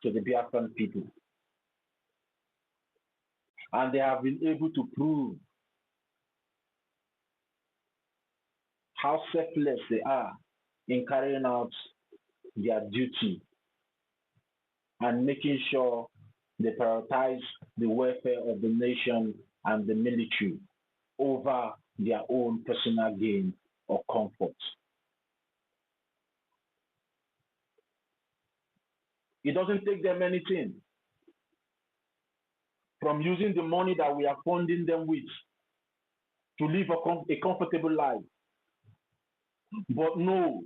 to the Biafran people. And they have been able to prove how selfless they are in carrying out their duty and making sure they prioritize the welfare of the nation and the military over their own personal gain or comfort. It doesn't take them anything from using the money that we are funding them with to live a comfortable life. But no,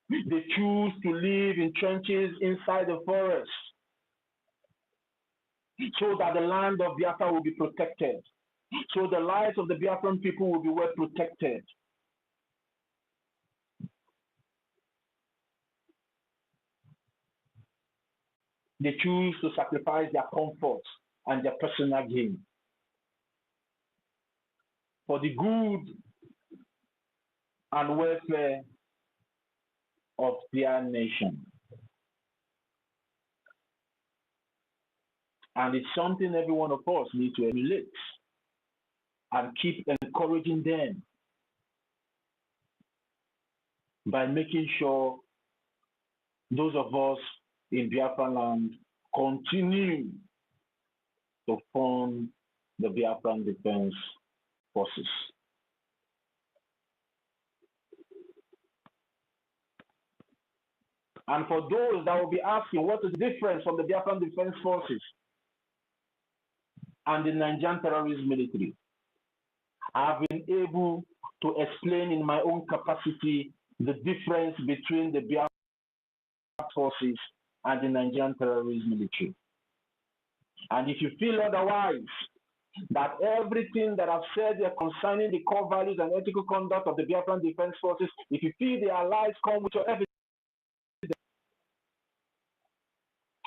they choose to live in trenches inside the forest so that the land of Biafra will be protected, so the lives of the Biafran people will be well protected. They choose to sacrifice their comfort and their personal gain for the good and welfare of their nation. And it's something every one of us need to emulate and keep encouraging them by making sure those of us in Biafra land continue to form the Biafran Defense Forces. And for those that will be asking what is the difference from the Biafran Defense Forces and the Nigerian terrorist military, I've been able to explain in my own capacity the difference between the Biafran forces and the Nigerian terrorist military. And if you feel otherwise, that everything that I've said here concerning the core values and ethical conduct of the Biafran Defense Forces, if you feel their lies come with your evidence,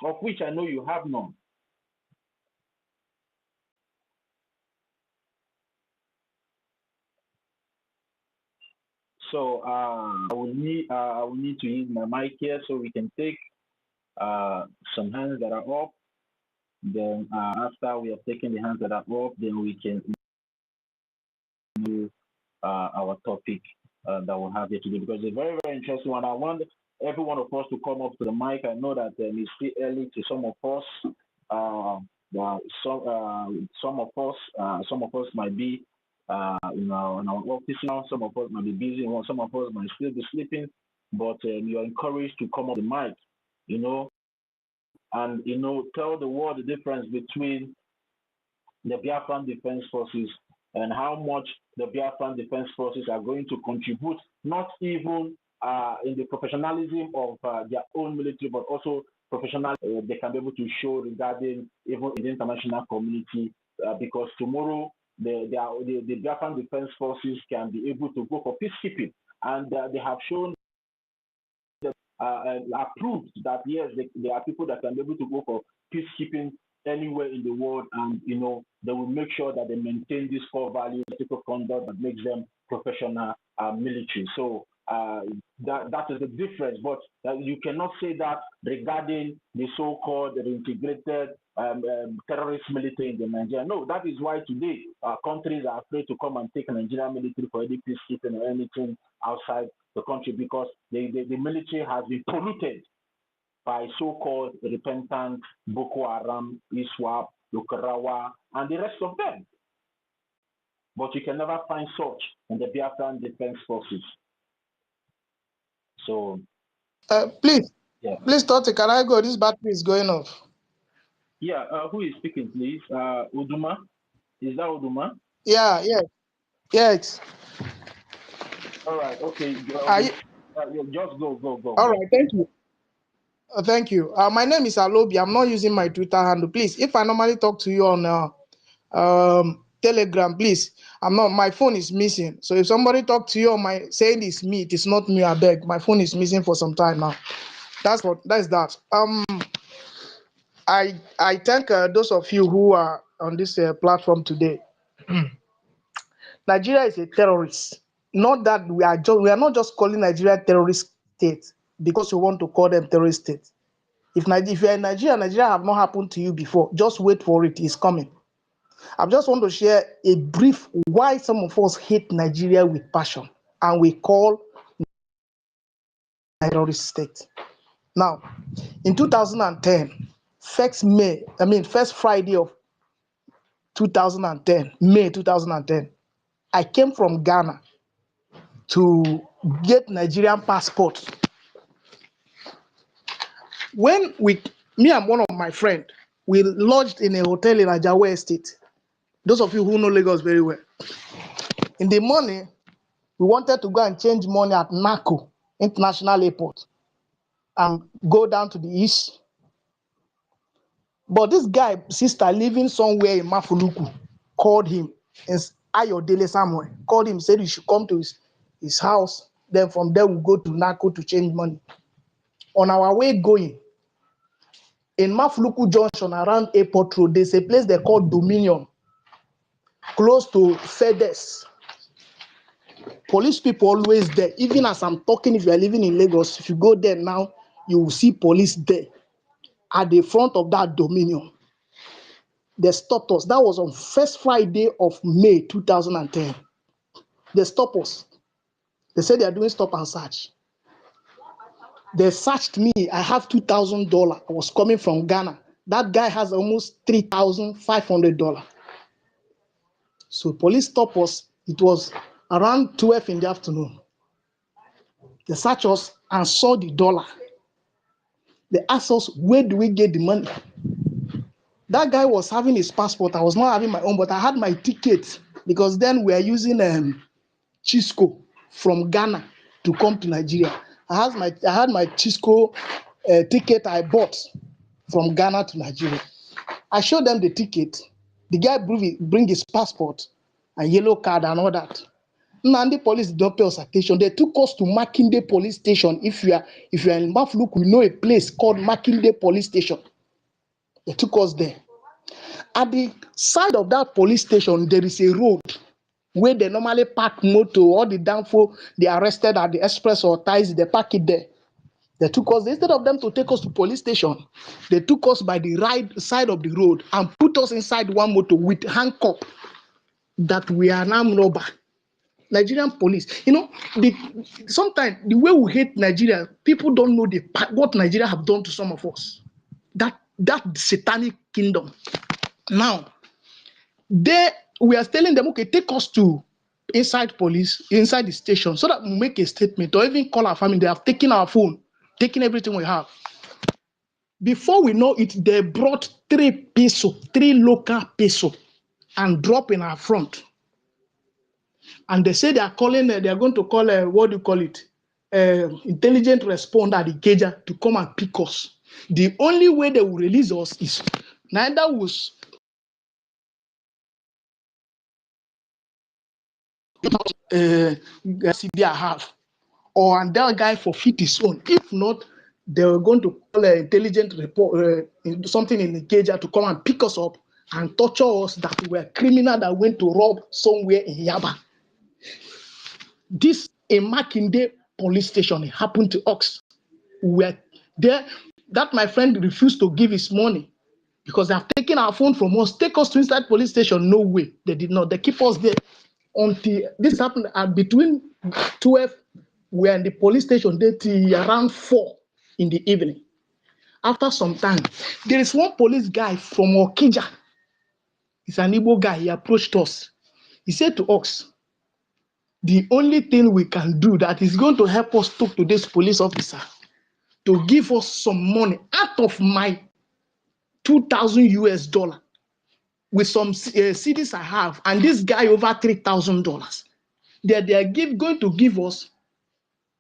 of which I know you have none, so I will need to use my mic here so we can take some hands that are up. Then after we have taken the hands that are up, then we can do our topic that we'll have here today, because it's a very, very interesting one. I want every one of us to come up to the mic. I know that it's still early to some of us. Some of us might be in our office now. Some of us might be busy. Some of us might still be sleeping. But you are encouraged to come up to the mic, and tell the world the difference between the Biafran Defense Forces and how much the Biafran Defense Forces are going to contribute, not even in the professionalism of their own military, but also professional they can be able to show regarding even in the international community, because tomorrow the Biafran Defense Forces can be able to go for peacekeeping, and they have shown proved that yes, there are people that can be able to go for peacekeeping anywhere in the world, and they will make sure that they maintain this core value, ethical conduct that makes them professional military. So that is the difference. But you cannot say that regarding the so-called integrated terrorist military in the Nigeria. No, that is why today countries are afraid to come and take Nigerian military for any peacekeeping or anything outside the country, because the military has been polluted by so-called repentant Boko Haram, ISWAP, Lokarawa, and the rest of them. But you can never find such in the Biafran Defense Forces. So, please, Totti, can I go? This battery is going off. Yeah, who is speaking, please? Uduma? Is that Uduma? Yeah. Yes. All right, okay. Just go. All right, thank you. Thank you. My name is Alobi. I'm not using my Twitter handle. Please, if I normally talk to you on Telegram, please. My phone is missing. So if somebody talk to you on saying it's me, it is not me, I beg. My phone is missing for some time now. That's that. I thank those of you who are on this platform today. Nigeria is a terrorist. Not that we are not just calling Nigeria terrorist state because we want to call them terrorist state. If you're in Nigeria, Nigeria have not happened to you before, just wait for it. It's coming. I just want to share a brief why some of us hate Nigeria with passion and we call terrorist state. Now, in 2010, first Friday of 2010, May 2010, I came from Ghana to get Nigerian passport. When me and one of my friends, we lodged in a hotel in Ajawa Estate. Those of you who know Lagos very well. In the morning, we wanted to go and change money at Nako International Airport and go down to the east. But this guy, sister living somewhere in Mafuluku, called him, Ayodele somewhere, called him, said he should come to his house. Then from there, we'll go to Nako to change money. On our way going, in Mafuluku Junction around Airport Road, there's a place they call Dominion, close to FedEx. Police people always there. Even as I'm talking, if you are living in Lagos, if you go there now, you will see police there at the front of that Dominion. They stopped us. That was on first Friday of May 2010. They stopped us. They said they are doing stop and search. They searched me. I have $2,000. I was coming from Ghana. That guy has almost $3,500. So police stopped us. It was around 12 in the afternoon. They searched us and saw the dollar. They asked us, where do we get the money? That guy was having his passport. I was not having my own, but I had my ticket because then we are using Chisco from Ghana to come to Nigeria. I had my Chisco ticket I bought from Ghana to Nigeria. I showed them the ticket. The guy bring his passport and yellow card and all that. Nandi police did not pay us attention. They took us to Makinde police station. If you are in Mafuluk, we know a place called Makinde police station. They took us there. At the side of that police station, there is a road where they normally park motor or the downfall, they arrested at the express or ties, they park it there. They took us, instead of them to take us to police station, they took us by the right side of the road and put us inside one motor with handcuff that we are an armed robber. Nigerian police, sometimes the way we hate Nigeria, people don't know what Nigeria have done to some of us. That satanic kingdom. Now, we are telling them, okay, take us to inside the station, so that we make a statement or even call our family. They have taken our phone, taken everything we have. Before we know it, they brought 3 local peso, and drop in our front. And they say they are going to call, what do you call it? Intelligent responder at the Ikeja to come and pick us. The only way they will release us is neither was CD I have, or and that guy forfeit his own. If not, they were going to call an intelligent report, something in the Ikeja to come and pick us up and torture us that we were criminal that went to rob somewhere in Yaba. This in Makinde police station, it happened to us. We were there. That my friend refused to give his money because they have taken our phone from us, take us to inside police station. No way, they did not. They keep us there until this happened at between 12. We are in the police station there till around 4 in the evening. After some time, there is one police guy from Okija. He's an Igbo guy. He approached us. He said to us, the only thing we can do that is going to help us talk to this police officer to give us some money out of my $2,000 with some CDs I have, and this guy over $3,000. They are going to give us,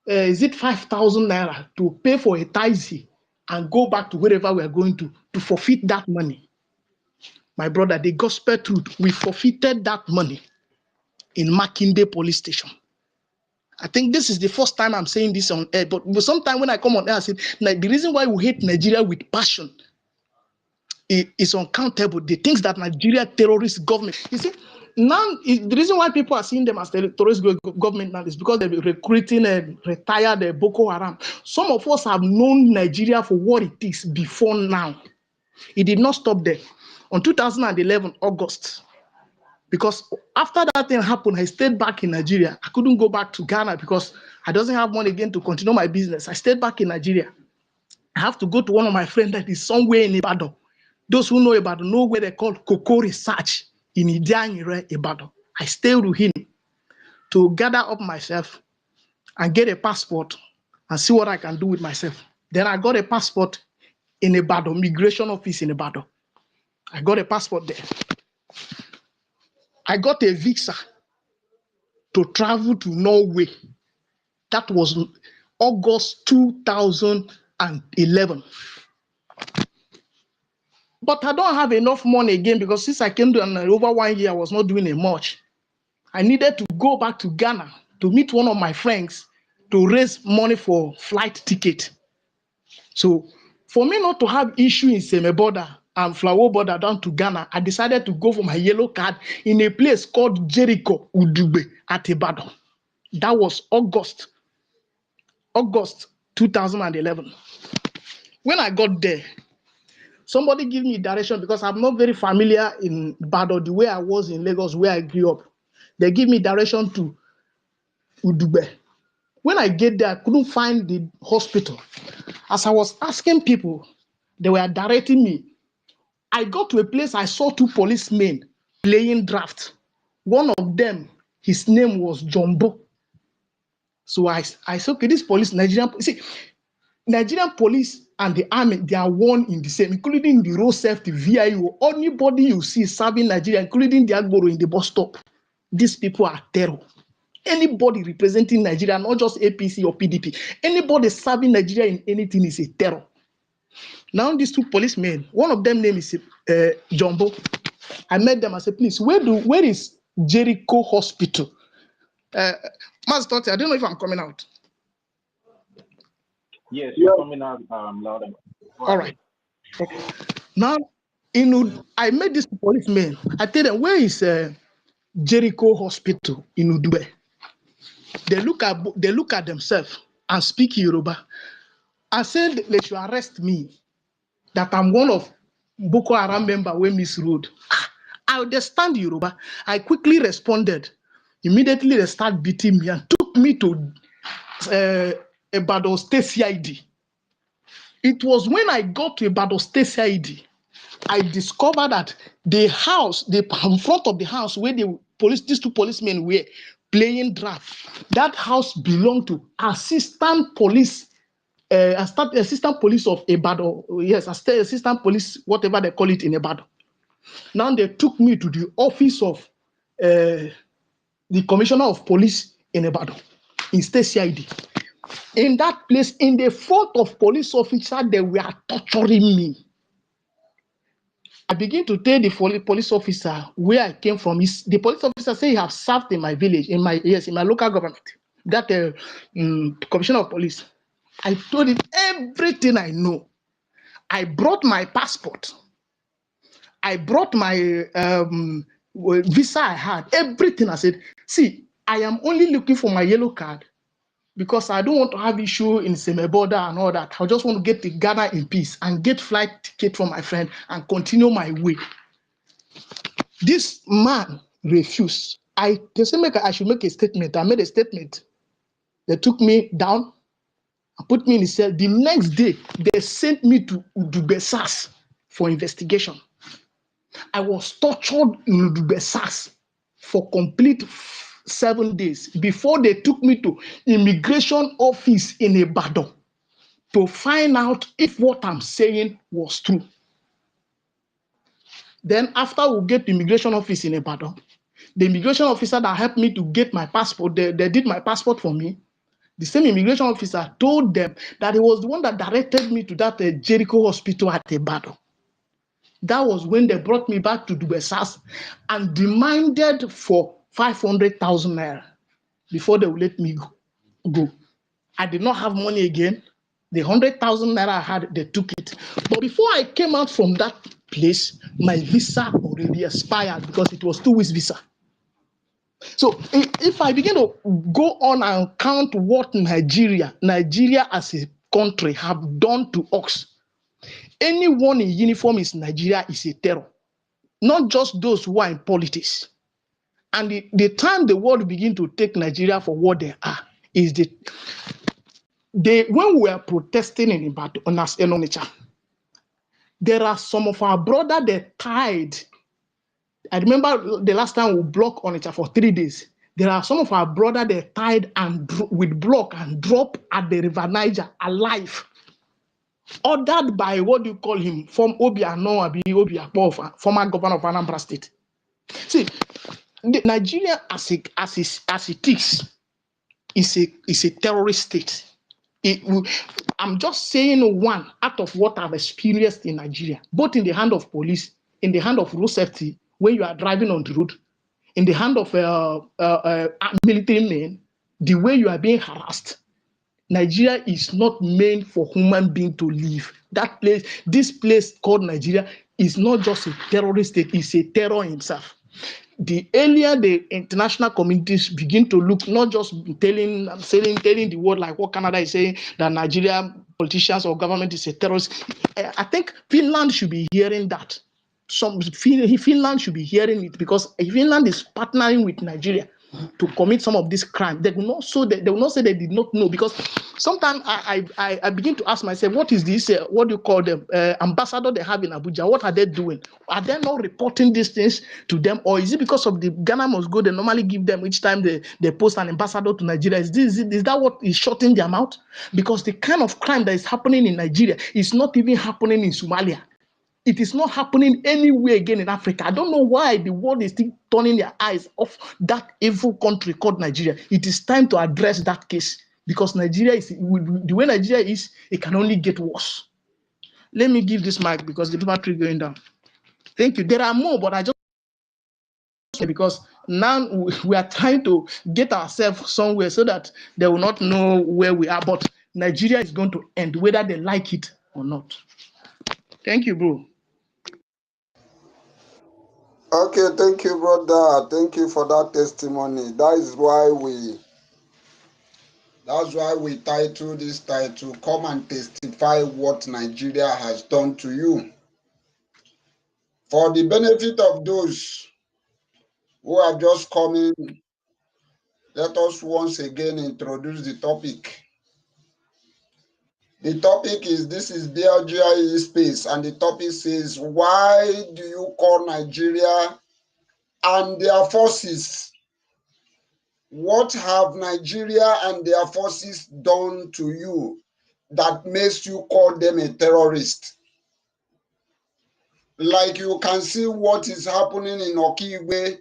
is it 5,000 naira to pay for a taxi and go back to wherever we are going to forfeit that money. My brother, the gospel truth, we forfeited that money in Makinde police station. I think this is the first time I'm saying this on air, but sometimes when I come on air, I say, like, the reason why we hate Nigeria with passion is uncountable. The things that Nigeria terrorist government, you see, now the reason why people are seeing them as terrorist government now is because they're recruiting retired Boko Haram. Some of us have known Nigeria for what it is before now. It did not stop there. On 2011 August, because after that thing happened, I stayed back in Nigeria. I couldn't go back to Ghana because I doesn't have money again to continue my business. I stayed back in Nigeria. I have to go to one of my friends that is somewhere in Ibadan. Those who know Ibadan know where they call Cocoa Research in Idianyere, Ibadan. I stayed with him to gather up myself and get a passport and see what I can do with myself. Then I got a passport in Ibadan, migration office in Ibadan. I got a passport there. I got a visa to travel to Norway. That was August 2011. But I don't have enough money again because since I came to over 1 year, I was not doing much. I needed to go back to Ghana to meet one of my friends to raise money for flight ticket. So for me not to have issue in Seme border and Flower border down to Ghana, I decided to go for my yellow card in a place called Jericho Udube at Ibadan. That was August 2011. When I got there, somebody gave me direction because I'm not very familiar in Ibadan the way I was in Lagos where I grew up. They give me direction to Udube. When I get there, I couldn't find the hospital. As I was asking people, they were directing me. I got to a place, I saw two policemen playing draft. One of them, his name was Jumbo. So I said, okay, this police, Nigerian police and the army, they are one in the same, including the road safety, VIO, anybody you see serving Nigeria, including the Agboro in the bus stop. These people are terror. Anybody representing Nigeria, not just APC or PDP, anybody serving Nigeria in anything is a terror. Now these two policemen, one of them name is Jumbo. I met them. I said, please, where is Jericho Hospital? Master, I don't know if I'm coming out. Yes, you're coming out loud. All right. Okay. Now, I met this policeman. I tell them, where is Jericho Hospital in Udube? They look at themselves and speak Yoruba. I said they should arrest me, that I'm one of Boko Haram member when misroad. I understand Yoruba. I quickly responded. Immediately they start beating me and took me to Ibadan State CID. It was when I got to Ibadan State CID, I discovered that the house, in front of the house where these two policemen were playing draft, that house belonged to assistant police of Ibadan. Yes, assistant police, whatever they call it in Ibadan. Now they took me to the office of the commissioner of police in Ibadan, in State CID. In that place, in the front of police officer, they were torturing me. I begin to tell the police officer where I came from. The police officer said he have served in my village, in my local government, that commissioner of police. I told him everything I know. I brought my passport. I brought my visa I had, everything. I said, see, I am only looking for my yellow card because I don't want to have issue in Seme border and all that. I just want to get to Ghana in peace and get flight ticket from my friend and continue my way. This man refused. They said I should make a statement. I made a statement. They took me down and put me in the cell. The next day, they sent me to Udube for investigation. I was tortured in Udube for complete 7 days before they took me to immigration office in Ibadan to find out if what I'm saying was true. Then after we get to immigration office in Ibadan, the immigration officer that helped me to get my passport, they did my passport for me. The same immigration officer told them that he was the one that directed me to that Jericho Hospital at Ibadan. That was when they brought me back to Dubai and demanded for 500,000 naira before they would let me go. I did not have money again. The 100,000 naira I had, they took it. But before I came out from that place, my visa already expired because it was 2 weeks visa. So if I begin to go on and count what Nigeria as a country have done to us, anyone in uniform is Nigeria is a terror, not just those who are in politics. And the time the world begin to take Nigeria for what they are is when we are protesting in Onitsha, there are some of our brother that tied. I remember the last time we blocked Onitsha for 3 days. There are some of our brother that tied and with block and drop at the River Niger alive. Ordered by what do you call him? From Obiano Abi Obiakpo, former governor of Anambra State. See, Nigeria as it is a terrorist state. I'm just saying one out of what I've experienced in Nigeria, both in the hand of police, in the hand of road safety, when you are driving on the road, in the hand of military men, the way you are being harassed. Nigeria is not meant for human being to live. That place, this place called Nigeria, is not just a terrorist state, it's a terror himself. The earlier the international communities begin to look, not just telling the world like what Canada is saying, that Nigeria politicians or government is a terrorist. I think Finland should be hearing that. Finland should be hearing it, because Finland is partnering with Nigeria to commit some of this crime. They will not say they did not know, because sometimes I begin to ask myself, what is this? What do you call them? Ambassador they have in Abuja? What are they doing? Are they not reporting these things to them, or is it because of the Ghana must go? They normally give them each time they post an ambassador to Nigeria. Is that what is shutting them out? Because the kind of crime that is happening in Nigeria is not even happening in Somalia. It is not happening anywhere again in Africa. I don't know why the world is still turning their eyes off that evil country called Nigeria. It is time to address that case, because Nigeria is, the way Nigeria is, it can only get worse. Let me give this mic because the battery going down. Thank you. There are more, but I just, because now we are trying to get ourselves somewhere so that they will not know where we are. But Nigeria is going to end, whether they like it or not. Thank you, bro. Okay, thank you, brother. Thank you for that testimony. That's why we title this title, Come and Testify What Nigeria Has Done to You. For the benefit of those who are just coming, let us once again introduce the topic. The topic is, this is Brgie Space, and the topic says, why do you call Nigeria and their forces? What have Nigeria and their forces done to you that makes you call them a terrorist? Like you can see what is happening in Okigwe,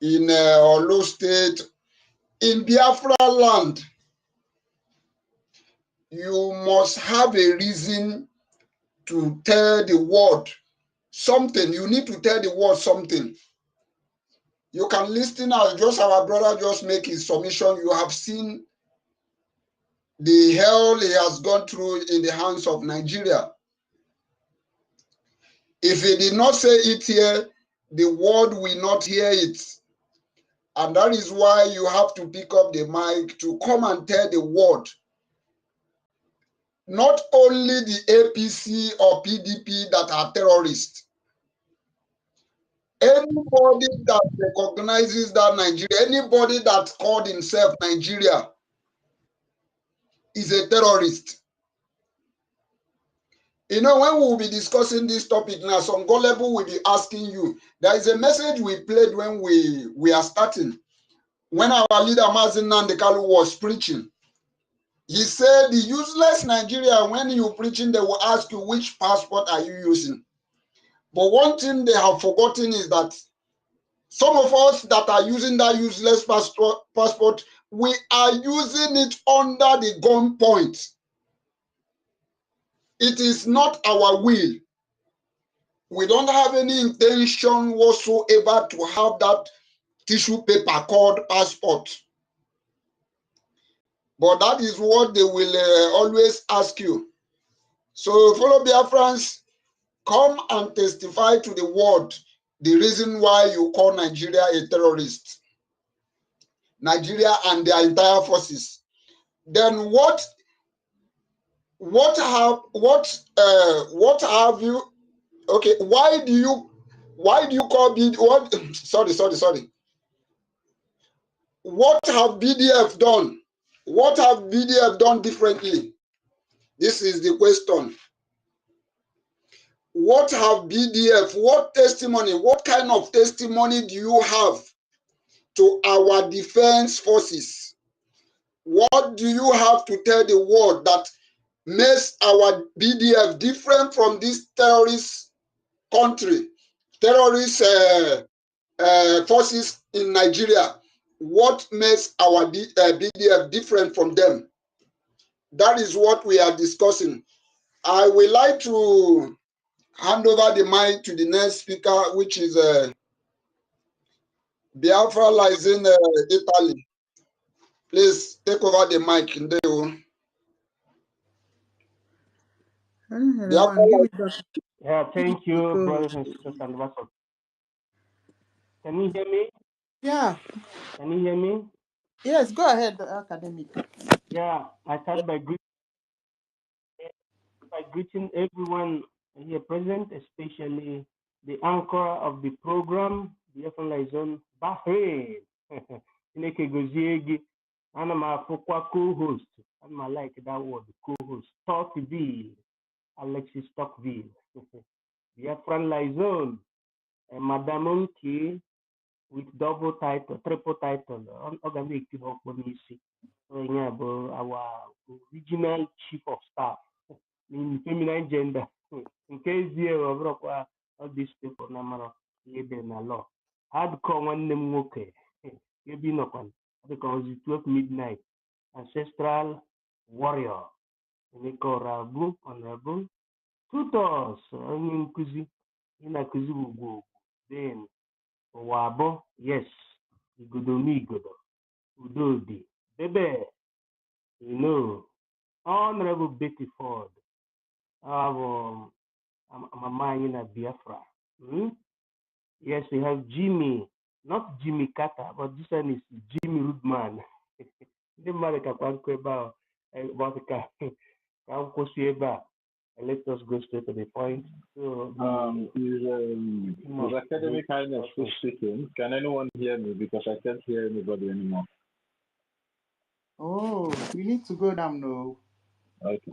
in Olo State, in Biafra land. You must have a reason to tell the world something. You need to tell the world something. You can listen as just our brother just make his submission. You have seen the hell he has gone through in the hands of Nigeria. If he did not say it here, the world will not hear it. And that is why you have to pick up the mic to come and tell the world. Not only the APC or PDP that are terrorists. Anybody that recognizes that Nigeria, anybody that called himself Nigeria is a terrorist. You know, when we will be discussing this topic now, some gullible will be asking you. There is a message we played when we are starting. When our leader Mazin Nandekalu was preaching, he said the useless Nigeria, when you're preaching, they will ask you which passport are you using. But one thing they have forgotten is that some of us that are using that useless passport, we are using it under the gunpoint. It is not our will. We don't have any intention whatsoever to have that tissue paper called passport. But that is what they will always ask you. So fellow Biafrans, come and testify to the world the reason why you call Nigeria a terrorist. Nigeria and their entire forces. Then what have you? Okay, why do you call BD? What? Sorry. What have BDF done? What have BDF done differently? This is the question. What have BDF? What testimony? What kind of testimony do you have to our defense forces? What do you have to tell the world that makes our BDF different from this terrorist country, terrorist forces in Nigeria? What makes our BDF different from them? That is what we are discussing. I would like to hand over the mic to the next speaker, which is Biafra lies in Italy. Please take over the mic. Yeah, thank you, brothers and sisters and Russell. Can you hear me? Yeah. Can you hear me? Yes, go ahead, academic. Yeah, I start by greeting everyone here present, especially the anchor of the program, the Zone Bahrain. Ineke Goziegi, and I'm a co-host. And I like that word, co-host. Tocqueville, Alexis Tocqueville. The Zone, Madame Unki, with double title, triple title, organic our original chief of staff in feminine gender. In case you have all these people, number na law. Hardcore one name okay. You be no one because it's 12 midnight. Ancestral warrior. Honorable tutors. Kuzi. Ina kuzi go. Then Wabo, yes. Igodo Udodi. Bebe, Honorable Betty Ford. I'm a man in a Biafra. Yes, we have Jimmy, not Jimmy Carter, but this one is Jimmy Rudman. The Malika Panqueba, let us go straight to the point. So, is academic kindness speaking? Can anyone hear me? Because I can't hear anybody anymore. Oh, we need to go down now. Okay.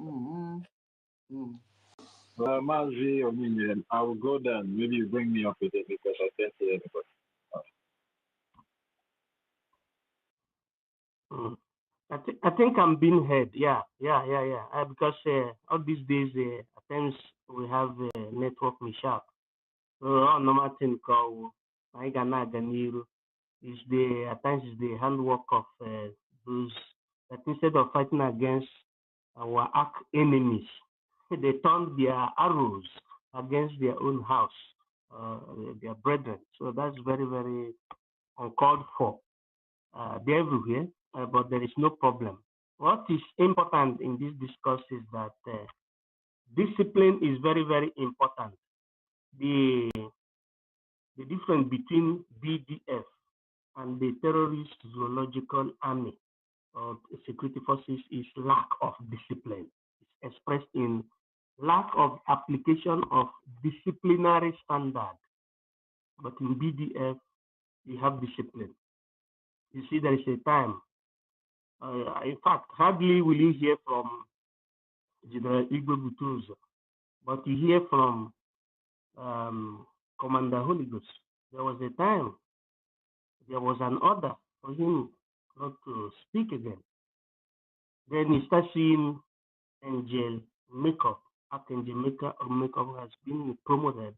Mazi Ominion, I will go down. Maybe you bring me up with it because I can't hear anybody. I think I'm being heard. Yeah. Because all these days, at times we have network mishap. So on no matter call, I is the at times is the handwork of those that instead of fighting against our arch enemies, they turn their arrows against their own house, their brethren. So that's very, very uncalled for. They're everywhere, but there is no problem. What is important in this discourse is that discipline is very, very important. The difference between BDF and the terrorist zoological army or security forces is lack of discipline. It's expressed in lack of application of disciplinary standard. But in BDF, we have discipline. You see, there is a time. In fact, hardly will you hear from General Igbo Butuzo, but you hear from Commander Holy Ghost. There was a time, there was an order for him not to speak again. Then he starts seeing Angel Makeup. Archangel Makeup has been promoted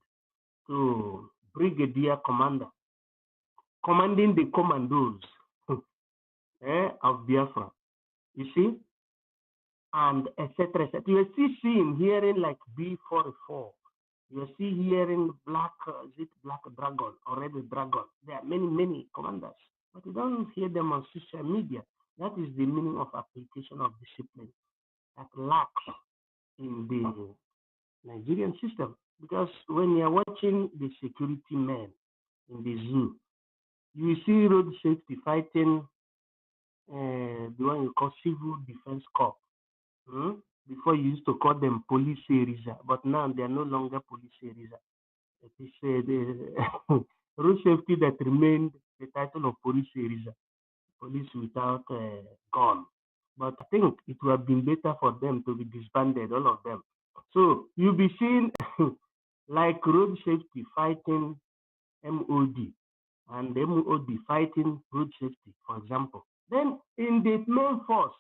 to Brigadier Commander, commanding the commandos of Biafra. You see? And etc. You are still seeing, hearing like B44. You are still hearing Black Dragon or Red Dragon. There are many, many commanders, but you don't hear them on social media. That is the meaning of application of discipline that lacks in the Nigerian system. Because when you're watching the security men in the zoo, you see road safety fighting the one you call Civil Defense Corps. Before you used to call them police series, but now they are no longer police series. It is the road safety that remained the title of police series, police without gun. But I think it would have been better for them to be disbanded, all of them. So you'll be seeing like road safety fighting MOD and MOD fighting road safety, for example. Then in the main force,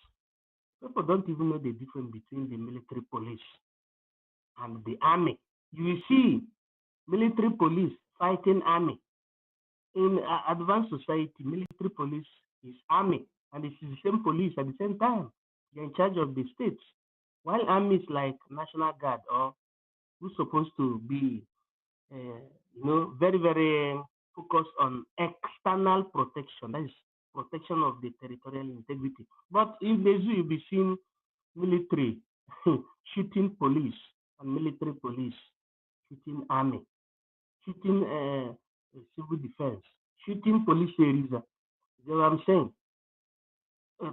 people don't even know the difference between the military police and the army. You will see military police fighting army. In advanced society, military police is army, and it's the same police at the same time. They're in charge of the states. While army is like National Guard, or who's supposed to be, very, very focused on external protection. That is protection of the territorial integrity. But in the zoo, you'll be seeing military shooting police and military police shooting army, shooting civil defense, shooting police areas. You know what I'm saying?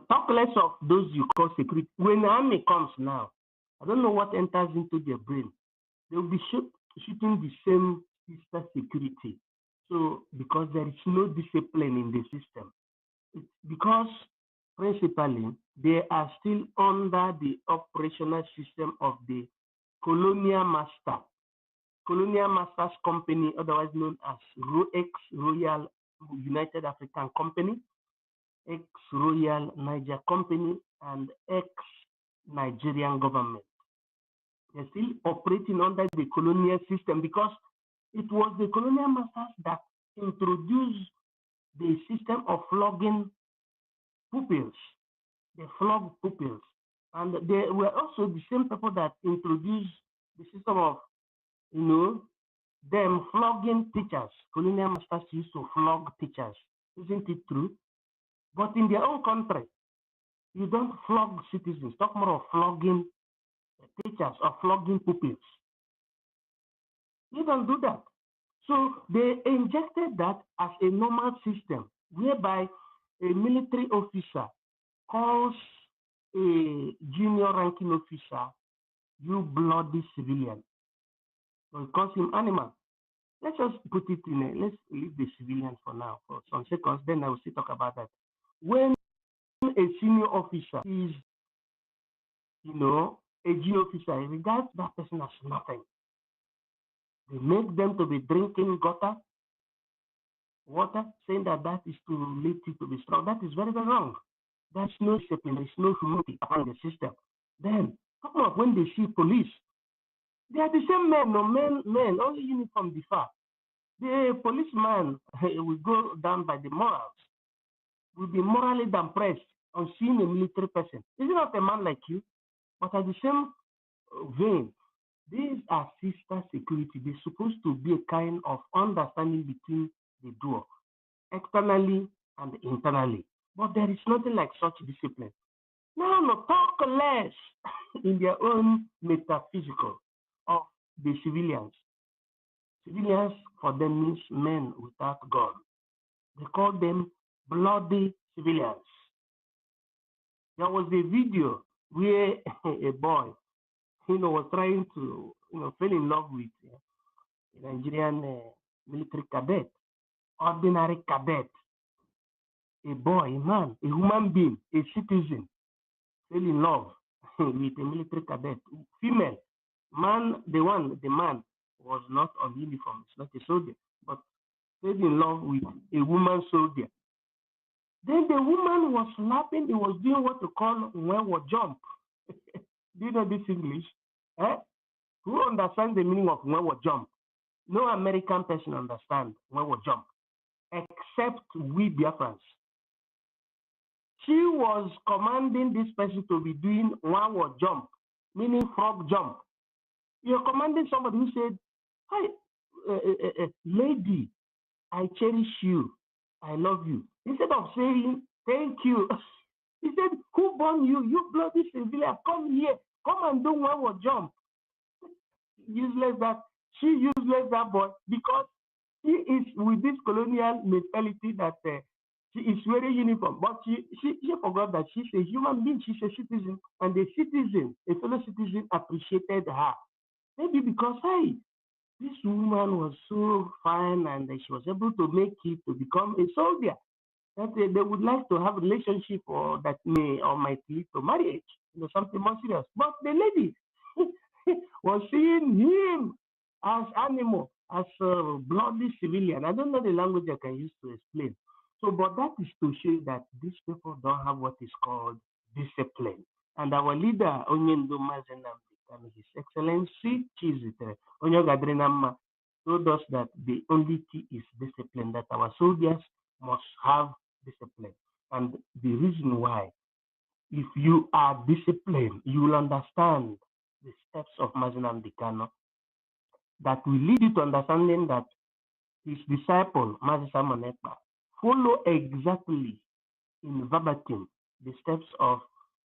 Talk less of those you call security. When the army comes now, I don't know what enters into their brain. They'll be shooting the same sister security. So because there is no discipline in the system, it's because principally they are still under the operational system of the colonial master. Colonial Masters Company, otherwise known as ex-Royal United African Company, ex-Royal Niger Company, and ex-Nigerian government. They're still operating under the colonial system because it was the colonial masters that introduced the system of flogging pupils. They flogged pupils. And they were also the same people that introduced the system of them flogging teachers. Colonial masters used to flog teachers. Isn't it true? But in their own country, you don't flog citizens. Talk more of flogging teachers or flogging pupils. You don't do that. So they injected that as a normal system, whereby a military officer calls a junior ranking officer, "You bloody civilian." So it calls him animal. Let's just put it let's leave the civilians for now, for some seconds, then I will still talk about that. When a senior officer is, a junior officer, he regards that person as nothing. They make them to be drinking gutter water, saying that is to lead you to be strong. That is very, very wrong. There's no discipline, there's no humility upon the system. Then, come up when they see police, they are the same men, only uniform differ. The policeman will go down by the morals, will be morally depressed on seeing a military person. Is he not a man like you? But at the same vein, these are sister security. They're supposed to be a kind of understanding between the duo, externally and internally. But there is nothing like such discipline. No, talk less in their own metaphysical of the civilians. Civilians for them means men without God. They call them bloody civilians. There was a video where a boy, was trying to, fall in love with a Nigerian military cadet, ordinary cadet, a boy, a man, a human being, a citizen, fell in love with a military cadet, female. Man, the man was not on uniform, it's not a soldier, but fell in love with a woman soldier. Then the woman was laughing, he was doing what you call Nwewo jump. Do you know this English? Who understands the meaning of Nwewo jump? No American person understands Nwewo jump, except we Biafrans. She was commanding this person to be doing Nwewo jump, meaning frog jump. You're commanding somebody who said, "Hi, lady, I cherish you, I love you." Instead of saying, "Thank you," he said, "Who born you? You bloody civilian, come here, come and do Nwewo jump." Useless that boy, because he is with this colonial mentality that She is wearing uniform, but she forgot that she's a human being, she's a citizen, and a fellow citizen appreciated her. Maybe because, hey, this woman was so fine and she was able to make it to become a soldier, that they would like to have a relationship or that may or might lead to marriage, something more serious. But the lady was seeing him as animal, as a bloody civilian. I don't know the language I can use to explain. So, but that is to show that these people don't have what is called discipline. And our leader, Onyendo Mazenam, His Excellency Chizitere, Onyogadrinama, told us that the only key is discipline, that our soldiers must have discipline. And the reason why, if you are disciplined, you will understand the steps of Mazenam Dikano that will lead you to understanding that his disciple, Mazi Simon Ekpa, follow exactly in verbatim the steps of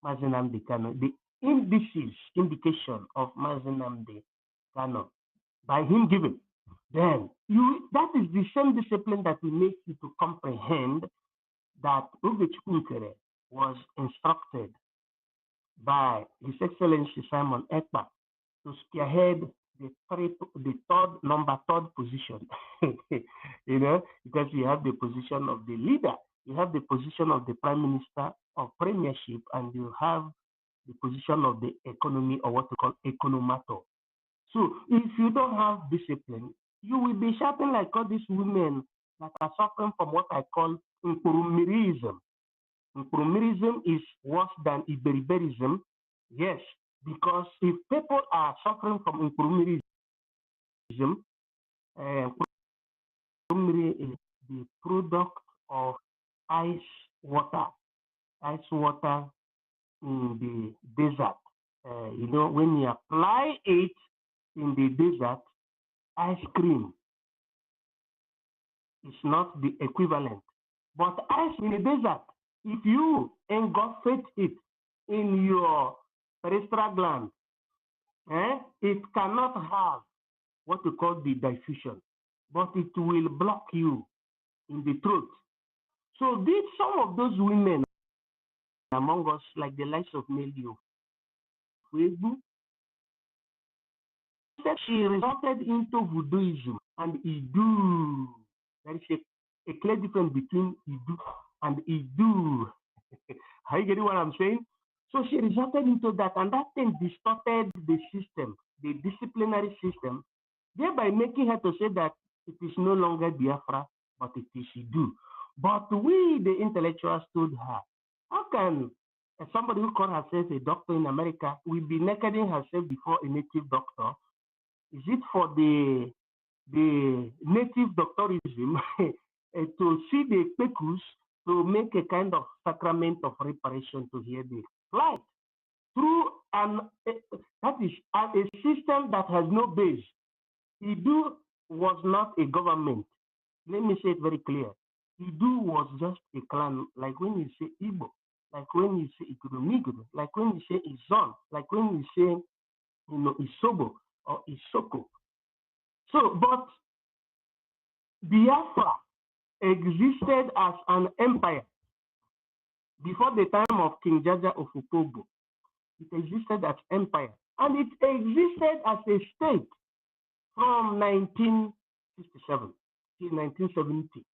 Mazenam Dikano, the indication of Mazenam Dikano by him given. Then that is the same discipline that will make you to comprehend that Ugechukwukere was instructed by His Excellency Simon Ekpa to spearhead the third position. Because you have the position of the leader, you have the position of the prime minister of premiership, and you have the position of the economy, or what we call economator. So if you don't have discipline, you will be shouting like all these women that are suffering from what I call Nkurumirism. Nkurumirism is worse than Iberiberism. Yes, because if people are suffering from Nkurumirism, Nkurumiri is the product of ice water in the desert. When you apply it in the desert, ice cream is not the equivalent. But ice in the desert, if you engulf it in your peristral gland, it cannot have what we call the diffusion, but it will block you in the throat. So some of those women among us, like the likes of Melio, she resulted into voodooism and Idu. There is a clear difference between Idu and Idu. Are you getting what I'm saying? So she resulted into that, and that thing distorted the system, the disciplinary system, thereby making her to say that it is no longer Biafra, but it is Idu. But we, the intellectuals, told her, how can somebody who called herself a doctor in America will be nakeding herself before a native doctor? Is it for the native doctorism to see the pekus to make a kind of sacrament of reparation to hear the flight through that is a system that has no base? Idu was not a government. Let me say it very clear. Idu was just a clan, like when you say Igbo, like when you say Igurumiguru, like when you say Izon, like when you say Isobo or Isoko. So, but Biafra existed as an empire before the time of King Jaja of Upobo. It existed as empire, and it existed as a state from 1967 to 1970.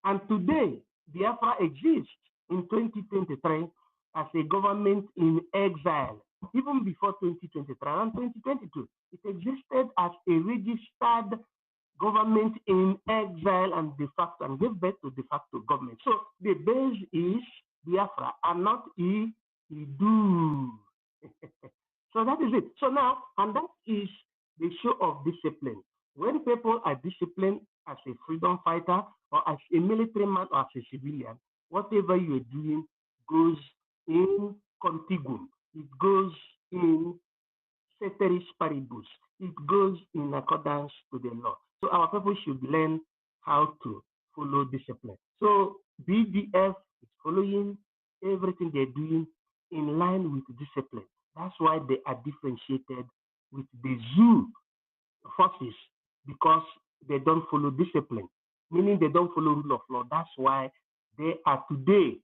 And today, Biafra exists in 2023 as a government in exile. Even before 2023 and 2022, it existed as a registered government in exile and de facto, and gave birth to de facto government. So the base is Biafra and not Idu. So that is it. So now, and that is the show of discipline. When people are disciplined as a freedom fighter or as a military man or as a civilian, whatever you're doing goes in contiguum. It goes in ceteris paribus. It goes in accordance to the law. So our people should learn how to follow discipline. So BDF is following everything they're doing in line with discipline. That's why they are differentiated with the zoo forces, because they don't follow discipline, meaning they don't follow rule of law. That's why they are today,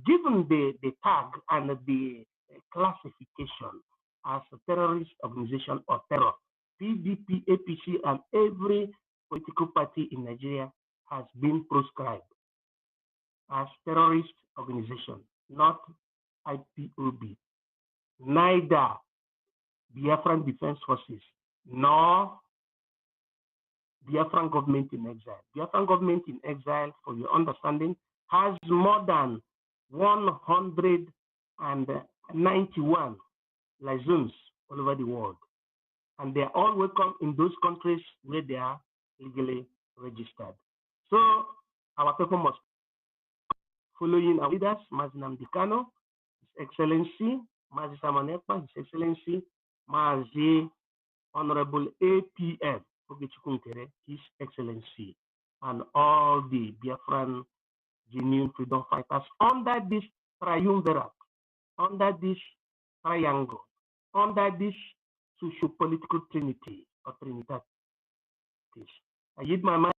given the tag and the classification as a terrorist organization or terror. PDP, APC, and every political party in Nigeria has been proscribed as terrorist organization, not IPOB. Neither Biafran Defense Forces nor Biafran government in exile. Biafran government in exile, for your understanding, has more than 191 liaisons all over the world. And they are all welcome in those countries where they are legally registered. So our people must following our leaders, Mazi Nnamdi Kanu, His Excellency, Mazi Simon Ekpa, His Excellency, Mazi Honorable APM, His Excellency, and all the Biafran genuine freedom fighters under this triumvirate, under this triangle, under this socio-political trinity or trinitatis. I yield my mic.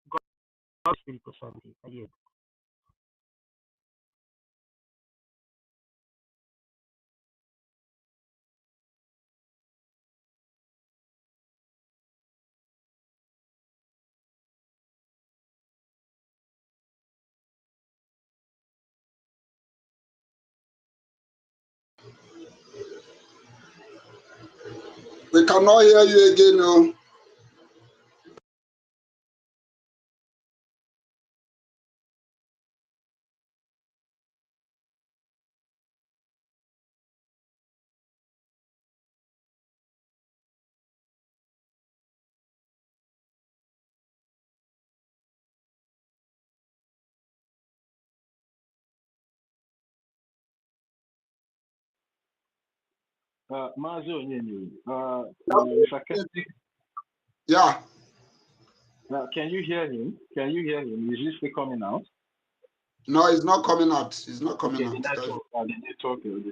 God Spiritu Santi. I yield. We cannot hear you again. No. Mazo Nyeni, Yeah. can you hear him? Can you hear him? Is he still coming out? No, it's not coming out. It's not coming out. The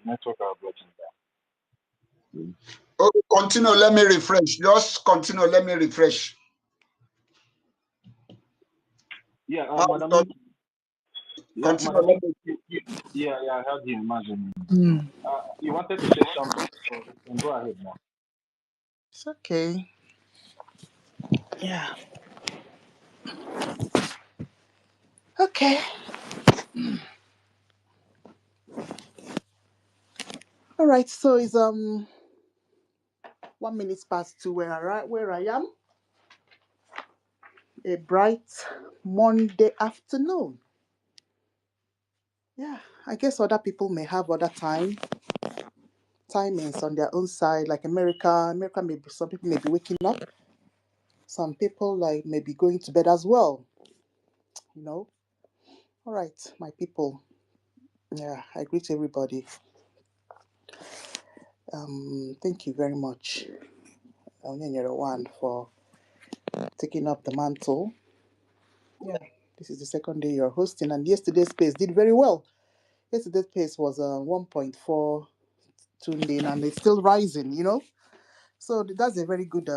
network are blocking that. Oh, continue. Let me refresh. Just continue. Let me refresh. Yeah, Madam. Continue. I heard you, Imagine. You wanted to say something, so you can go ahead now. It's okay. Yeah. Okay. All right. So it's 1 minute past 2 where I am. A bright Monday afternoon. Yeah, I guess other people may have other timings on their own side, like America, maybe some people may be waking up. Some people may be going to bed as well. All right, my people. Yeah, I greet everybody. Thank you very much, One, for taking up the mantle. Yeah, this is the second day you're hosting, and yesterday's pace did very well. Yesterday's pace was 1.4 tuned in, and it's still rising. So that's a very good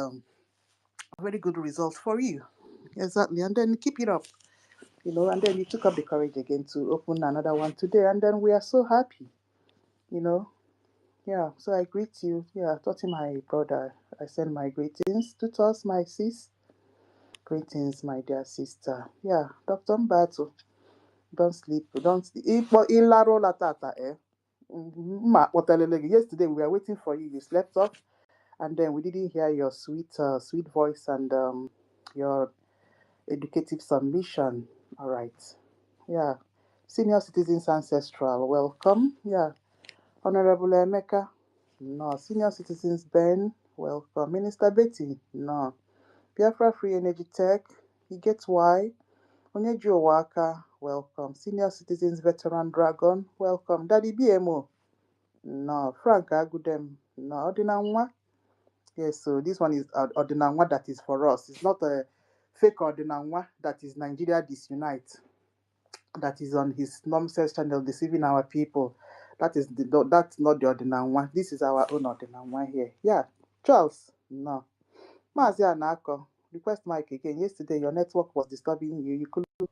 result for you. Exactly, and then keep it up. And then you took up the courage again to open another one today, and then we are so happy. Yeah, so I greet you. Yeah, Toti, my brother, I send my greetings. Tutos, my sis, greetings, my dear sister. Yeah, Dr. Mbato, don't sleep. Ilaro latata, eh? Yesterday we were waiting for you. You slept off, and then we didn't hear your sweet voice and your educative submission. All right. Yeah. Senior Citizens Ancestral, welcome. Yeah. Honorable Emeka, no. Senior Citizens Ben, welcome. Minister Betty, no. Biafra Free Energy Tech, he gets why. Onyeji Owaka, welcome. Senior Citizens Veteran Dragon, welcome. Daddy BMO, no. Frank Agudem, no. Odinanwa, yes, so this one is Odinanwa that is for us. It's not a fake Odinanwa that is Nigeria Disunite, that is on his nonsense channel deceiving our people. That's not the Odinanwa. This is our own Odinanwa here. Yeah. Charles, no. Mazi Anako, request mic again. Yesterday your network was disturbing you. You couldn't.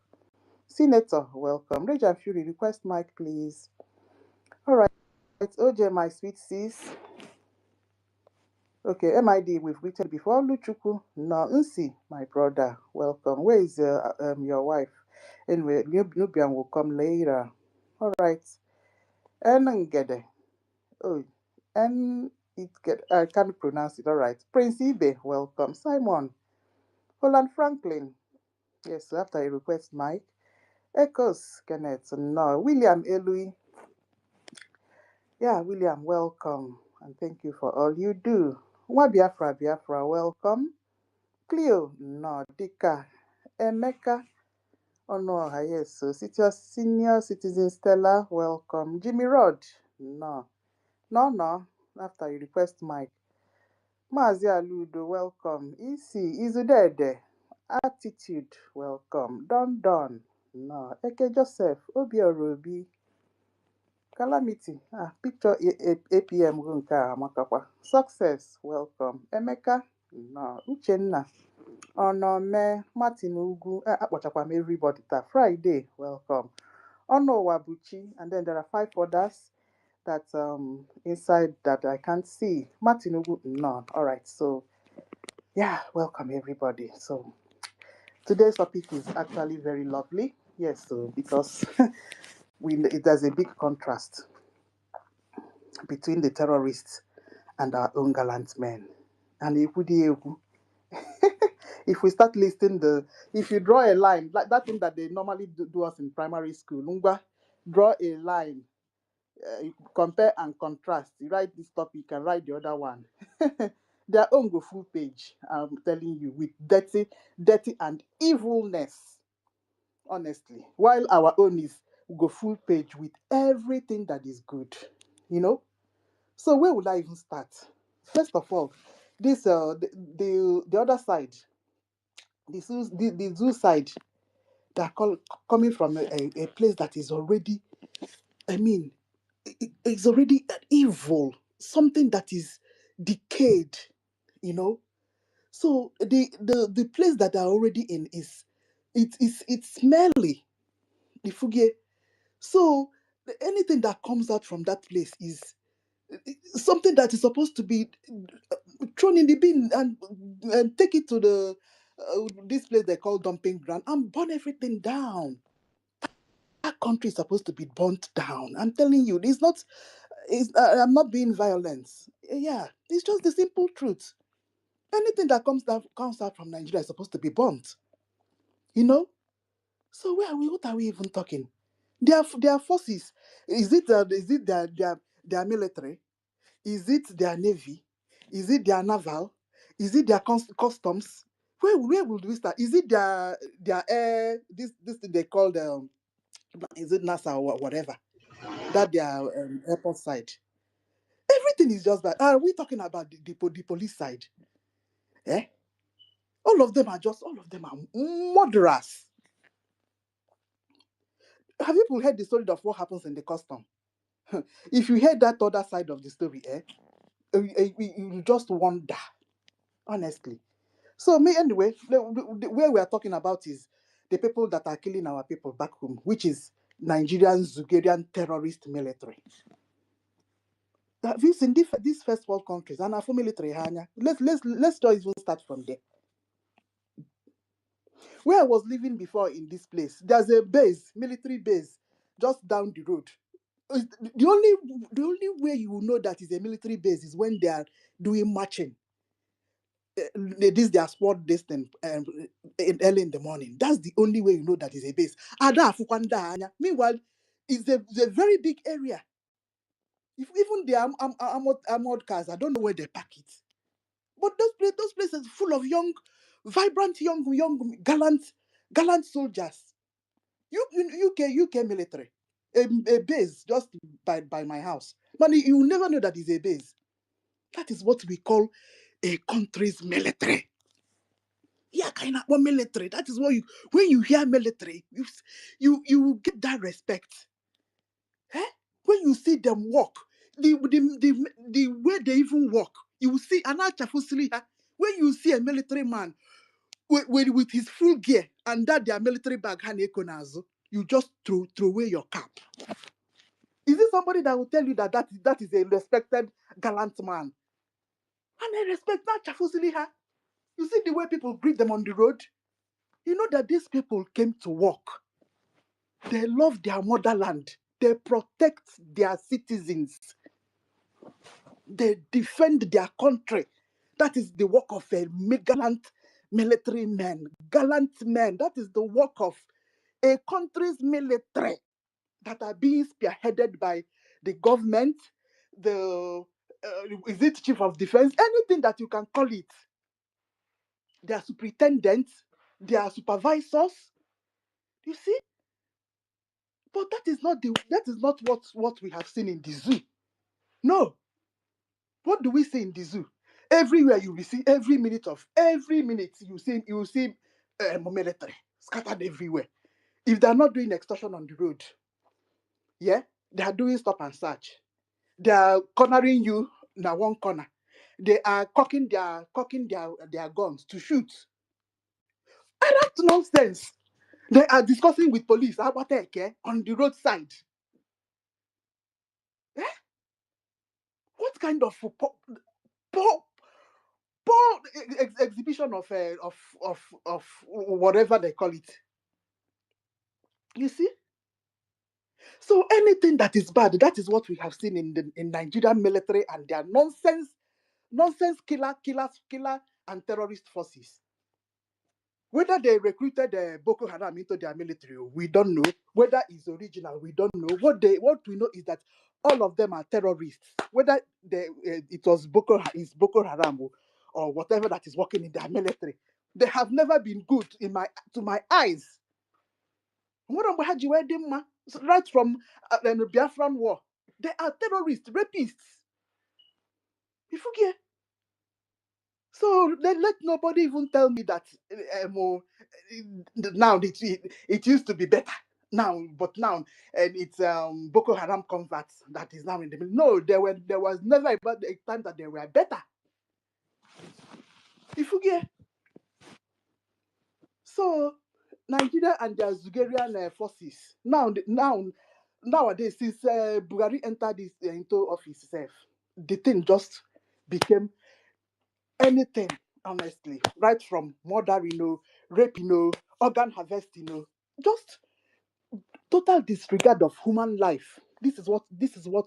Senator, welcome. Rage and Fury, request mic, please. All right, OJ, my sweet sis. Okay, MID, we've greeted before. Luchuku, no, Nsi, my brother, welcome. Where is your wife? Anyway, Nubian will come later. All right. Enengede. Oh, and I can't pronounce it. All right. Prince Ibe, welcome. Simon, Holland Franklin. Yes, so after I request Mike. Echoes, Kenneth. No, William Elui. Yeah, William, welcome. And thank you for all you do. Nwa Biafra, welcome. Cleo, no. Dika, Emeka, Onoha, yes. So, senior citizen Stella, welcome. Jimmy Rod, no. No. After you request Mike. Mazi Aludo, welcome. Isi, Izudede, Attitude, welcome. Don, no. Eke Joseph, Obiorobi, Calamity, picture APM nke a amakakwa. Success, welcome. Emeka, no. Uchenna, Onome, Martin Ugu, akpọchakwa m everybody taa. Friday, welcome. Onowabuchi, and then there are 5 others that inside that I can't see. Martin Ugu, none. All right, so yeah, welcome everybody. So today's topic is actually very lovely. Yes, so because there's a big contrast between the terrorists and our own gallant men. And if we start listing if you draw a line, like that thing that they normally do us in primary school, draw a line, compare and contrast. You write this topic and write the other one. Their own go full page, I'm telling you, with dirty and evilness, honestly. While our own is go full page with everything that is good, you know. So where would I even start? First of all, this the other side, the zoo side, they're coming from a place that is already, I mean, it's already evil, something that is decayed, you know. So the place that they're already in is it's smelly, the fugue. So anything that comes out from that place is something that is supposed to be thrown in the bin and take it to this place they call dumping ground and burn everything down. That country is supposed to be burnt down. I'm telling you, I'm not being violent. Yeah, it's just the simple truth. Anything that comes out from Nigeria is supposed to be burnt. You know. So what are we even talking? Their forces. Is it their military? Is it their navy? Is it their naval? Is it their customs? Where would we start? Is it their air? This thing they call them. Is it NASA or whatever? That their airport side. Everything is just bad. Are we talking about the police side? Eh? All of them are murderers. Have people heard the story of what happens in the custom? If you hear that other side of the story, you just wonder, honestly. So me anyway, where we are talking about is the people that are killing our people back home, which is Nigerian Zugerian terrorist military. Have you seen these first world countries and our military? Let's just even start from there. Where I was living before in this place, there's a base, military base, just down the road. The only way you will know that is a military base is when they are doing marching. This their sport distance early in the morning. That's the only way you know that is a base. Meanwhile, it's a very big area. If even the armored cars, I don't know where they park it. But those places full of young, vibrant, young, gallant soldiers. UK military, a base just by my house. But you never know that is a base. That is what we call a country's military. Yeah, kind of one military. That is what when you hear military, you get that respect. Eh? When you see them walk, the way they even walk, you will see when you see a military man with his full gear and that their military bag, you just throw away your cap. Is it somebody that will tell you that is a respected gallant man? And I respect that Chafusiliha. You see the way people greet them on the road? You know that these people came to work. They love their motherland. They protect their citizens. They defend their country. That is the work of a gallant military man. Gallant men. That is the work of a country's military that are being spearheaded by the government, the is it chief of defense, anything that you can call it. Their superintendents, their supervisors. You see, but that is not what we have seen in the zoo. No, what do we see in the zoo? Everywhere you will see, every minute you see military scattered everywhere. If they are not doing extortion on the road, yeah, they are doing stop and search. They are cornering you in one corner. They are cocking their guns to shoot. And that's nonsense. They are discussing with police about on the roadside. Eh? What kind of poor exhibition of whatever they call it? You see? So anything that is bad, that is what we have seen in Nigerian military and their nonsense killer and terrorist forces. Whether they recruited Boko Haram into their military, we don't know. Whether it's original, we don't know. What we know is that all of them are terrorists. Whether it was Boko Haram or whatever that is working in their military, they have never been good to my eyes. Right from the Biafran war, they are terrorists, rapists. You forget. So let nobody even tell me that now it used to be better now, but now and it's Boko Haram converts that is now in the middle. No, there was never a time that they were better. You forget. So Nigeria and their Zugarian forces nowadays since Buhari entered this into office itself, the thing just became anything, honestly, right from murder, rape, organ harvest, just total disregard of human life. This is what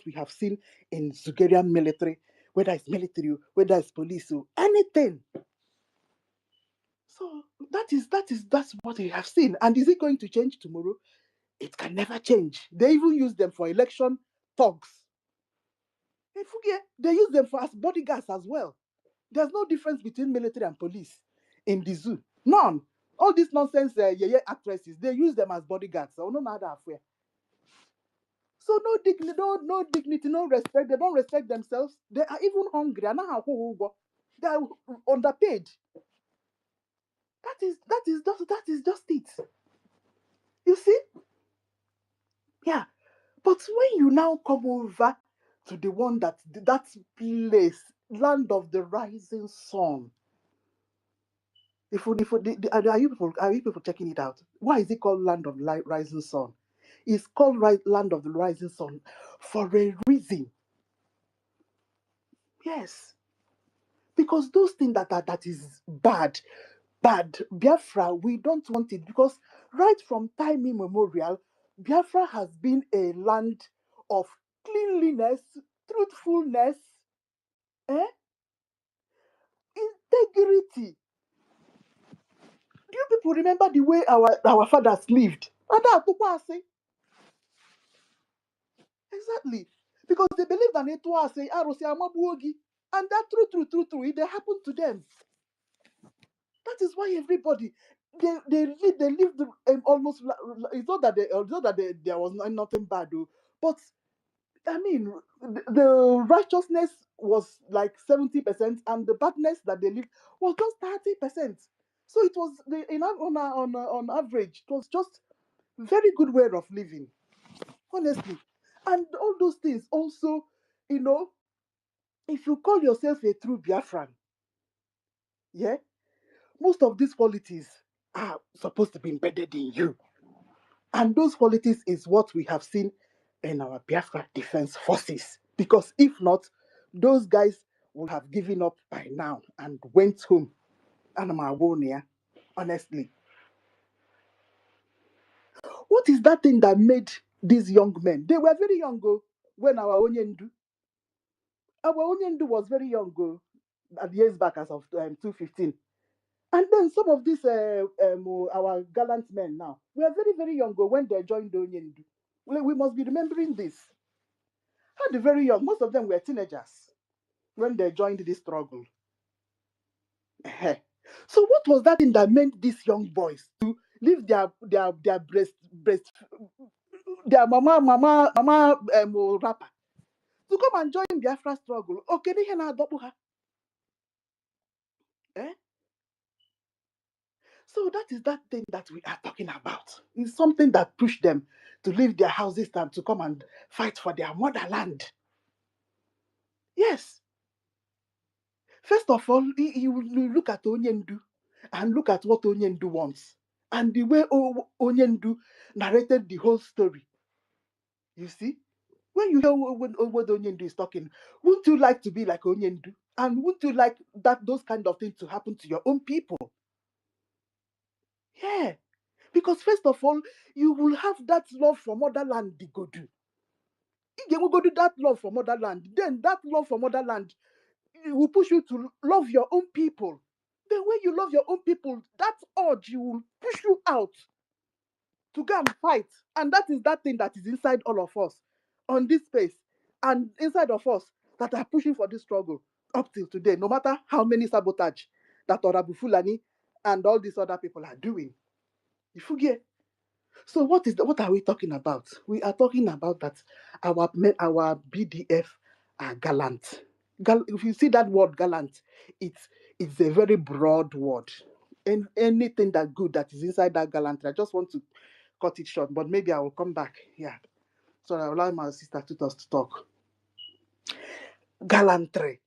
we have seen in Zugarian military, whether it's military, whether it's police, anything. So that's what we have seen. And is it going to change tomorrow? It can never change. They even use them for election thugs. They use them as bodyguards as well. There's no difference between military and police in the zoo. None. All these nonsense actresses, they use them as bodyguards. So no matter affair. So no dignity, no dignity, no respect. They don't respect themselves. They are even hungry. They are underpaid. That is just it. You see? Yeah. But when you now come over to the one that place, land of the rising sun. Are you people checking it out? Why is it called land of rising sun? It's called land of the rising sun for a reason. Yes, because those things that is bad, Biafra, we don't want it because right from time immemorial, Biafra has been a land of cleanliness, truthfulness, integrity. Do you people remember the way our fathers lived? Exactly. Because they believe that it was a Arosi Amabuogi. And that true, it happened to them. That is why everybody they lived almost. It's not that there was nothing bad though, but I mean the righteousness was like 70%, and the badness that they lived was just 30%. So it was on average, it was just very good way of living, honestly. And all those things also, if you call yourself a true Biafran, yeah, most of these qualities are supposed to be embedded in you. And those qualities is what we have seen in our Biafra Defense Forces. Because if not, those guys would have given up by now and went home. And I'm honestly. What is that thing that made these young men? They were very young when our Onyendu. Our Onyendu was very young at years back as of 2015. And then some of these our gallant men now were very, very young when they joined the Onyendu. We must be remembering this. How the very young, most of them were teenagers when they joined this struggle. So what was that thing that made these young boys to leave their breast their mama rapper to come and join Biafra struggle? Okay, they na eh? So that is that thing that we are talking about. It's something that pushed them to leave their houses and to come and fight for their motherland. Yes. First of all, you look at Onyendu and look at what Onyendu wants. And the way Onyendu narrated the whole story. You see? When you hear what Onyendu is talking, wouldn't you like to be like Onyendu? And wouldn't you like those kind of things to happen to your own people? Yeah. Because first of all, you will have that love for motherland, the Godu. If you go do that love for motherland, then that love for motherland will push you to love your own people. Then when you love your own people, that urge will push you out to go and fight. And that is that thing that is inside all of us on this space and inside of us that are pushing for this struggle up till today, no matter how many sabotage that Orabu Fulani and all these other people are doing. You forget. So what are we talking about? We are talking about that our BDF are gallant. If you see that word gallant, it's a very broad word. And anything that good that is inside that gallantry, I just want to cut it short, but maybe I will come back. Yeah. So I will allow my sister Tutos to talk. Gallantry.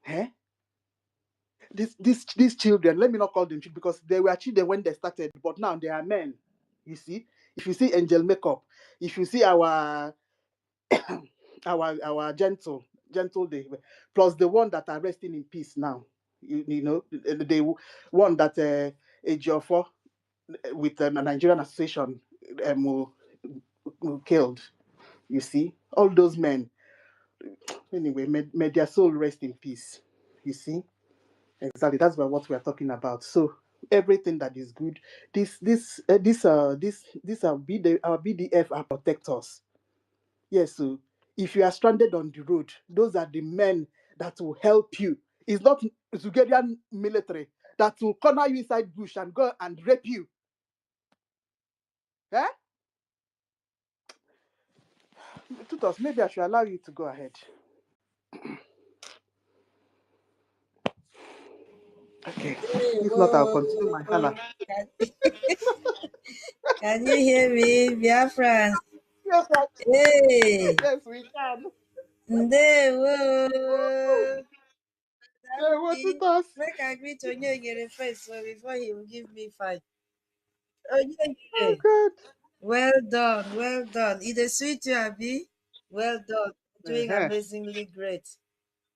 Eh? These children, let me not call them children because they were children when they started, but now they are men. You see, if you see angel makeup, if you see our our gentle day, plus the one that are resting in peace now, you know, the one that Ejiofor with the Nigerian Association killed. You see, all those men. Anyway, may their soul rest in peace. You see. Exactly, that's what we are talking about. So everything that is good, our BDF are protectors. Yes, so if you are stranded on the road, those are the men that will help you. It's not Zugerian military that will corner you inside bush and go and rape you. Eh? Tutos, maybe I should allow you to go ahead. Okay. If not, I'll continue my hala. Can you hear me, Biafran? Yes, Hey, yes, we can. Ndewo. Yeah, what Tutos? Make I greet Onyegere first, so before he will give me 5. Oh, Onyegere, good. well done, well done. It is sweet you, Abi. Well done, doing Uh-huh. amazingly great.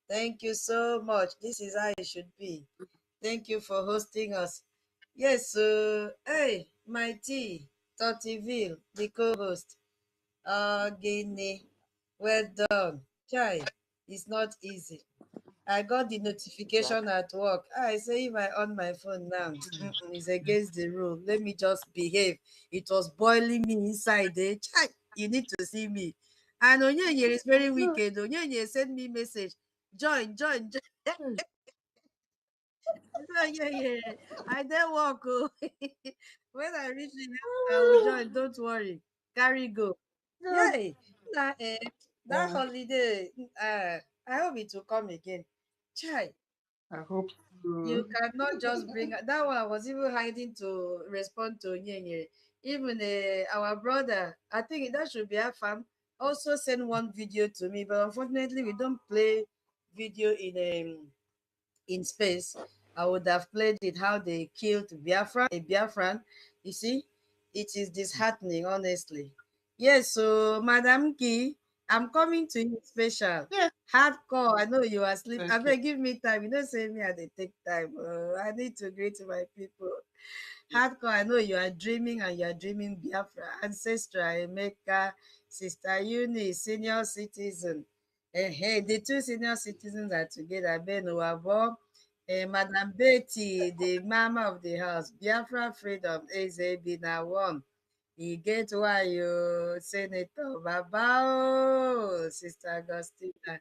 Thank you so much. This is how it should be. Thank you for hosting us. Yes, so hey, my T, Tortiville, the co-host. Guinea. Well done. Chai, it's not easy. I got the notification at work. I say if I on my phone now, it's against the rule. Let me just behave. It was boiling me inside. Chai, you need to see me. And Onyenye is very wicked. Onyenye sent me message. Join. Yeah. I then walk. When I reach the house, I will join. Don't worry. Carry go. Good. Yay. That holiday, I hope it will come again. Chai, I hope you so. cannot just bring that one. I was even hiding to respond to Nyenye. Even our brother, I think that should be a farm, also send one video to me, but unfortunately, we don't play video in space. I would have played it how they killed Biafran, a Biafran. You see, It is disheartening, honestly. Yes, so Madam Key, I'm coming to you special. Yeah. Hardcore, I know you are asleep. I Thank you. beg, give me time. You don't say me, I dey take time. I need to greet my people. Hardcore, I know you are dreaming and you are dreaming Biafra, Ancestor, Emeka, Sister Eunice, senior citizen. Hey, the two senior citizens are together. Ben Owabo, Madam Betty, the mama of the house, Biafra Freedom, Ezebi na one. You get why you Senator Babao, Sister Agustina,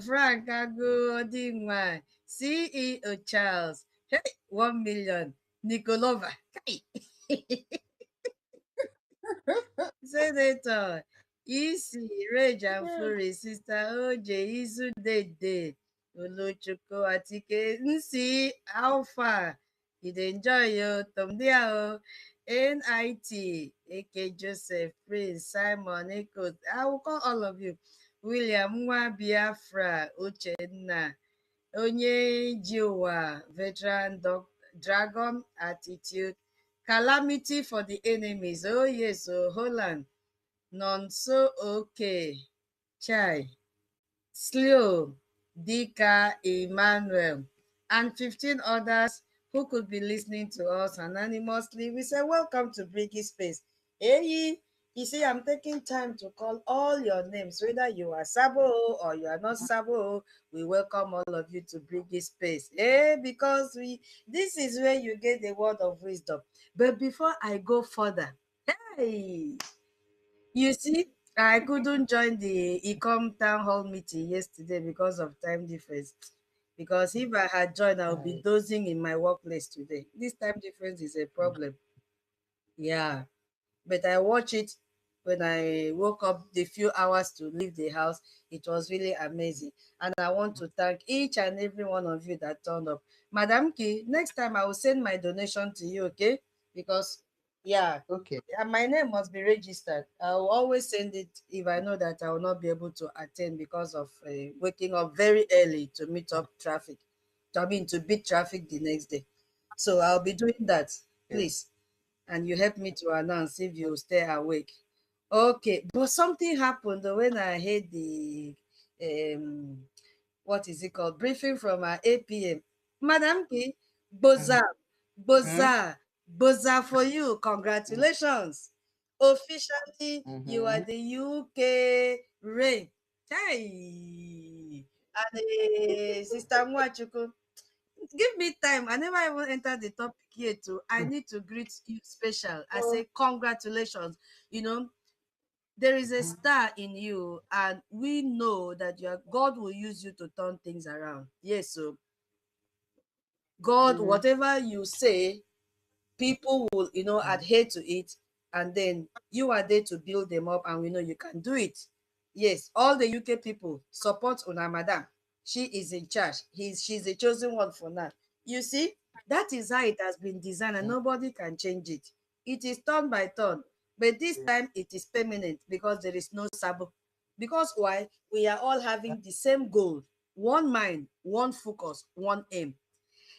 Frank Agu Odinwa, CEO Charles, hey, 1 million, Nikolova, hey. Senator Isi Rage and Fury, Sister OJ Izu Dede, Olochukwu Atike Nsi Alpha. You dey enjoy your Tom Diao, NIT, AK Joseph, Prince, Simon, Eko. I will call all of you. William Nwa Biafra, Uchenna, Onye Jiwa, Veteran Dragon Attitude, Calamity for the enemies. Oh yes, oh Holland. None so okay. Chai. Slow. Dika Emmanuel. And 15 others who could be listening to us anonymously. We say, welcome to Brgie Space. Hey, you see, I'm taking time to call all your names, whether you are Sabo or you are not Sabo. We welcome all of you to Brgie Space. Hey, because this is where you get the word of wisdom. But before I go further, hey, you see, I couldn't join the Ecom town hall meeting yesterday because of time difference. Because if I had joined, I would be dozing in my workplace today. This time difference is a problem. Yeah. But I watched it when I woke up the few hours to leave the house. It was really amazing. And I want to thank each and every one of you that turned up. Madam Key, next time I will send my donation to you, okay? Because, yeah, Okay. my name must be registered. I will always send it if I know that I will not be able to attend because of waking up very early to meet up traffic. To beat traffic the next day. So I'll be doing that, please. And you help me to announce if you stay awake. Okay, but something happened when I heard the what is it called, briefing from our APM. Madam P, boza, boza, boza for you. Congratulations. Officially, you are the UK reign. Hey, and Sister Mwachuku, give me time. I never even entered the topic here too. I need to greet you special. I say congratulations. You know, there is a star in you, and we know that God will use you to turn things around. Yes, so God, whatever you say, people will, adhere to it, and then you are there to build them up, and we know you can do it. Yes, all the UK people support Una Madam. She is in charge. She's the chosen one for now. You see, that is how it has been designed, and nobody can change it. It is turn by turn, but this time it is permanent because there is no sabo. Because why? We are all having the same goal, one mind, one focus, one aim.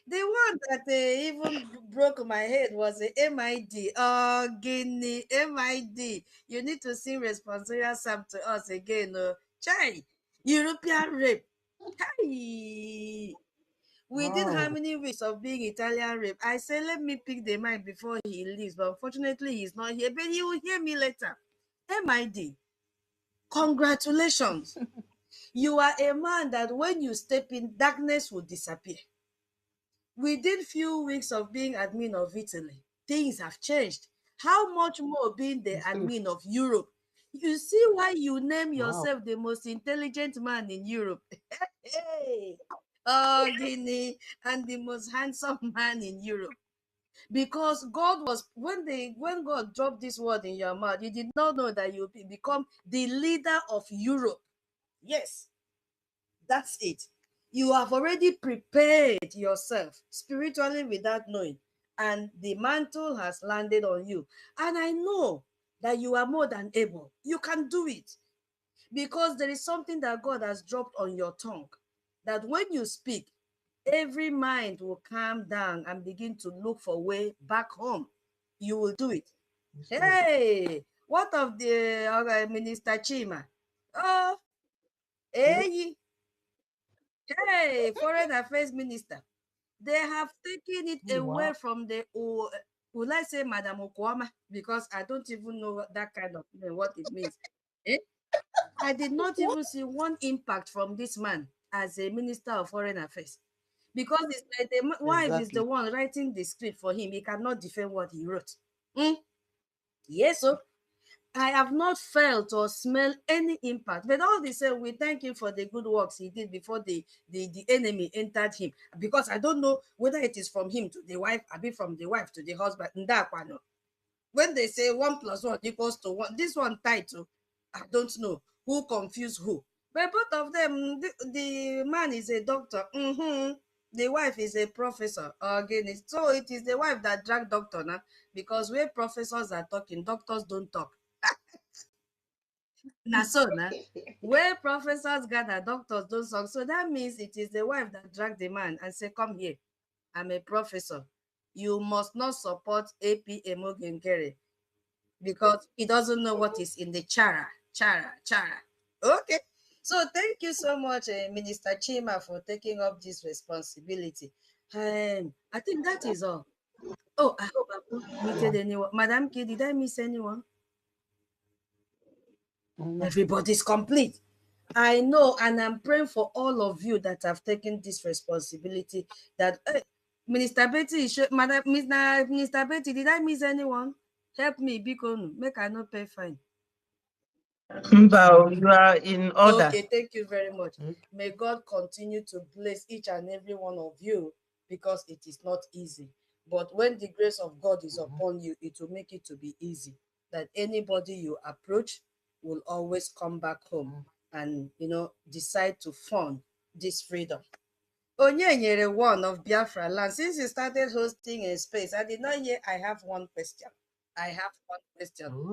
The one that even broke my head was a MID. Oh, Guinea, MID. You need to sing responsorial psalm to us again. Chai, European rape. Hi. Within how many weeks of being Italian rape? I say, let me pick the mind before he leaves. But unfortunately, he's not here. But he will hear me later. MID, congratulations. You are a man that when you step in, darkness will disappear. Within few weeks of being admin of Italy, things have changed. How much more being the admin of Europe? You see why you name yourself the most intelligent man in Europe. Hey, oh, Guinea, and the most handsome man in Europe. Because God was when God dropped this word in your mouth, you did not know that you become the leader of Europe. Yes, that's it. You have already prepared yourself spiritually without knowing, and the mantle has landed on you. And I know that you are more than able. You can do it because there is something that God has dropped on your tongue that when you speak, every mind will calm down and begin to look for way back home. You will do it. Hey, what of the Minister Chima? Oh, hey, Foreign Affairs Minister. They have taken it away from the, will I say Madam Okwama? Because I don't even know that kind of what it means. I did not even see one impact from this man as a Minister of Foreign Affairs. Because it's like the wife is the one writing the script for him. He cannot defend what he wrote. Yes, so I have not felt or smelled any impact. But all the same, we thank him for the good works he did before the enemy entered him. Because I don't know whether it is from him to the wife, or be from the wife to the husband. When they say 1 + 1 = 1, this one title, I don't know who confused who. But both of them, the man is a doctor. The wife is a professor. Again, so it is the wife that dragged doctor now, because where professors are talking, doctors don't talk. Where professors gather, doctors don't talk. So that means it is the wife that dragged the man and say, come here, I'm a professor. You must not support AP Emogengere because he doesn't know what is in the chara. Okay. So thank you so much, Minister Chima, for taking up this responsibility. I think that is all. Oh, I hope I've not muted anyone. Madam K, did I miss anyone? Everybody's complete. I know, and I'm praying for all of you that have taken this responsibility. That Minister Betty, Minister Betty, did I miss anyone? Help me, Bikonu, make I not pay fine. Mbao, you are in order. Okay, thank you very much. May God continue to bless each and every one of you, because it is not easy. But when the grace of God is upon you, it will make it to be easy. That anybody you approach will always come back home and, decide to fund this freedom. Onyenyere one of Biafra land. Since you started hosting a space, I did not hear. I have one question.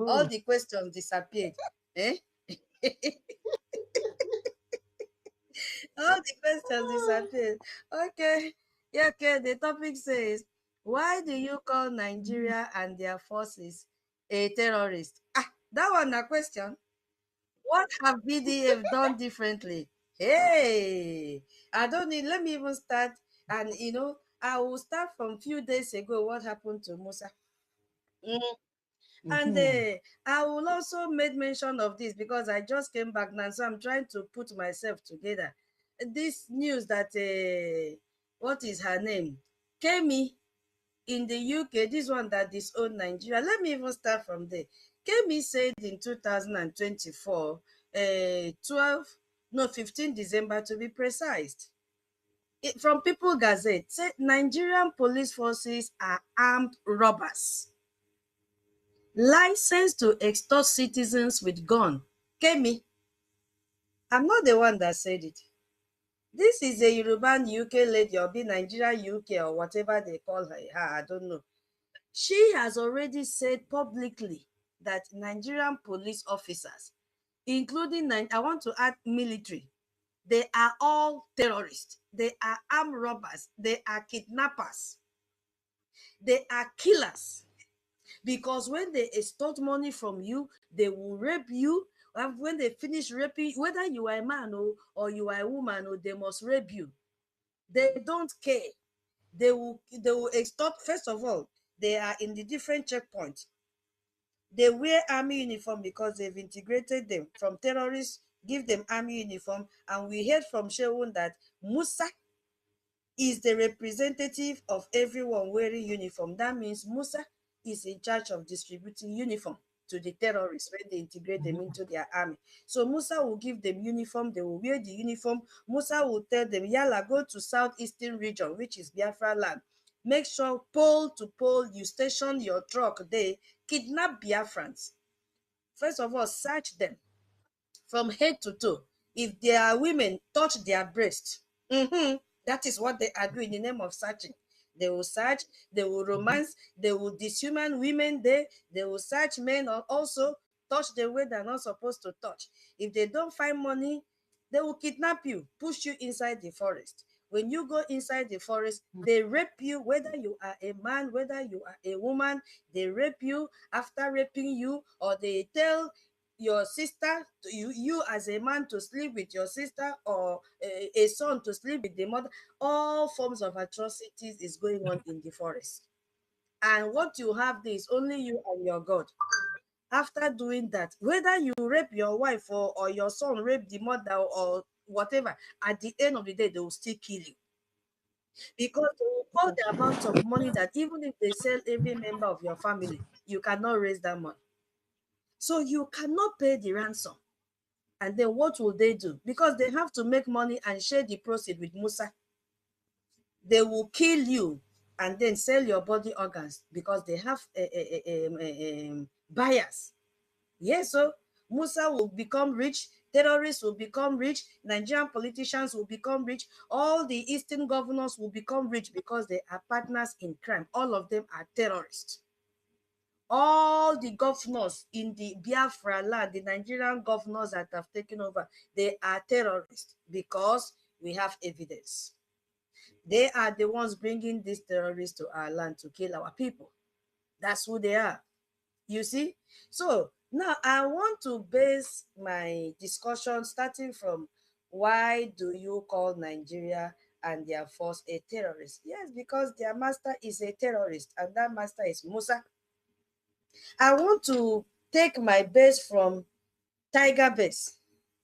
All the questions disappeared. All the questions disappeared. Okay. Yeah, okay. The topic says, why do you call Nigeria and their forces a terrorist? That one a question. What have BDF done differently? Hey, I don't need, let me even start. And, I will start from few days ago, what happened to Musa. And I will also make mention of this because I just came back now, so I'm trying to put myself together. This news that, what is her name? Kemi in the UK, this one that disowned Nigeria. Let me even start from there. Kemi said in 2024, 15 December to be precise, from People Gazette, said Nigerian police forces are armed robbers, licensed to extort citizens with gun. Kemi, I'm not the one that said it. This is a Yoruban UK lady, or be Nigerian UK, or whatever they call her, I don't know. She has already said publicly that Nigerian police officers, including, I want to add military, they are all terrorists. They are armed robbers. They are kidnappers. They are killers. Because when they extort money from you, they will rape you. And when they finish raping, whether you are a man or you are a woman, they must rape you. They don't care. They will extort. First of all, they are in the different checkpoints. They wear army uniform because they've integrated them from terrorists, give them army uniform. And we heard from Shewun that Musa is the representative of everyone wearing uniform. That means Musa is in charge of distributing uniform to the terrorists when they integrate them into their army. So Musa will give them uniform, they will wear the uniform. Musa will tell them, Yala, go to southeastern region, which is Biafra land. Make sure pole to pole, you station your truck there, kidnap Biafrans. First of all, search them from head to toe. If there are women, touch their breast. That is what they are doing in the name of searching. They will search, they will romance, they will dishuman women there, they will search men, or also touch the way they're not supposed to touch. If they don't find money, they will kidnap you, push you inside the forest. When you go inside the forest, they rape you, whether you are a man, whether you are a woman, they rape you. After raping you, or they tell your sister, you as a man to sleep with your sister, or a son to sleep with the mother. All forms of atrocities is going on in the forest. And what you have there is only you and your God. After doing that, whether you rape your wife, or your son rape the mother, or whatever, at the end of the day, they will still kill you. Because they will call the amount of money that even if they sell every member of your family, you cannot raise that money. So you cannot pay the ransom. And then what will they do? Because they have to make money and share the proceeds with Musa. They will kill you and then sell your body organs because they have buyers. Yes, so Musa will become rich, terrorists will become rich, Nigerian politicians will become rich, all the eastern governors will become rich because they are partners in crime. All of them are terrorists. All the governors in the Biafra land, the Nigerian governors that have taken over, they are terrorists because we have evidence. They are the ones bringing these terrorists to our land to kill our people. That's who they are. You see? So now I want to base my discussion starting from, why do you call Nigeria and their force a terrorist? Yes, because their master is a terrorist, and that master is Musa. I want to take my base from Tiger Base.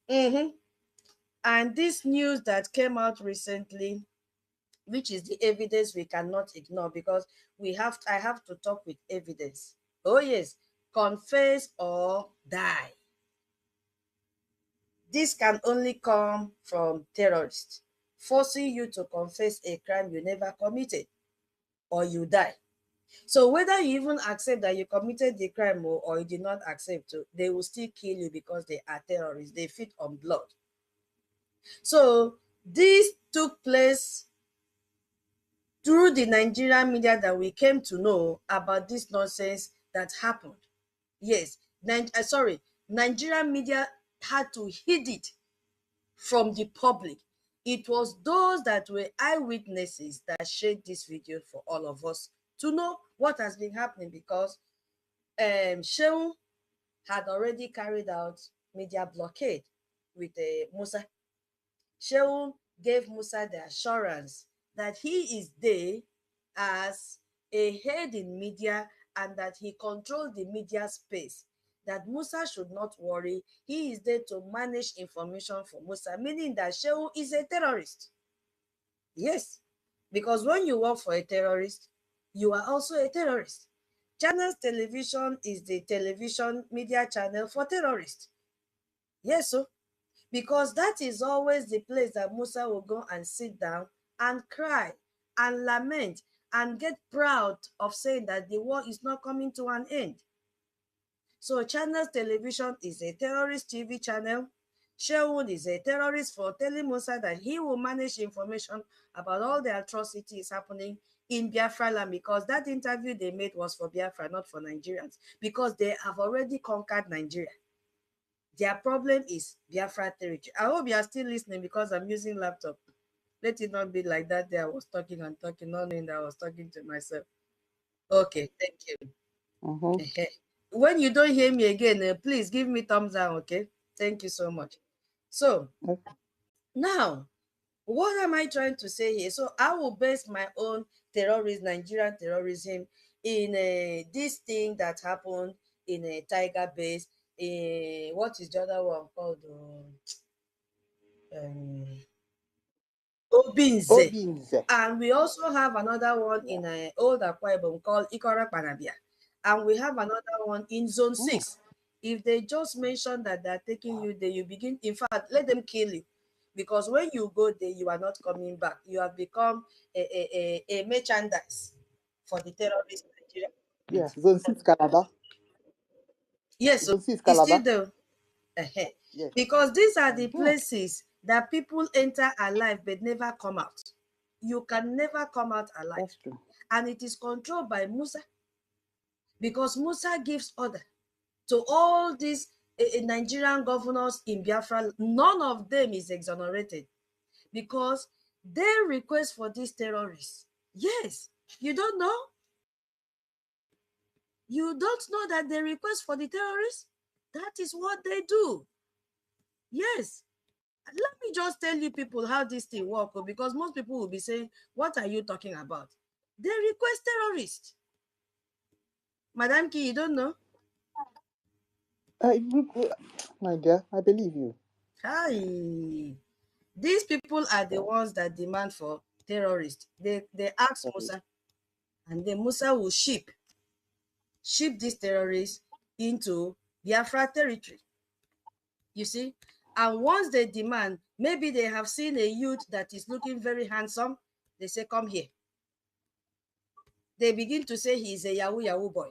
And this news that came out recently, which is the evidence we cannot ignore, because I have to talk with evidence. Oh yes, confess or die. This can only come from terrorists, forcing you to confess a crime you never committed, or you die. So whether you even accept that you committed the crime, or you did not accept, they will still kill you because they are terrorists. They feed on blood. So this took place through the Nigerian media, that we came to know about this nonsense that happened. Yes, Nigerian media had to hide it from the public. It was those that were eyewitnesses that shared this video for all of us to know what has been happening, because Shehu had already carried out media blockade with Musa. Shehu gave Musa the assurance that he is there as a head in media, and that he controlled the media space, that Musa should not worry. He is there to manage information for Musa, meaning that Shehu is a terrorist. Yes, because when you work for a terrorist, you are also a terrorist. Channels Television is the television media channel for terrorists. Yes, so because that is always the place that Musa will go and sit down and cry and lament and get proud of saying that the war is not coming to an end. So Channels Television is a terrorist TV channel. Sherwood is a terrorist for telling Musa that he will manage information about all the atrocities happening in Biafra land, because that interview they made was for Biafra, not for Nigerians, because they have already conquered Nigeria. Their problem is Biafra territory. I hope you are still listening, because I'm using laptop. Let it not be like that day I was talking and talking, not knowing that I was talking to myself. Okay, thank you. When you don't hear me again, please give me thumbs down, okay? Thank you so much. So, now, what am I trying to say here? So, I will base my own terrorism, Nigerian terrorism, in this thing that happened in a Tiger Base. What is the other one called? Obinze. And we also have another one in Old Akwa Ibom called Ikora Panabia. And we have another one in Zone 6. If they just mention that they're taking you there, you begin, in fact, let them kill you. Because when you go there, you are not coming back. You have become a merchandise for the terrorists in Nigeria. Yeah, Zone 6 Calabar. Yes, so it's still there. Yes. Because these are the places that people enter alive but never come out. You can never come out alive. That's true. And it is controlled by Musa, because Musa gives order to all these Nigerian governors in Biafra. None of them is exonerated, because They request for these terrorists. Yes, you don't know? You don't know that they request for the terrorists? That is what they do. Yes. Let me just tell you people how this thing works, because most people will be saying, what are you talking about? They request terrorists. Madam Ki, you don't know? My dear, I believe you. Hi. These people are the ones that demand for terrorists. They ask Musa, and then Musa will ship these terrorists into Biafra territory. You see? And once they demand, maybe they have seen a youth that is looking very handsome, they say, come here. They begin to say he is a Yahoo boy.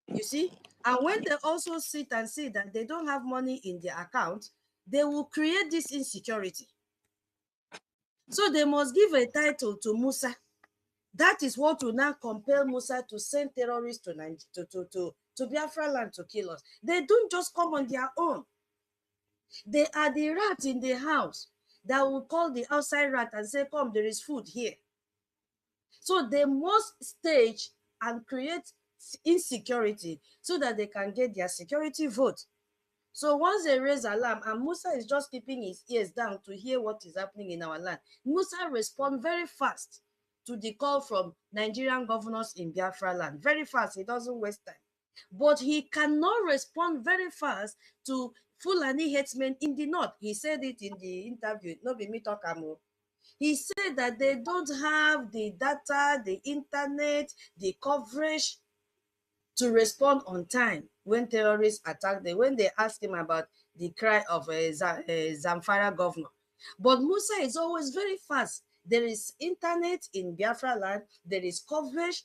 You see? And when they also sit and see that they don't have money in their account, they will create this insecurity. So they must give a title to Musa. That is what will now compel Musa to send terrorists to Biafra land to kill us. They don't just come on their own. They are the rat in the house that will call the outside rat and say, come, there is food here. So they must stage and create insecurity so that they can get their security vote. So once they raise alarm, and Musa is just keeping his ears down to hear what is happening in our land, Musa responds very fast to the call from Nigerian governors in Biafra land. Very fast, he doesn't waste time. But he cannot respond very fast to Fulani headsmen in the north. He said it in the interview, not be me talk amo. He said that they don't have the data, the internet, the coverage to respond on time when terrorists attack them, when they ask him about the cry of a Zamfara governor. But Musa is always very fast. There is internet in Biafra land, there is coverage.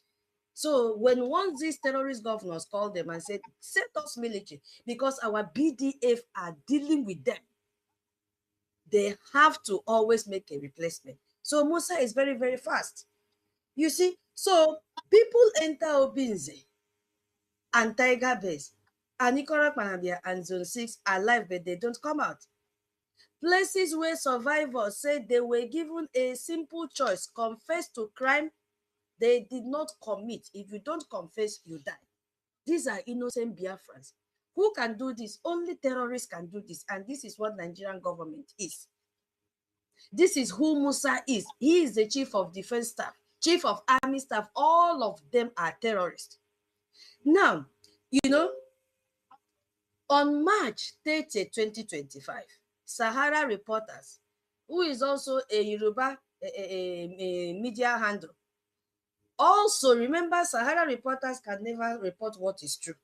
So when once these terrorist governors called them and said, send us military, because our BDF are dealing with them, they have to always make a replacement. So Musa is very, very fast. You see, so people enter Obinze and Tiger Base and Ikora Panabia and Zone 6 are alive, but they don't come out. Places where survivors said they were given a simple choice: confess to crime. They did not commit. If you don't confess, you die. These are innocent Biafrans. Who can do this? Only terrorists can do this. And this is what Nigerian government is. This is who Musa is. He is the chief of defense staff, chief of army staff. All of them are terrorists. Now, you know, on March 30, 2025, Sahara Reporters, who is also a Yoruba a media handle, also remember Sahara Reporters can never report what is true.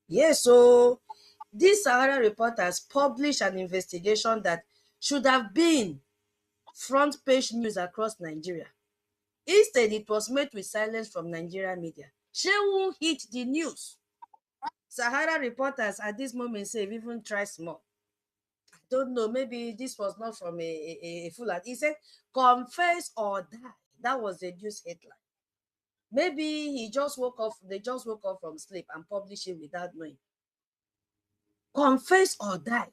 Yes, so these Sahara Reporters published an investigation that should have been front page news across Nigeria. Instead, it was met with silence from Nigerian media. Shehu hit the news. Sahara Reporters at this moment say, even try small. I don't know, maybe this was not from a full ad. He said, confess or die. That was the news headline. Maybe he just woke up, they just woke up from sleep and published it without knowing. Confess or die.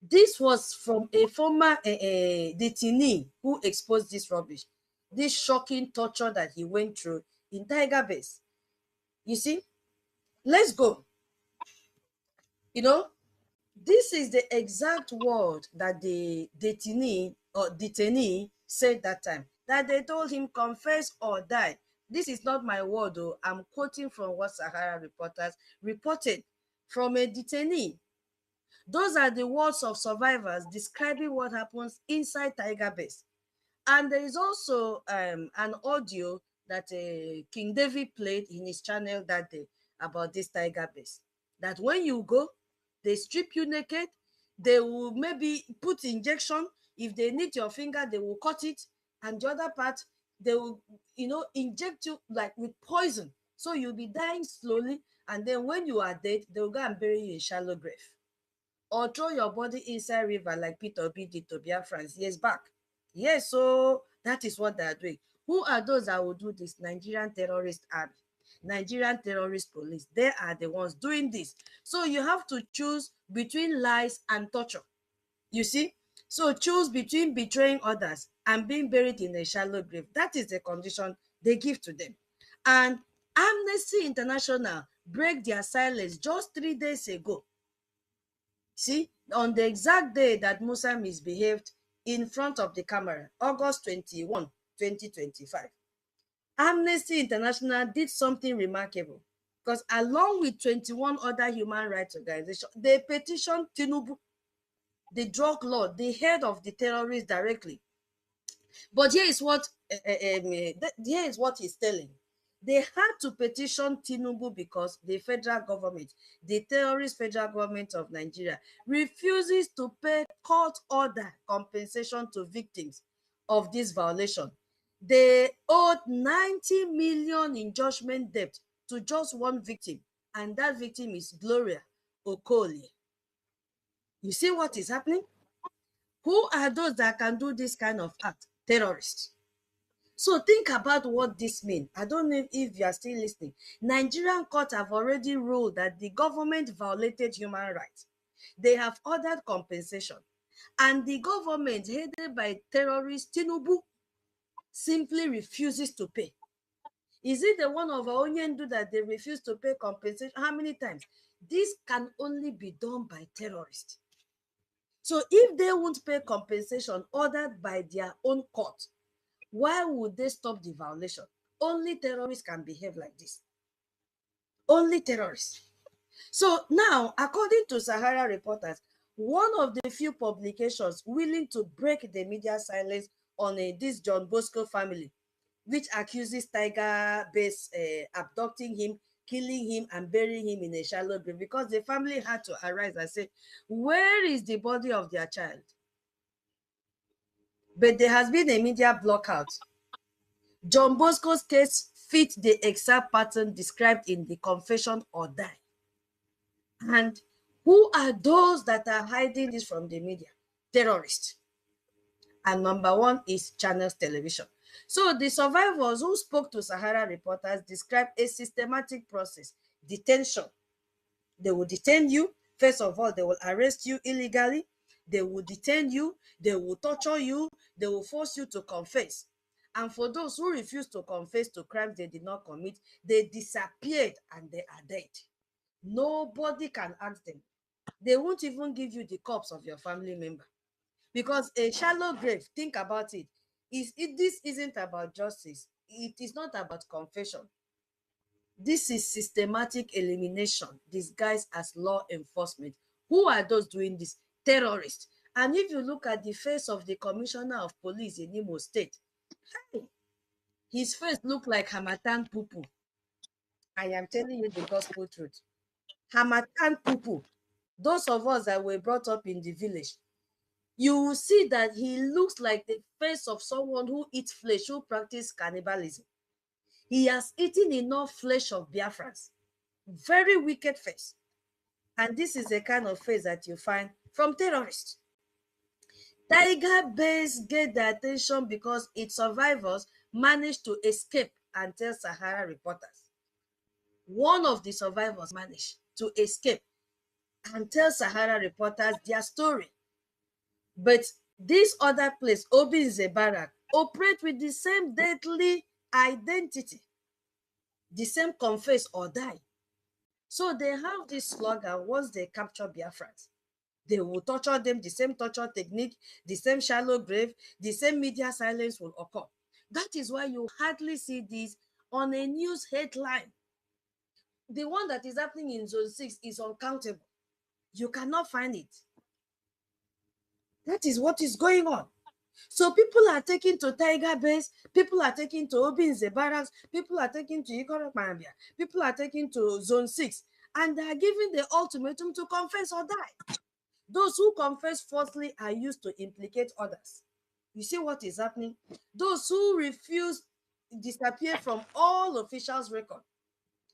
This was from a former detainee who exposed this rubbish, this shocking torture that he went through in Tiger Base. You see, let's go. You know, this is the exact word that the detainee said that time, that they told him confess or die. This is not my word, though. I'm quoting from what Sahara Reporters reported from a detainee. Those are the words of survivors describing what happens inside Tiger Base. And there is also an audio that King David played in his channel that day about this Tiger Base. That when you go, they strip you naked, they will maybe put injection. If they need your finger, they will cut it. And the other part, they will, inject you like with poison. So you'll be dying slowly. And then when you are dead, they will go and bury you in shallow grave. Or throw your body inside river like Peter B did to Biafrans years back. Yes, so that is what they are doing. Who are those that will do this? Nigerian terrorist army, Nigerian terrorist police. They are the ones doing this. So you have to choose between lies and torture. You see? So choose between betraying others and being buried in a shallow grave. That is the condition they give to them. And Amnesty International break their silence just 3 days ago. See, on the exact day that Musa misbehaved in front of the camera, August 21, 2025. Amnesty International did something remarkable because along with 21 other human rights organizations, they petitioned Tinubu, the drug lord, the head of the terrorists, directly. But here is what he's telling. They had to petition Tinubu because the federal government, the terrorist federal government of Nigeria, refuses to pay court order compensation to victims of this violation. They owed 90 million in judgment debt to just one victim, and that victim is Gloria Okolie. You see what is happening? Who are those that can do this kind of act? Terrorists. So think about what this means. I don't know if you are still listening. Nigerian courts have already ruled that the government violated human rights. They have ordered compensation. And the government, headed by terrorist Tinubu, simply refuses to pay. Is it the one of Onyendu that they refuse to pay compensation? How many times? This can only be done by terrorists. So if they won't pay compensation ordered by their own court, why would they stop the violation? Only terrorists can behave like this. Only terrorists. So now, according to Sahara Reporters, one of the few publications willing to break the media silence on this John Bosco family, which accuses Tiger Base abducting him, killing him, and burying him in a shallow grave, because the family had to arise and say, where is the body of their child? But there has been a media blockout. John Bosco's case fits the exact pattern described in the confession or die. And who are those that are hiding this from the media? Terrorists. And number one is Channels Television. So the survivors who spoke to Sahara Reporters described a systematic process. Detention. They will detain you. First of all, they will arrest you illegally. They will detain you. They will torture you. They will force you to confess. And for those who refuse to confess to crimes they did not commit, they disappeared and they are dead. Nobody can ask them. They won't even give you the corpse of your family member. Because a shallow grave, think about it, this isn't about justice. It is not about confession. This is systematic elimination disguised as law enforcement. Who are those doing this? Terrorists. And if you look at the face of the commissioner of police in Imo State, his face looked like Hamatan Pupu. I am telling you the gospel truth. Hamatan Pupu. Those of us that were brought up in the village, you will see that he looks like the face of someone who eats flesh, who practices cannibalism. He has eaten enough flesh of Biafrans. Very wicked face. And this is the kind of face that you find from terrorists. Tiger Base get the attention because its survivors managed to escape and tell Sahara Reporters. One of the survivors managed to escape and tell Sahara Reporters their story. But this other place, Obinze Barrack, operate with the same deadly identity, the same confess or die. So they have this slogan: once they capture Biafrans, they will torture them, the same torture technique, the same shallow grave, the same media silence will occur. That is why you hardly see this on a news headline. The one that is happening in Zone 6 is uncountable. You cannot find it. That is what is going on. So people are taking to Tiger Base, people are taking to Obinze Barracks, people are taking to Ikoro Mambia, people are taking to Zone 6, and they are giving the ultimatum to confess or die. Those who confess falsely are used to implicate others. You see what is happening? Those who refuse disappear from all officials' record.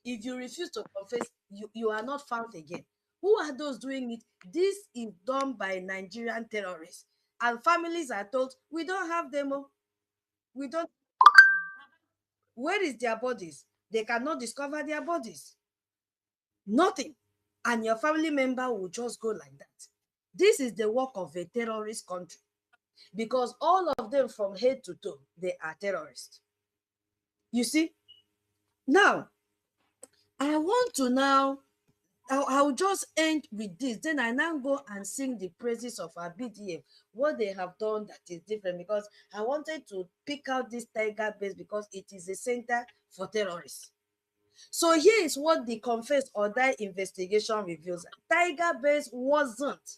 If you refuse to confess, you are not found again. Who are those doing it? This is done by Nigerian terrorists. And families are told, we don't have them. We don't. Where is their bodies? They cannot discover their bodies. Nothing. And your family member will just go like that. This is the work of a terrorist country, because all of them from head to toe, they are terrorists. You see? Now, I want to now, I'll just end with this. Then I now go and sing the praises of our BDF, what they have done that is different, because I wanted to pick out this tiger base because it is a center for terrorists. So here is what the Confess or Die investigation reveals. Tiger base wasn't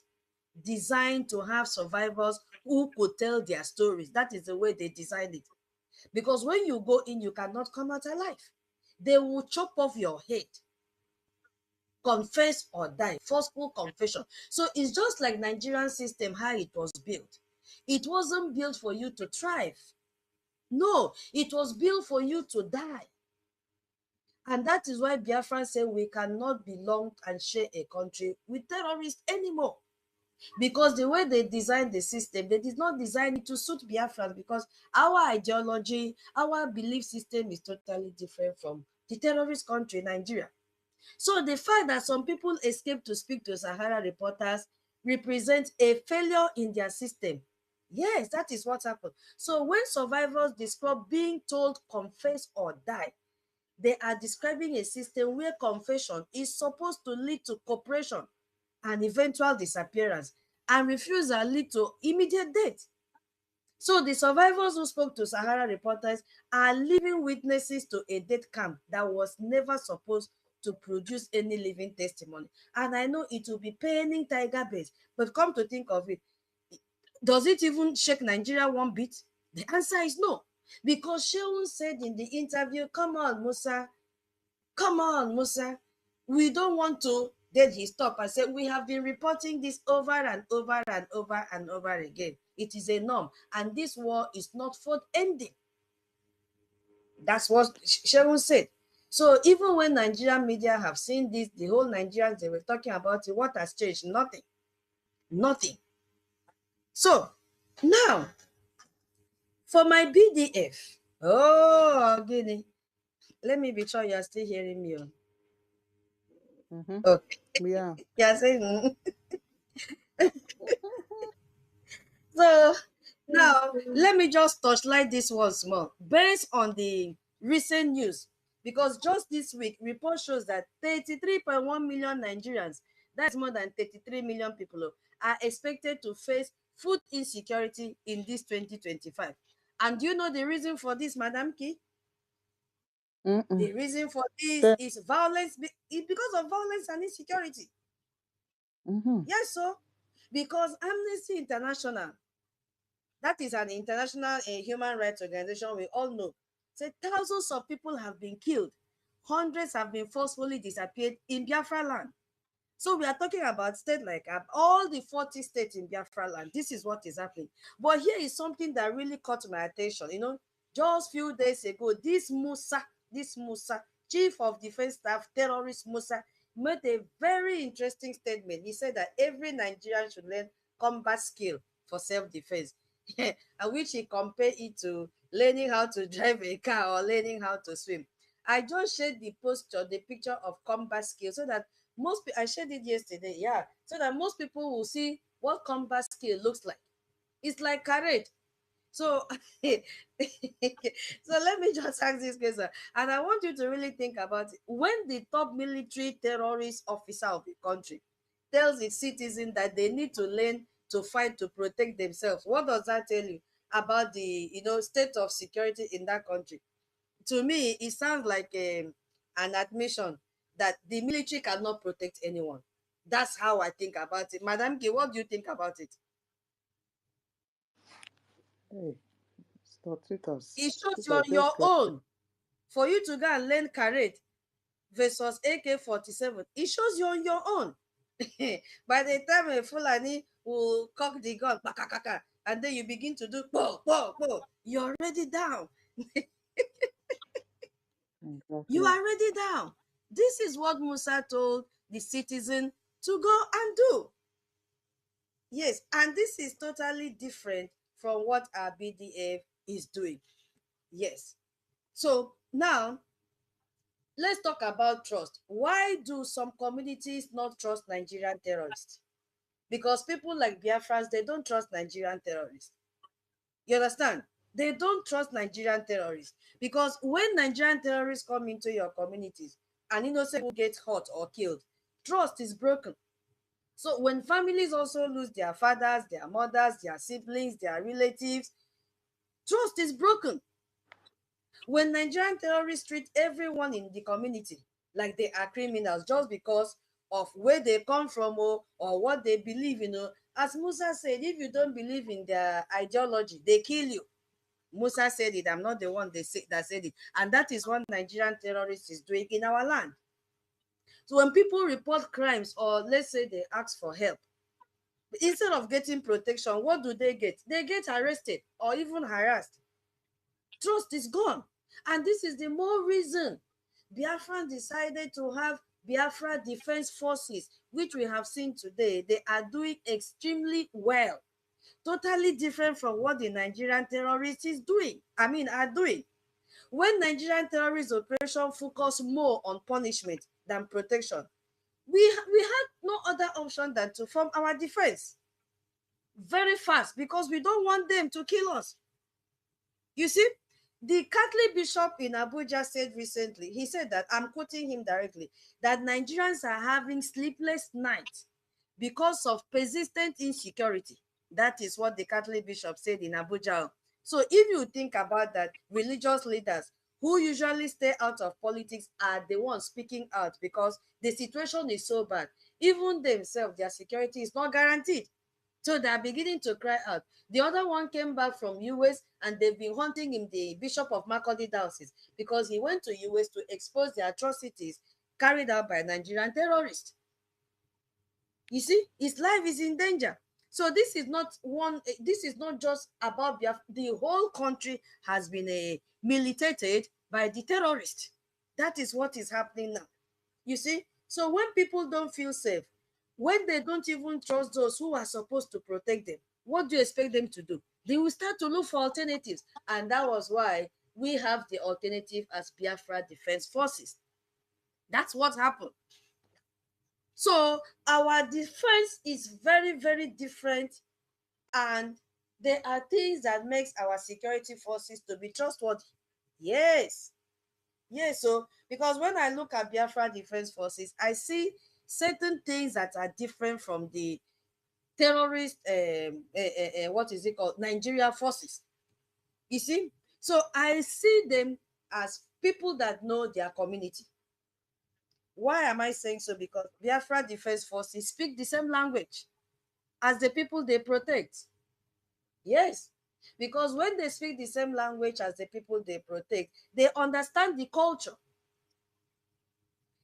designed to have survivors who could tell their stories. That is the way they designed it. Because when you go in, you cannot come out alive. They will chop off your head. Confess or die, forceful confession. So it's just like Nigerian system, how it was built. It wasn't built for you to thrive. No, it was built for you to die. And that is why Biafran said we cannot belong and share a country with terrorists anymore. Because the way they designed the system, they did not design it to suit Biafran, because our ideology, our belief system is totally different from the terrorist country, Nigeria. So the fact that some people escape to speak to Sahara reporters represents a failure in their system. Yes, that is what happened. So when survivors describe being told confess or die, they are describing a system where confession is supposed to lead to cooperation and eventual disappearance, and refusal lead to immediate death. So the survivors who spoke to Sahara reporters are living witnesses to a death camp that was never supposed to produce any living testimony. And I know it will be paining Tiger Base, but come to think of it, does it even shake Nigeria one bit? The answer is no. Because Sheun said in the interview, come on, Musa, we don't want to. Then he stopped and said, we have been reporting this over and over and over and over again. It is a norm. And this war is not for ending. That's what Sharon said. So even when Nigerian media have seen this, the whole Nigerians, they were talking about it, what has changed? Nothing. Nothing. So now, for my BDF, oh, Guinea, let me be sure you're still hearing me. Okay. Yeah. You're saying, So now let me just touchlight this once more based on the recent news, because just this week report shows that 33.1 million Nigerians, that's more than 33 million people, are expected to face food insecurity in this 2025. And do you know the reason for this, Madam Key? The reason for this is violence. It's because of violence and insecurity. Yes, so because Amnesty International, that is an international human rights organization, we all know, say thousands of people have been killed, hundreds have been forcefully disappeared in Biafra land. So we are talking about states like all the 40 states in Biafra land. This is what is happening. But here is something that really caught my attention. Just few days ago, this Musa, Chief of Defense Staff, terrorist Musa, made a very interesting statement. He said that every Nigerian should learn combat skill for self-defense, and which he compared it to learning how to drive a car or learning how to swim. I just shared the picture of combat skill, so that I shared it yesterday, yeah, so that most people will see what combat skill looks like. It's like karate. So, so let me just ask this question, and I want you to really think about it. When the top military terrorist officer of the country tells its citizens that they need to learn to fight to protect themselves, what does that tell you about the state of security in that country? To me, it sounds like an admission that the military cannot protect anyone. That's how I think about it. Madam K, what do you think about it? Hey, start with us. It shows you're your own. For you to go and learn karate versus AK-47, it shows you're on your own. By the time a Fulani will cock the gun, and then you begin to do, you're already down. Exactly. You are already down. This is what Musa told the citizen to go and do. Yes, and this is totally different from what our BDF is doing. Yes. So now, let's talk about trust. Why do some communities not trust Nigerian terrorists? Because people like Biafrans, they don't trust Nigerian terrorists. You understand? They don't trust Nigerian terrorists. Because when Nigerian terrorists come into your communities and innocent people get hurt or killed, trust is broken. So when families also lose their fathers, their mothers, their siblings, their relatives, trust is broken. When Nigerian terrorists treat everyone in the community like they are criminals just because of where they come from or what they believe in, as Musa said, if you don't believe in their ideology, they kill you. Musa said it. I'm not the one that said it. And that is what Nigerian terrorists is doing in our land. So when people report crimes or let's say they ask for help, instead of getting protection, what do they get? They get arrested or even harassed. Trust is gone. And this is the more reason Biafra decided to have Biafra Defense Forces, which we have seen today. They are doing extremely well. Totally different from what the Nigerian terrorists are doing. When Nigerian terrorist operation focus more on punishment than protection, we had no other option than to form our defense very fast because we don't want them to kill us. You see, the Catholic bishop in Abuja said recently, he said that, I'm quoting him directly, that Nigerians are having sleepless nights because of persistent insecurity. That is what the Catholic bishop said in Abuja. So if you think about that, religious leaders who usually stay out of politics are the ones speaking out because the situation is so bad. Even themselves, their security is not guaranteed. So they are beginning to cry out. The other one came back from US and they've been hunting him, the Bishop of Makurdi Diocese, because he went to US to expose the atrocities carried out by Nigerian terrorists. You see, his life is in danger. So this is not just about the whole country has been militated by the terrorists. That is what is happening now. You see, so when people don't feel safe, when they don't even trust those who are supposed to protect them, what do you expect them to do? They will start to look for alternatives. And that was why we have the alternative as Biafra Defense Forces. That's what happened. So our defense is very, very different. And there are things that makes our security forces to be trustworthy. Yes. Yes, so because when I look at Biafra Defense Forces, I see certain things that are different from the terrorist, what is it called, Nigeria forces. You see, so I see them as people that know their community. Why am I saying so? Because Biafra Defense Forces speak the same language as the people they protect. Yes, because when they speak the same language as the people they protect, they understand the culture.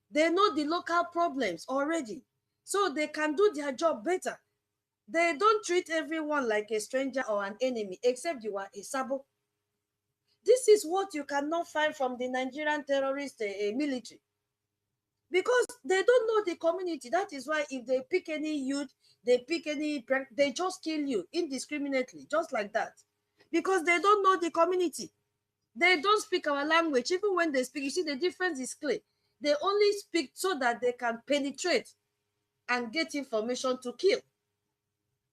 They know the local problems already, so they can do their job better. They don't treat everyone like a stranger or an enemy, except you are a sabo. This is what you cannot find from the Nigerian terrorist military, because they don't know the community. That is why if they pick any youth, they just kill you indiscriminately, just like that, because they don't know the community. They don't speak our language. Even when they speak, you see the difference is clear. They only speak so that they can penetrate and get information to kill.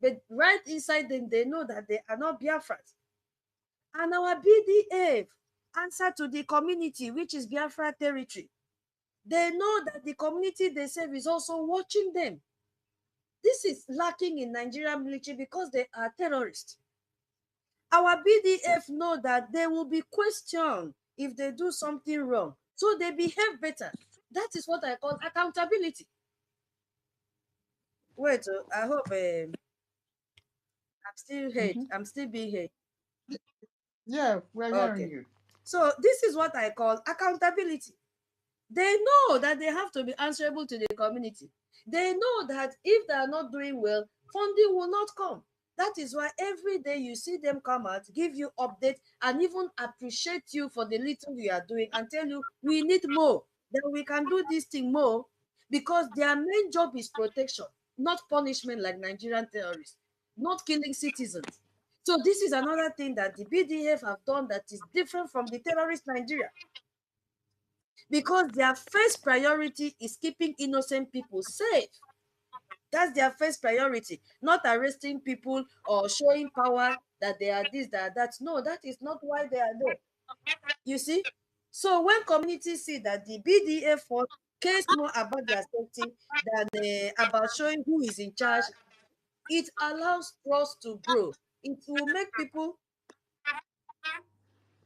But right inside them, they know that they are not Biafrans. And our BDF answer to the community, which is Biafra territory. They know that the community they serve is also watching them. This is lacking in Nigerian military because they are terrorists. Our BDF know that they will be questioned if they do something wrong, so they behave better. That is what I call accountability. Wait, I hope I'm still heard. I'm still being heard. Yeah, we're hearing you. So this is what I call accountability. They know that they have to be answerable to the community. They know that if they are not doing well, funding will not come. That is why every day you see them come out, give you updates, and even appreciate you for the little you are doing and tell you, we need more, then we can do this thing more, because their main job is protection, not punishment like Nigerian terrorists, not killing citizens. So this is another thing that the BDF have done that is different from the terrorist Nigeria, because their first priority is keeping innocent people safe. That's their first priority, not arresting people or showing power that they are this, that. No, that is not why they are there. You see? So when communities see that the BDF force cares more about their safety than about showing who is in charge, it allows trust to grow. It will make people.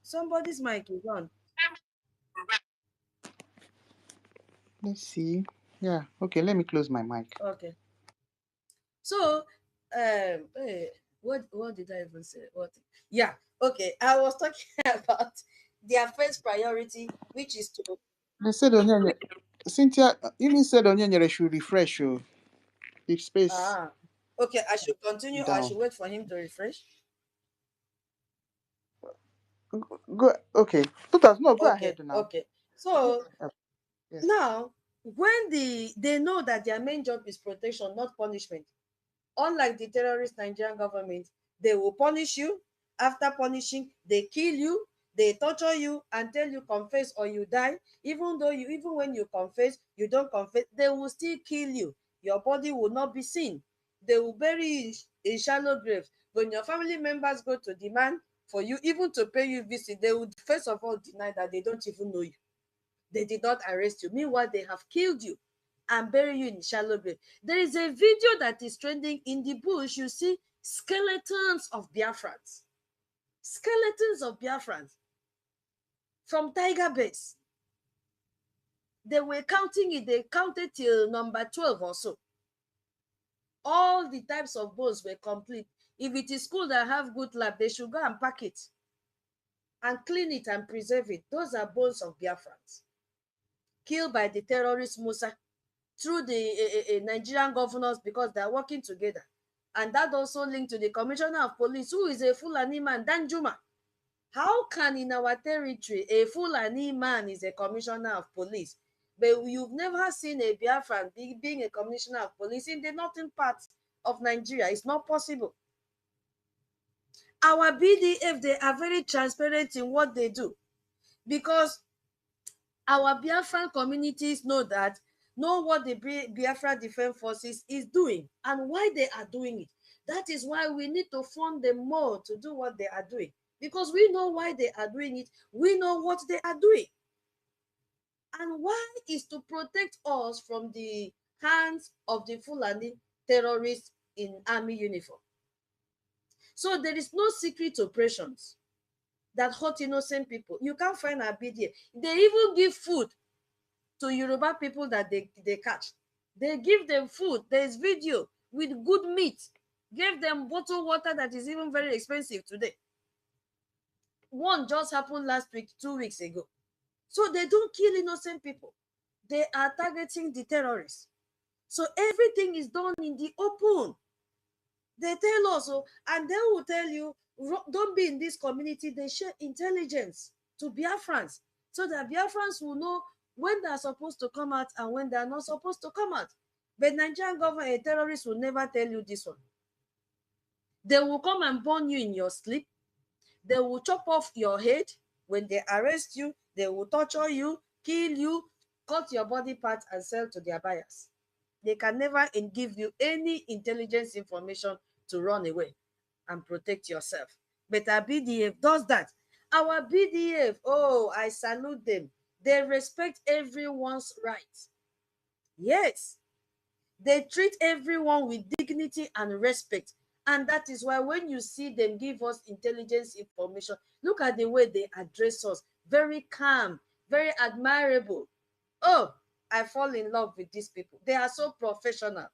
Somebody's mic is on. Let's see. Yeah. Okay. Let me close my mic. Okay. So, what did I even say? What? Yeah. Okay. I was talking about their first priority, which is to. They said Onyenya. Cynthia, you said Onyenya should refresh you. If space Okay. I should continue. Or I down. should wait for him to refresh. Go. Okay. Put us. No. Go Okay. ahead now. Okay. So Yes. now, when they know that their main job is protection, not punishment, unlike the terrorist Nigerian government, they will punish you. After punishing, they kill you, they torture you and tell you confess or you die. Even when you confess, you don't confess, they will still kill you. Your body will not be seen. They will bury you in shallow graves. When your family members go to demand for you, even to pay you visit, they would first of all deny that they don't even know you. They did not arrest you. Meanwhile, they have killed you and bury you in shallow grave. There is a video that is trending in the bush. You see skeletons of Biafrans. Skeletons of Biafrans from Tiger Base. They were counting it. They counted till number 12 or so. All the types of bones were complete. If it is school that have good lab, they should go and pack it and clean it and preserve it. Those are bones of Biafrans killed by the terrorist Musa through the Nigerian governors because they are working together. And that also linked to the commissioner of police, who is a Fulani man, Danjuma. How can in our territory a Fulani man is a commissioner of police, but you've never seen a Biafran being a commissioner of police in the northern part of Nigeria? It's not possible. Our BDF, they are very transparent in what they do, because our Biafran communities know what the Biafra Defense Forces is doing and why they are doing it. That is why we need to fund them more to do what they are doing, because we know why they are doing it. We know what they are doing. And why is to protect us from the hands of the Fulani terrorists in army uniform. So there is no secret operations that hurt innocent people. You can't find a BDF. They even give food to Yoruba people that they catch. They give them food. There's video with good meat. Give them bottled water that is even very expensive today. One just happened last week, 2 weeks ago. So they don't kill innocent people. They are targeting the terrorists. So everything is done in the open. They tell us, and they will tell you, don't be in this community. They share intelligence to Biafrans so that Biafrans will know when they are supposed to come out and when they are not supposed to come out. But Nigerian government, a terrorist will never tell you this one. They will come and burn you in your sleep. They will chop off your head. When they arrest you, they will torture you, kill you, cut your body parts and sell to their buyers. They can never give you any intelligence information to run away and protect yourself. But our BDF does that. Our BDF, oh, I salute them. They respect everyone's rights. Yes, they treat everyone with dignity and respect. And that is why when you see them give us intelligence information, look at the way they address us. Very calm, very admirable. Oh, I fall in love with these people. They are so professional.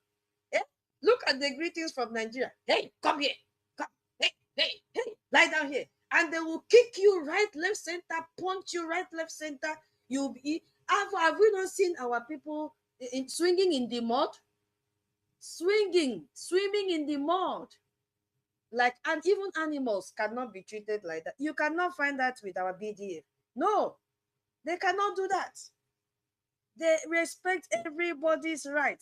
Eh? Look at the greetings from Nigeria. Hey, come here. Come. Hey, hey, hey, lie down here. And they will kick you right, left, center, punch you right, left, center. You'll be. Have we not seen our people swinging in the mud? Swimming in the mud. Like, and even animals cannot be treated like that. You cannot find that with our BDF. No, they cannot do that. They respect everybody's right.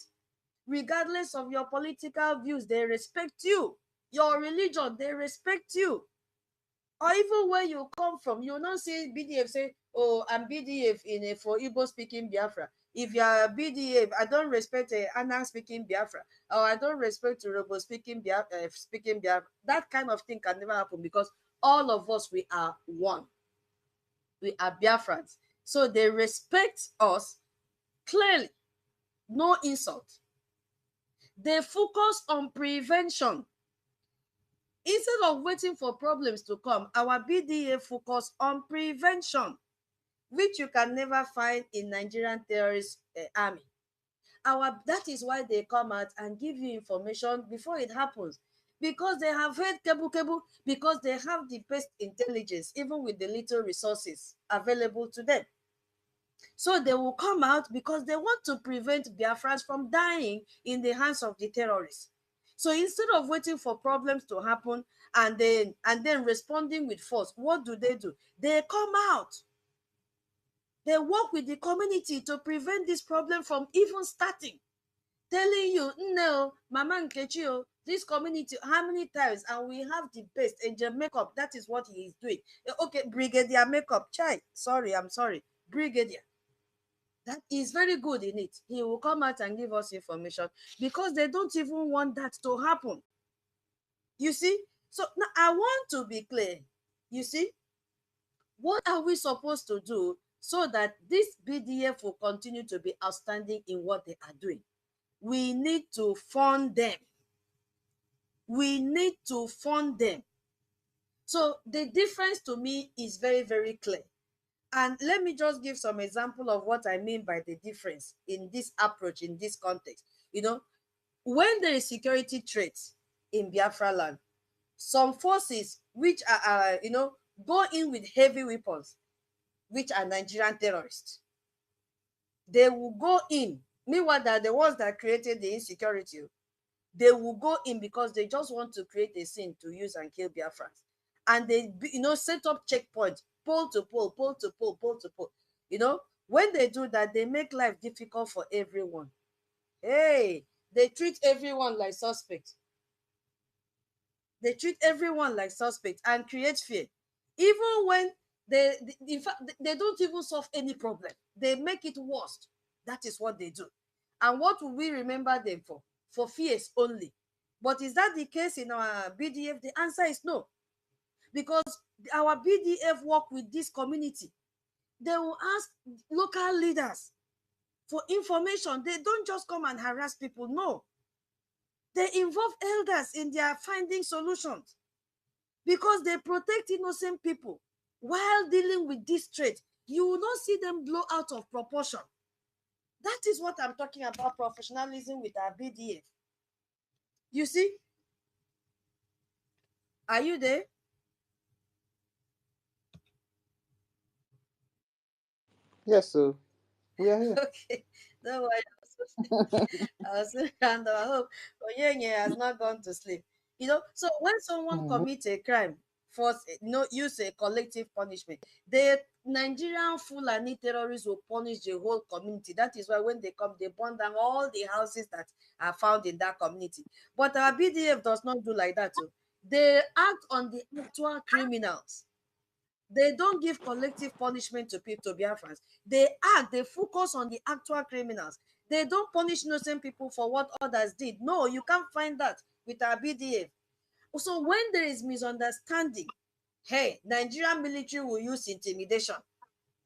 Regardless of your political views, they respect you. Your religion, they respect you. Or even where you come from, you will not see BDF say, oh, I'm BDF for Igbo speaking Biafra. If you are a BDA, I don't respect Anang speaking Biafra, or I don't respect Robo speaking Biafra. That kind of thing can never happen, because all of us, we are one. We are Biafrans. So they respect us clearly. No insult. They focus on prevention. Instead of waiting for problems to come, our BDA focus on prevention, which you can never find in Nigerian terrorist army. That is why they come out and give you information before it happens, because they have heard kebu, because they have the best intelligence, even with the little resources available to them. So they will come out because they want to prevent Biafrans from dying in the hands of the terrorists. So instead of waiting for problems to happen and then responding with force, what do? They come out. They work with the community to prevent this problem from even starting. Telling you, no, Mama Nkechi, this community, how many times, and we have the best angel makeup. That is what he is doing. Okay, Brigadier makeup, I'm sorry, Brigadier. That is very good in it. He will come out and give us information, because they don't even want that to happen. You see? So now I want to be clear. You see? What are we supposed to do so that this BDF will continue to be outstanding in what they are doing? We need to fund them. We need to fund them. So the difference to me is very, very clear. And let me just give some example of what I mean by the difference in this approach, in this context. When there is security threats in Biafra land, some forces which are go in with heavy weapons, which are Nigerian terrorists. They will go in. Meanwhile, they're the ones that created the insecurity. They will go in because they just want to create a scene to use and kill Biafrans. And they, set up checkpoints, pole to pole, pole to pole, pole to pole. When they do that, they make life difficult for everyone. Hey, they treat everyone like suspects. They treat everyone like suspects and create fear. Even when in fact, they don't even solve any problem. They make it worse. That is what they do. And what will we remember them for? For fears only. But is that the case in our BDF? The answer is no. Because our BDF work with this community. They will ask local leaders for information. They don't just come and harass people. No. They involve elders in their finding solutions, because they protect innocent people while dealing with this threat. You will not see them blow out of proportion. That is what I'm talking about, professionalism with our BDF. You see? Are you there? Yes, so we are here. Okay. Don't worry. I was random. I hope Onyenye has not gone to sleep. So when someone commits a crime, use a collective punishment, the Nigerian Fulani terrorists will punish the whole community. That is why when they come, they burn down all the houses that are found in that community. But our BDF does not do like that too. They act on the actual criminals. They don't give collective punishment to people, to Biafrans. They focus on the actual criminals. They don't punish innocent people for what others did. No, you can't find that with our BDF. So when there is misunderstanding, hey, Nigerian military will use intimidation.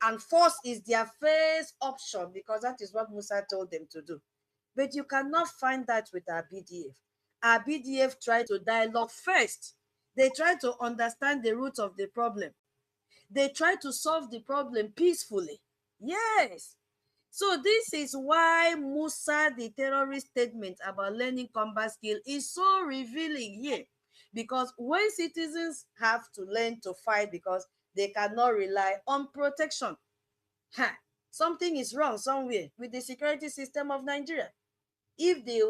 And force is their first option, because that is what Musa told them to do. But you cannot find that with our BDF. Our BDF try to dialogue first. They try to understand the root of the problem. They try to solve the problem peacefully. Yes. So this is why Musa, the terrorist statement about learning combat skill, is so revealing here. Because when citizens have to learn to fight because they cannot rely on protection, something is wrong somewhere with the security system of Nigeria. If a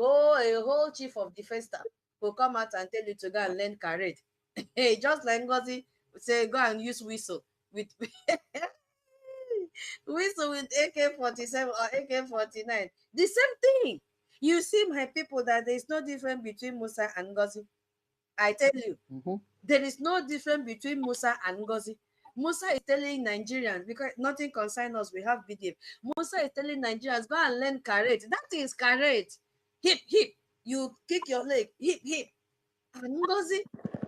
whole chief of defense staff will come out and tell you to go and learn karate, hey, just like Ngozi say, go and use whistle with whistle with AK-47 or AK-49. The same thing. You see, my people, that there is no difference between Musa and Ngozi. I tell you, there is no difference between Musa and Ngozi. Musa is telling Nigerians, because nothing concerns us, we have BDF. Musa is telling Nigerians, go and learn karate. That is karate. Hip, hip. You kick your leg. Hip, hip. And Ngozi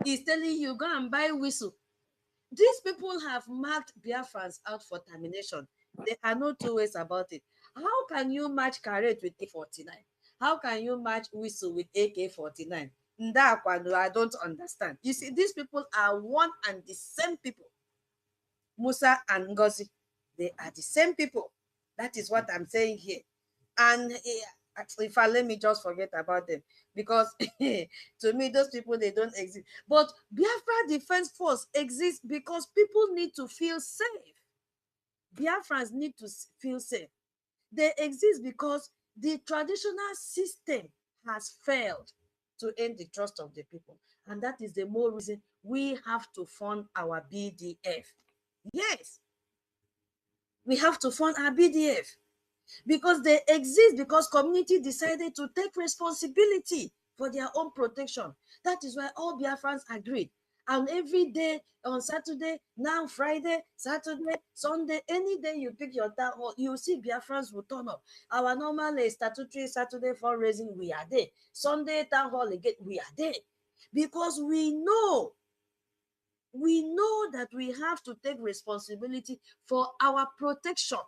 is telling you, go and buy whistle. These people have marked Biafrans out for termination. There are no two ways about it. How can you match karate with A49? How can you match whistle with AK-49? I don't understand. You see, these people are one and the same people. Musa and Ngozi, they are the same people. That is what I'm saying here. And if I let me just forget about them, because to me, those people, they don't exist. But Biafra Defense Force exists because people need to feel safe. Biafrans need to feel safe. They exist because the traditional system has failed to earn the trust of the people. And that is the more reason we have to fund our BDF. Yes, we have to fund our BDF because they exist because community decided to take responsibility for their own protection. That is why all Biafrans agreed. And every day on Saturday, now Friday, Saturday, Sunday, any day you pick your town hall, you see Biafrans will turn up. Our normal statutory Saturday fundraising, we are there. Sunday town hall again, we are there. Because we know that we have to take responsibility for our protection.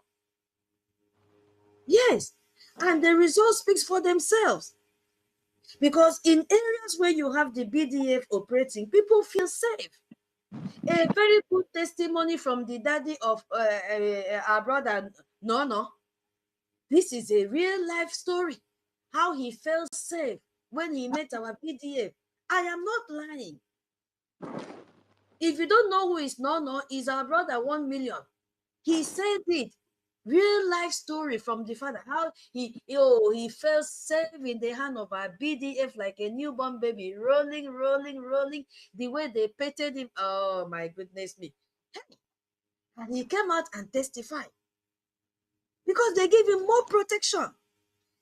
Yes, and the result speaks for themselves. Because in areas where you have the BDF operating, people feel safe. A very good testimony from the daddy of our brother Nono. This is a real life story. How he felt safe when he met our BDF. I am not lying. If you don't know who is Nono, is our brother 1 million. He said it. Real life story from the father. How he felt safe in the hand of our BDF like a newborn baby, rolling. The way they petted him. Oh my goodness me. Hey. And he came out and testified. Because they gave him more protection.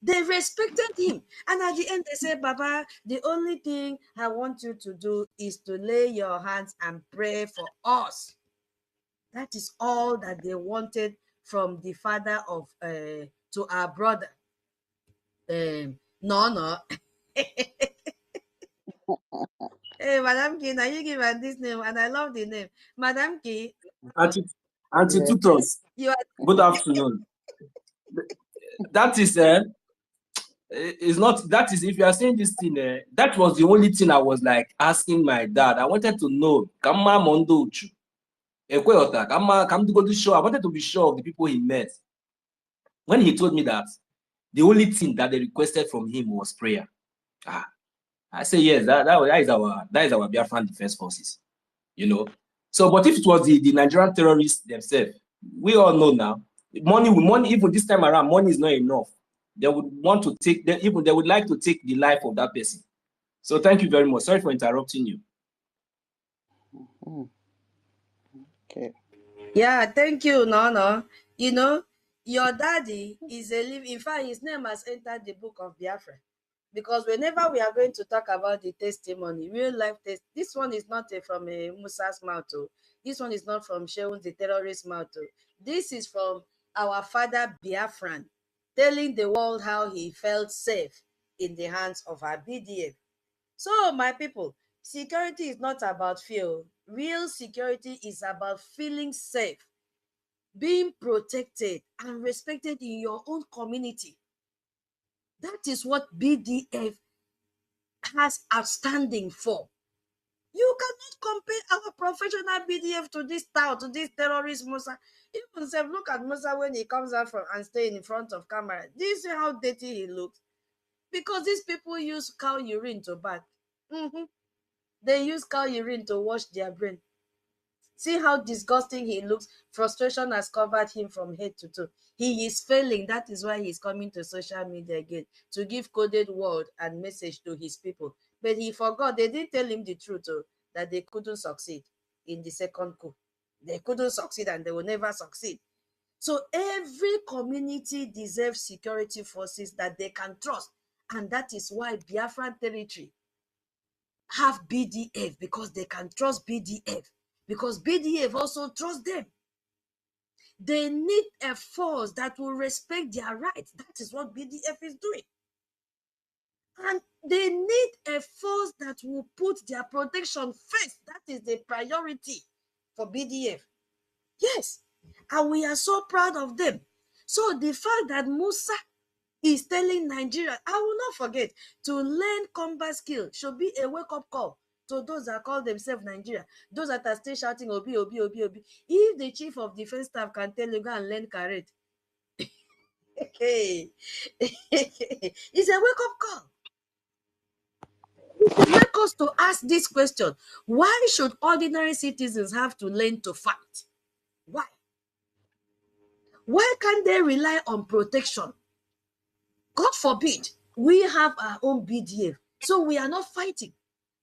They respected him. And at the end, they said, Baba, the only thing I want you to do is to lay your hands and pray for us. That is all that they wanted from the father of to our brother. No. Hey, Madam Key, now you give her this name, and I love the name. Madam Key. Auntie Tutos. You are Good afternoon. That is if you are saying this thing, that was the only thing I was like asking my dad. I wanted to know, I wanted to be sure of the people he met. When he told me that the only thing that they requested from him was prayer. I say yes, that is our Biafran Defense Forces, you know. So, but if it was the Nigerian terrorists themselves, we all know now, money, even this time around, money is not enough. They would want to take, they would like to take the life of that person. So thank you very much. Sorry for interrupting you. Okay. Yeah, thank you, No. You know, your daddy is a living, in fact, his name has entered the book of Biafra. Because whenever we are going to talk about the testimony, real life test, this one is not from Musa's mouth. This one is not from Sheun, the terrorist mouth. This is from our father Biafran, telling the world how he felt safe in the hands of our BDF. So, my people, security is not about fear. Real security is about feeling safe, being protected and respected in your own community. That is what BDF has outstanding for. You cannot compare our professional BDF to this town, to this terrorist Musa. Even say, look at Musa when he comes out from and staying in front of camera. Do you see how dirty he looks? Because these people use cow urine to bath. They use cow urine to wash their brain. See how disgusting he looks. Frustration has covered him from head to toe. He is failing. That is why he's coming to social media again to give coded word and message to his people. But he forgot. They didn't tell him the truth, that they couldn't succeed in the second coup. They couldn't succeed and they will never succeed. So every community deserves security forces that they can trust. And that is why Biafran territory have BDF, because they can trust BDF. because BDF also trust them. They need a force that will respect their rights. That is what BDF is doing. And they need a force that will put their protection first. That is the priority for BDF. Yes. And we are so proud of them. So the fact that Musa is telling Nigeria, I will not forget, to learn combat skill should be a wake-up call to those that call themselves Nigeria, those that are still shouting Obi, Obi, Obi, Obi. If the chief of defense staff can tell you, go and learn karate, hey, it's a wake-up call. It should make us to ask this question: why should ordinary citizens have to learn to fight? Why? Why can't they rely on protection? God forbid, we have our own BDF, so we are not fighting.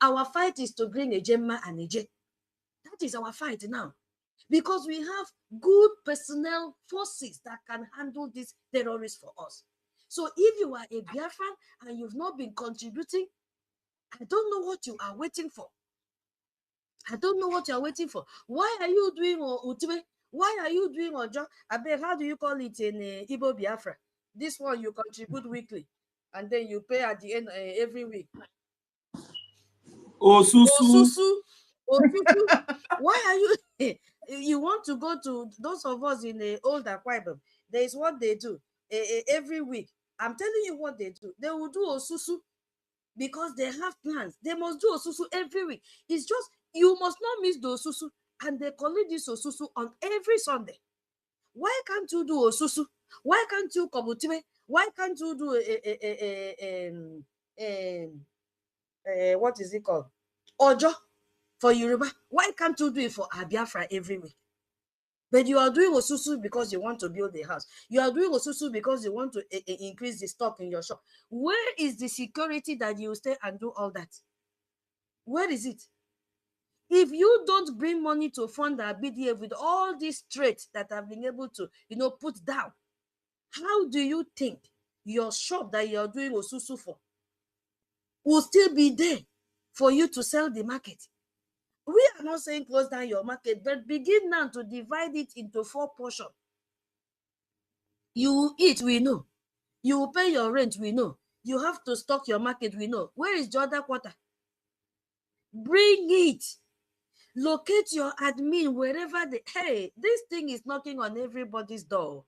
Our fight is to bring a Gemma and a J. That is our fight now. Because we have good personnel forces that can handle these terrorists for us. So if you are a Biafran and you've not been contributing, I don't know what you are waiting for. I don't know what you are waiting for. Why are you doing Utwe? Why are you doing Ojo? I beg, how do you call it in Igbo Biafra? This one you contribute weekly, and then you pay at the end every week. Osusu. Why are you? You want to go to those of us in the old Akwa Ibom? There is what they do every week. I'm telling you what they do. They will do Osusu because they have plans. They must do Osusu every week. It's just you must not miss the Osusu, and they collect this Osusu on every Sunday. Why can't you do Osusu? Why can't you Kobutime? Why can't you do what is it called? Ojo for Yoruba. Why can't you do it for Biafra every week? But you are doing Osusu because you want to build a house. You are doing Osusu because you want to increase the stock in your shop. Where is the security that you stay and do all that? Where is it? If you don't bring money to fund our BDF with all these traits that have been able to, put down, how do you think your shop that you're doing Osusu for will still be there for you to sell the market? We are not saying close down your market, but begin now to divide it into 4 portions. You will eat, we know. You will pay your rent, we know. You have to stock your market, we know. Where is the other quarter? Bring it. Locate your admin wherever hey, this thing is knocking on everybody's door.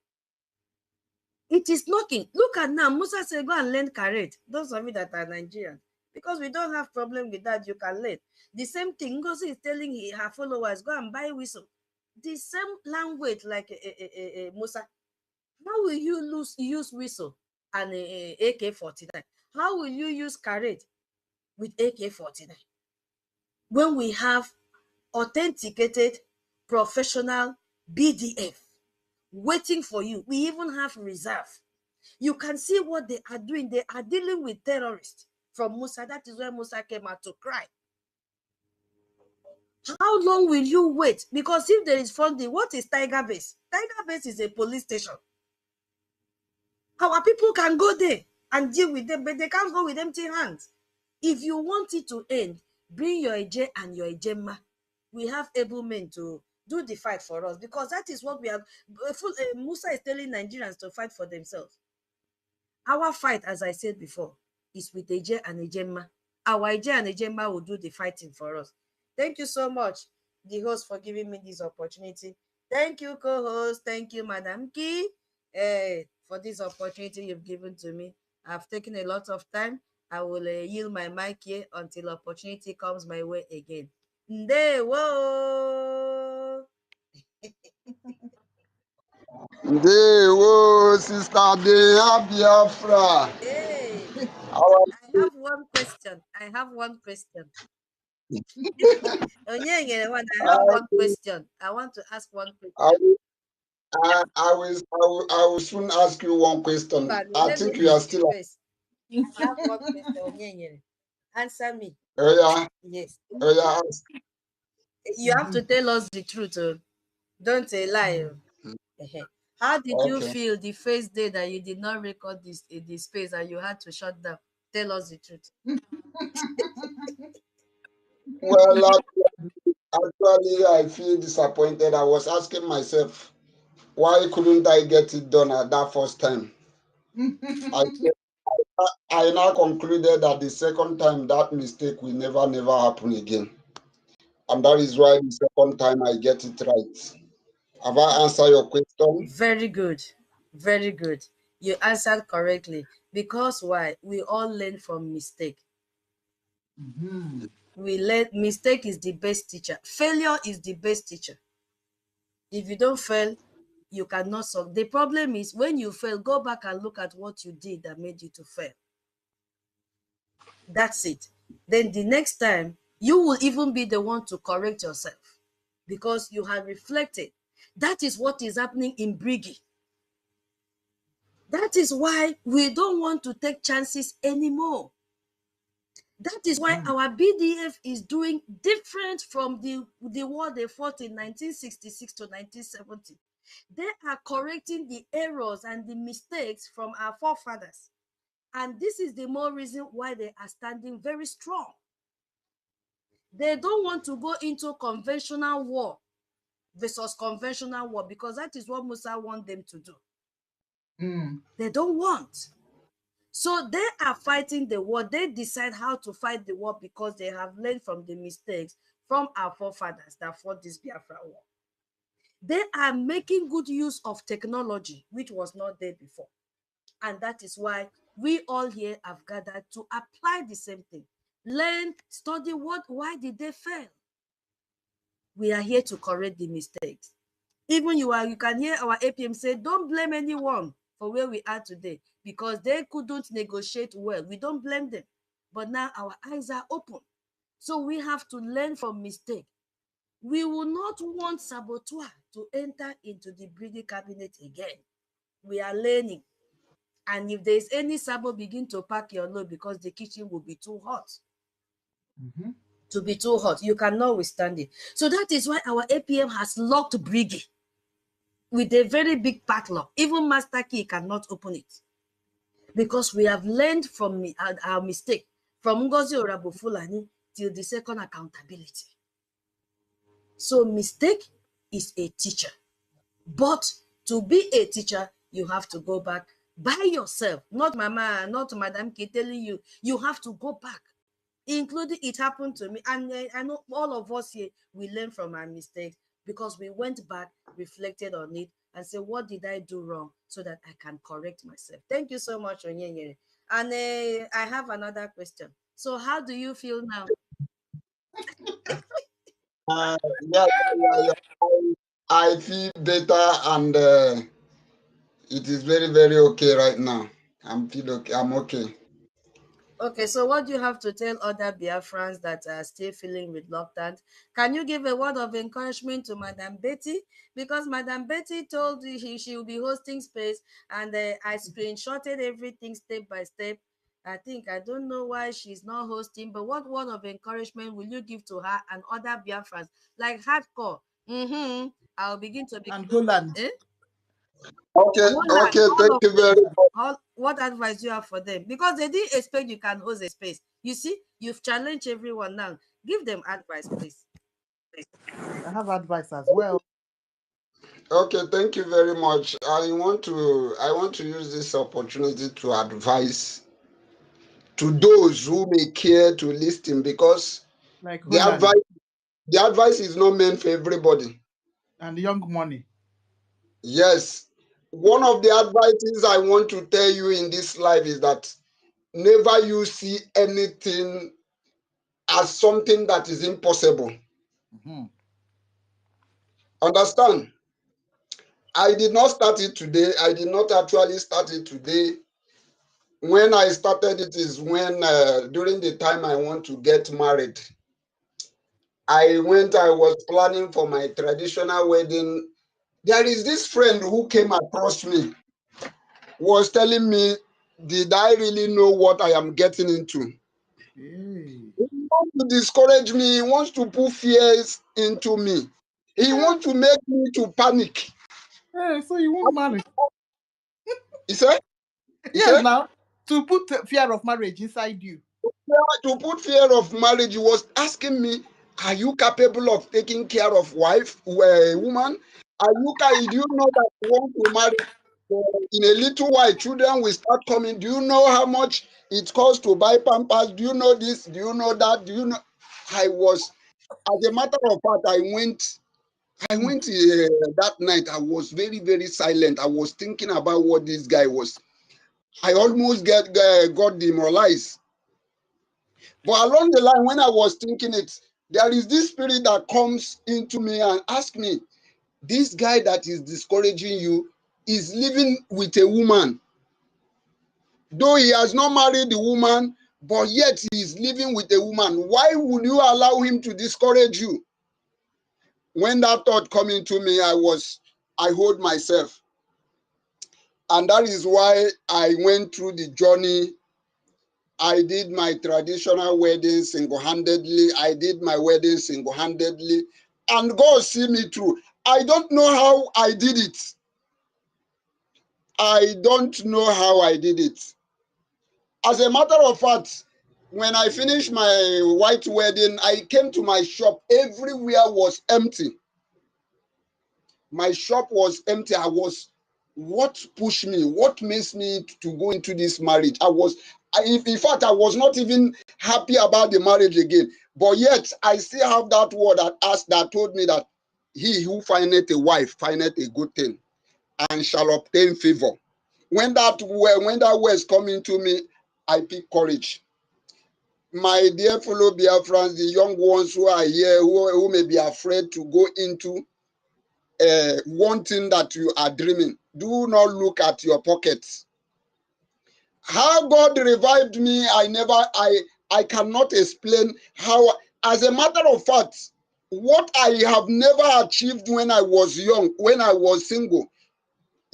It is knocking. Look at now, Musa said, go and learn karate. Those of you that are Nigerian, because we don't have problem with that, you can learn. The same thing, Ngozi is telling her followers, go and buy whistle. The same language like Musa. How will you use whistle and AK-49? How will you use karate with AK-49? When we have authenticated professional BDF waiting for you. We even have reserve. You can see what they are doing. They are dealing with terrorists from Musa. That is where Musa came out to cry. How long will you wait? Because if there is funding, what is Tiger Base? Tiger Base is a police station. Our people can go there and deal with them, but they can't go with empty hands. If you want it to end, bring your Eje and your Ejema. We have able men to do the fight for us, because that is what we have. Musa is telling Nigerians to fight for themselves. Our fight, as I said before, is with Eje and Ejema. Our Eje and Ejema will do the fighting for us. Thank you so much, the host, for giving me this opportunity. Thank you, co-host. Thank you, Madam Ki, for this opportunity you've given to me. I've taken a lot of time. I will yield my mic here until opportunity comes my way again. Ndewo. Ndewo, Sister Biafra. Hey, I have one question. I have one question. I want to ask one question. I will soon ask you one question. I think you are still. I have one question. Answer me. Oh yeah. Yes. Oh yeah. You have to tell us the truth. Don't lie. How did you feel the first day that you did not record this space and you had to shut down? Tell us the truth. Well, Actually, I feel disappointed. I was asking myself, why couldn't I get it done at that first time? I now concluded that the second time that mistake will never happen again. And that is why the second time I get it right. Have I answered your question? Very good. Very good. You answered correctly. Because why? We all learn from mistake. We learn mistake is the best teacher. Failure is the best teacher. If you don't fail, you cannot solve. The problem is when you fail, go back and look at what you did that made you to fail. That's it. Then the next time, you will even be the one to correct yourself because you have reflected. That is what is happening in Brgie. That is why we don't want to take chances anymore. That is why our BDF is doing different from the war they fought in 1966 to 1970. They are correcting the errors and the mistakes from our forefathers. And this is the more reason why they are standing very strong. They don't want to go into conventional war versus conventional war because that is what Musa wants them to do. They don't want. So they are fighting the war. They decide how to fight the war because they have learned from the mistakes from our forefathers that fought this Biafra war. They are making good use of technology, which was not there before. And that is why we all here have gathered to apply the same thing. Learn, study why did they fail? We are here to correct the mistakes. Even you can hear our APM say, don't blame anyone for where we are today because they couldn't negotiate well. We don't blame them. But now our eyes are open. So we have to learn from mistake. We will not want saboteur to enter into the Brgie cabinet again. We are learning. And if there's any sabo, begin to pack your load because the kitchen will be too hot. To be too hot, you cannot withstand it. So that is why our APM has locked Brgie with a very big padlock. Even Master Key cannot open it because we have learned from our mistake from Ngozi Orabofulani till the second accountability. So mistake is a teacher, but to be a teacher, you have to go back by yourself, not Mama, not Madam K telling you. You have to go back, including it happened to me, and I know all of us here, we learn from our mistakes because we went back, reflected on it, and said, what did I do wrong so that I can correct myself? Thank you so much, Onyenye. And I have another question. So how do you feel now? Yeah. I feel better and it is very, very okay right now. I'm okay. Okay, so what do you have to tell other Biafrans that are still feeling reluctant? Can you give a word of encouragement to Madam Betty? Because Madam Betty told you she will be hosting space, and I screenshotted everything step by step. I don't know why she's not hosting, but what word of encouragement will you give to her and other Biafrans? Like hardcore. I'll begin to be. And Holland. Eh? Okay, thank you very much. What advice do you have for them? Because they didn't expect you can host a space. You see, you've challenged everyone now. Give them advice, please. I have advice as well. Okay, thank you very much. I want to use this opportunity to advise to those who may care to listen because Like the Holland. advice is not meant for everybody. And Young Money. Yes. One of the advices I want to tell you in this life is that never you see anything as something that is impossible. Understand? I did not start it today. I did not actually start it today. When I started it is when during the time I want to get married. I was planning for my traditional wedding. There is this friend who came across me, was telling me, did I really know what I am getting into? He wants to discourage me. He wants to put fears into me. He wants to make me to panic. Hey, so you won't marry? He said? Yes, now, to put fear of marriage inside you. To put fear of marriage, he was asking me, Are you capable of taking care of wife, woman? Do you know that you want to marry? In a little while, children will start coming. Do you know how much it costs to buy pampers? Do you know this? Do you know that? Do you know? As a matter of fact, I went that night. I was very, very silent. I was thinking about what this guy was. I almost got demoralized. But along the line, when I was thinking it, there is this spirit that comes into me and asks me, this guy that is discouraging you is living with a woman. Though he has not married the woman, but yet he is living with a woman. Why would you allow him to discourage you? When that thought came into me, I hold myself. And that is why I went through the journey. I did my traditional wedding single-handedly. I did my wedding single-handedly. And God see me through. I don't know how I did it. I don't know how I did it. As a matter of fact, when I finished my white wedding, I came to my shop. Everywhere was empty. My shop was empty. What pushed me? What makes me to go into this marriage? In fact, I was not even happy about the marriage again. But yet, I still have that word that told me that he who findeth a wife findeth a good thing and shall obtain favor. When that word is coming to me, I pick courage. My dear fellow Biafrans, the young ones who are here, who may be afraid to go into one thing that you are dreaming, do not look at your pockets. How God revived me, I cannot explain how. As a matter of fact, what I have never achieved when I was young, when I was single,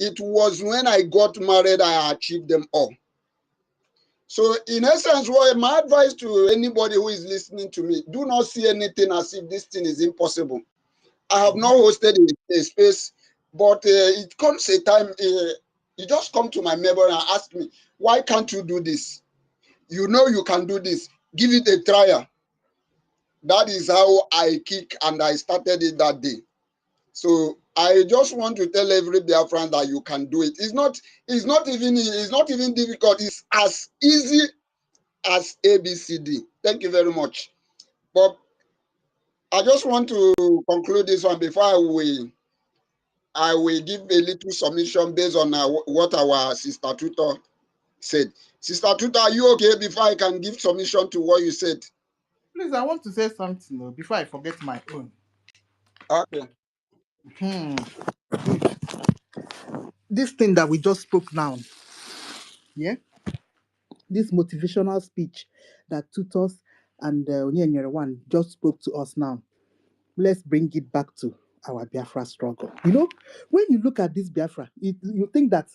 it was when I got married I achieved them all. So in essence, my advice to anybody who is listening to me, do not see anything as if this thing is impossible. I have not hosted a space, but it comes a time, you just come to my memory and ask me, why can't you do this? You know you can do this. Give it a trial. That is how I kick, and I started it that day. So I just want to tell every Biafran that you can do it. It's not even difficult. It's as easy as ABCD. Thank you very much. But I just want to conclude this one before I will give a little submission based on what our Sister Tutor said. Sister Tutor, are you okay before I can give submission to what you said? Please, I want to say something before I forget my own. Okay. This thing that we just spoke now, yeah? This motivational speech that Tutors and one just spoke to us now. Let's bring it back to our Biafra struggle. You know, when you look at this Biafra, you think that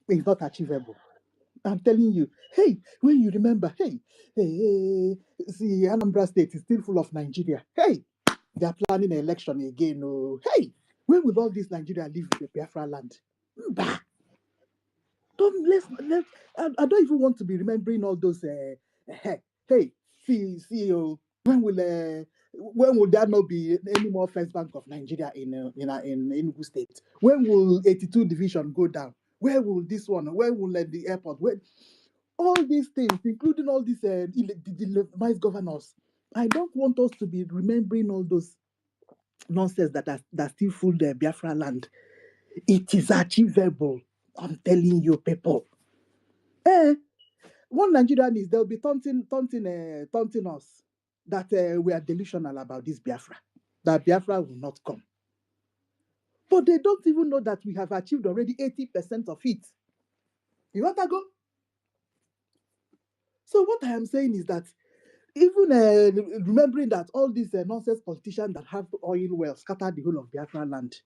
it's not achievable. I'm telling you, hey, when you remember, hey, see, Anambra State is still full of Nigeria. Hey, they are planning an election again. Oh, hey, when will all this Nigeria live in the Biafra land? Bah. I don't even want to be remembering all those. Hey, see, when will there not be any more First Bank of Nigeria in Enugu State? When will 82 division go down? Where will this one? Where will the airport? Where all these things, including all these vice governors? I don't want us to be remembering all those nonsense that still fool the Biafra land. It is achievable. I'm telling you, people. One Nigerian is they'll be taunting us that we are delusional about this Biafra, that Biafra will not come. But they don't even know that we have achieved already 80% of it. You want to go? So what I am saying is that even remembering that all these nonsense politicians that have oil wells scattered the whole of Biafra land,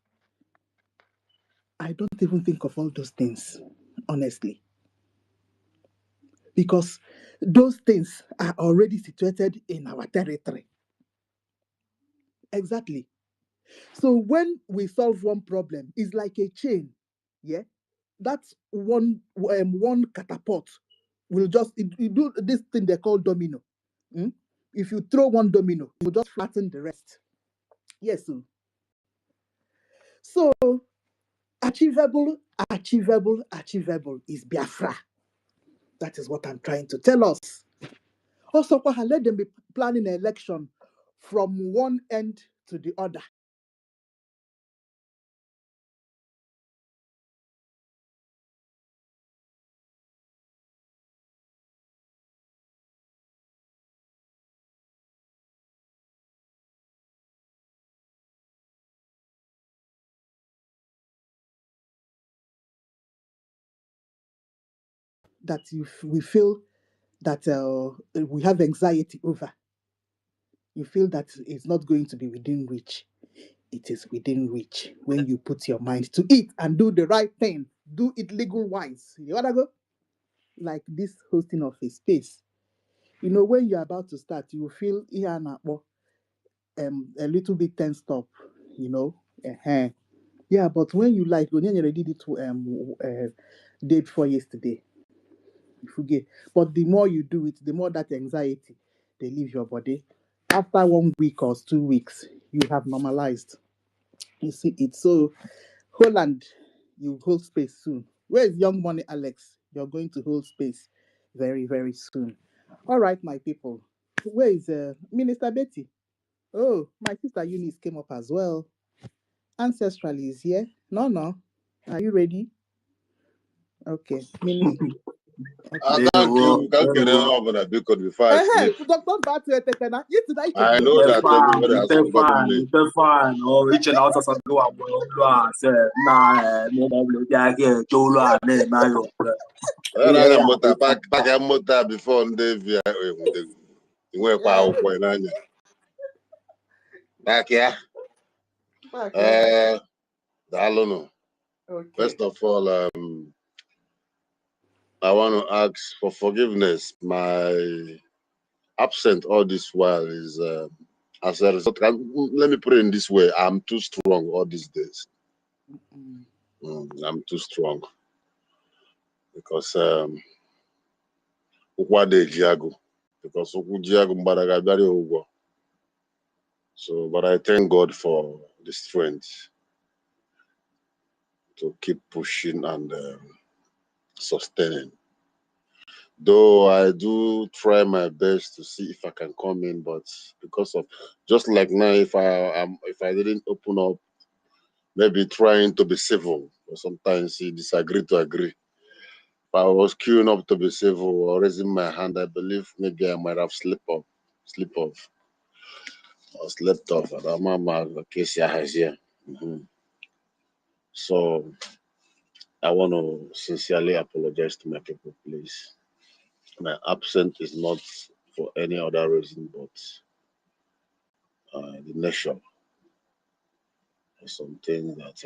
I don't even think of all those things, honestly. Because those things are already situated in our territory. Exactly. So when we solve one problem, it's like a chain. Yeah, that's one catapult will just it do this thing they call domino. if you throw one domino, you just flatten the rest. Yes. So achievable is Biafra. That is what I'm trying to tell us. Also, let them be planning an election from one end to the other. That we feel that we have anxiety over. You feel that it's not going to be within reach. It is within reach when you put your mind to it and do the right thing. Do it legal wise. You wanna go? Like this hosting of a space. You know, when you're about to start, you feel a little bit tensed up, you know. Yeah, but when you when you already did it day before yesterday, you forget. But the more you do it, the more that anxiety they leave your body. After 1 week or 2 weeks, you have normalized. You see it. So Holland, you hold space soon. Where is Young Money Alex? You're going to hold space very, very soon. All right, my people. Where is Minister Betty? Oh, my sister Eunice came up as well. Ancestrally is here. No. Are you ready? Okay. Minister. I can't over because before I sleep. I know that everybody has forgotten me. Fine. Oh, reaching out as I go up. Mota before Davia. Back here. I don't know. First of all, I want to ask for forgiveness. My absent all this while is as a result. Let me put it in this way: I'm too strong all these days. I'm too strong because so, but I thank God for the strength to keep pushing and sustaining. Though I do try my best to see if I can come in, but because of just like now, if I didn't open up, maybe trying to be civil, or sometimes he disagree to agree. If I was queuing up to be civil or raising my hand, I believe maybe I might have slept off. Or slept off. So I want to sincerely apologize to my people, please. My absence is not for any other reason but the nation. Something that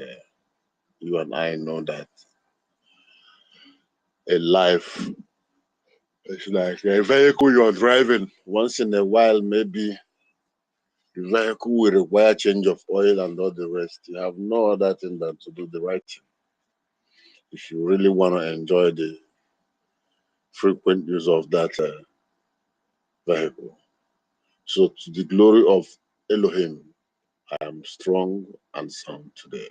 you and I know that a life is like a vehicle you're driving. Once in a while, maybe the vehicle will require change of oil and all the rest. You have no other thing than to do the right thing. If you really want to enjoy the frequent use of that vehicle. So to the glory of Elohim, I am strong and sound today.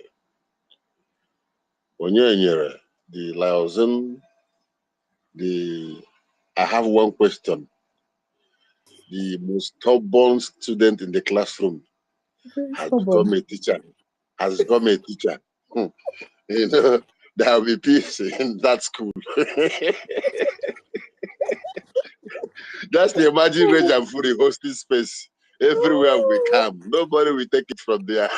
Onyenyere, the Laosan, I have one question. The most stubborn student in the classroom has become a teacher. You know, there will be peace in that school. That's the Imagine Rage and Fury hosting space. Everywhere we come, nobody will take it from there.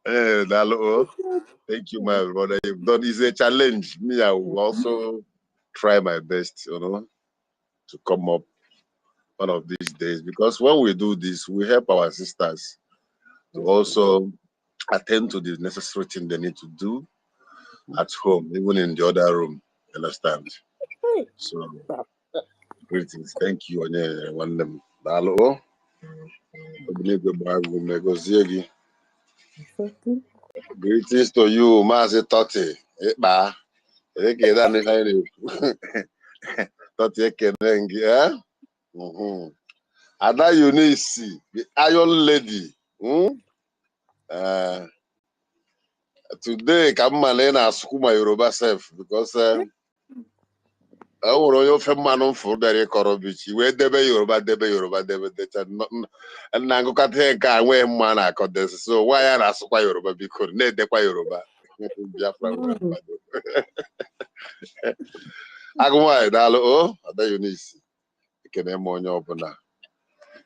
Thank you, my brother. You've done. It's a challenge. Me, I will also try my best, to come up one of these days, because when we do this, we help our sisters to also attend to the necessary thing they need to do at home, even in the other room. Understand? So, greetings. Thank you. Greetings to you, Mazi Totti. Tati Ekenengi, eh? Ada Eunice, the Iron Lady. Today, come on na school my Yoruba self because I want your man for the Korobichi. Where debe Yoruba, and now go cut here can wear man I got this. So why are I so Yoruba because ne de Yoruba? Agumai dalo Ada Eunice.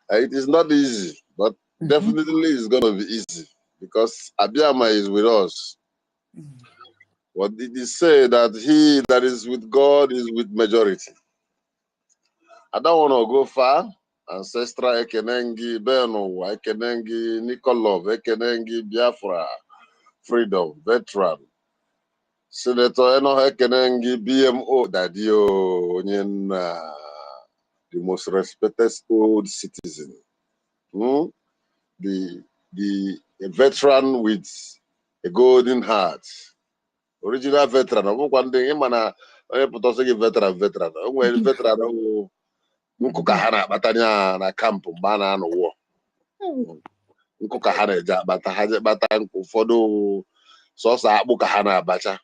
It is not easy, but definitely it's gonna be easy because Abiyama is with us. What did he say? That he that is with God is with majority. I don't want to go far. Ancestral Ekenengi, Beno, Ekenengi, Nikolov, Ekenengi, Biafra, Freedom, Veteran, Senator Eno Ekenengi, BMO, Dadio, the most respected old citizen. The veteran with a golden heart. Original veteran. One day, man, veteran. When veteran, Nkukahana, Batania, na camp, Bana, no war. Nkukahana, Batan, Fodo, Sosa, Bukahana, Bacha,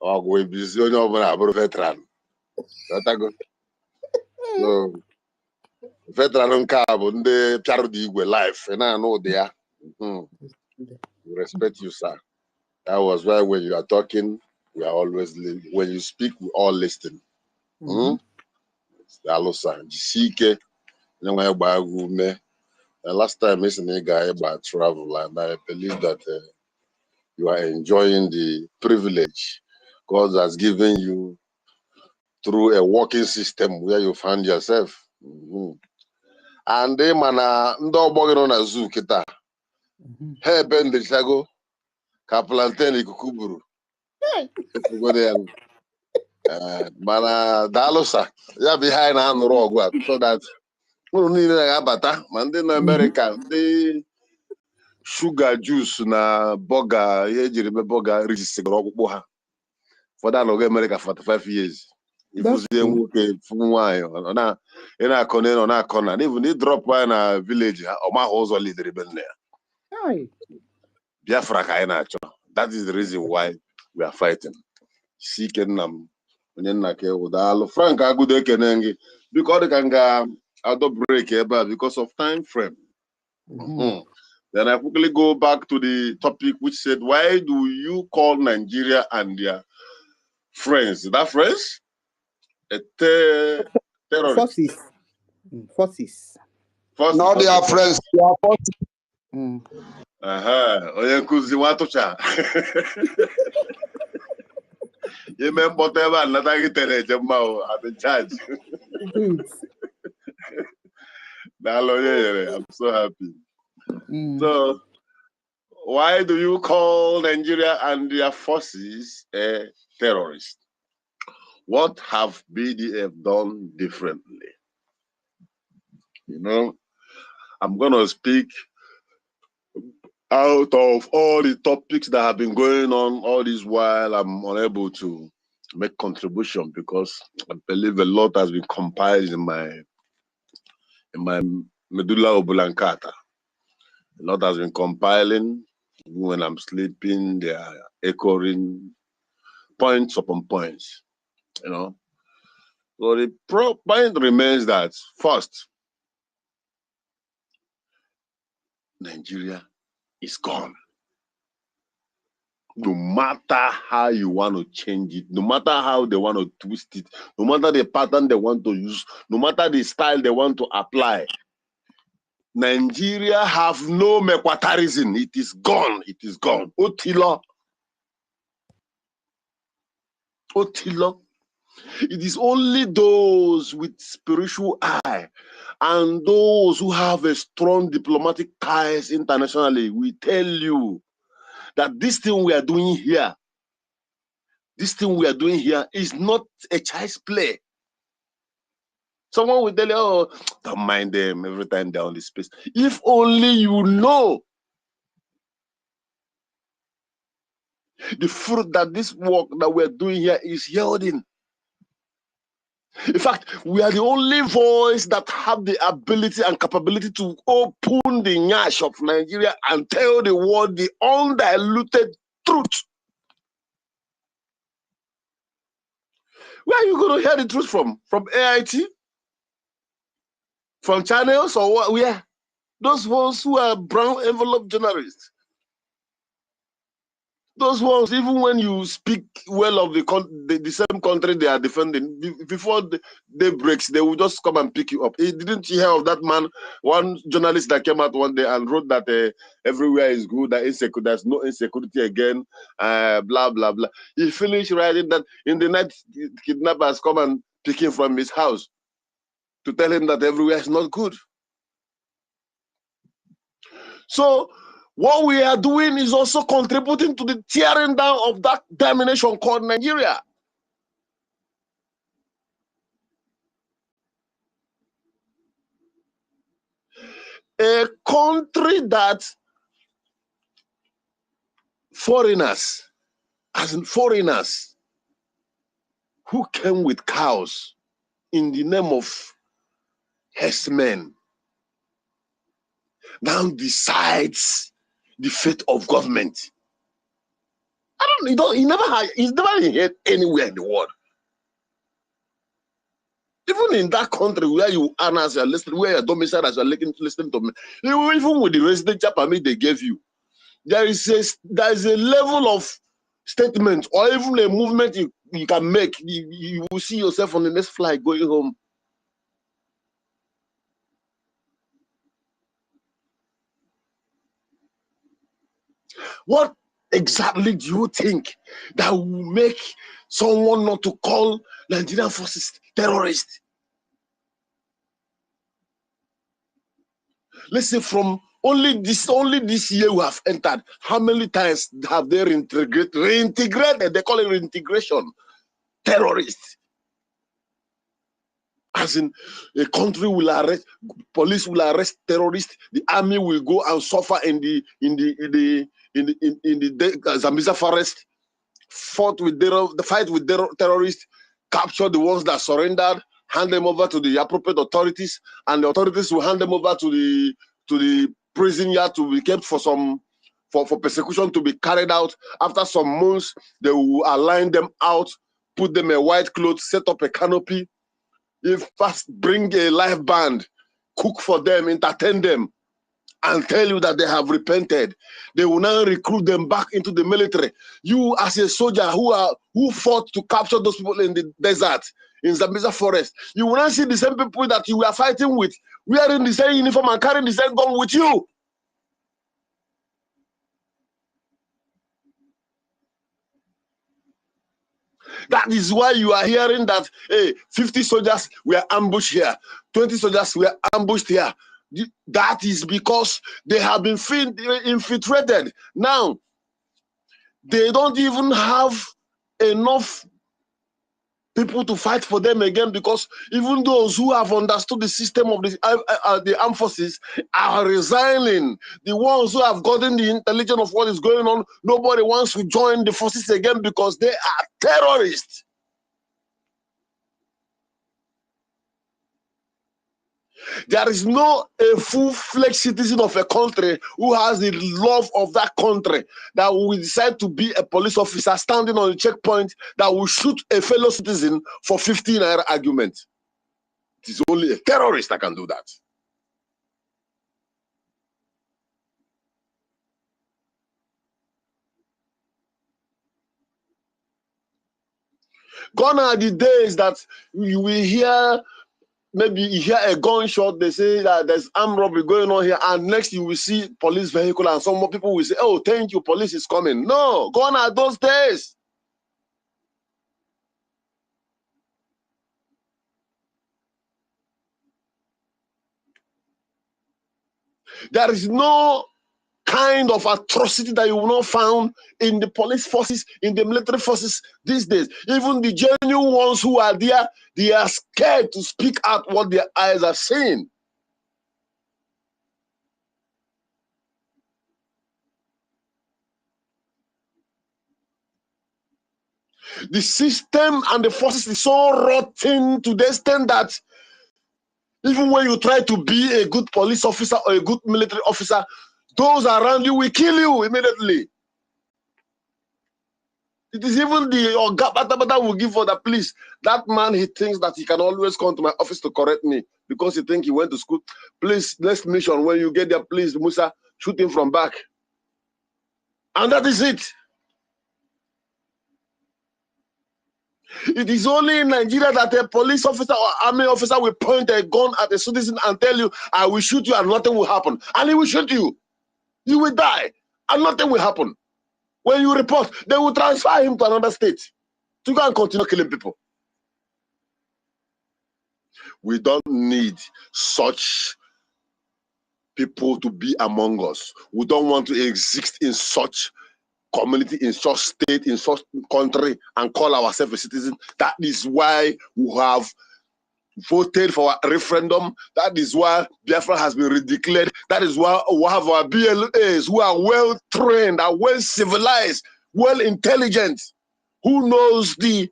or go with Vision over a veteran. So, veteran carbon, the charity with life, and I know they are. We respect you, sir. That was why when you are talking, we are always when you speak, we all listen. The last time listening guy about travel, and I believe that you are enjoying the privilege God has given you through a working system where you find yourself. And they mana ndo bogino na zoo kita. Hey Ben de Chago, Kaplanten ikukuburu. Mana dalosa ya behind hand rug so that unu niile na-abata ma ndị na America ndị sugar juice na burger ihe ejiri eme burger rijisigara ọkpụkpụ ha ụfọdụ anọghị America 45 years ifuzie nwoke fụ nwaanyị ị na-akọ na na-akọ na even ị drop ya na village ha ọ maghị ụzọ lidere be nne ya Biafra ka anyị na-achọ. That is the reason why we are fighting. Sike nna m onye nna ka ewu daalụ Frank Agudo ekene gị biko ọ dị ka m ga-adọ break ebe a because of time frame. Then I quickly go back to the topic which said, why do you call Nigeria and their friends? Is that friends? Terrorist. Forces. Now they are friends. They are forces. Onye nkuzi nwatụcha. Ime mkpọta ebe a nata gị tere eje mma at the charge. I'm so happy. So, why do you call Nigeria and their forces a terrorist? What have BDF done differently? You know, I'm going to speak out of all the topics that have been going on all this while. I'm unable to make contribution because I believe a lot has been compiled in my medulla oblongata. A lot has been compiling. When I'm sleeping, they are echoing points upon points, you know. So the point remains that first, Nigeria is gone. No matter how you want to change it, no matter how they want to twist it, no matter the pattern they want to use, no matter the style they want to apply, Nigeria have no mequatarism. It is gone. It is gone. Otilo. Otilo. It is only those with spiritual eye and those who have a strong diplomatic ties internationally will tell you that this thing we are doing here, is not a child's play. Someone will tell you, oh, don't mind them every time they're on the space. If only you know the fruit that this work that we're doing here is yielding. In fact, we are the only voice that have the ability and capability to open the nyash of Nigeria and tell the world the undiluted truth. Where are you going to hear the truth from? From AIT? From channels or what? Where? Those ones who are brown envelope journalists. Those ones, even when you speak well of the same country they are defending, before the day breaks, they will just come and pick you up. Didn't you hear of that man, one journalist that came out one day and wrote that everywhere is good, that there's no insecurity again, blah, blah, blah. He finished writing that in the night, kidnappers come and pick him from his house to tell him that everywhere is not good. So what we are doing is also contributing to the tearing down of that domination called Nigeria. A country that foreigners, as in foreigners, who came with cows in the name of herdsmen, now decides the fate of government. He never heard anywhere in the world. Even in that country where you are as you're listening, where you're domiciled as you're listening to me, even with the residential permit they gave you, there is a level of statement or even a movement you can make. You will see yourself on the next flight going home. What exactly do you think that will make someone not to call Nigerian forces terrorists? Listen, from only this year we have entered, how many times have they reintegrated? They call it reintegration. Terrorists. As in, a country will arrest, police will arrest terrorists, the army will go and suffer in the Zambeza forest, fight with terrorists, capture the ones that surrendered, hand them over to the appropriate authorities, and the authorities will hand them over to the prison yard to be kept for persecution to be carried out. After some months, they will align them out, put them in white clothes, set up a canopy. If first bring a live band, cook for them, entertain them, and tell you that they have repented, they will now recruit them back into the military. You, as a soldier who fought to capture those people in the desert, in Zambeza forest, you will now see the same people that you were fighting with, wearing the same uniform and carrying the same gun with you. That is why you are hearing that, hey, 50 soldiers were ambushed here, 20 soldiers were ambushed here. That is because they have been infiltrated. Now, they don't even have enough people to fight for them again, because even those who have understood the system of the armed forces are resigning. The ones who have gotten the intelligence of what is going on, nobody wants to join the forces again because they are terrorists. There is no a full-fledged citizen of a country who has the love of that country that will decide to be a police officer standing on a checkpoint that will shoot a fellow citizen for 15 naira argument. It is only a terrorist that can do that. Gone are the days that you will hear, maybe you hear a gunshot, they say that there's armed robbery going on here, and next you will see police vehicle and some more people will say, oh, thank you, police is coming. No, gone are those days. There is no kind of atrocity that you will not find in the police forces, in the military forces these days. Even the genuine ones who are there, they are scared to speak out what their eyes are seeing. The system and the forces is so rotten to the extent that even when you try to be a good police officer or a good military officer, those around you will kill you immediately. It is even the Oga will give for the police. That man, he thinks that he can always come to my office to correct me because he thinks he went to school. Please, next mission, when you get there, please, Musa, shoot him from back. And that is it. It is only in Nigeria that a police officer or army officer will point a gun at a citizen and tell you, I will shoot you and nothing will happen. And he will shoot you. You will die and nothing will happen. When you report, they will transfer him to another state to go and continue killing people. We don't need such people to be among us. We don't want to exist in such community, in such state, in such country, and call ourselves a citizen. That is why we have voted for a referendum. That is why Biafra has been redeclared. That is why we have our BLAs who are well trained, are well civilized, well intelligent, who knows the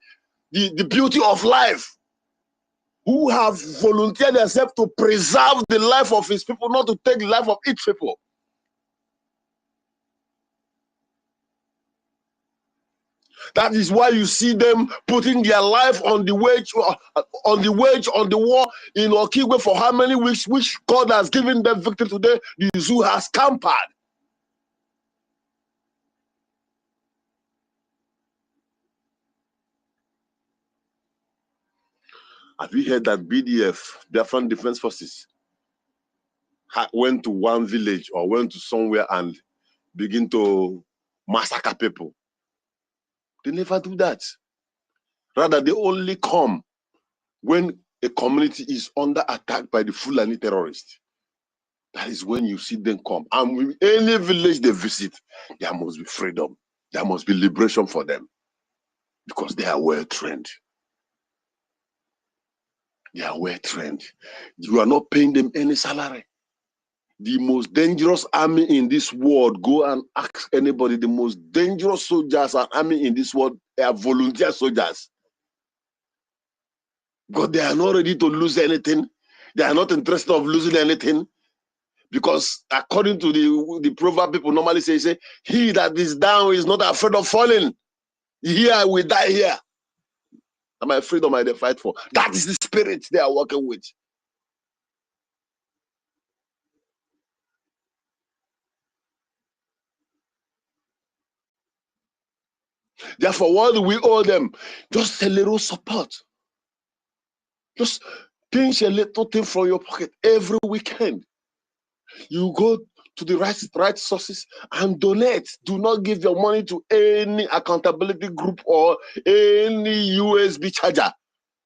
beauty of life, who have volunteered themselves to preserve the life of his people, not to take the life of each people. That is why you see them putting their life on the wage, on the war in Okigwe for how many weeks, which God has given them victory today. The zoo has scampered. Have you heard that BDF, Biafran Defense Forces, went to one village or went to somewhere and begin to massacre people? They never do that. Rather, they only come when a community is under attack by the Fulani terrorists. That is when you see them come. And with any village they visit, there must be freedom. There must be liberation for them. Because they are well trained. They are well trained. You are not paying them any salary. The most dangerous army in this world, go and ask anybody, the most dangerous soldiers and army in this world are volunteer soldiers. Because they are not ready to lose anything. They are not interested of losing anything. Because according to the proverb, people normally say, he that is down is not afraid of falling. Here we die here. Am I freedom I fight for? That is the spirit they are working with. Therefore, what do we owe them? Just a little support. Just pinch a little thing from your pocket every weekend. You go to the right sources and donate. Do not give your money to any accountability group or any USB charger.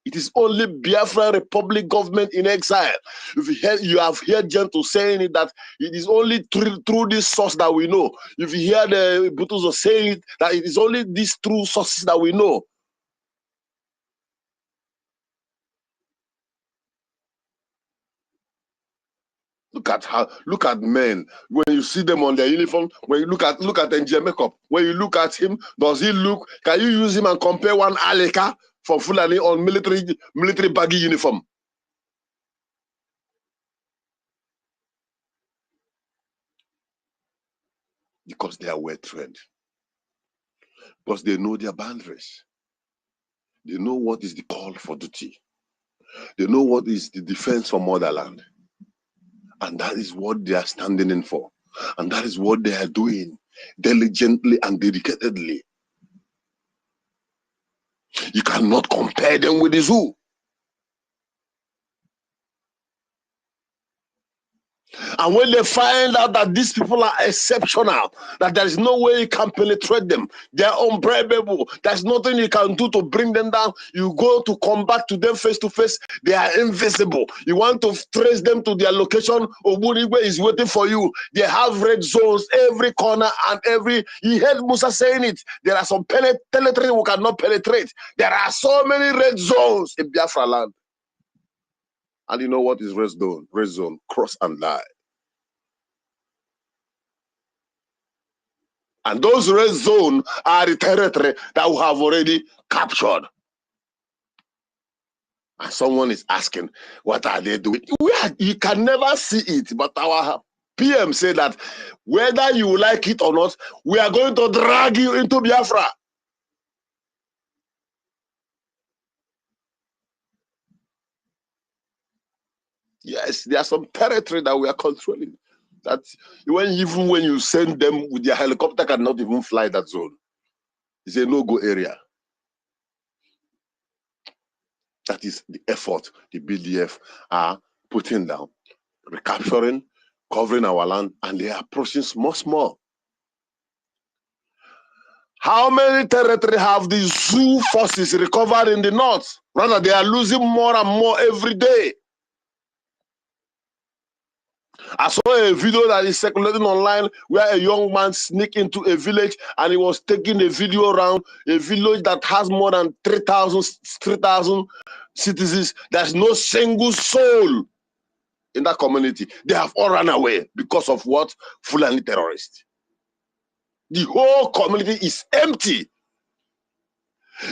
It is only Biafra Republic government in exile. If you have heard Gentle saying it, that it is only through this source that we know. If you hear the Butuzo saying it, that it is only these true sources that we know. Look at men. When you see them on their uniform, when you look at NJ makeup, when you look at him, does he look? Can you use him and compare one Aleka for Fulani on military baggy uniform? Because they are well trained. Because they know their boundaries. They know what is the call for duty. They know what is the defense for motherland. And that is what they are standing in for. And that is what they are doing diligently and dedicatedly. You cannot compare them with the zoo. And when they find out that these people are exceptional, that there is no way you can penetrate them, they're unbreakable, there's nothing you can do to bring them down, you go to combat to them face to face, they are invisible. You want to trace them to their location, Obunigwe is waiting for you. They have red zones every corner and every, you heard Musa saying it, there are some territory who cannot penetrate. There are so many red zones in Biafra land. And you know what is red zone? Red zone, cross and lie. And those red zones are the territory that we have already captured. And someone is asking, what are they doing? You can never see it, but our PM said that whether you like it or not, we are going to drag you into Biafra. Yes, there are some territory that we are controlling. That even when you send them with their helicopter, cannot even fly that zone. It's a no-go area. That is the effort the BDF are putting down, recapturing, covering our land, and they are approaching small. How many territory have the zoo forces recovered in the north? Rather, they are losing more and more every day. I saw a video that is circulating online where a young man sneaked into a village and he was taking a video around a village that has more than 3,000 citizens. There's no single soul in that community. They have all run away because of what? Fulani terrorists. The whole community is empty.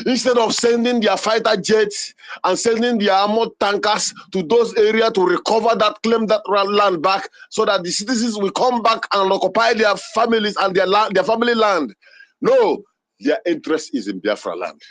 Instead of sending their fighter jets and sending their armored tankers to those areas to recover that, claim that land back, so that the citizens will come back and occupy their families and their family land. No, their interest is in Biafra land.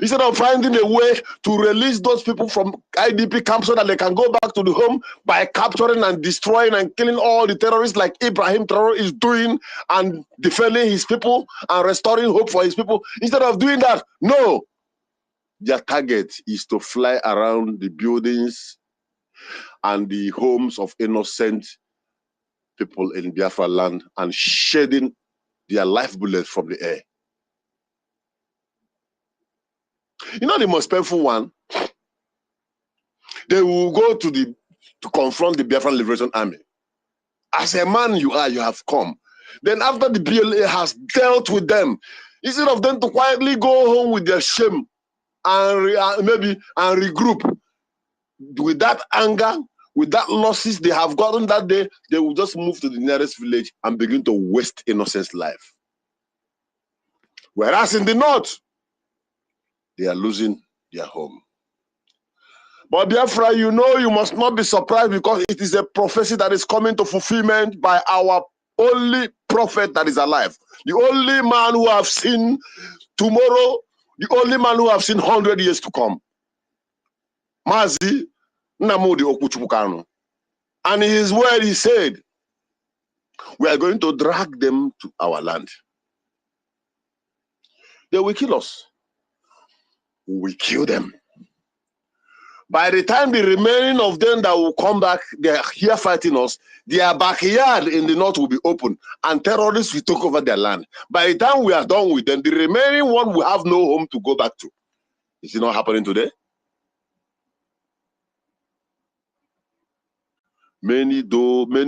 Instead of finding a way to release those people from IDP camps so that they can go back to the home by capturing and destroying and killing all the terrorists like Ibrahim Terro is doing and defending his people and restoring hope for his people. Instead of doing that, no. Their target is to fly around the buildings and the homes of innocent people in Biafra land and shedding their life bullets from the air. You know the most painful one? They will go to confront the Biafran Liberation Army. As a man you are, you have come. Then after the BLA has dealt with them, instead of them to quietly go home with their shame and maybe regroup, with that anger, with that losses they have gotten that day, they will just move to the nearest village and begin to waste innocent life. Whereas in the north, they are losing their home. But Biafra, you know, you must not be surprised, because it is a prophecy that is coming to fulfillment by our only prophet that is alive. The only man who have seen tomorrow, the only man who have seen 100 years to come. Mazi Nnamdi Okuchukwu. And in his word he said, we are going to drag them to our land. They will kill us. We will kill them. By the time the remaining of them that will come back, they are here fighting us, their backyard in the north will be open and terrorists will take over their land. By the time we are done with them, the remaining one will have no home to go back to. Is it not happening today? Many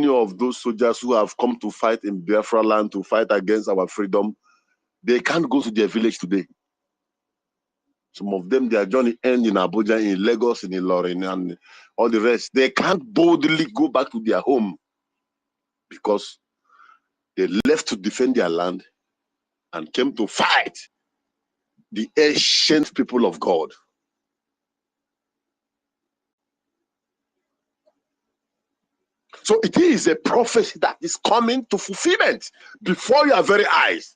of those soldiers who have come to fight in Biafra land, to fight against our freedom, they can't go to their village today. Some of them, their journey ends in Abuja, in Lagos, in Ilorin, and all the rest. They can't boldly go back to their home because they left to defend their land and came to fight the ancient people of God. So it is a prophecy that is coming to fulfillment before your very eyes.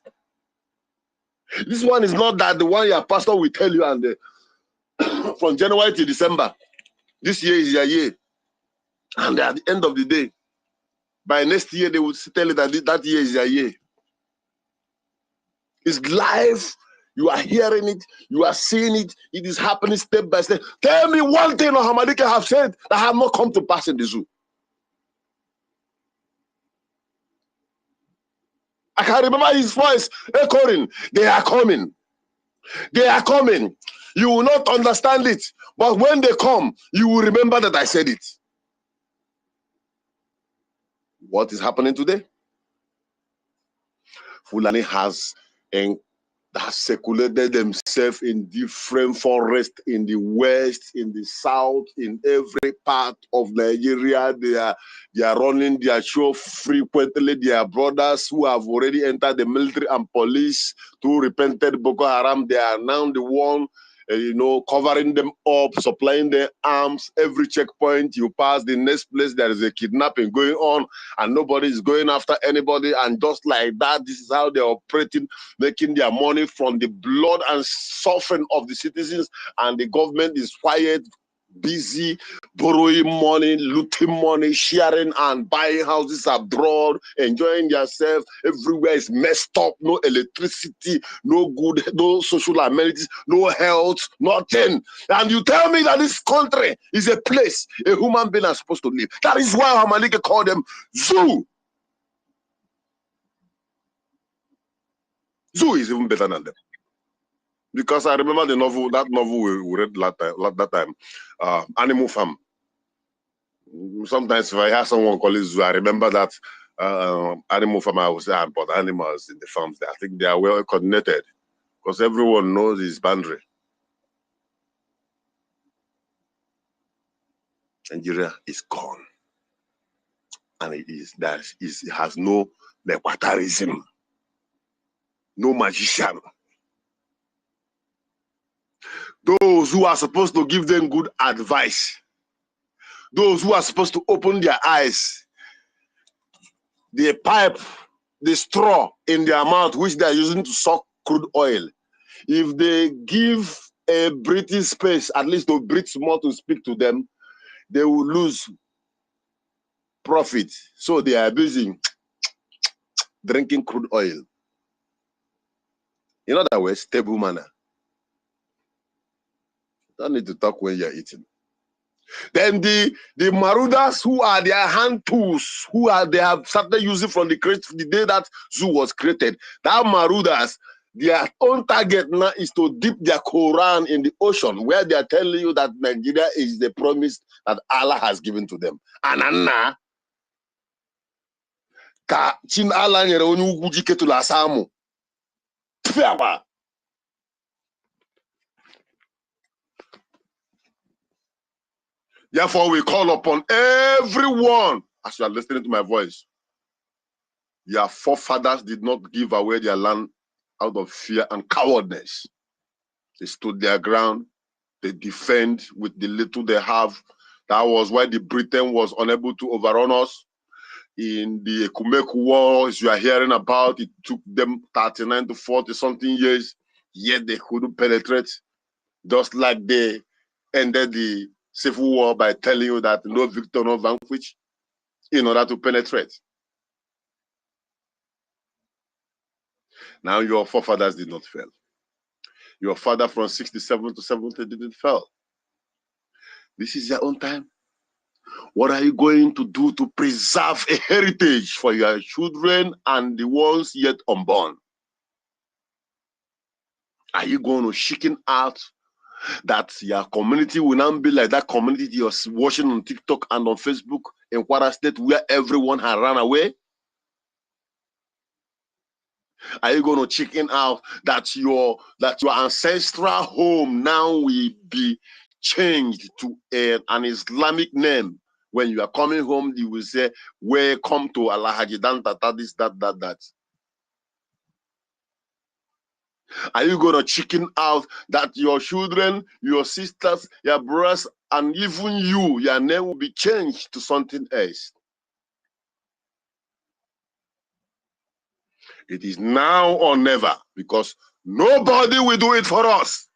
This one is not that the one your pastor will tell you and from January to December. This year is your year. And at the end of the day, by next year, they will tell you that that year is your year. It's live. You are hearing it. You are seeing it. It is happening step by step. Tell me one thing Hamadika have said that have not come to pass in the zoo. I can remember his voice echoing. They are coming. They are coming. You will not understand it. But when they come, you will remember that I said it. What is happening today? Fulani has that circulated themselves in different forests in the west, in the south, in every part of Nigeria. They are running their show frequently. Their brothers who have already entered the military and police to repented Boko Haram, they are now the one, covering them up, supplying their arms. Every checkpoint you pass, the next place there is a kidnapping going on, and nobody is going after anybody. And just like that, this is how they're operating, making their money from the blood and suffering of the citizens. And the government is quiet, busy, borrowing money, looting money, sharing and buying houses abroad, enjoying themselves. Everywhere is messed up. No electricity, no good, no social amenities, no health, nothing. And you tell me that this country is a place a human being is supposed to live. That is why Hamalike called them zoo. Zoo is even better than them. Because I remember that novel we read that time, Animal Farm. Sometimes if I hear someone call it zoo, I remember that Animal Farm. I would say, but animals in the farms, I think they are well coordinated because everyone knows his boundary. Nigeria is gone, and it has no nepotism, no magician. Those who are supposed to give them good advice, those who are supposed to open their eyes, the pipe, the straw in their mouth, which they are using to suck crude oil, if they give a breathing space, at least to breathe more to speak to them, they will lose profit. So they are busy drinking crude oil. In other words, stable manner. Don't need to talk when you're eating. Then the marauders who are their hand tools, they have started using from the day that zoo was created. That marauders, their own target now is to dip their Quran in the ocean, where they are telling you that Nigeria is the promise that Allah has given to them. Anana ka chin Allah nyere onye ugwu jike tụrụ asa amụ. Therefore, we call upon everyone, as you are listening to my voice, your forefathers did not give away their land out of fear and cowardice. They stood their ground. They defend with the little they have. That was why the Britain was unable to overrun us. In the Ekumeku wars you are hearing about, it took them 39 to 40 something years, yet they couldn't penetrate. Just like they ended the Civil War by telling you that no victor, no vanquish, in order to penetrate. Now your forefathers did not fail. Your father from 67 to 70 didn't fail. This is your own time. What are you going to do to preserve a heritage for your children and the ones yet unborn? Are you going to chicken out that your community will now be like that community you're watching on TikTok and on Facebook in Kwara State where everyone had run away? Are you going to chicken out that your ancestral home now will be changed to an Islamic name? When you are coming home, you will say, welcome to Allah Hajidan Tata, this, that. Are you going to chicken out that your children, your sisters, your brothers, and even you, your name will be changed to something else? It is now or never, because nobody will do it for us.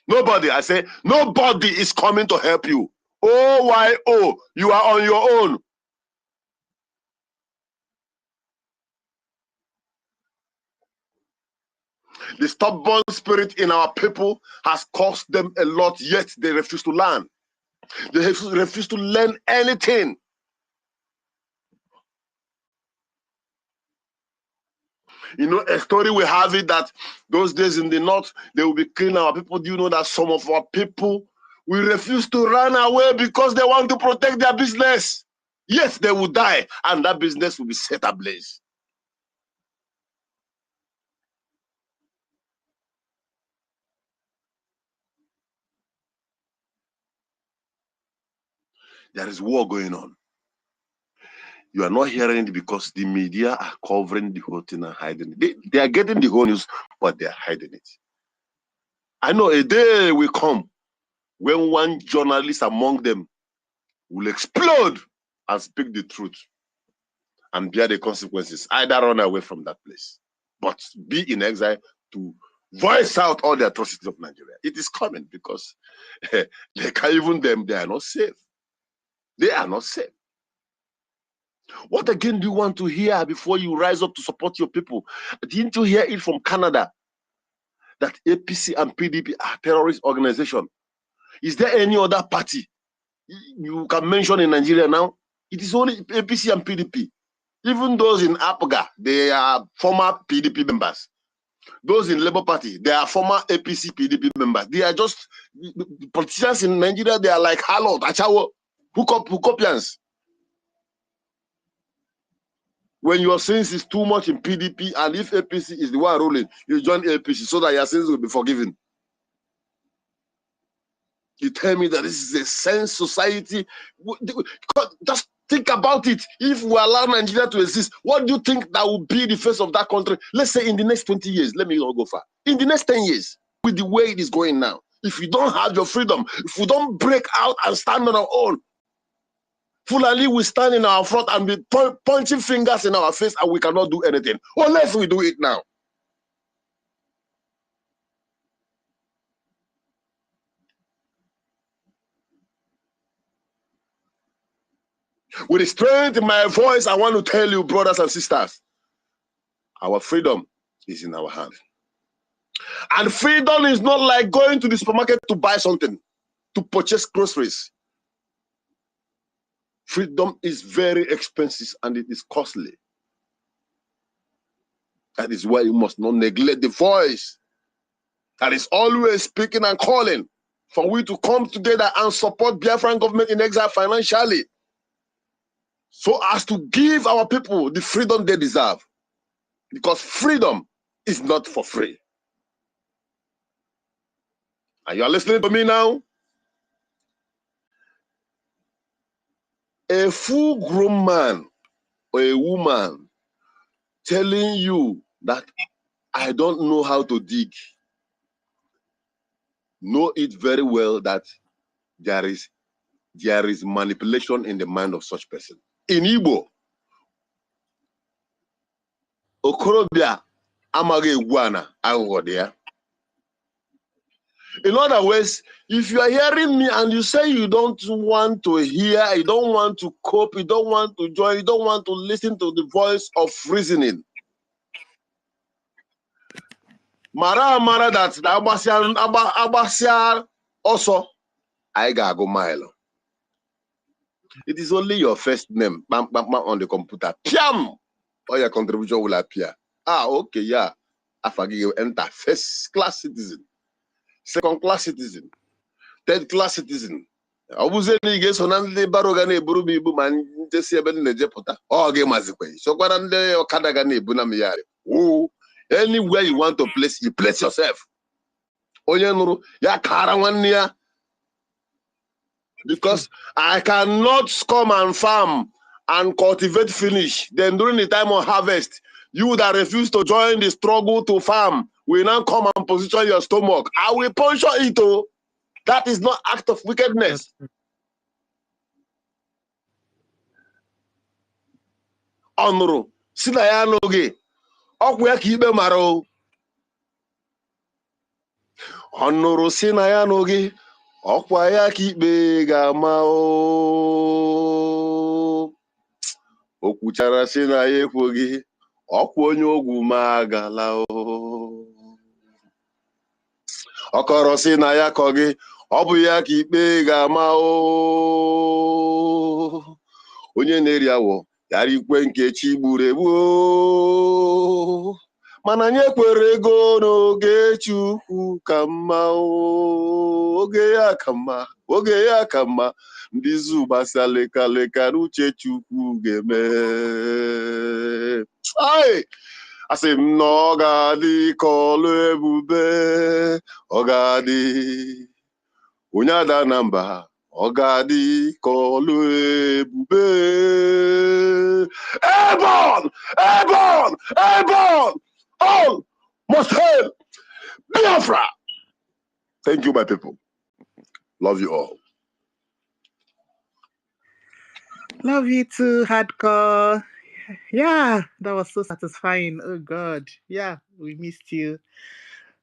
Nobody, I say, nobody is coming to help you. OYO, you are on your own. The stubborn spirit in our people has cost them a lot, yet they refuse to learn. They refuse to learn anything. You know, a story we have it that those days in the north, they will be killing our people. Do you know that some of our people will refuse to run away because they want to protect their business? Yes, they will die, and that business will be set ablaze. There is war going on. You are not hearing it because the media are covering the whole thing and hiding it. They are getting the whole news, but they are hiding it. I know a day will come when one journalist among them will explode and speak the truth and bear the consequences. Either run away from that place, but be in exile to voice out all the atrocities of Nigeria. It is coming because they can't even them, they are not safe. They are not safe. What again do you want to hear before you rise up to support your people? Didn't you hear it from Canada that APC and PDP are terrorist organization? Is there any other party you can mention in Nigeria now? It is only APC and PDP. Even those in APGA, they are former PDP members. Those in Labour Party, they are former APC PDP members. They are just politicians in Nigeria. They are like Harlot, Achawo, hookupians. When your sins is too much in PDP, and if APC is the one ruling, you join APC so that your sins will be forgiven. You tell me that this is a sense society. Just think about it. If we allow Nigeria to exist, what do you think that will be the face of that country? Let's say in the next 20 years, let me not go far. In the next 10 years, with the way it is going now, if you don't have your freedom, if we don't break out and stand on our own, Fulani will stand in our front and be pointing fingers in our face and we cannot do anything. Unless we do it now. With the strength in my voice, I want to tell you, brothers and sisters, our freedom is in our hands. And freedom is not like going to the supermarket to buy something, to purchase groceries. Freedom is very expensive and it is costly. That is why you must not neglect the voice that is always speaking and calling for we to come together and support Biafran government in exile financially, so as to give our people the freedom they deserve. Because freedom is not for free. Are you listening to me now? A full-grown man or a woman telling you that I don't know how to dig, know it very well that there is manipulation in the mind of such person. In Igbo, okorobịa amaghị egwu ana aghụghọ dị ya. In other words, if you are hearing me and you say you don't want to hear, you don't want to cope, you don't want to join, you don't want to listen to the voice of reasoning, mara that agbasịa also I ga-agụ mile. It is only your first name on the computer. Piam! All your contribution will appear. Ah, okay, yeah. I forgive you. Enter first class citizen, second class citizen, third class citizen. I was saying, you get so nande barogane burubi bu man jesi eben neje pota. Oh, game mazikwe. So kwarande okadagane buna miyari. Oh, anywhere you want to place, you place yourself. Oye nuru ya karawanya. Because I cannot come and farm and cultivate finish. Then during the time of harvest, you that refuse to join the struggle to farm will now come and position your stomach. I will puncture it. Oh. That is not act of wickedness. Honoro, sinaya noge, okwe kibe maro. Honoro sinaya noge, okwa ya kibe gamao. Okuchara sinaya ekwogi, okwa onye ogwu magala o. Okoro sinaya kogi, obu ya kibe gamao. Onye na-eri awọ yara ikwe nke chi gburu egbu mana anyị kwere ego n'oge Chukwu ka mma oge ya ka mma ndị zu gbasa leka n'uche Chukwu ga-eme. Asị m na ọ ga-adị ka ọlụ ebube, ọ ga-adị onye ada na mba Ogadi Kolu Ebube. Airborne! Airborne! Airborne! All must hail Biafra! Thank you, my people. Love you all. Love you too, Hardcore. Yeah, that was so satisfying. Oh God. Yeah, we missed you.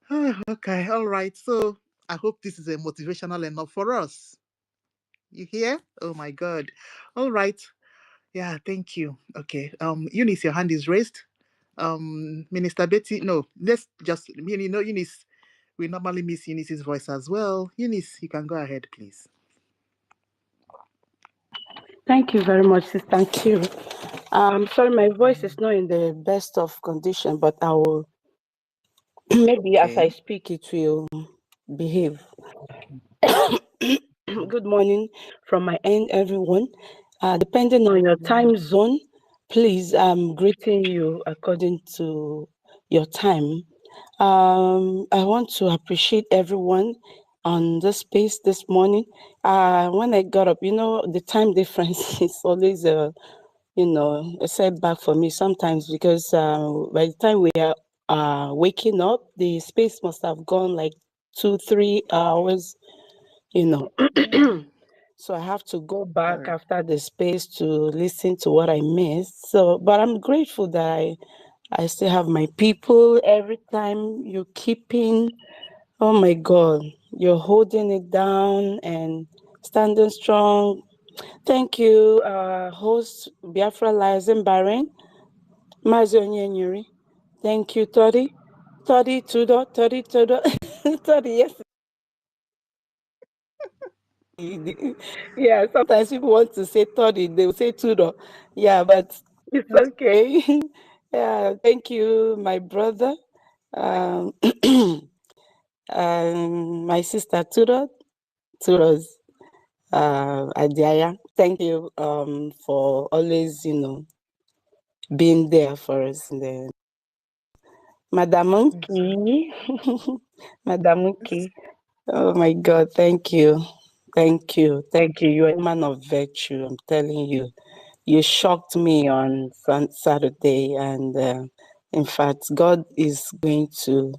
Oh, okay, all right. So I hope this is a motivational enough for us. You hear? Oh my God. All right. Yeah, thank you. Okay. Eunice, your hand is raised. Minister Betty, no, let's just Eunice, we normally miss Eunice's voice as well. Eunice, you can go ahead, please. Thank you very much, Sister Nkiru. Sorry, my voice is not in the best of condition, but I will maybe as I speak it will behave. Good morning from my end, everyone. Depending on your time zone, please, I'm greeting you according to your time. I want to appreciate everyone on this space this morning. When I got up, the time difference is always a setback for me sometimes because by the time we are waking up, the space must have gone like 2-3 hours, So I have to go back after the space to listen to what I missed. But I'm grateful that I still have my people. Every time you keep in, oh my God, you're holding it down and standing strong. Thank you, host Biafra Liaison Bahrain, Mazi. Thank you, Toddy. Toddy, Tudor, Toddy, yes. Yeah, sometimes people want to say Toddy, they will say Tudor. Yeah, but it's okay. Yeah, thank you, my brother. My sister Tudor's Adiaya. Thank you for always, being there for us. Madam Monkey. Madam Monkey. Oh my God, thank you. Thank you. Thank you. You're a man of virtue. I'm telling you. You shocked me on Saturday. And in fact, God is going to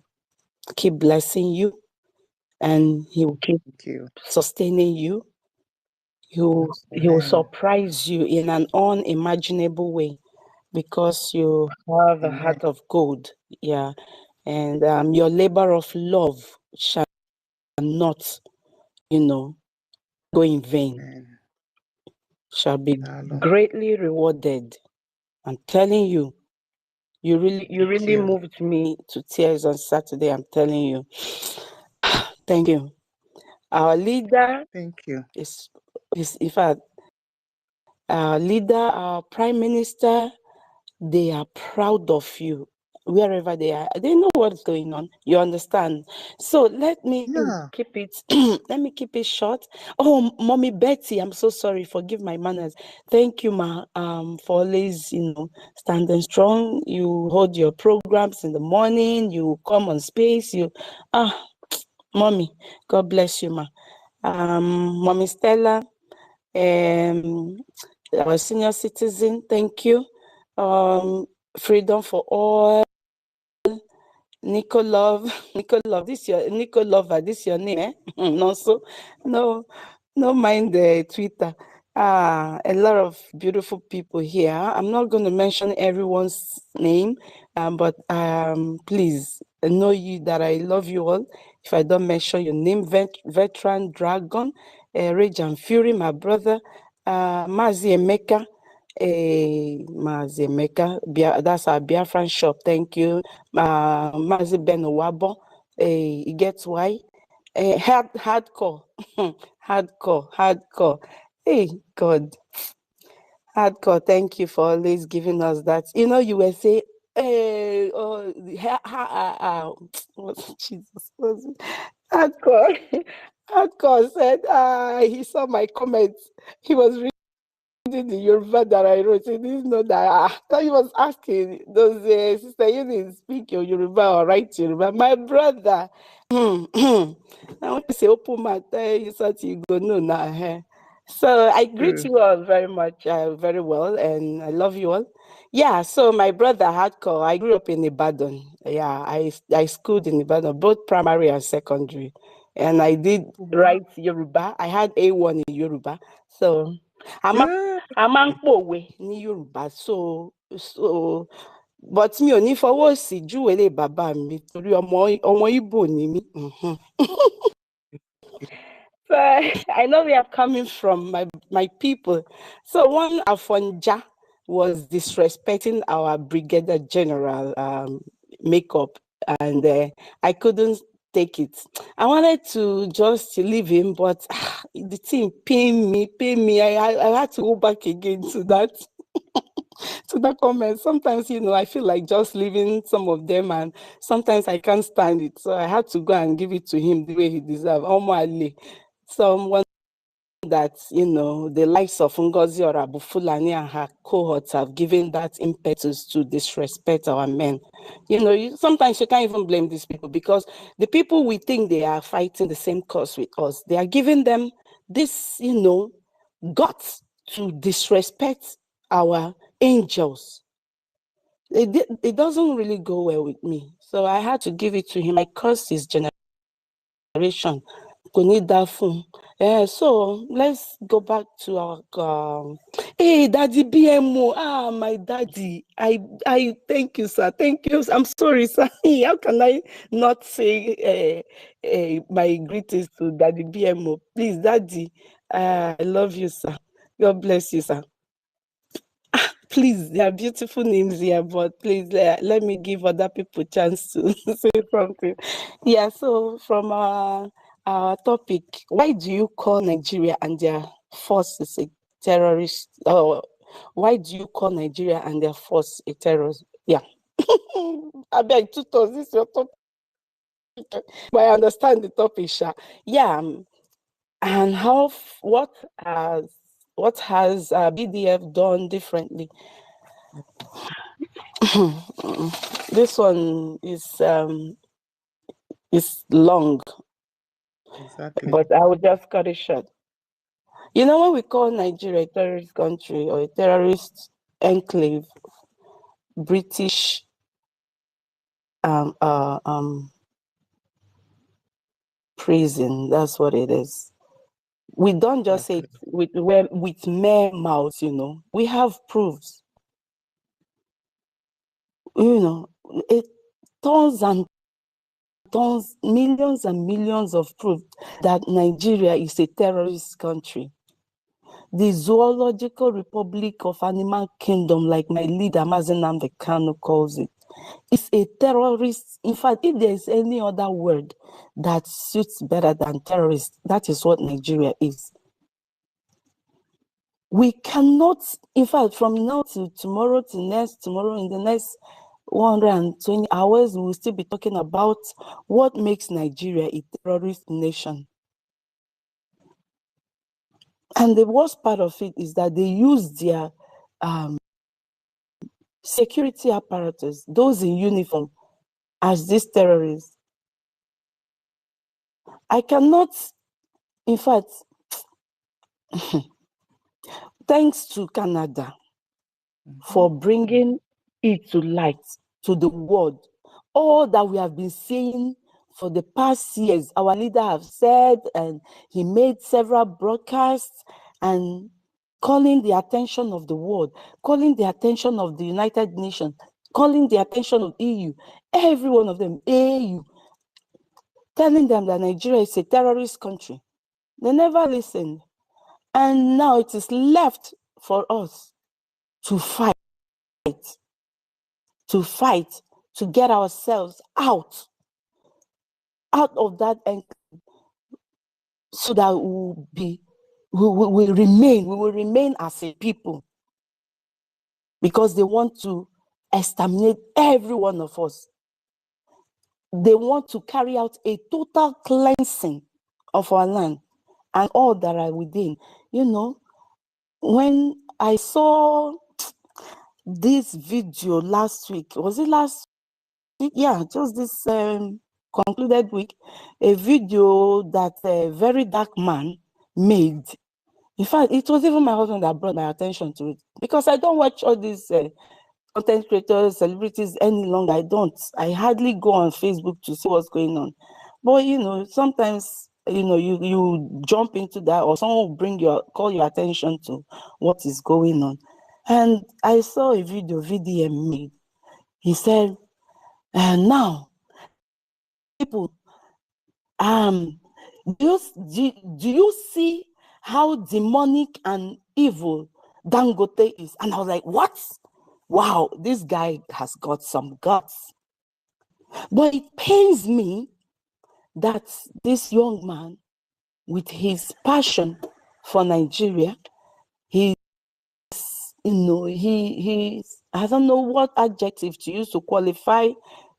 keep blessing you. And he will keep sustaining you. He will surprise you in an unimaginable way because you have a heart of gold. Yeah. And your labor of love shall not, go in vain. Shall be greatly rewarded. I'm telling you, you really moved me to tears on Saturday. I'm telling you. Thank you. Our leader, is in fact, our leader, our prime minister, they are proud of you. Wherever they are, they know what's going on. You understand? So let me keep it. Let me keep it short. Oh, Mommy Betty, I'm so sorry. Forgive my manners. Thank you, ma. For always, standing strong. You hold your programs in the morning. You come on space. Mommy, God bless you, ma. Mommy Stella, our senior citizen. Thank you. Freedom for all. Nicolove, this your Nicolova, this your name, eh? No mind the Twitter. A lot of beautiful people here. I'm not going to mention everyone's name, but please know you that I love you all. If I don't mention your name, Veteran Dragon, Rage and Fury, my brother, Mazi Emeka. Mazi Emeka, that's our Biafran shop. Thank you. Mazi Ben Wabo. It gets why. Hardcore. Hardcore. Hey, God. Hardcore, thank you for always giving us that. You were saying, Jesus. Hardcore. Hardcore said, he saw my comments. He was reading the Yoruba that I wrote. He didn't know that. I thought he was asking, does Sister Eunice speak your Yoruba or write Yoruba? My brother. I want to say, open my you thought you go no now. So I greet you all very much, very well, and I love you all. Yeah, so my brother hardcore. I grew up in Ibadan. Yeah, I schooled in Ibadan, both primary and secondary. And I did write Yoruba. I had A1 in Yoruba. So I'm Powe in Yoruba. So but me only for what see júwèé bàbá mi torí ọmọ Igbo ni mí. So I know we are coming from my people. So one Afonja was disrespecting our Brigadier General makeup, and I couldn't take it. I wanted to just leave him, but the thing pain me. I had to go back again to that. To that comment. Sometimes, I feel like just leaving some of them, and sometimes I can't stand it. So I had to go and give it to him the way he deserves. Someone that, the likes of Ngozi Orabu Fulani and her cohorts have given that impetus to disrespect our men. Sometimes you can't even blame these people, because the people we think they are fighting the same cause with us, they are giving them this, guts to disrespect our angels. It doesn't really go well with me. So I had to give it to him. I cursed his generation. So let's go back to our hey, Daddy BMO. My daddy. I thank you, sir. Thank you. I'm sorry, sir. How can I not say my greetings to Daddy BMO? Please, Daddy. I love you, sir. God bless you, sir. Please, there are beautiful names here, but please let me give other people a chance to say something. Yeah, so from our topic, why do you call Nigeria and their forces a terrorist? Or why do you call Nigeria and their force a terrorist? Yeah. I beg to toss this your topic. But I understand the topic, Sha. Yeah. And what has BDF done differently? This one is long. Exactly. But I will just cut it short. When we call Nigeria a terrorist country or a terrorist enclave, British prison, that's what it is. We don't just say it with mere mouths, we have proofs. It tons and tons, millions and millions of proof that Nigeria is a terrorist country. The Zoological Republic of Animal Kingdom, like my leader Mazi Nnamdi Kanu calls it, is a terrorist. In fact, if there is any other word that suits better than terrorist, that is what Nigeria is. We cannot, in fact, from now to tomorrow, to next tomorrow, in the next 120 hours, we will still be talking about what makes Nigeria a terrorist nation. And the worst part of it is that they use their security apparatus, those in uniform, as these terrorists. I cannot, in fact, thanks to Canada for bringing it to light, to the world. All that we have been saying for the past years, our leader have said, and he made several broadcasts and calling the attention of the world, calling the attention of the United Nations, calling the attention of EU, every one of them, AU, telling them that Nigeria is a terrorist country. They never listened. And now it is left for us to fight, to get ourselves out of that enclave, so that we will remain as a people, because they want to exterminate every one of us. They want to carry out a total cleansing of our land and all that are within. When I saw this video last week. Was it last week? Yeah, just this concluded week. A video that a very dark man made. In fact, it was even my husband that brought my attention to it, because I don't watch all these content creators, celebrities any longer. I don't. I hardly go on Facebook to see what's going on. But sometimes you jump into that, or someone will call your attention to what is going on. And I saw a video VDM made. He said, now people, do you see how demonic and evil Dangote is? And I was like, what? Wow, this guy has got some guts. But it pains me that this young man, with his passion for Nigeria, he I don't know what adjective to use to qualify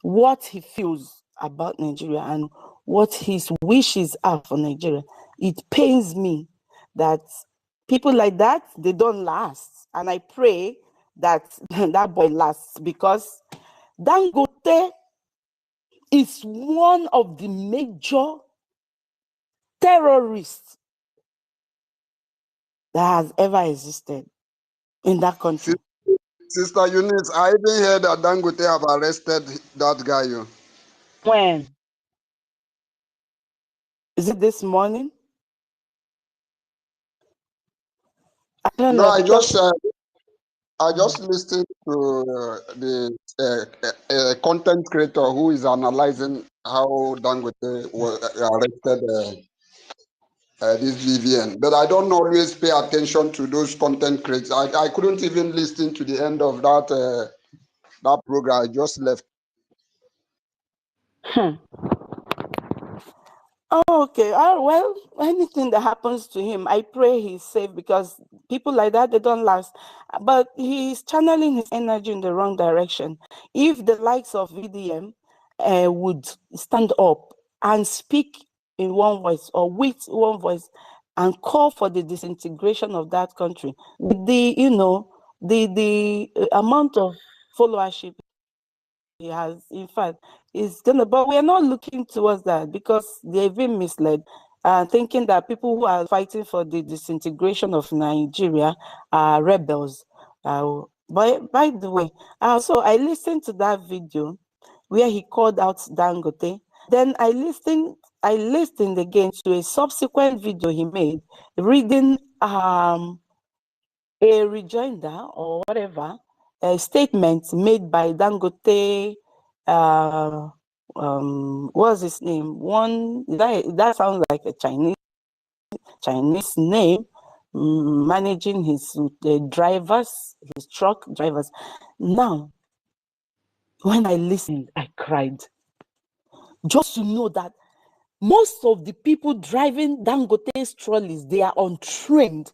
what he feels about Nigeria and what his wishes are for Nigeria. It pains me that people like that, they don't last. And I pray that that boy lasts, because Dangote is one of the major terrorists that has ever existed in that country. Sister Eunice, I even heard that Dangote have arrested that guy. When? Is it this morning? I don't know. I just listened to the content creator who is analyzing how Dangote was arrested this VVN. But I don't always pay attention to those content creators. I couldn't even listen to the end of that program. I just left. Oh, okay. Well, anything that happens to him, I pray he's safe, because people like that, they don't last. But he's channeling his energy in the wrong direction. If the likes of VDM would stand up and speak in one voice, or with one voice, and call for the disintegration of that country, with the amount of followership he has, in fact, is gonna, but we're not looking towards that, because they've been misled, thinking that people who are fighting for the disintegration of Nigeria are rebels. By the way, so I listened to that video where he called out Dangote. Then I listened again to a subsequent video he made, reading a rejoinder or whatever, a statement made by Dangote. What's his name? That sounds like a Chinese name. Managing his drivers, his truck drivers. Now, when I listened, I cried. Just to know that most of the people driving Dangote's trolleys, they are untrained.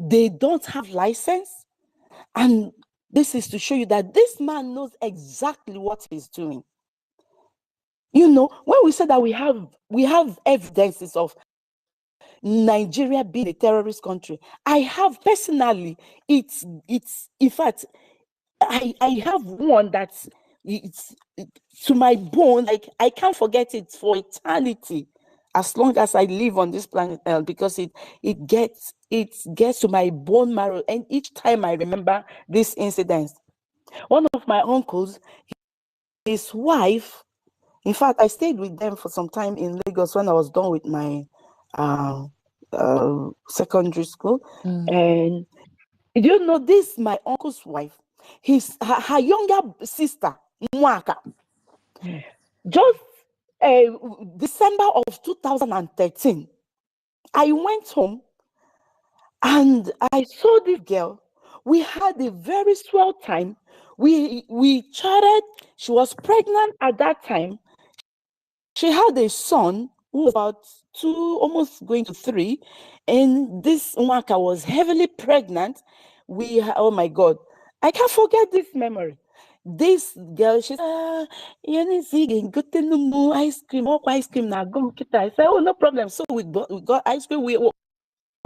They don't have license. And this is to show you that this man knows exactly what he's doing. When we say that we have evidences of Nigeria being a terrorist country, I have personally, it's in fact, I have one that's to my bone. Like, I can't forget it for eternity, as long as I live on this planet Earth, because it gets to my bone marrow, and each time I remember this incident. One of my uncles, his wife, in fact, I stayed with them for some time in Lagos when I was done with my secondary school. And this, my uncle's wife, her younger sister, Mwaka, just December of 2013, I went home and I saw this girl. We had a very swell time. We chatted. She was pregnant at that time. She had a son who was about 2, almost going to 3, and this Nwaka was heavily pregnant. Oh my God, I can't forget this memory. This girl, she said, good to know ice cream, ice cream now. I said, oh, no problem. So we got ice cream. We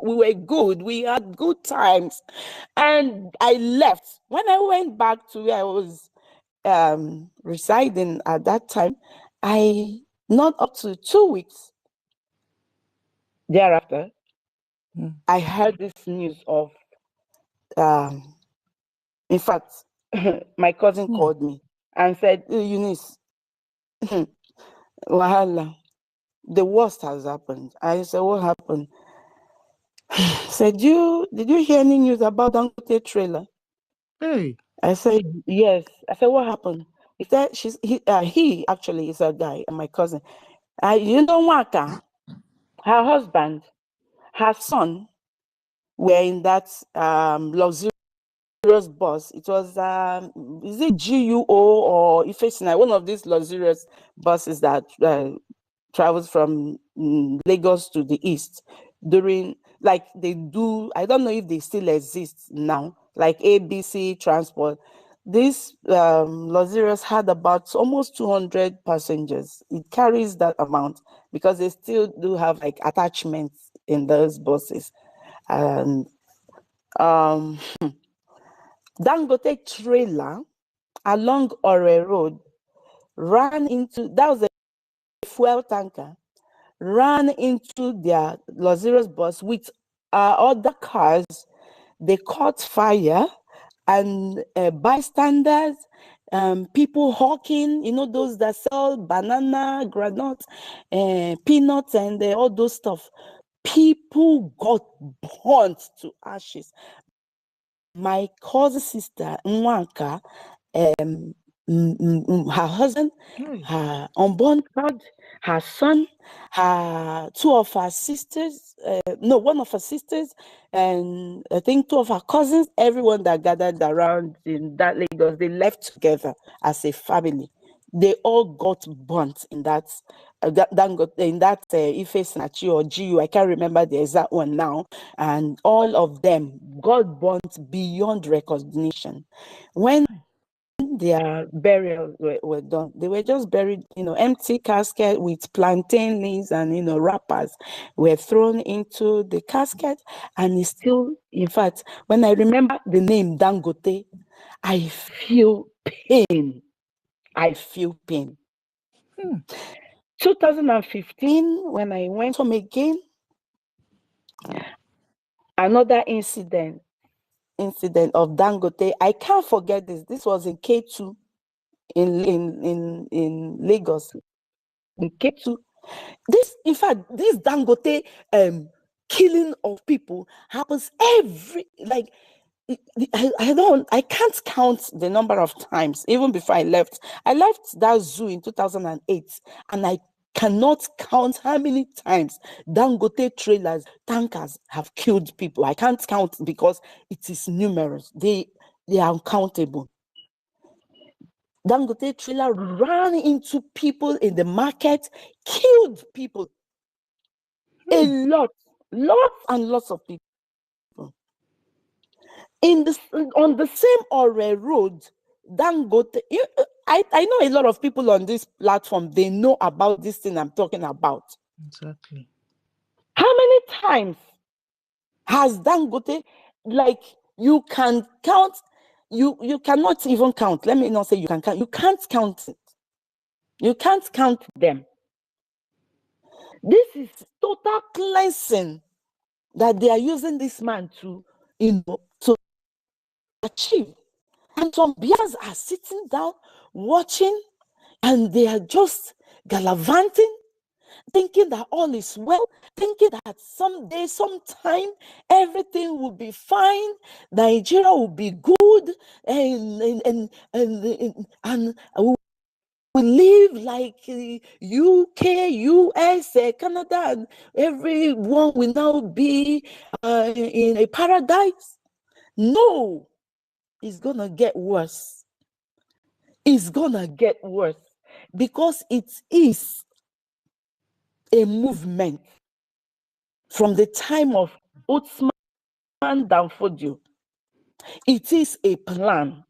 we were good. We had good times. And I left. When I went back to where I was residing at that time, not up to 2 weeks thereafter, I heard this news of, in fact, my cousin called me and said, Eunice, Wahala, the worst has happened. I said, what happened? Said, did you hear any news about Dangote trailer? Hey. I said, yes. I said, what happened? He said, he actually is a guy, my cousin. You know, Waka, her husband, her son were in that luxurious bus. It was, is it GUO or Ifesina, one of these luxurious buses that travels from Lagos to the east during, like they do, I don't know if they still exist now, like ABC Transport. This luxurious had about almost 200 passengers. It carries that amount because they still do have like attachments in those buses. And Dangote trailer along Ore Road ran into, that was a fuel tanker, ran into their luxurious bus with other cars. They caught fire, and bystanders, people hawking, you know, those that sell banana, granite, peanuts, and all those stuff. People got burnt to ashes. My cousin sister, Nwanka, her husband, her unborn child, her son, two of her sisters, one of her sisters, and I think two of her cousins, everyone that gathered around in that Lagos, they left together as a family. They all got burnt in that Ife Snachi or GU. I can't remember the exact one now. And all of them got burnt beyond recognition. When their burials were done, they were just buried, empty casket with plantain leaves and, wrappers were thrown into the casket. And it's still, in fact, when I remember the name Dangote, I feel pain. 2015, when I went home again, another incident of Dangote. I can't forget this. This was in K2 in Lagos. In K2. This Dangote killing of people happens I can't count the number of times. Even before I left that zoo in 2008, and I cannot count how many times Dangote tankers have killed people. I can't count because it is numerous. They are uncountable. Dangote trailer ran into people in the market, killed people. Lots and lots of people. On the same Ore Road, Dangote, I know a lot of people on this platform, they know about this thing I'm talking about. Exactly. How many times has Dangote, like, you can count, you cannot even count. Let me not say you can count. You can't count it. You can't count them. This is total cleansing that they are using this man to achieve. And some bears are sitting down watching, and they are just gallivanting, thinking that all is well, thinking that someday, sometime, everything will be fine, Nigeria will be good, and we live like UK, US, Canada, and everyone will now be in a paradise. No, it's gonna get worse. It's gonna get worse because it is a movement from the time of Uthman Danfodio. It is a plan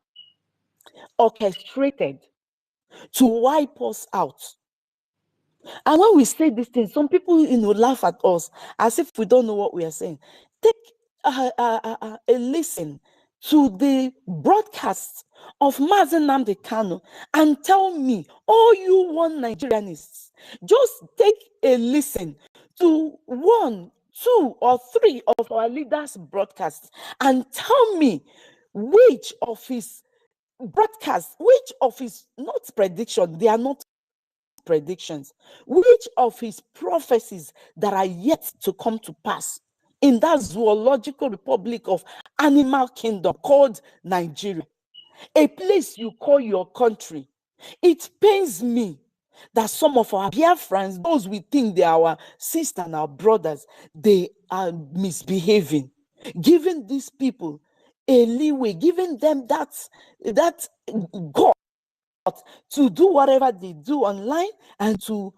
orchestrated to wipe us out And when we say these things, some people, laugh at us as if we don't know what we are saying. Take a listen to the broadcast of Mazen Nnamdi Kanu and tell me, all you one Nigerianists, just take a listen to 1, 2, or 3 of our leaders' broadcasts and tell me which of his broadcasts, which of his, not prediction, they are not predictions, which of his prophecies that are yet to come to pass in that zoological republic of animal kingdom called Nigeria, a place you call your country. It pains me that some of our Biafrans, those we think they are our sisters and our brothers, they are misbehaving, giving these people a leeway, giving them that God to do whatever they do online and to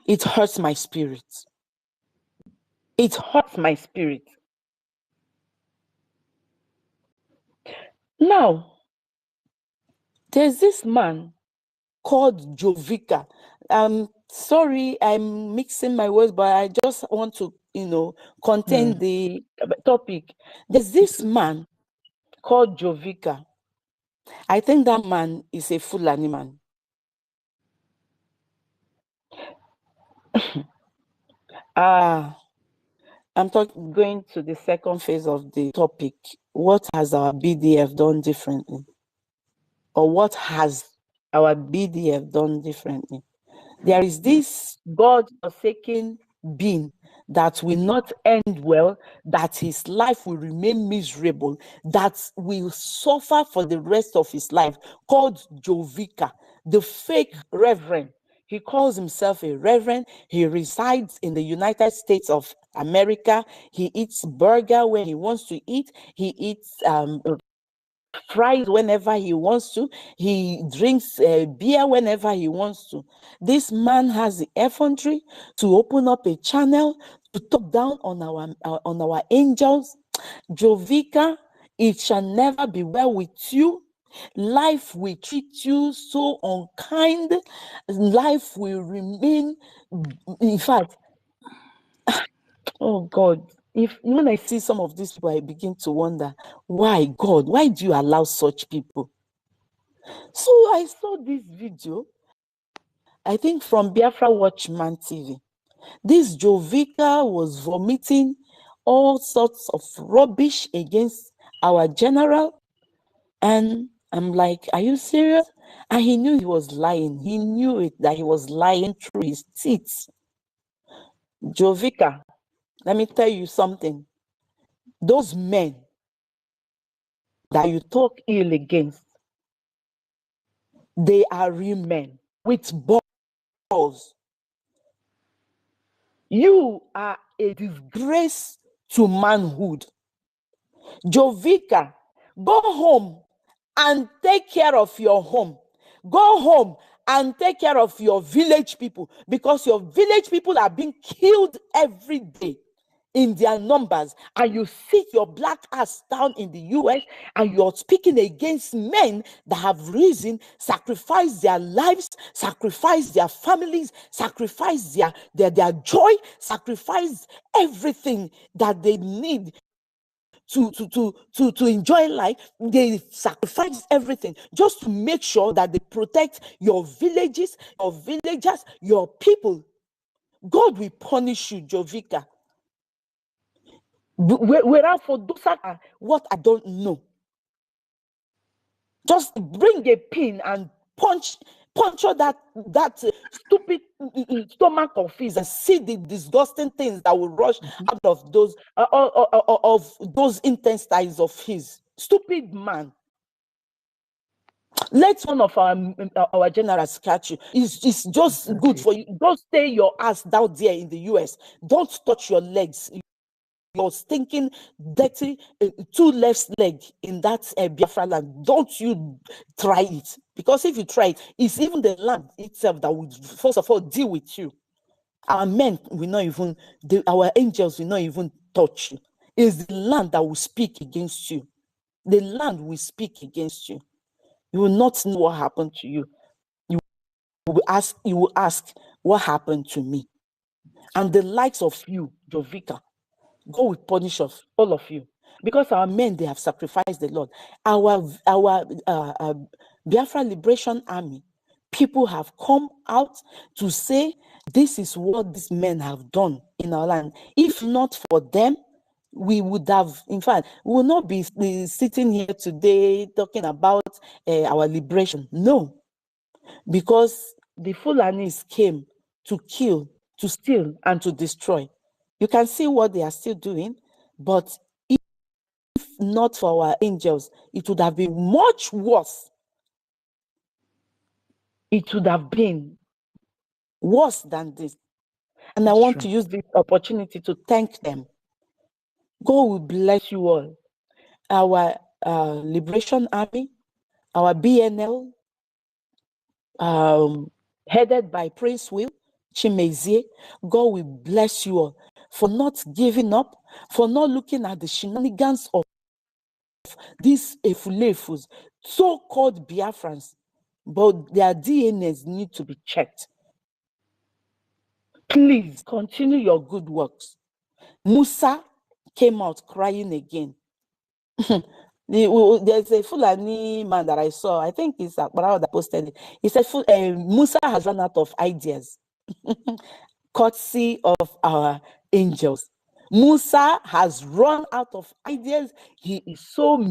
it hurts my spirit. It hurts my spirit. Now, there's this man called Jovica. Sorry, I'm mixing my words, but I just want to, contain the topic. There's this man called Jovica. I think that man is a Fulani man. I'm going to the second phase of the topic. What has our BDF done differently? Or what has our BDF done differently? There is this God-forsaken being that will not end well, that his life will remain miserable, that will suffer for the rest of his life, called Jovica, the fake reverend. He calls himself a reverend. He resides in the United States of America. He eats burger when he wants to eat. He eats fries whenever he wants to. He drinks beer whenever he wants to. This man has the effrontery to open up a channel to talk down on our angels. Jovica, it shall never be well with you. Life will treat you so unkind. Life will remain, in fact, oh God, when I see some of these people, I begin to wonder, why, God, why do you allow such people? So I saw this video, I think from Biafra Watchman TV. This Jovica was vomiting all sorts of rubbish against our general. And I'm like, are you serious? And he knew he was lying. He knew it, that he was lying through his teeth. Jovica, let me tell you something. Those men that you talk ill against, they are real men with balls. You are a disgrace to manhood. Jovica, go home and take care of your home. Go home and take care of your village people, because your village people are being killed every day in their numbers, and you sit your black ass down in the US and you're speaking against men that have risen, sacrificed their lives, sacrificed their families, sacrificed their joy, sacrificed everything that they need to enjoy life. They sacrifice everything just to make sure that they protect your villages, your villagers, your people. God will punish you, Jovica. Whereas for those are what I don't know, just bring a pin and punch that stupid stomach of his and see the disgusting things that will rush out of those intestines of his. Stupid man. Let one of our generals catch you. It's just good for you. Don't stay your ass down there in the US. Don't touch your legs. You're stinking dirty 2 left leg in that Biafra land. Don't you try it, because if you try it, it's even the land itself that will first of all deal with you. Our men will not even, our angels will not even touch you. It's the land that will speak against you. The land will speak against you. You will not know what happened to you. will ask, what happened to me? And the likes of you, Jovika, God will punish us, all of you, because our men, they have sacrificed the Lord. Our Biafra Liberation Army, people have come out to say, this is what these men have done in our land. If not for them, we would have, in fact, we will not be sitting here today talking about our liberation. No, because the Fulanis came to kill, to steal, and to destroy. You can see what they are still doing, but if not for our angels, it would have been much worse. It would have been worse than this. And I want to use this opportunity to thank them. God will bless you all. Our Liberation Army, our BNL, headed by Prince Will Chimezie, God will bless you all for not giving up, for not looking at the shenanigans of these Efulefus, so-called Biafrans, but their DNAs need to be checked. Please continue your good works. Musa came out crying again. There's a Fulani man that I saw, I think it's Akbarawa that posted it. He said, Musa has run out of ideas, courtesy of our angels. Musa has run out of ideas. He is so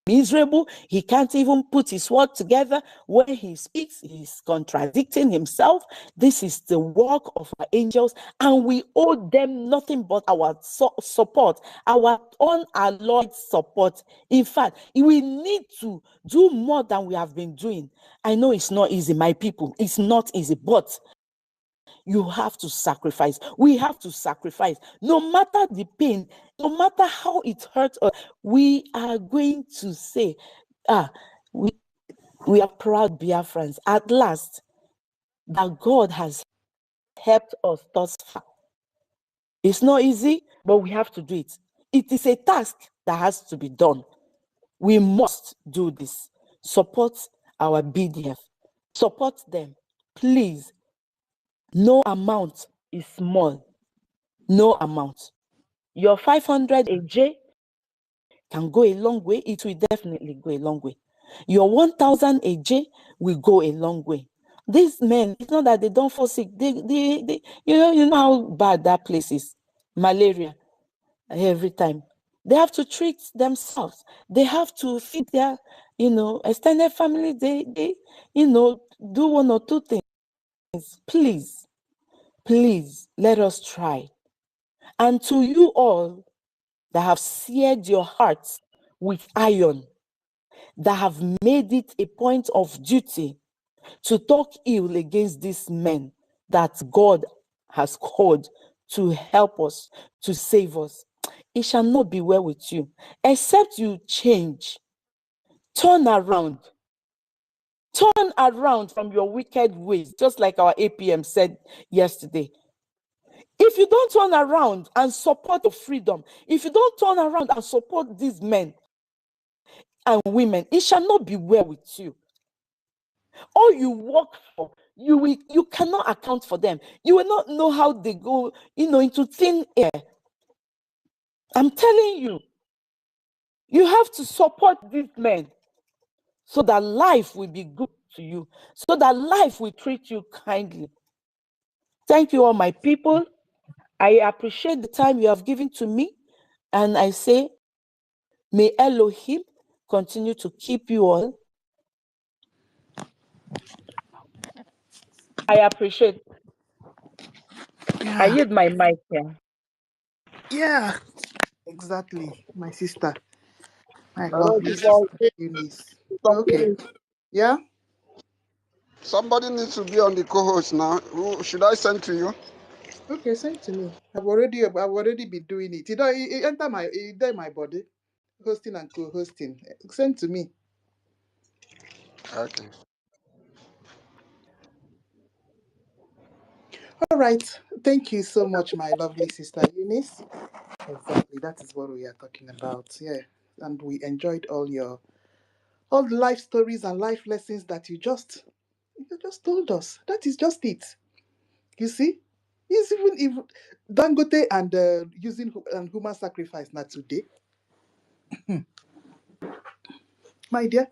miserable. He can't even put his word together. When he speaks, he's contradicting himself. This is the work of our angels, and we owe them nothing but our support, our unalloyed support. In fact, we need to do more than we have been doing. I know it's not easy, my people. It's not easy, but you have to sacrifice. We have to sacrifice. No matter the pain, no matter how it hurts us, we are going to say, we are proud Biafrans. At last, that God has helped us thus far. It's not easy, but we have to do it. It is a task that has to be done. We must do this. Support our BDF. Support them. Please. No amount is small. No amount. Your 500 AJ can go a long way. It will definitely go a long way. Your 1,000 AJ will go a long way. These men, it's not that they don't fall sick. They you know how bad that place is. Malaria every time. They have to treat themselves. They have to feed their, extended family. They do one or two things. Please, let us try. And to you all that have seared your hearts with iron, that have made it a point of duty to talk ill against these men that God has called to help us, to save us, it shall not be well with you, except you change. Turn around from your wicked ways, just like our APM said yesterday. If you don't turn around and support the freedom, if you don't turn around and support these men and women, it shall not be well with you. All you work for, you cannot account for them. You will not know how they go, into thin air. I'm telling you, you have to support these men so that life will be good to you, so that life will treat you kindly. Thank you, all my people. I appreciate the time you have given to me, and I say, may Elohim continue to keep you all. I appreciate. I use my mic here. Yeah, exactly, my sister. My lovely sister Eunice. Okay. Yeah. Somebody needs to be on the co-host now. Who should I send to you? Okay, send to me. I've already been doing it. It enter my body, hosting and co-hosting. Send to me. Okay. All right. Thank you so much, my lovely sister Eunice. Exactly. That is what we are talking about. Yeah. And we enjoyed all the life stories and life lessons that you just You just told us. That is just it. You see? It's even Dangote and using and human sacrifice not today. My dear,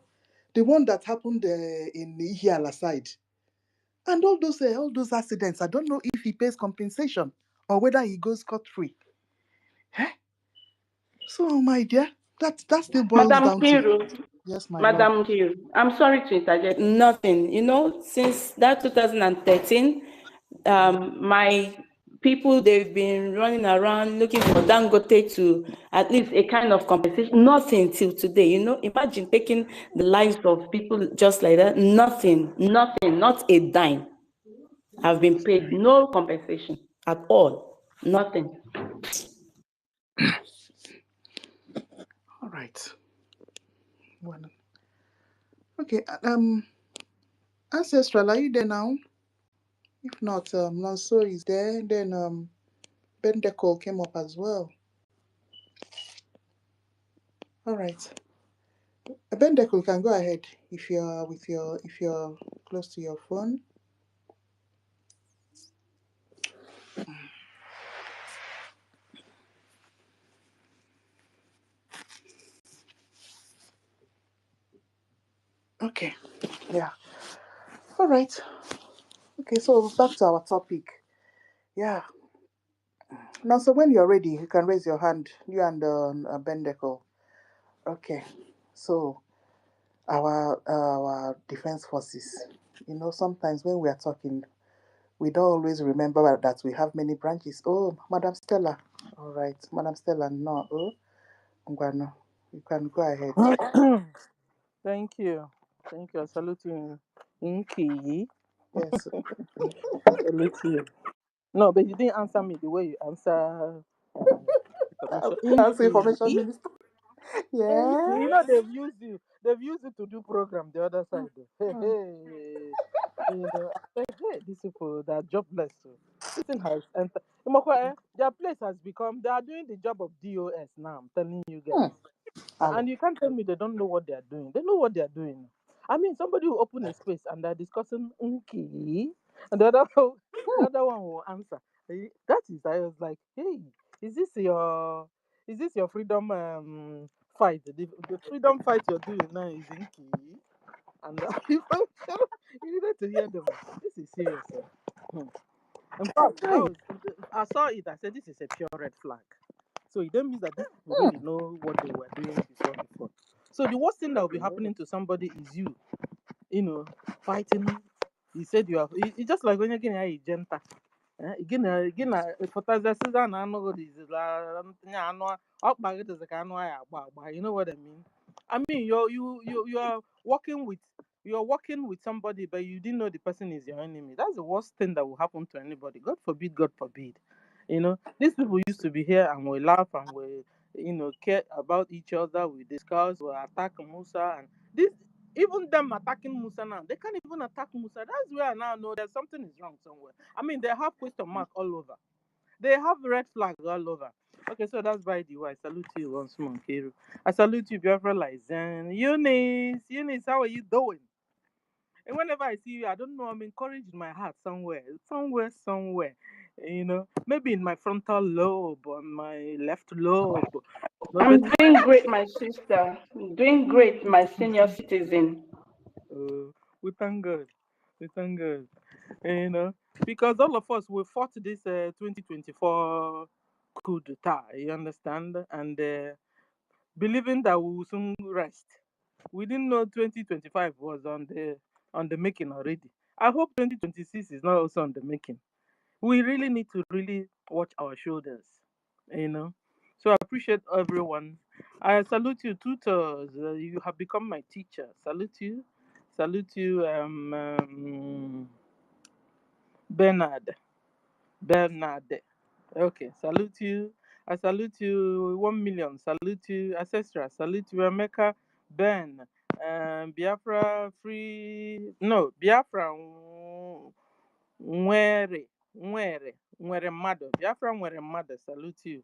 the one that happened in Ihiala side. And all those accidents, I don't know if he pays compensation or whether he goes scot-free. Eh? So, my dear, that still boils Madam down to Kiru, yes, my love. Madam Kiru, I'm sorry to interject. Nothing. Since that 2013, my people, they've been running around looking for Dangote to at least a kind of compensation. Nothing till today. Imagine taking the lives of people just like that. Nothing, not a dime have been paid. No compensation at all. Nothing. All right. Well, okay. Ancestral, are you there now? If not, Lanso is there. Then Ben Decol came up as well. All right. Ben Decol, you can go ahead if you're close to your phone. Okay. Yeah. All right. Okay, so back to our topic. Yeah. Now, so when you're ready, you can raise your hand. You and Ben Decol. Okay. So our defense forces. Sometimes when we are talking, we don't always remember that we have many branches. Oh, Madam Stella. All right, Madam Stella. No. Oh, Ngwano. You can go ahead. Thank you. I salute you, Inky. Yes. I salute you. No, but you didn't answer me the way you answer information. That's Inky. information minister. Inky. Yeah. They've used you. They've used you to do program the other side. Hey, Hmm. hey. Hey, these people, they are jobless. So. This thing has entered. Their place has become, they are doing the job of DOS now, I'm telling you guys. And you can't tell me they don't know what they are doing. They know what they are doing. I mean, somebody will open a space and they're discussing Unki, and the other one will answer. That is, I was like, hey, is this your freedom fight? The freedom fight you're doing now is Unki, and people, you needed to hear them. This is serious. Hmm. In fact, I saw it. I said, this is a pure red flag. So it don't mean that these people really know what they were doing before. So the worst thing that will be happening to somebody is fighting. He said you are. It's just like when you're getting a genta. Again, fertilizer season. I know this is you know what I mean? I mean, you are working with somebody, but you didn't know the person is your enemy. That's the worst thing that will happen to anybody. God forbid, God forbid. These people used to be here and we laugh and we, care about each other. We discuss, we attack Musa, and this even them attacking Musa now, they can't even attack Musa. That's where I now know that something is wrong somewhere. I mean, they have question mark all over. They have red flags all over. Okay, so that's by the way. I salute you once more, Kiru. I salute you, Biafra Lizen. Eunice, how are you doing? And whenever I see you, I don't know, I'm encouraged in my heart somewhere. Maybe in my frontal lobe, on my left lobe. I'm doing great, my sister. Doing great, my senior citizen. We thank God. We thank God. Because all of us we fought this 2024 coup d'etat, you understand? And believing that we will soon rest. We didn't know 2025 was on the making already. I hope 2026 is not also on the making. We really need to really watch our shoulders, you know. So I appreciate everyone. I salute you, tutors. You have become my teacher. Salute you, Bernard. Bernard. Okay, salute you. I salute you 1 million. Salute you, Ancestra. Salute you, Emeka, Ben, Biafra free. No, Biafra nwere mmadụ. Biafra nwere mmadụ. Salute you.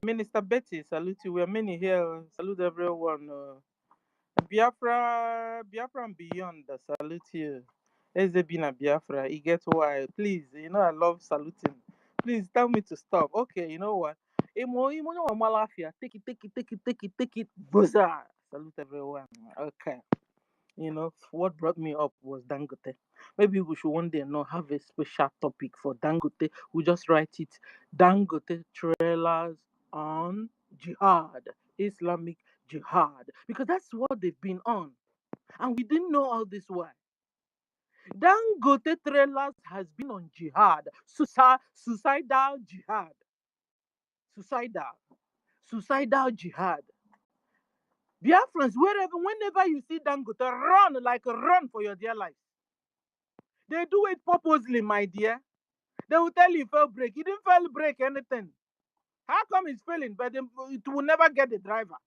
Minister Betty, salute you. We are many here. Salute everyone. Biafra and beyond. Salute you. Ezebina Biafra, he gets why. Please, you know I love saluting. Please tell me to stop. Okay, you know what? Imo no malafia. Take it. Buzzer. Salute everyone. Okay. You know, what brought me up was Dangote. Maybe we should one day not have a special topic for Dangote. We just write it Dangote trailers on jihad, Islamic jihad, because that's what they've been on. And we didn't know all this why. Dangote trailers has been on jihad, suicidal jihad, suicidal jihad. Biafrans, whenever you see Dangote, run for your dear life. They do it purposely, my dear. They will tell you fail break. He didn't fail break anything. How come he's failing? But it will never get the driver.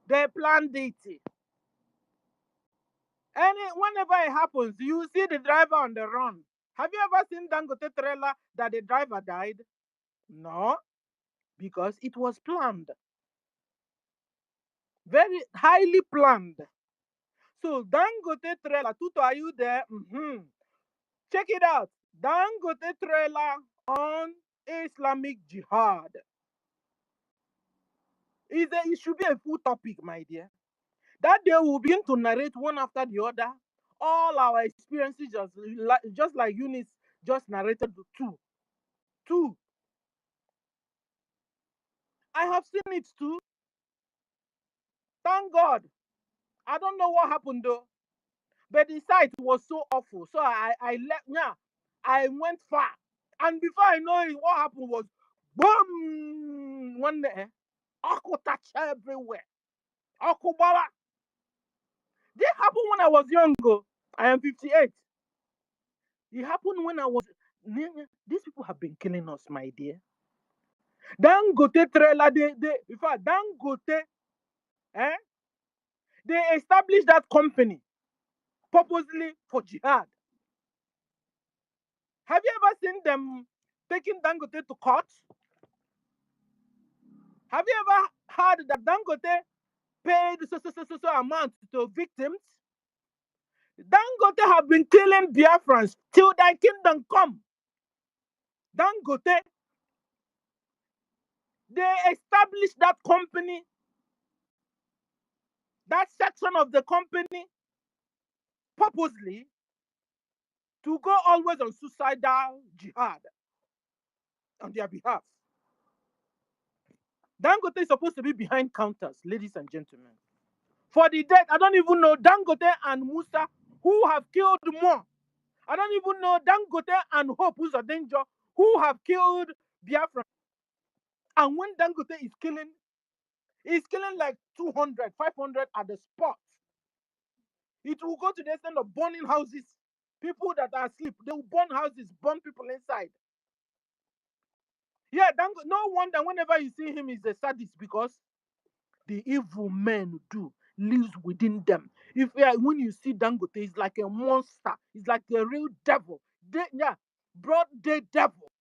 They planned it. Whenever it happens, you see the driver on the run. Have you ever seen Dangote trailer that the driver died? No, because it was planned. Very highly planned. So Dangote trailer, Tuto, are you there? Check it out. Dangote trailer on Islamic jihad. It should be a full topic, my dear. That day we'll begin to narrate one after the other all our experiences, just like Eunice just narrated two. I have seen it too. Thank God. I don't know what happened though, but the site was so awful. So I left. Yeah, I went far, and before I know it, what happened was, boom! One day, Aku touch everywhere. Aku bala. This happened when I was young. I am 58. It happened when I was. These people have been killing us, my dear. Dangote trailer, in fact, Dangote, they established that company purposely for jihad. Have you ever seen them taking Dangote to court? Have you ever heard that Dangote paid so amount to victims? Dangote have been killing Biafrans till thy kingdom come. Dangote, they established that company, that section of the company, purposely to go always on suicidal jihad on their behalf. Dangote is supposed to be behind counters, ladies and gentlemen. For the death, I don't even know Dangote and Musa who have killed more. I don't even know Dangote and Hope who's a danger who have killed Biafra. And when Dangote is killing, he's killing like 200, 500 at the spot. It will go to the extent of burning houses. People that are asleep, they will burn houses, burn people inside. Yeah, Dangote, no wonder whenever you see him, he's a sadist because the evil men lives within them. When you see Dangote, he's like a monster. He's like a real devil. Broad day devil.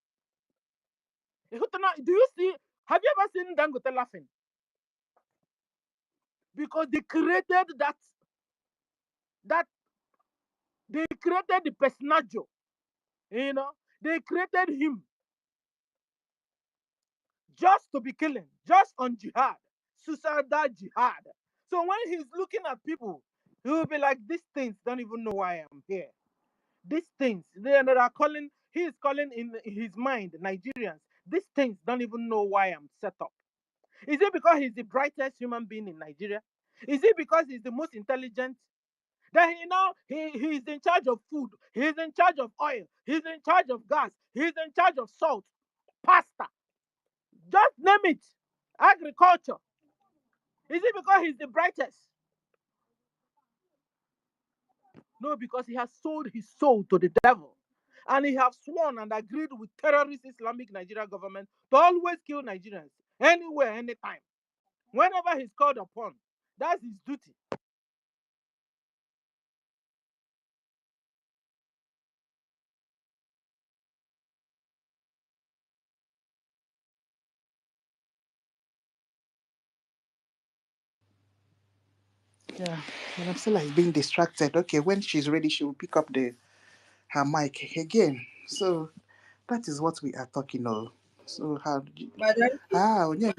Do you see? Have you ever seen Dangote laughing? Because they created that they created the personaggio. They created him just to be killing, just on jihad, suicidal jihad. So when he's looking at people, he will be like, these things don't even know why I'm here. These things, he is calling in his mind, Nigerians, these things don't even know why I'm set up. Is it because he's the brightest human being in Nigeria? Is it because he's the most intelligent? That he's in charge of food, he's in charge of oil, he's in charge of gas, he's in charge of salt, pasta, just name it, agriculture. Is it because he's the brightest? No, because he has sold his soul to the devil. And he has sworn and agreed with terrorist Islamic Nigeria government to always kill Nigerians anywhere, anytime. Whenever he's called upon, that's his duty. Yeah, and I'm still like being distracted. Okay, when she's ready, she will pick up her mic again. So that is what we are talking of. So how did you, Madam, yeah,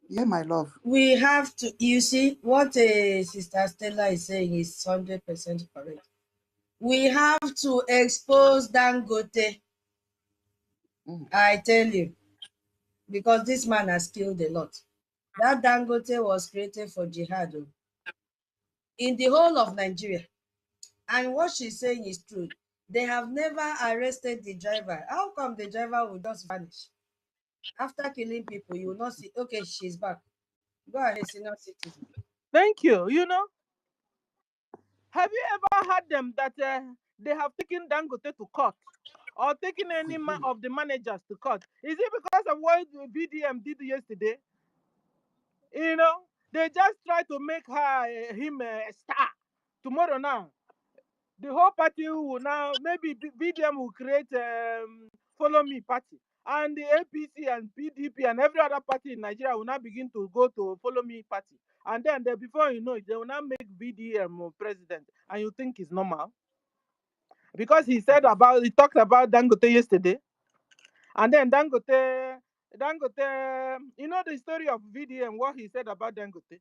yeah, my love. we have to, you see, what Sister Stella is saying is 100% correct. We have to expose Dangote, Mm. I tell you, because this man has killed a lot. That Dangote was created for jihad in the whole of Nigeria. And what she's saying is true. They have never arrested the driver. How come the driver will just vanish? After killing people, you will not see, okay, she's back. Go ahead, senior citizen. Thank you. You know, have you ever heard them that they have taken Dangote to court or taken any of the managers to court? Is it because of what VDM did yesterday? You know, they just try to make him a star. Tomorrow now, the whole party will now, maybe VDM will create Follow Me party. And the APC and PDP and every other party in Nigeria will now begin to go to Follow Me party. And then before you know it, they will now make VDM president. And you think it's normal? Because he talked about Dangote yesterday. And then Dangote, you know the story of VDM, what he said about Dangote?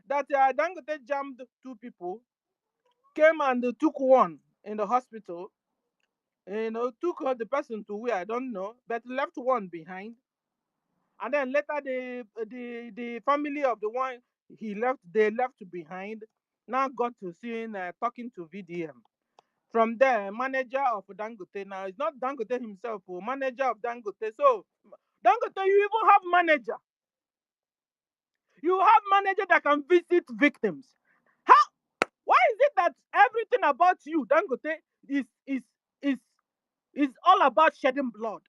That Dangote jammed two people, came and took one in the hospital, took the person to where I don't know, but left one behind. And then later the family of the one they left behind now got to see talking to VDM. From there, manager of Dangote, now it's not Dangote himself, manager of Dangote. So Dangote, you even have manager. You have manager that can visit victims. How? Why is it that everything about you, Dangote, is is all about shedding blood?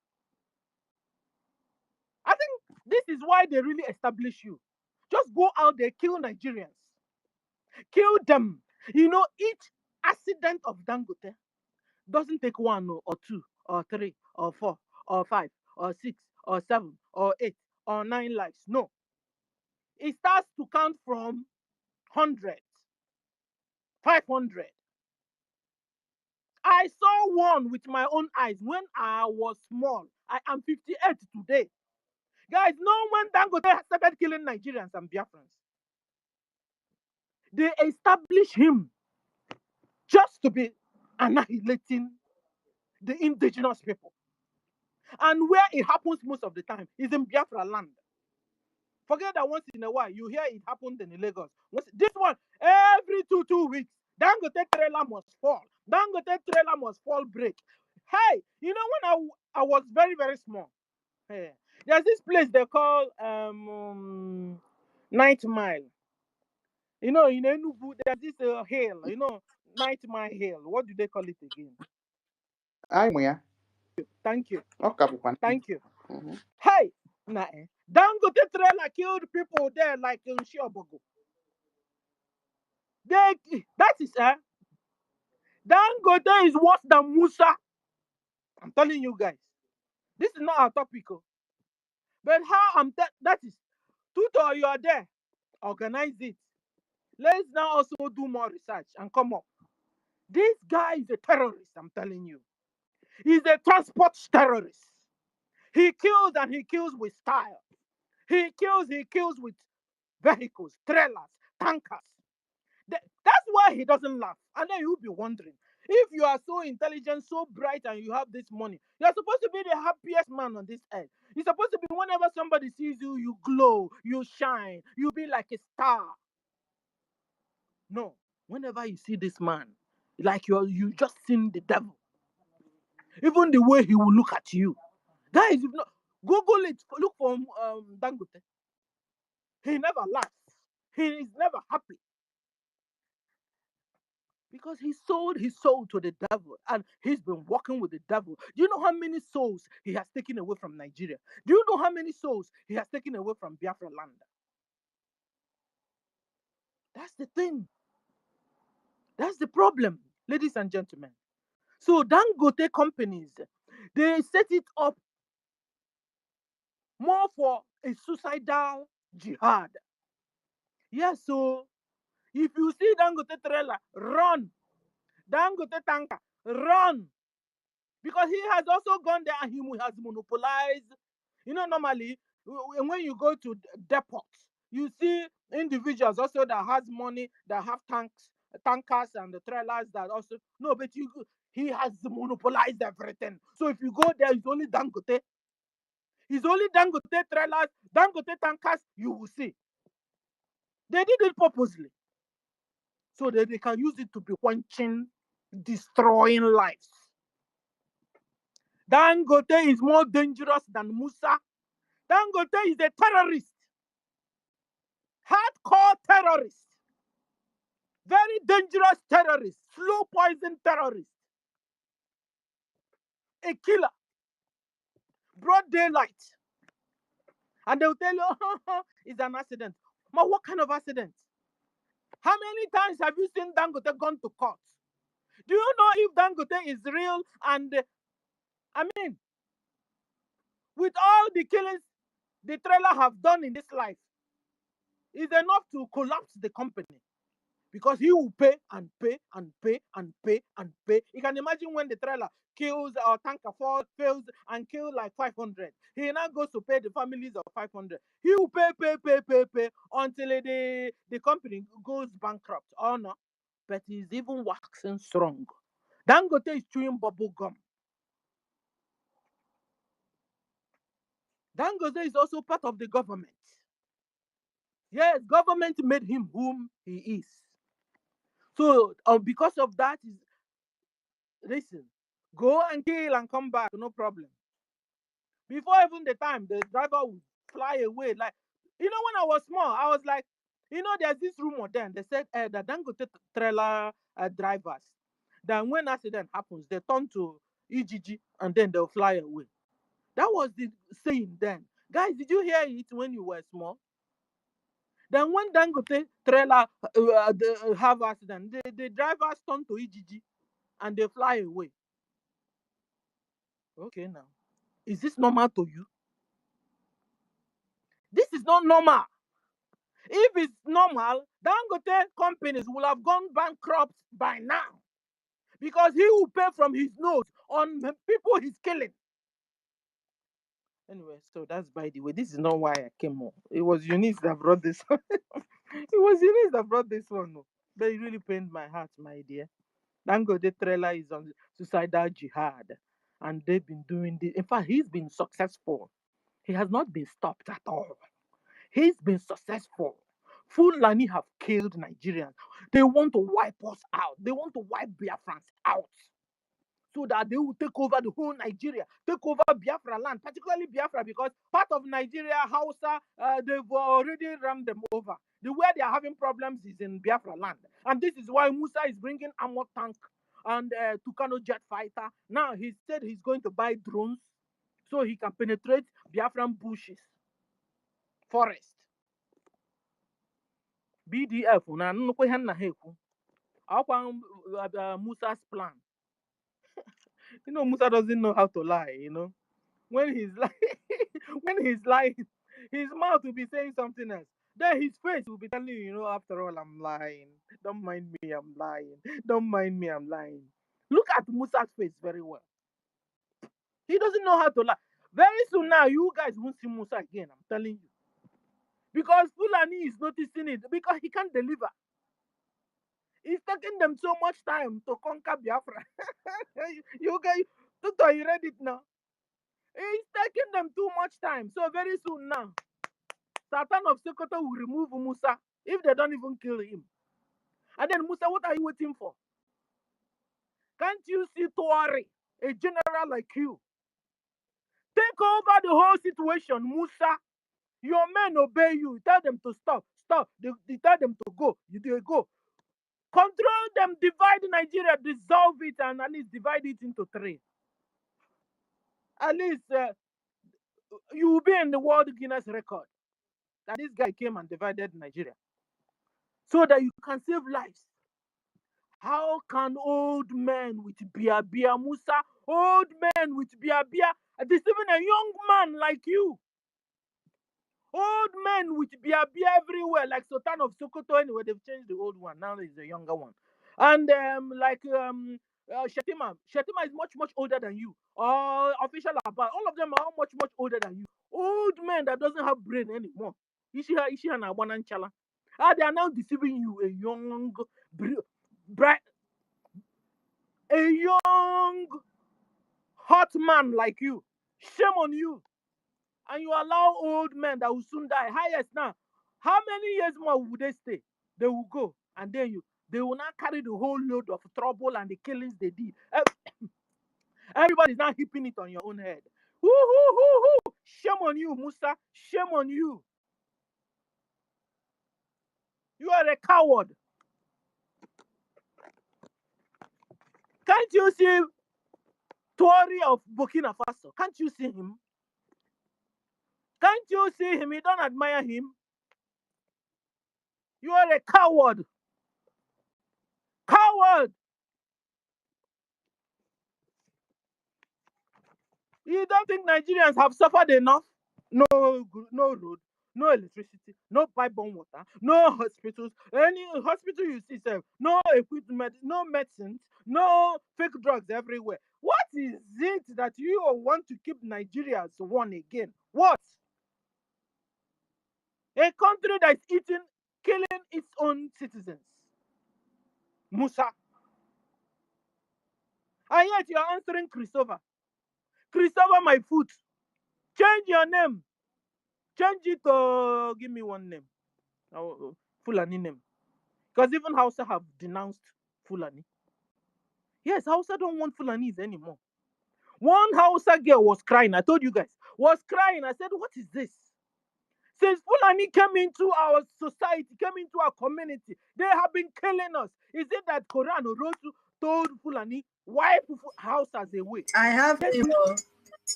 I think this is why they really establish you. Just go out there, kill Nigerians, kill them. You know, each accident of Dangote doesn't take one or two or three or four or five or six or seven or eight or nine lives. No, it starts to count from 100, 500. I saw one with my own eyes when I was small. I am 58 today. Guys, know when Dangote started killing Nigerians and Biafrans, they established him just to be annihilating the indigenous people. And where it happens most of the time is in Biafra land. Forget that once in a while you hear it happened in Lagos. This one, every two weeks, Dangote trailer must fall. Dangote trailer must fall break. Hey, you know when I was very, very small, hey, there's this place they call Night Mile. You know, in Enugu, there's this hill, Night Mile Hill. What do they call it again? Thank you. Thank you. Mm-hmm. Hey, nah, Dangote trailer killed people there like in Shiobogo. That is Dangote is worse than Musa. I'm telling you guys. This is not our topic. But how that is. Tutor, you are there. Organize it. Let's now also do more research and come up. This guy is a terrorist, I'm telling you. He's a transport terrorist. He kills and he kills with style. He kills with vehicles, trailers, tankers. That's why he doesn't laugh. And then you'll be wondering, if you are so intelligent, so bright, and you have this money, you're supposed to be the happiest man on this earth. You're supposed to be, whenever somebody sees you, you glow, you shine, you be like a star. No, whenever you see this man, like you just seen the devil. Even the way he will look at you. Guys, if not, Google it, look for Dangote. He never laughs. He is never happy. Because he sold his soul to the devil and he's been working with the devil. Do you know how many souls he has taken away from Nigeria? Do you know how many souls he has taken away from Biafra land? That's the thing. That's the problem, ladies and gentlemen. So Dangote companies, they set it up more for a suicidal jihad. Yes, so if you see Dangote trailer, run. Dangote tanker, run. Because he has also gone there and he has monopolized. You know, normally, when you go to depots, you see individuals also that has money, that have tankers and the trailers that also, no, but he has monopolized everything. So if you go there, it's only Dangote. It's only Dangote trailers, Dangote tankers, you will see. They did it purposely. So that they can use it to be quenching, destroying lives. Dangote is more dangerous than Musa. Dangote is a terrorist. Hardcore terrorist. Very dangerous terrorist. Slow poison terrorist. A killer. Broad daylight. And they'll tell you, oh, it's an accident. But what kind of accident? How many times have you seen Dangote gone to court? Do you know if Dangote is real? And I mean, with all the killings the trailer have done in this life, is enough to collapse the company. Because he will pay and pay and pay and pay and pay. You can imagine when the trailer kills or tanker fails and kills like 500. He now goes to pay the families of 500. He will pay until the company goes bankrupt. Oh no. But he's even waxing strong. Dangote is chewing bubble gum. Dangote is also part of the government. Yes, government made him whom he is. So because of that, listen, go and kill and come back, no problem. Before even the time, the driver would fly away. Like, you know, when I was small, I was like, you know, there's this rumor then. They said the Dangote trailer drivers, then when accident happens, they turn to EGG and then they'll fly away. That was the saying then. Guys, did you hear it when you were small? Then when Dangote trailer have accident, the drivers turn to EGG and they fly away. Okay, now, is this normal to you? This is not normal. If it's normal, Dangote companies will have gone bankrupt by now. Because he will pay from his nose on the people he's killing. Anyway, so that's by the way. This is not why I came on. It was Eunice that brought this one. It was Eunice that brought this one. But it really pained my heart, my dear. Dangote trailer is on suicidal jihad. And they've been doing this. In fact, he's been successful. He has not been stopped at all. He's been successful. Fulani have killed Nigerians. They want to wipe us out. They want to wipe Biafrans out. So that they will take over the whole Nigeria, take over Biafra land, particularly Biafra, because part of Nigeria, Hausa, they've already run them over. The way they are having problems is in Biafra land. And this is why Musa is bringing armor tank and Tucano jet fighter. Now he said he's going to buy drones so he can penetrate Biafran bushes, forest. BDF, Musa's plan. You know, Musa doesn't know how to lie, you know. When he's lying, his mouth will be saying something else. Then his face will be telling you, you know, after all, I'm lying. Don't mind me, I'm lying. Don't mind me, I'm lying. Look at Musa's face very well. He doesn't know how to lie. Very soon now, you guys won't see Musa again, I'm telling you. Because Fulani is noticing it, because he can't deliver. It's taking them so much time to conquer Biafra. You guys, Tuto, you read it now. It's taking them too much time. So very soon now, Satan of Sokoto will remove Musa if they don't even kill him. And then Musa, what are you waiting for? Can't you see Tuare, a general like you? Take over the whole situation, Musa. Your men obey you. Tell them to stop. Stop. They tell them to go. They go. Control them, divide Nigeria, dissolve it, and at least divide it into 3. At least you will be in the World Guinness record that this guy came and divided Nigeria so that you can save lives. How can old men with Bia Musa, old men with Bia, deceiving a young man like you, Old men with beer everywhere, like Sultan of Sokoto. Anyway, they've changed the old one. Now there's a younger one. And Shetima. Shetima is much older than you. Official Abba. All of them are much older than you. Old men that doesn't have brain anymore. Ishi and Abananchala. They are now deceiving you, a young, bright, a young, hot man like you. Shame on you. And you allow old men that will soon die. Highest now. How many years more would they stay? They will go. And then they will not carry the whole load of trouble and the killings they did. Everybody's now heaping it on your own head. Shame on you, Musa. Shame on you. You are a coward. Can't you see Tory of Burkina Faso? Can't you see him? Can't you see him? You don't admire him. You are a coward. Coward. You don't think Nigerians have suffered enough? No road, no electricity, no pipe-borne water, no hospitals. Any hospital you see, sir, no equipment, no medicines, no fake drugs everywhere. What is it that you want to keep Nigerians one again? What? A country that is killing its own citizens. Musa. And yet you are answering Christopher. Christopher, my foot. Change your name. Change it to give me one name. Fulani name. Because even Hausa have denounced Fulani. Yes, Hausa don't want Fulanis anymore. One Hausa girl was crying. I told you guys. Was crying. I said, what is this? Since Fulani came into our society, came into our community, they have been killing us. Is it that Quran told Fulani, wipe Hausas away? I have name.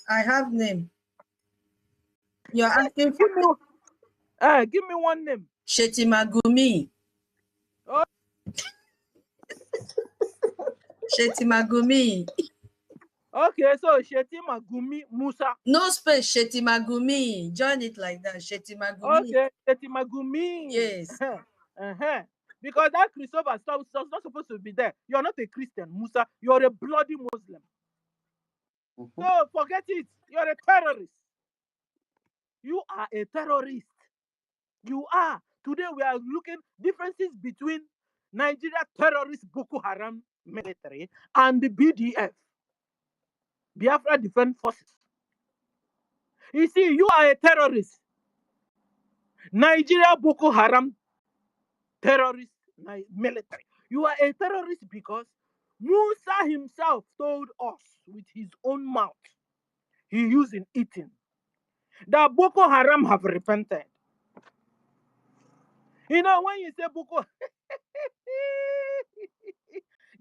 I have name. You're asking for give me one name. Shetimagumi. Oh. Shetimagumi. Okay, so Shetimagumi Musa. No space, Shetimagumi. Join it like that. Shetimagumi. Okay, Shetimagumi. Yes. Because that Christopher is not supposed to be there. You're not a Christian, Musa. You're a bloody Muslim. So forget it. You're a terrorist. You are a terrorist. You are. Today we are looking differences between Nigeria terrorist Boko Haram military and the BDF, Biafra Defense Forces. You see, you are a terrorist. Nigeria Boko Haram terrorist military. You are a terrorist because Musa himself told us with his own mouth, he used in eating, that Boko Haram have repented. You know, when you say Boko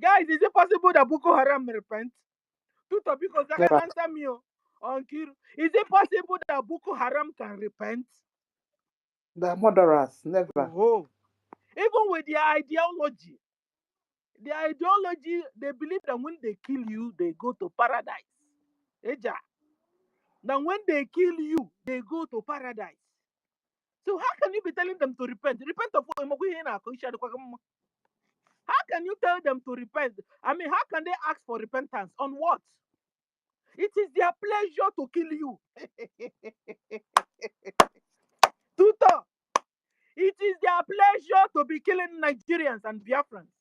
guys, is it possible that Boko Haram repent? Because they can answer me. Is it possible that Boko Haram can repent? The murderers, never. Oh. Even with their ideology, they believe that when they kill you, they go to paradise. Eja. That when they kill you, they go to paradise. So how can you be telling them to repent? Repent of what? How can you tell them to repent? I mean, how can they ask for repentance? On what? It is their pleasure to kill you. Tutor, it is their pleasure to be killing Nigerians and Biafrans.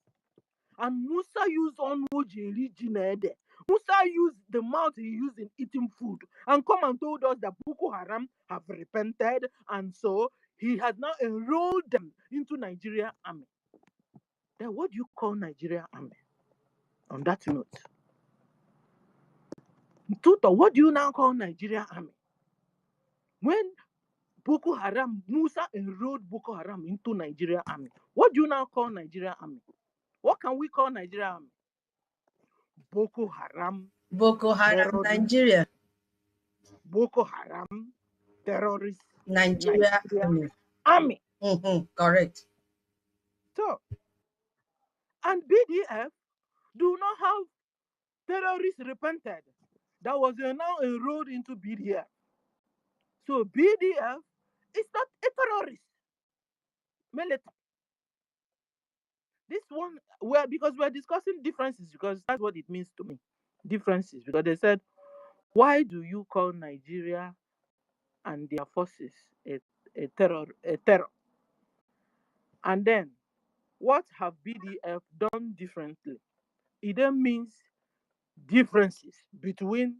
And Musa used on Musa used the mouth he used in eating food and come and told us that Boko Haram have repented, and so he has now enrolled them into Nigeria army. Then what do you call Nigeria army? On that note, Tutor, what do you now call Nigeria army? When Boko Haram, Musa enrolled Boko Haram into Nigeria army, what do you now call Nigeria army? What can we call Nigeria army? Boko Haram. Boko Haram, Nigeria. Boko Haram, terrorist, Nigeria army. Correct. So, and BDF do not have terrorists repented that was now enrolled into BDF. So BDF it's not a terrorist military. This one, because we're discussing differences, because that's what it means to me. Differences, because they said, why do you call Nigeria and their forces a terror? And then, what have BDF done differently? It then means differences between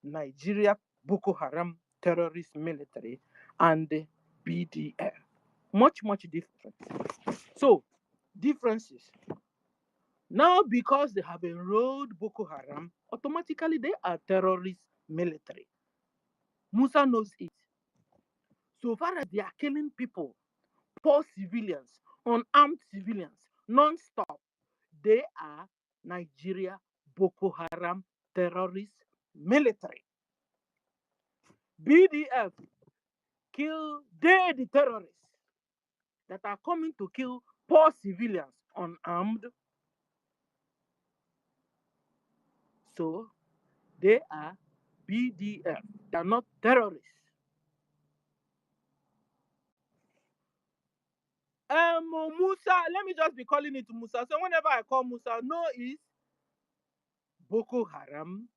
Nigeria Boko Haram terrorist military and the BDF. Much different. So, differences. Now, because they have enrolled Boko Haram, automatically they are terrorist military. Musa knows it. So far as they are killing people, poor civilians, unarmed civilians, non-stop, they are Nigeria Boko Haram terrorist military. BDF they the terrorists that are coming to kill poor civilians, unarmed. So they are BDF. They are not terrorists. Musa, let me just be calling it Musa. So whenever I call Musa, no is Boko Haram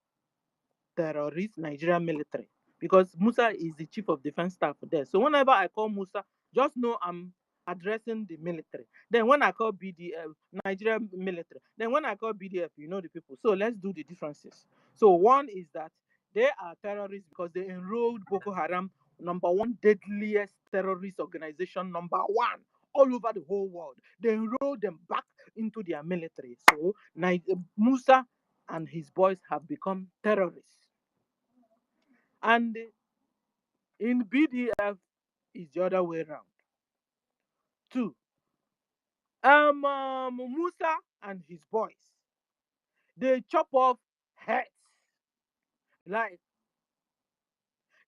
terrorist Nigerian military, because Musa is the chief of defense staff there. So whenever I call Musa, just know I'm addressing the military. Then when I call BDF, Nigerian military, then when I call BDF, you know the people. So let's do the differences. So one is that they are terrorists because they enrolled Boko Haram, number one deadliest terrorist organization, number one all over the whole world. They enrolled them back into their military. So Musa and his boys have become terrorists. And in BDF is the other way around. Two, Musa and his boys, they chop off heads, like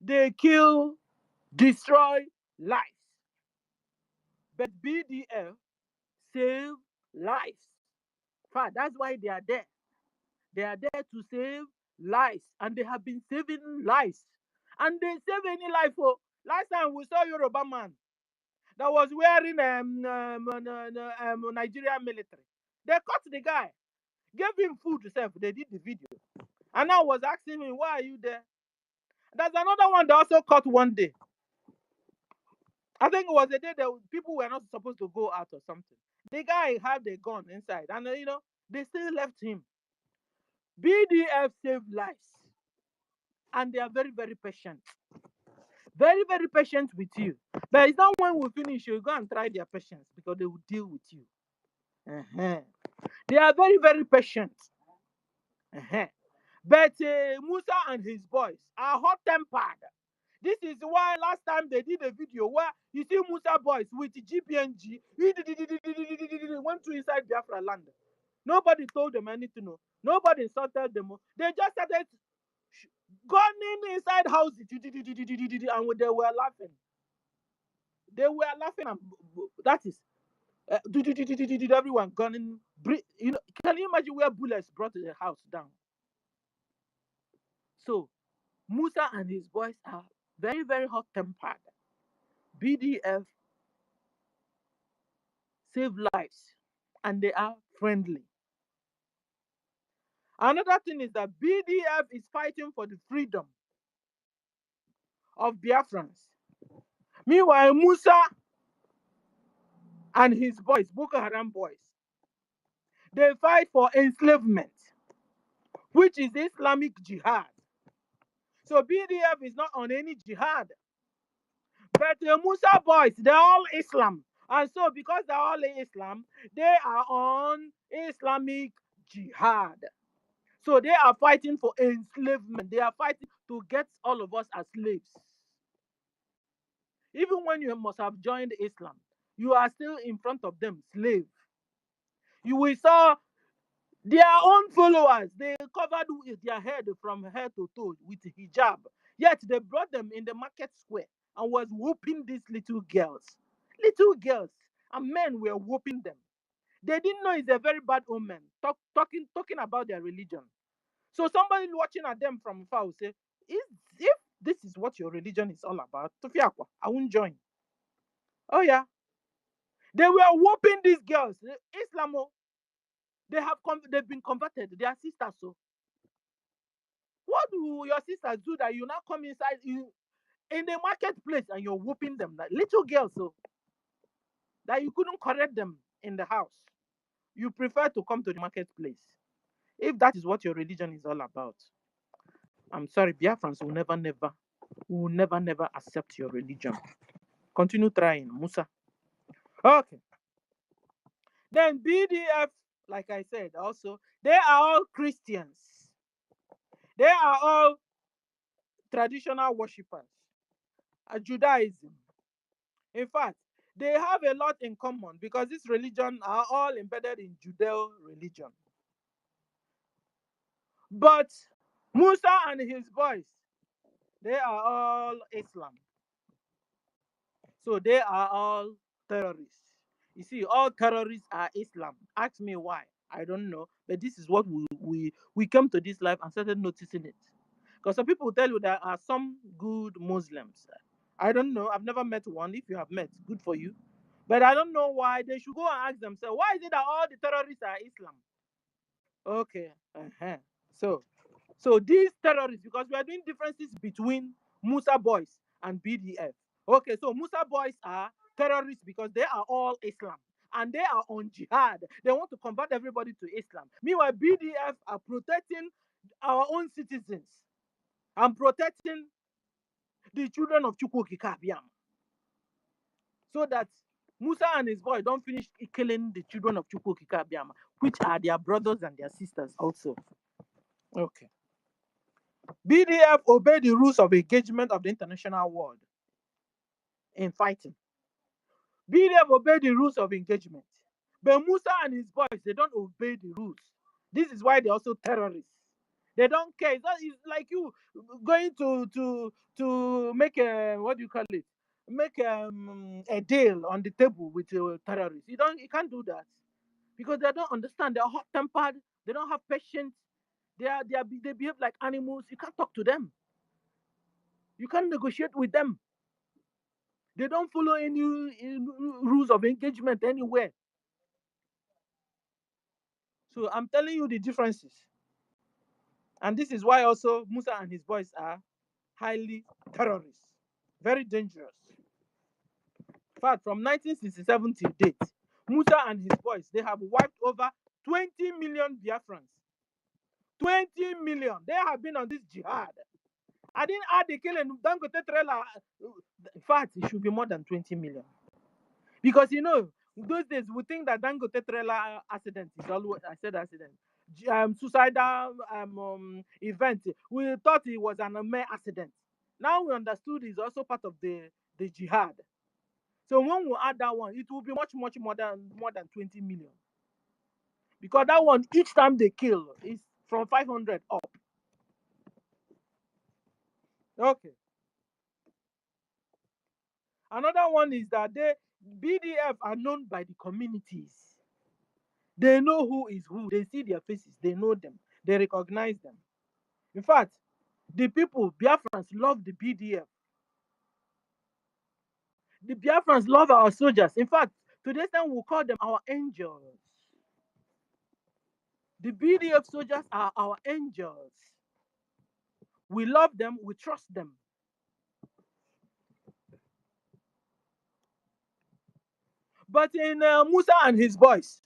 they kill, destroy lives. But BDF save lives. In fact, that's why they are there. They are there to save lives, and they have been saving lives. And they save any life. Oh, last time we saw Yoruba man that was wearing Nigerian military. They caught the guy, gave him food himself. They did the video. And I was asking him, why are you there? There's another one that also caught one day. I think it was a day that people were not supposed to go out or something. The guy had a gun inside, and they still left him. BDF saved lives, and they are very, very patient. Very, very patient with you. But it's not when we finish, you go and try their patience, because they will deal with you. They are very, very patient. But Musa and his boys are hot-tempered. This is why last time they did a video where you see Musa boys with GPNG went to inside Biafra land. Nobody told them anything. Nobody insulted them. They just started gunning inside houses and they were laughing. They were laughing, and that is everyone gunning. Can you imagine where bullets brought the house down? So Musa and his boys are very, very hot-tempered. BDF save lives, and they are friendly. Another thing is that BDF is fighting for the freedom of Biafrans. Meanwhile, Musa and his boys, Boko Haram boys, they fight for enslavement, which is Islamic jihad. So BDF is not on any jihad. But the Musa boys, they're all Islam. And so because they're all Islam, they are on Islamic jihad. So they are fighting for enslavement. They are fighting to get all of us as slaves. Even when you must have joined Islam, you are still in front of them, slave. You will saw their own followers, they covered their head from head to toe with hijab. Yet they brought them in the market square and was whooping these little girls. Little girls. And men were whooping them. They didn't know it's a very bad omen, talking about their religion. So somebody watching at them from far will say, if this is what your religion is all about, I won't join. Oh yeah, they were whooping these girls. Islamo, they've been converted. They are sisters. So what do your sisters do that you now come inside in the marketplace and you're whooping them like little girls? So that you couldn't correct them in the house. You prefer to come to the marketplace. If that is what your religion is all about, I'm sorry, Biafrans will never accept your religion. Continue trying, Musa. Okay. Then BDF, like I said, also, they are all Christians. They are all traditional worshippers. Judaism. In fact, they have a lot in common because this religion are all embedded in Judeo religion. But Musa and his boys, they are all Islam. So they are all terrorists. You see, all terrorists are Islam. Ask me why. I don't know. But this is what we came to this life and started noticing it. Because some people tell you there are some good Muslims. I don't know. I've never met one. If you have met, good for you. But I don't know why they should go and ask themselves, why is it that all the terrorists are Islam? Okay. So these terrorists, because we are doing differences between Musa boys and BDF. Okay, so Musa boys are terrorists because they are all Islam and they are on jihad. They want to convert everybody to Islam. Meanwhile, BDF are protecting our own citizens and protecting the children of Chukwukikabiam so that Musa and his boy don't finish killing the children of Chukwukikabiam, which are their brothers and their sisters also. Okay. BDF obey the rules of engagement of the international world in fighting. BDF obey the rules of engagement. But Musa and his boys, they don't obey the rules. This is why they're also terrorists. They don't care. It's like you going to make a, what do you call it? Make a deal on the table with terrorists. You can't do that because they don't understand. They're hot-tempered. They don't have patience. They behave like animals. You can't talk to them. You can't negotiate with them. They don't follow any rules of engagement anywhere. So I'm telling you the differences. And this is why also Musa and his boys are highly terrorists. Very dangerous. In fact, from 1967 till date, Musa and his boys, they have wiped over 20 million Biafrans. 20 million. They have been on this jihad. I didn't add the killing Dangote trailer. In fact, it should be more than 20 million. Because those days we think that Dangote trailer accident is always, I said accident, suicidal event. We thought it was an mere accident. Now we understood it's also part of the jihad. So when we add that one, it will be much more than 20 million. Because that one, each time they kill, is from 500 up. Okay. Another one is that BDF are known by the communities. They know who is who. They see their faces. They know them. They recognize them. In fact, the people, Biafrans, love the BDF. The Biafrans love our soldiers. In fact, to this time, we'll call them our angels. The BDF soldiers are our angels. We love them. We trust them. But in Musa and his boys,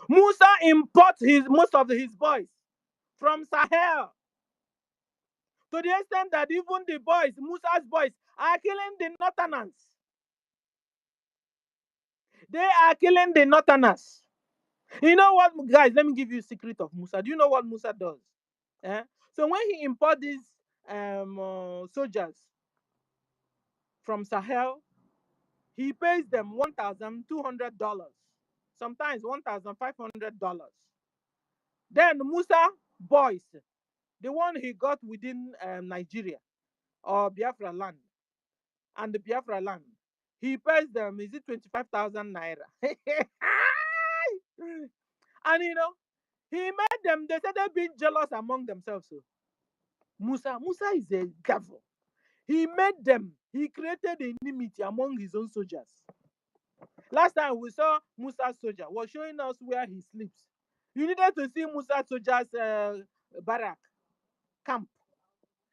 Musa imports most of his boys from Sahel. To the extent that even the boys, Musa's boys, are killing the Northerners. They are killing the Northerners. You know what, guys? Let me give you a secret of Musa. Do you know what Musa does? So when he imports these soldiers from Sahel, he pays them $1,200, sometimes $1,500. Then Musa boys, the one he got within Nigeria or Biafra land, and the Biafra land, he pays them, is it 25,000 naira? And he made them, they said they've been jealous among themselves. So Musa is a devil. He made them. He created enmity among his own soldiers. Last time we saw Musa's soldier was showing us where he sleeps. You needed to see Musa's soldiers' barrack camp.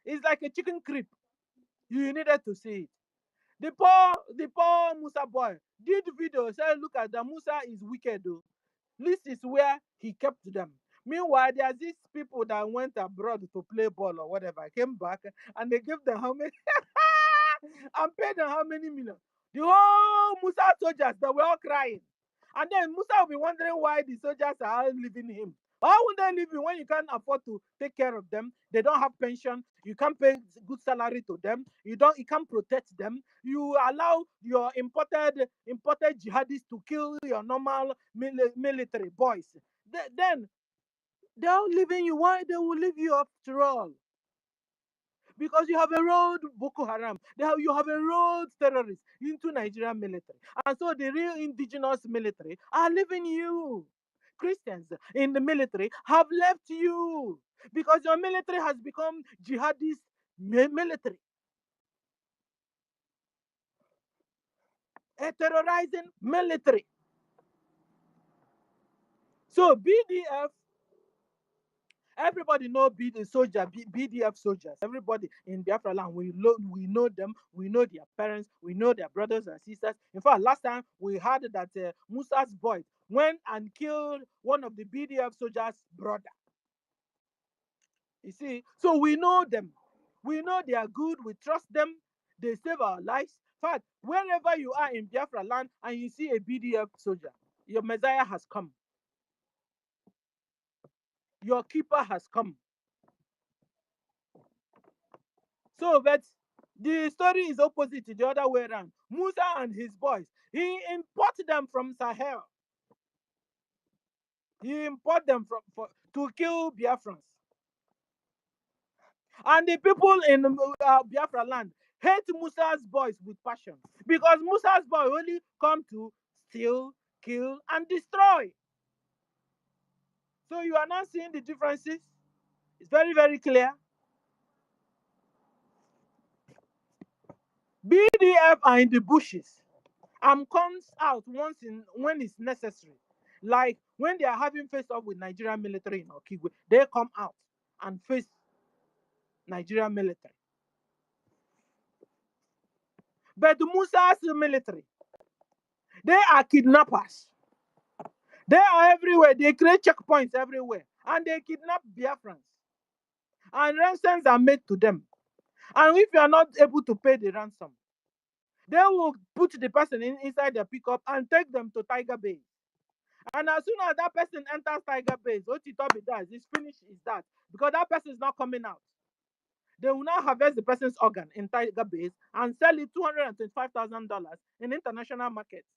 It's like a chicken crib. You needed to see it. The poor Musa boy did video. Said, look at the Musa is wicked though. This is where he kept them. Meanwhile, there's these people that went abroad to play ball or whatever, came back and they gave them how many and paid them how many millions. The whole Musa soldiers, they were all crying. And then Musa will be wondering why the soldiers are leaving him. Why would they leave you when you can't afford to take care of them? They don't have pension. You can't pay good salary to them. You can't protect them. You allow your imported jihadists to kill your normal military boys. Then they're all leaving you. Why they will leave you after all? Because you have enrolled Boko Haram. You have enrolled terrorists into Nigerian military. And so the real indigenous military are leaving you. Christians in the military have left you because your military has become jihadist military. A terrorizing military. So BDF, everybody know BDF soldiers. Everybody in Biafra land, we know them. We know their parents. We know their brothers and sisters. In fact, last time we heard that Musa's boy went and killed one of the BDF soldiers' brother. You see, so we know them. We know they are good. We trust them. They save our lives. In fact, wherever you are in Biafra land and you see a BDF soldier, your Messiah has come. Your keeper has come. So, but the story is opposite, the other way around. Musa and his boys, he imported them from Sahel. He imported them to kill Biafrans. And the people in Biafra land hate Musa's boys with passion because Musa's boys only come to steal, kill, and destroy. So you are not seeing the differences. It's very, very clear. BDF are in the bushes and comes out when it's necessary. Like when they are having face off with Nigerian military in Okigwe, they come out and face Nigerian military. But the Musa's military, they are kidnappers. They are everywhere. They create checkpoints everywhere. And they kidnap Biafrans. And ransoms are made to them. And if you are not able to pay the ransom, they will put the person inside their pickup and take them to Tiger Bay. And as soon as that person enters Tiger Base, what it does is finish is that because that person is not coming out. They will now harvest the person's organ in Tiger Base and sell it $225,000 in international markets.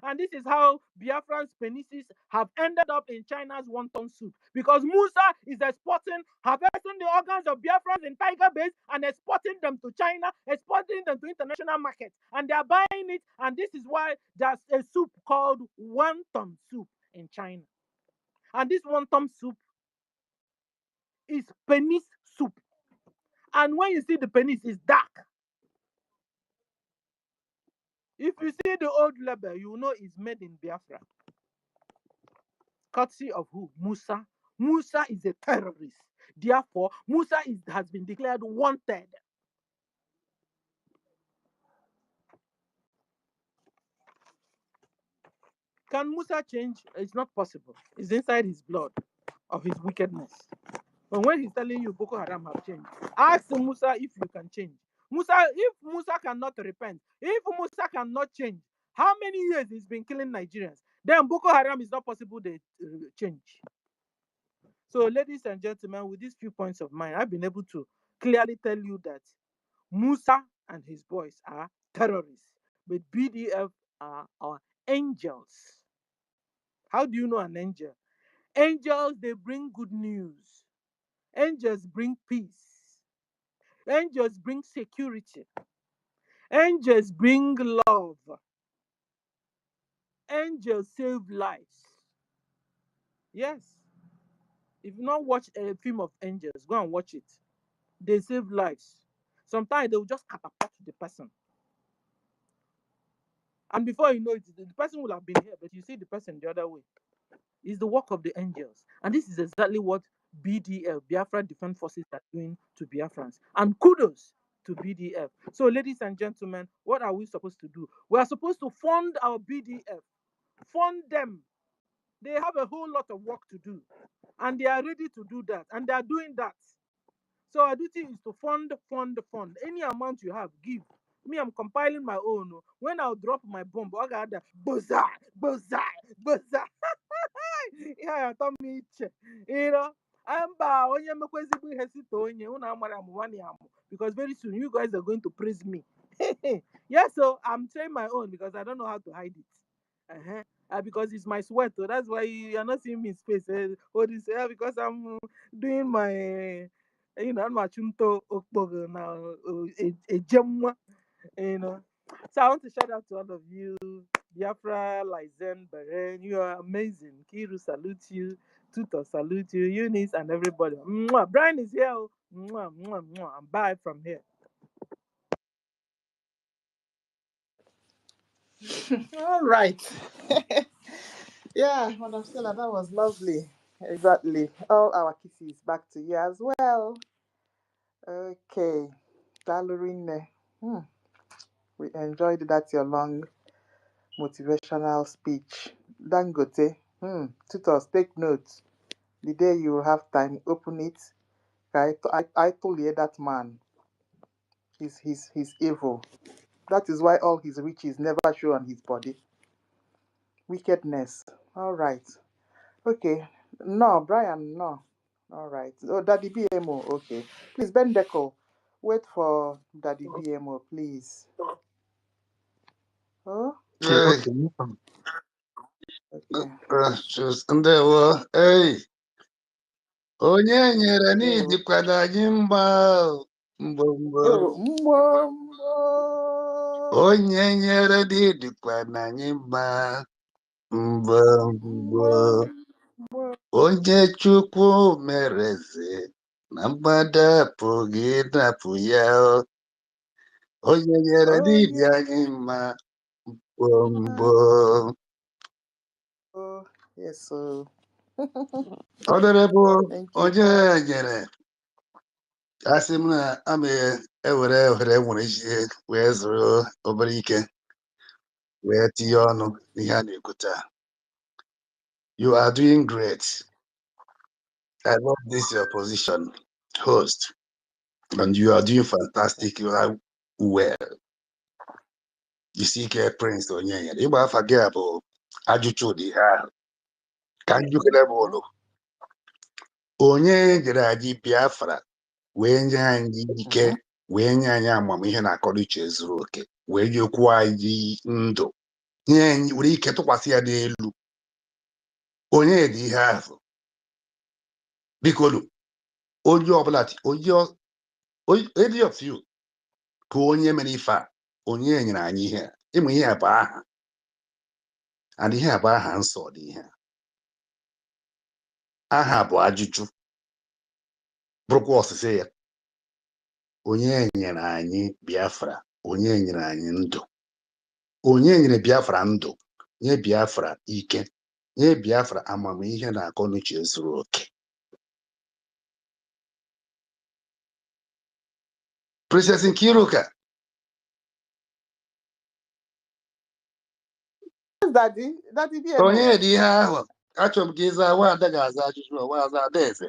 And this is how Biafran's penises have ended up in China's wonton soup. Because Musa is harvesting the organs of Biafrans in Tiger Base and exporting them to China, exporting them to international markets. And they are buying it. And this is why there's a soup called wonton soup in China. And this wonton soup is penis soup. And when you see the penis, it's dark. If you see the old label, you know it's made in Biafra. Courtesy of who? Musa. Musa is a terrorist. Therefore, Musa has been declared wanted. Can Musa change? It's not possible. It's inside his blood of his wickedness. But when he's telling you Boko Haram have changed, ask Musa if you can change. If Musa cannot repent, if Musa cannot change, how many years he's been killing Nigerians? Then Boko Haram is not possible to change. So, ladies and gentlemen, with these few points of mine, I've been able to clearly tell you that Musa and his boys are terrorists, but BDF are angels. How do you know an angel? Angels, they bring good news. Angels bring peace. Angels bring security. Angels bring love. Angels save lives. Yes. If you not watch a film of angels, go and watch it. They save lives. Sometimes they will just catapult the person. And before you know it, the person will have been here, but you see the person the other way. It's the work of the angels. And this is exactly what BDF, Biafra Defense Forces, are doing to Biafrans. And kudos to BDF. So, ladies and gentlemen, what are we supposed to do? We are supposed to fund our BDF. Fund them. They have a whole lot of work to do. And they are ready to do that. And they are doing that. So our duty is to fund. Any amount you have, give. Me, I'm compiling my own. When I'll drop my bomb, I got that buzzer. Yeah, tell me, you know. Because very soon you guys are going to praise me. Yeah, so I'm trying my own because I don't know how to hide it. Because it's my sweat, so that's why you're not seeing me in space. This because I'm doing my, I'm a chunto okpogo now, a gem, So I want to shout out to all of you, Biafra, Lizen, Beren, you are amazing. Kiru salute you, Tuto salute you, Eunice and everybody. Mwah. Brian is here. Mwah, mwah, mwah. I'm bye from here. All right. Yeah, Madam Stella, that was lovely. Exactly. All our kisses back to you as well. Okay. Dalorine. We enjoyed that your long motivational speech. Dangote. Tutors, take notes. The day you will have time, open it. I told you that man. He's evil. That is why all his riches never show on his body. Wickedness. All right. Okay. No, Brian, no. All right. Oh, Daddy BMO. Okay. Please, Ben Deco, wait for Daddy BMO, please. Oh, Hey, okay. just ndewo. Hey, onye nyere There we n'ijikwa na anyị mgba mbọ. go. Mwah. Onye nyere n'ijikwa na anyị mgba mbọ. Mwah. Onye Chukwu mereze na mgbada apụghị ịnapụ ya. Onye nyere n'iji anyị mma mbọ. Oh, yes, so. Honorable Thank you. onye nyere. Asị m na ama ewere ohere nwere isi wee zụrụ obere ike wee tinye ọnụ n'ihe a na-ekwu taa. You are doing great. I love this your position, host, and you are doing fantastic. You are well. Isi ike Prince onye nyere. Ịgba afa gị a bụ ajụjụ ụdị ihe ahụ. Ka njikere bụ ụlọ. Onye nyere anyị Biafra wee nye anyị ike wee nye anyị amamihe na akọnuche zuru oke wee nyekwu anyị ndụ nye anyị were ike tụkwasị ya n'elu onye dị ihe ahụ biko onye ọbụla any of you ka onye mere ife a onye nyere anyị ihe a ịmụ ihe a bụ aha and ihe a bụ aha nsọ dị ihe aha bụ ajụjụ bụrụkwa ọsịsị ya onye nyere anyị Biafra onye nyere anyị ndụ onye nyere Biafra ndụ nye Biafra ike nye Biafra amamihe na akọnuche zuru oke. Princess Nkiruka, Daddy BMO. onye dị ihe ahụ achọrọ m ka ịza nwaada ga-aza ajụjụ nwaada Adaeze.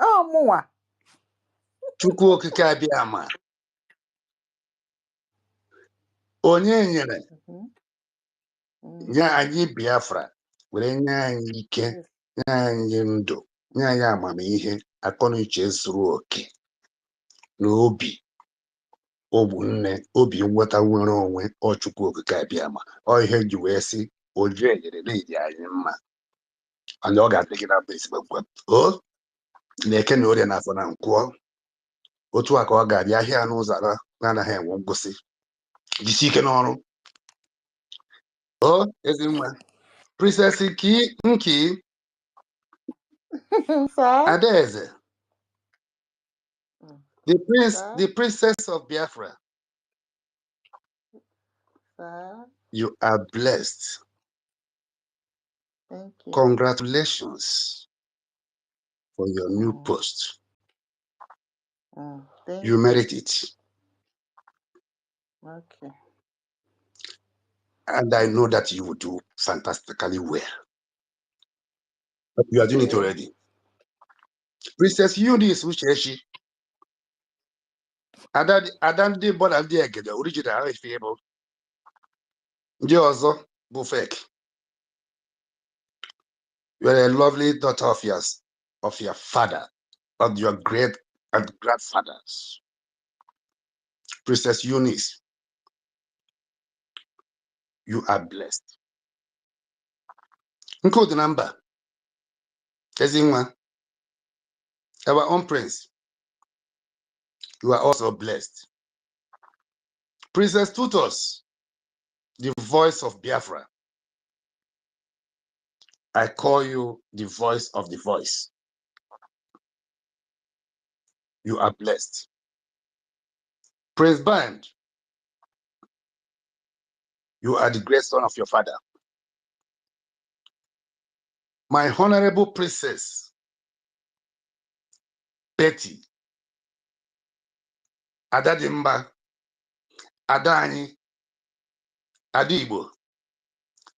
Oh, Mwa. Chukwu okike abịama onye nyere nye anyị Biafra were nye anyị ike nye anyị ndụ nye anyị amamihe akọnuche zuru oke na obi ogbunne obi nweta nwere onwe ọ Chukwu okike abịama ọ ihe ji wee sị oju enyere na-eji anyị mma anya ọ ga-adị gị na mba ezigbo ngwa o na-eke na orie na afọ na nkwụọ otu a ka ọ ga-abịa ahịa n'ụzọ ala na-anaghị enwe ngwụsị jisi ike n'ọrụ o ezi nwa Princess Nki Sir? Adaeze The princess of Biafra. Sir. You are blessed. Thank you. Congratulations for your new post. Thank you merit it. Okay. And I know that you will do fantastically well. But you are doing it already. Princess Eunice Uchechi. Adan de born and the original if able. The also fake. You are a lovely daughter of your father, of your great and grandfathers. Princess Eunice, you are blessed. Encode the number. Our own prince. You are also blessed. Princess Tutos, the voice of Biafra. I call you the voice of the voice. You are blessed. Prince Band, you are the great son of your father. My honorable princess, Betty, Adadimba, Adani, Adibo,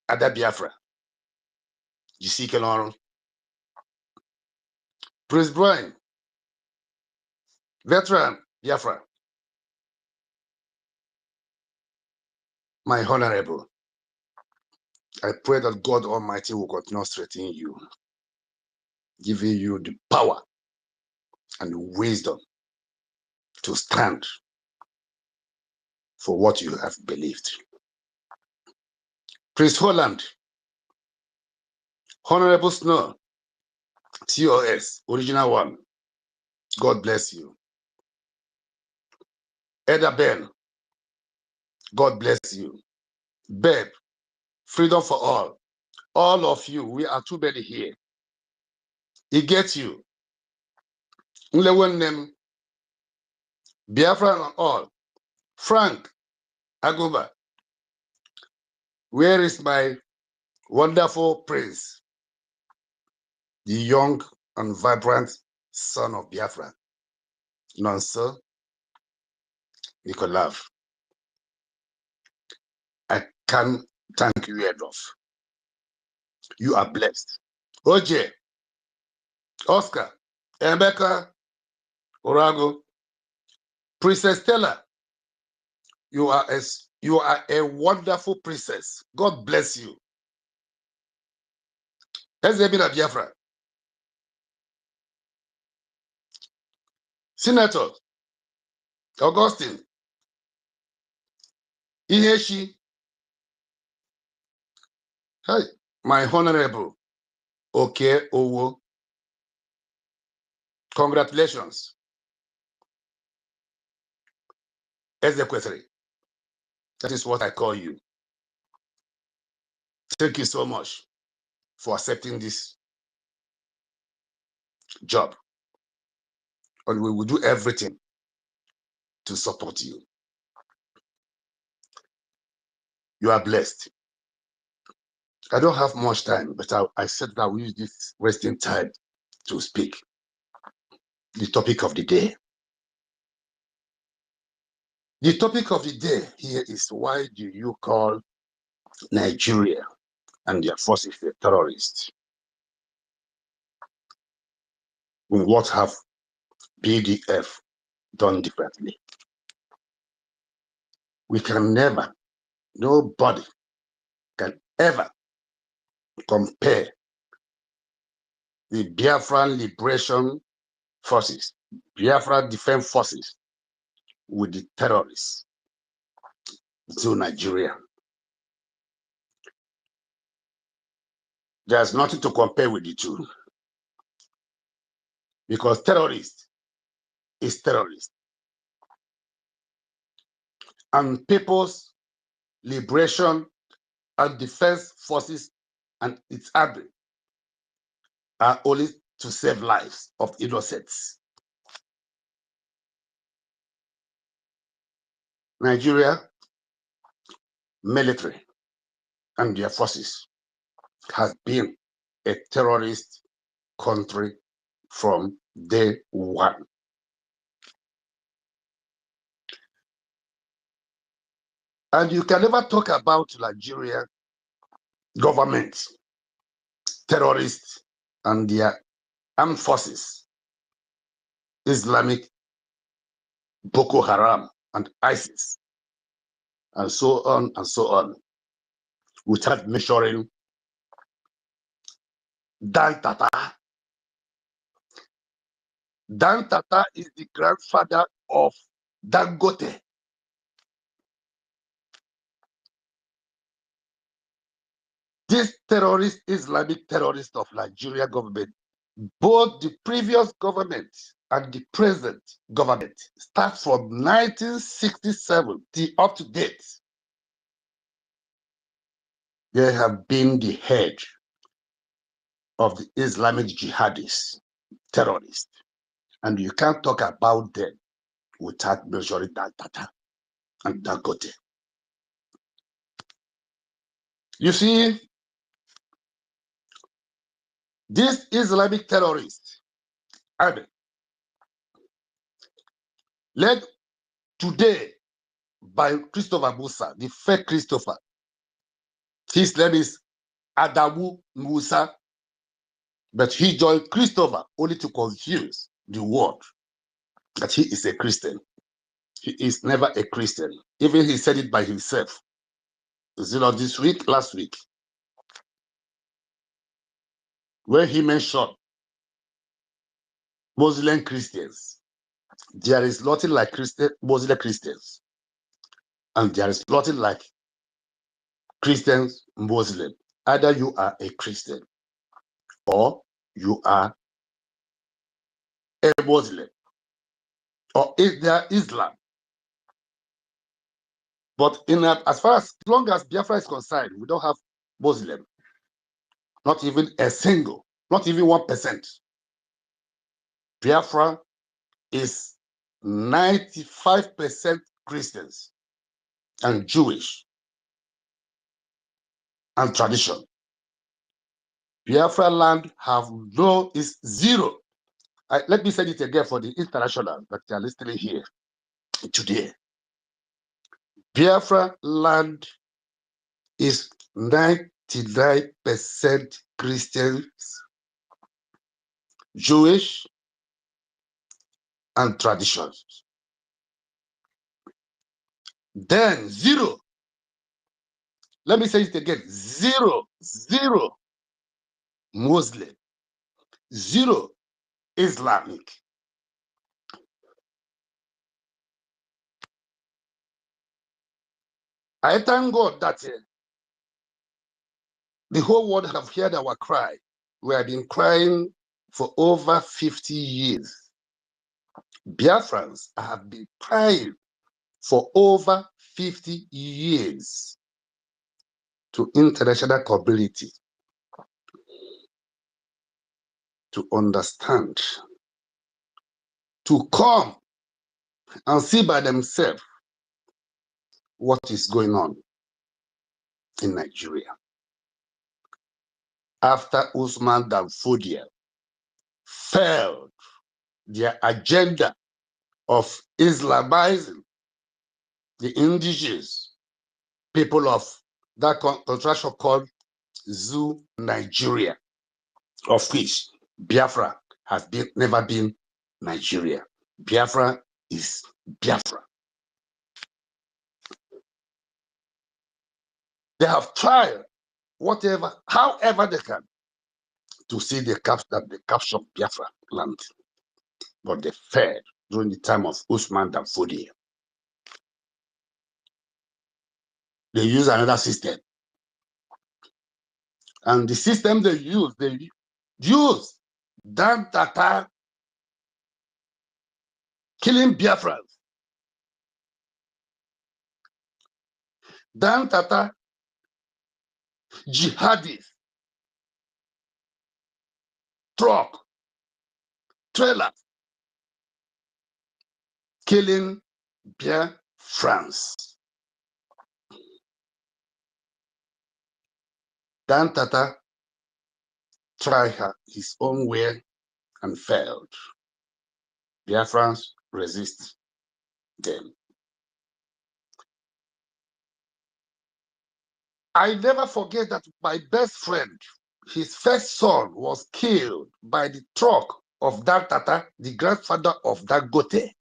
Ada Biafra, Jisike Lorun. Prince Brian, veteran Biafra, my honorable. I pray that God Almighty will continue strengthening you, giving you the power and the wisdom to stand for what you have believed. Prince Holland, Honorable Snow, TOS, original one. God bless you. Eda Ben, God bless you. Babe, freedom for all. All of you, we are too many here. He gets you. Nlewenem, Biafra and all. Frank Aguba, where is my wonderful prince, the young and vibrant son of Biafra? Nonso Nikolav. I can't thank you enough. You are blessed. OJ, Oscar, Rebecca, Orago, Princess Stella, you are a wonderful princess. God bless you. Ezebina Biafra, Senator Augustine, Iheshi, hey, my honorable, okay, Owo, congratulations. Ezekwesiri, that is what I call you. Thank you so much for accepting this job. And we will do everything to support you. You are blessed. I don't have much time, but I said that we use this wasting time to speak. The topic of the day. The topic of the day here is, why do you call Nigeria and their forces the terrorists? What have BDF done differently? We can never, nobody can ever compare the Biafran Liberation Forces, Biafra Defense Forces, with the terrorists to Nigeria. There's nothing to compare with the two, because terrorist is terrorist, and People's Liberation and Defense Forces and its army are only to save lives of innocents. Nigeria military and their forces has been a terrorist country from day one. And you can never talk about Nigeria government, terrorists, and their armed forces, Islamic, Boko Haram, and ISIS, and so on, without measuring Dan Tata. Dan Tata is the grandfather of Dangote. This terrorist, Islamic terrorist of Nigeria government, both the previous government and the present government, start from 1967 till up to date. They have been the head of the Islamic jihadists, terrorists, and you can't talk about them without measuring Dan Tata and Dangote. You see, this Islamic terrorist army led today by Christopher Musa, the fake Christopher. His name is Adamu Musa, but he joined Christopher only to confuse the world that he is a Christian. He is never a Christian. Even he said it by himself. Is it not this week, last week, where he mentioned Muslim Christians. There is nothing like Muslim Christians, and there is nothing like Christians, Muslim. Either you are a Christian or you are a Muslim, or is there Islam. But as long as Biafra is concerned, we don't have Muslim, not even a single, not even 1%. Biafra is 95% Christians and Jewish and tradition. Biafra land is zero. Let me say it again for the international that are listening here today. Biafra land is 99% Christians, Jewish, and traditions. Then zero. Let me say it again. Zero Muslim, zero Islamic. I thank God that the whole world have heard our cry. We have been crying for over 50 years. Biafrans have been crying for over 50 years to international community to understand, to come and see by themselves what is going on in Nigeria. After Usman Dan Fodio failed their agenda of Islamizing the indigenous people of that contraction called Zoo Nigeria, of which Biafra has never been Nigeria. Biafra is Biafra. They have tried however they can, to see the capture of Biafra land, but they failed during the time of Usman Dan Fodio. They use another system, and the system they use Dan Tata killing Biafrans, Dan Tata jihadists, truck, trailers, killing Biafrans. France. Dan Tata tried his own way and failed. Biafrans resist them. I never forget that my best friend, his first son, was killed by the truck of Dan Tata, the grandfather of Dangote,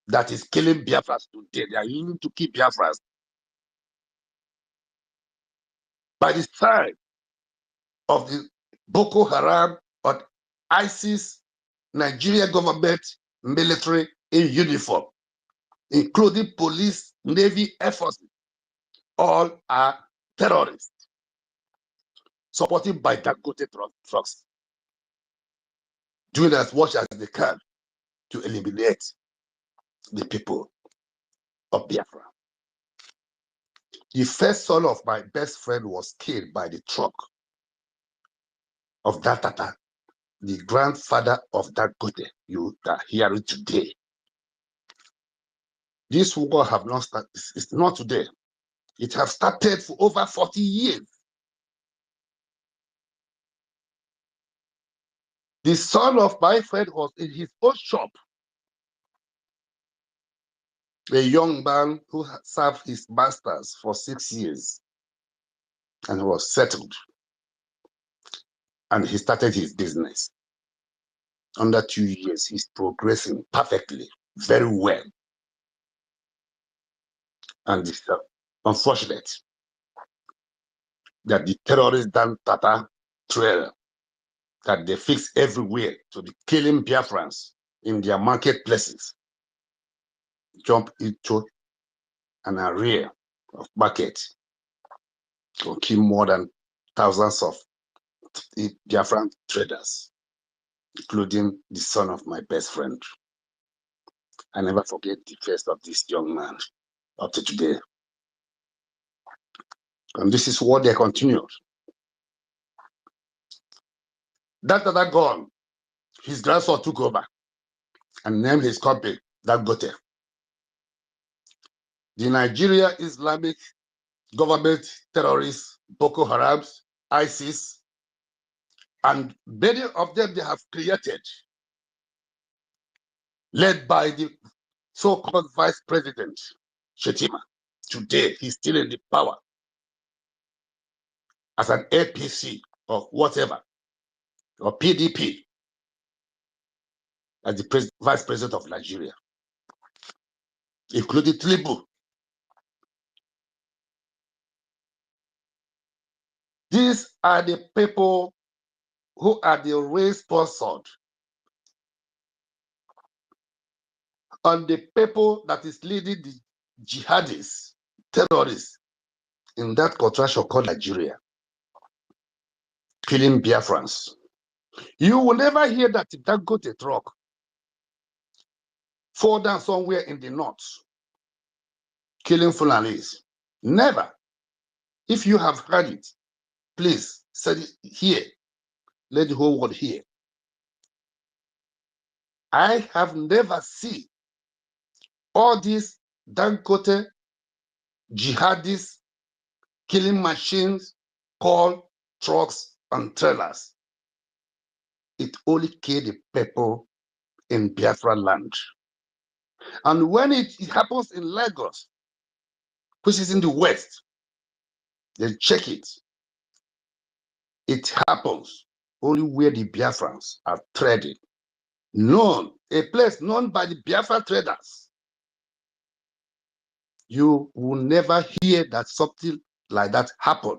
that is killing Biafrans today. They are using to kill Biafrans. By the side of the Boko Haram or ISIS, Nigeria government military in uniform, including police, navy, air force, all are terrorists, supported by Dangote trucks, doing as much as they can to eliminate the people of Biafra. The first son of my best friend was killed by the truck of that Tata, the grandfather of Dangote you are hearing today. This war have not started, it's not today. It has started for over 40 years. The son of my friend was in his own shop. A young man who served his masters for 6 years and was settled. And he started his business. Under 2 years, he's progressing perfectly, very well. And it's unfortunate that the terrorists Dan Tata trail that they fix everywhere to be killing Biafrans in their marketplaces, jump into an area of market to kill more than thousands of Biafran traders, including the son of my best friend. I never forget the face of this young man up to today. And this is what they continued. That gone, his grandson took over and named his company Dangote. The Nigeria Islamic government terrorists, Boko Haram, ISIS, and many of them they have created, led by the so-called Vice President Shetima. Today, he's still in the power as an APC or whatever, or PDP, as the Vice President of Nigeria, including Tinubu. These are the people who are the real sponsored and the people that is leading the jihadists, terrorists in that contraction called Nigeria, killing Biafrans. You will never hear that Dangote truck fall down somewhere in the north, killing Fulanis. Never. If you have heard it, please say it here. Let the whole world hear. I have never seen all these Dangote jihadists killing machines called trucks and trailers. It only killed the people in Biafra land. And when it happens in Lagos, which is in the west, then check it. It happens only where the Biafrans are trading. Known, a place known by the Biafra traders. You will never hear that something like that happened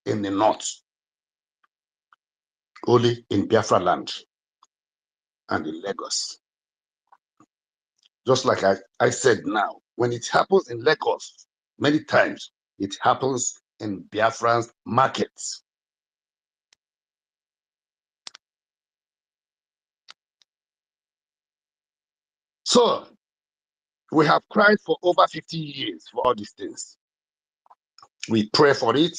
in the north. Only in Biafra land and in Lagos. Just like I said now, when it happens in Lagos, many times it happens in Biafran's markets. So we have cried for over 50 years for all these things. We pray for it,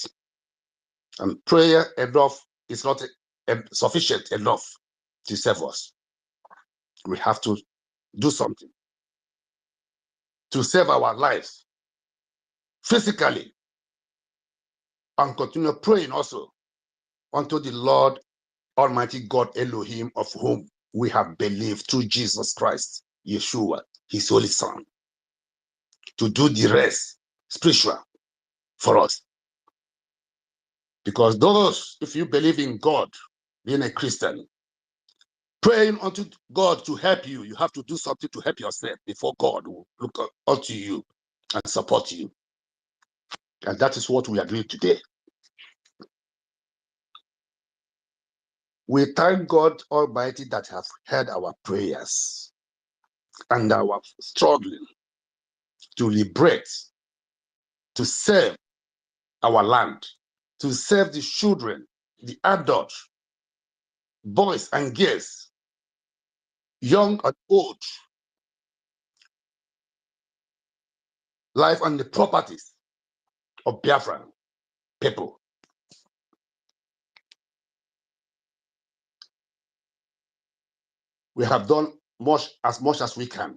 and prayer enough is not sufficient enough to save us. We have to do something. to save our lives physically, and continue praying also unto the Lord Almighty God Elohim, of whom we have believed through Jesus Christ, Yeshua, his only Son, to do the rest spiritual for us. Because those, if you believe in God, being a Christian, praying unto God to help you, you have to do something to help yourself before God will look unto you and support you. And that is what we are doing today. We thank God Almighty that has heard our prayers and our struggling to liberate, to save our land, to save the children, the adults, boys and girls, young and old, life and the properties of Biafran people. We have done much as we can,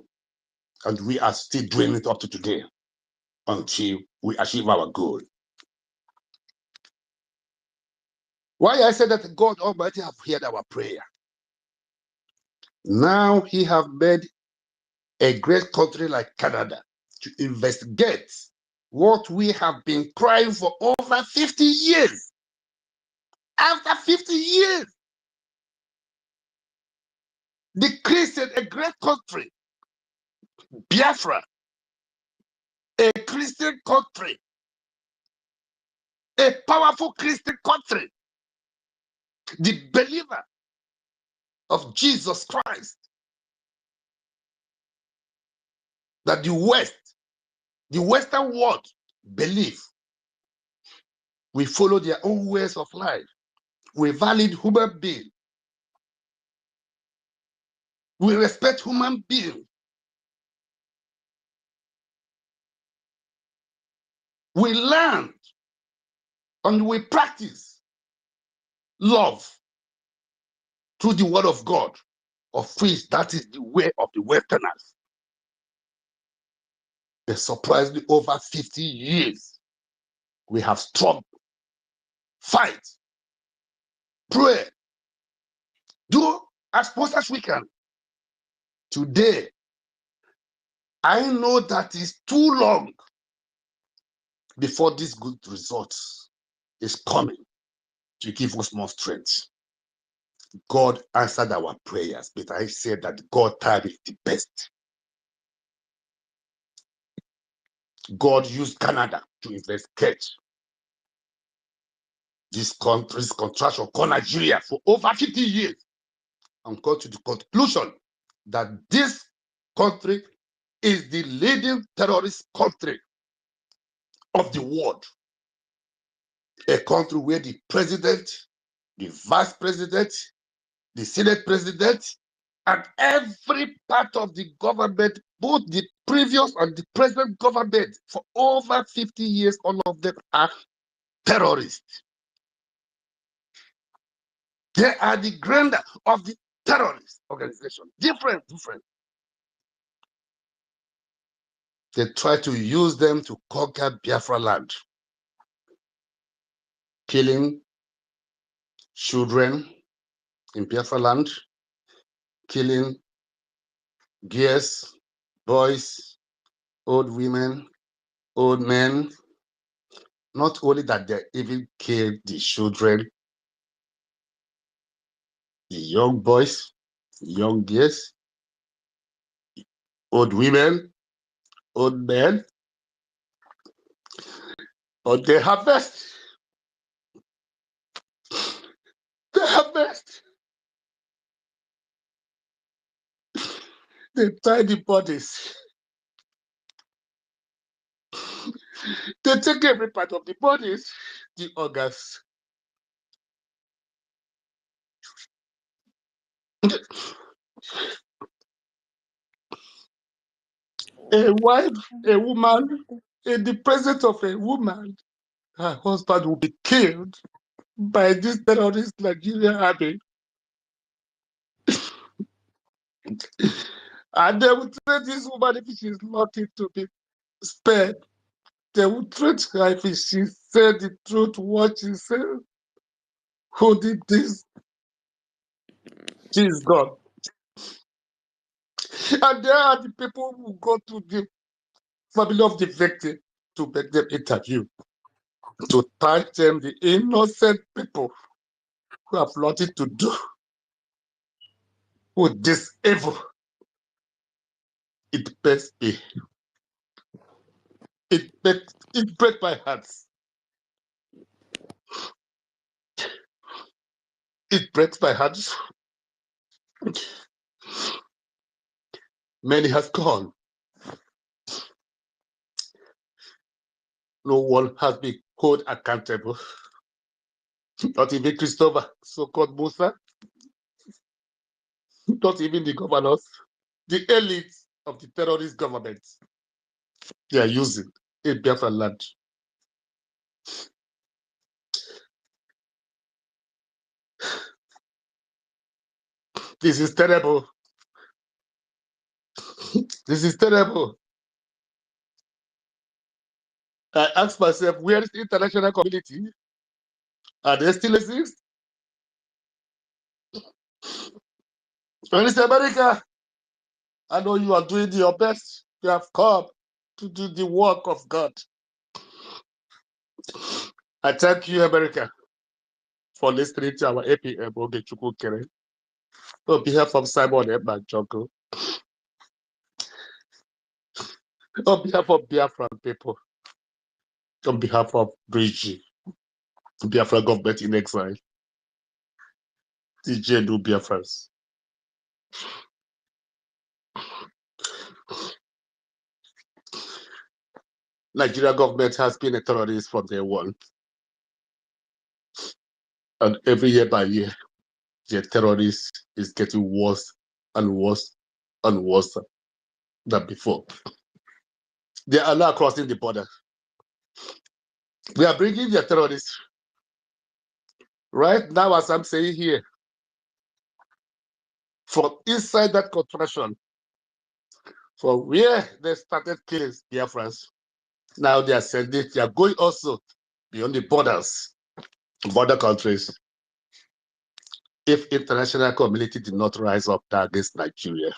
and we are still doing it up to today until we achieve our goal. Why I said that God Almighty have heard our prayer. Now he have made a great country like Canada to investigate what we have been crying for over 50 years. After 50 years, the Christian, a great country, Biafra, a Christian country, a powerful Christian country, the believer of Jesus Christ, that the West, the Western world believe. We follow their own ways of life. We value human being. We respect human being. We learn and we practice love through the word of God, of which that is the way of the Westerners. But surprisingly, over 50 years, we have struggled, fight, pray, do as much as we can. Today, I know that is too long before this good result is coming to give us more strength. God answered our prayers, but I said that God's time is the best. God used Canada to investigate this country's contraction called Nigeria for over 50 years and got to the conclusion that this country is the leading terrorist country of the world. A country where the president, the vice president, the senate president, and every part of the government, both the previous and the present government, for over 50 years, all of them are terrorists. They are the grandeur of the terrorist organization. Different. They try to use them to conquer Biafra land, killing children in Biafra land, killing girls, boys, old women, old men. Not only that, they even killed the children, the young boys, young girls, old women, old men. But they harvest. They harvest. They tie the bodies. They take every part of the bodies, the organs. A wife, a woman, in the presence of a woman, her husband will be killed by this terrorist Nigerian army. And they will treat this woman if she's lucky to be spared. They will treat her if she said the truth, what she said. Who did this? She is God. And there are the people who go to the family of the victim to make them interview, to thank them, the innocent people who have nothing to do with this evil. It breaks me. It breaks my heart. It breaks my heart. Many has gone. No one has been held accountable. Not even Christopher, so-called Musa. Not even the governors. The elites of the terrorist government. They are using in Biafra land. This is terrible. This is terrible. I ask myself, where is the international community? Are they still exist? When it's America, I know you are doing your best. You have come to do the work of God. I thank you, America, for listening to our APM Ogechukwu Kere. On behalf of Simon Edman Jungle, on behalf of Biafran people, on behalf of Brgie, Biafra government in exile, the JNU Biafrans. Nigeria government has been a terrorist from day one. And every year by year, the terrorist is getting worse and worse and worse than before. They are now crossing the border. We are bringing the terrorists. Right now, as I'm saying here, from inside that contraction, from where they started killing Biafrans, now they are sending, they are going also beyond the borders, border countries. If international community did not rise up against Nigeria,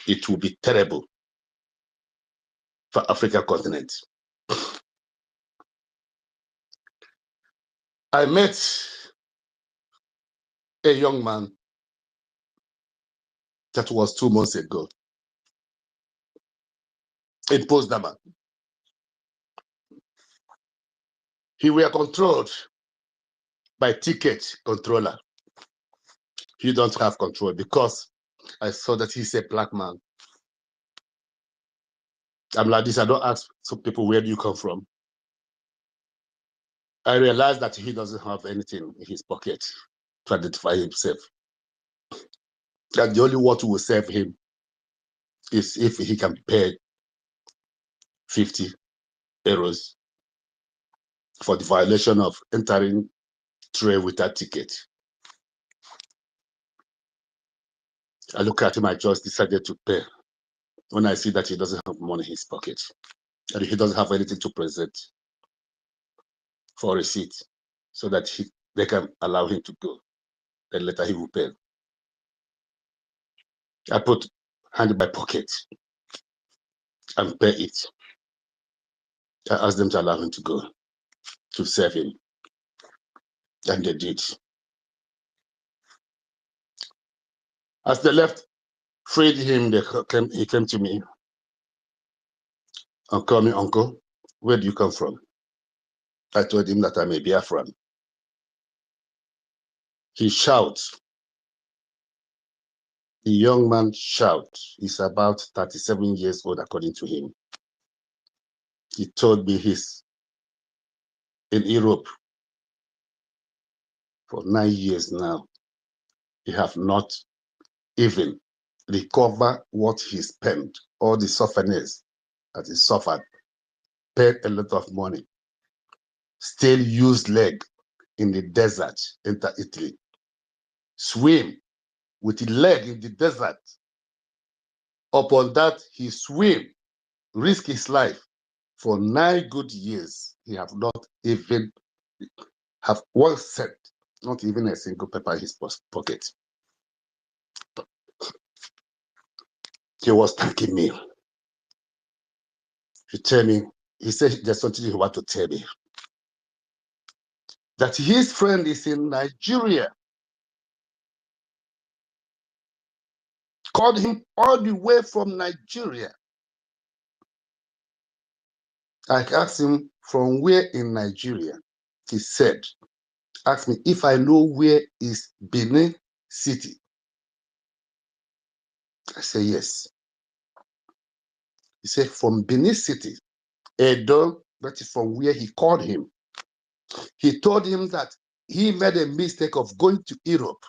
it will be terrible for African continent. I met a young man that was 2 months ago in Potsdam. He were controlled by ticket controller. He don't have control because I saw that he's a black man. I'm like this, I don't ask some people, where do you come from? I realized that he doesn't have anything in his pocket to identify himself. And the only one who will save him is if he can pay 50 euros for the violation of entering train without ticket. I look at him, I just decided to pay when I see that he doesn't have money in his pocket and he doesn't have anything to present for a receipt so that they can allow him to go. Then later he will pay. I put hand in my pocket and pay it. I asked them to allow him to go, to save him. And they did. As they left, freed him, he came to me and called me uncle. Where do you come from? I told him that I'm a Biafran. He shouts. The young man shouts. He's about 37 years old, according to him. He told me he's in Europe for 9 years now. He have not even recovered what he spent, all the sufferings that he suffered, paid a lot of money, still use leg in the desert, enter Italy, swim with the leg in the desert Upon that, he swim, risk his life. For 9 good years, he have not even have 1 cent, not even a single paper in his pocket. He was thanking me. He told me, he said there's something he want to tell me. That his friend is in Nigeria. Called him all the way from Nigeria. I asked him from where in Nigeria. He said, asked me if I know where is Benin City. I said, yes. He said, from Benin City, Edo, that is from where he called him. He told him that he made a mistake of going to Europe.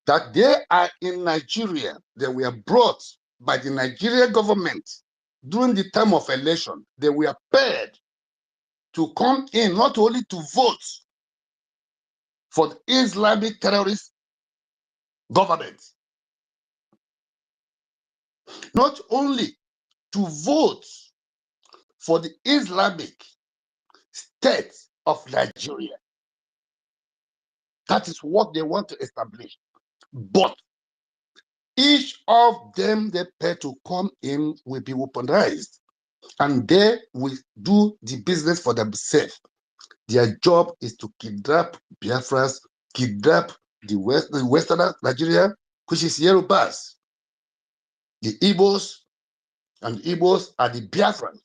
That they are in Nigeria. They were brought by the Nigerian government during the time of election. They were paid to come in, not only to vote for the Islamic terrorist government, not only to vote for the Islamic state of Nigeria. That is what they want to establish. But each of them they pay to come in will be weaponized, and they will do the business for themselves. Their job is to kidnap Biafras, kidnap the Western Nigeria, which is Yorubas. The Igbos, and Igbos are the Biafrans,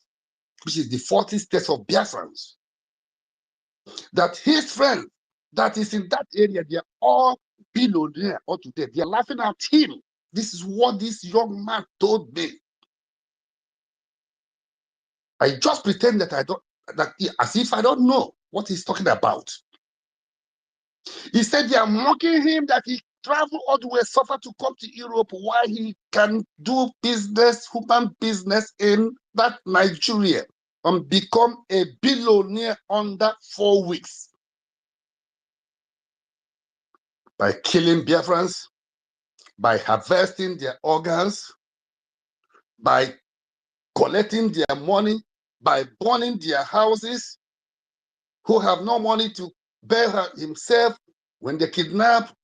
which is the 40 states of Biafrans. That his friend that is in that area, they are all billionaires all today. They are laughing at him. This is what this young man told me. I just pretend that I don't, that as if I don't know what he's talking about. He said they are mocking him that he traveled all the way, suffer to come to Europe while he can do business, human business in that Nigeria and become a billionaire under 4 weeks. By killing Biafrans, by harvesting their organs, by collecting their money, by burning their houses, who have no money to bear himself. When they kidnap,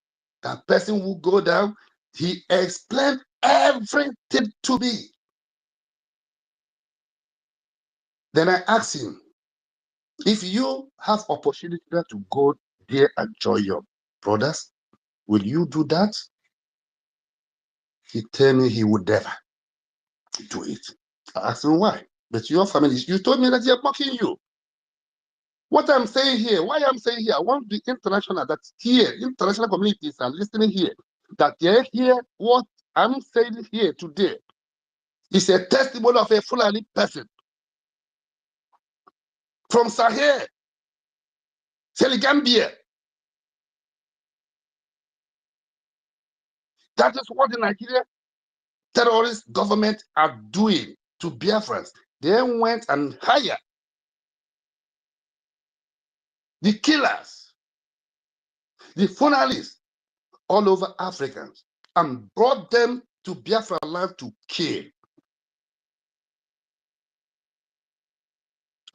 that person will go down. He explained everything to me. Then I asked him, if you have opportunity to go there and join your brothers, will you do that? He told me he would never do it. I asked him why. But your family, you told me that they're mocking you. What I'm saying here, why I'm saying here, I want the international, that here, international communities are listening here, that they hear what I'm saying here today. It's a testimony of a Fulani person from Sahel, Senegambia. That is what the Nigerian terrorist government are doing to Biafrans. They went and hired the killers, the funalists all over Africans and brought them to Biafra land to kill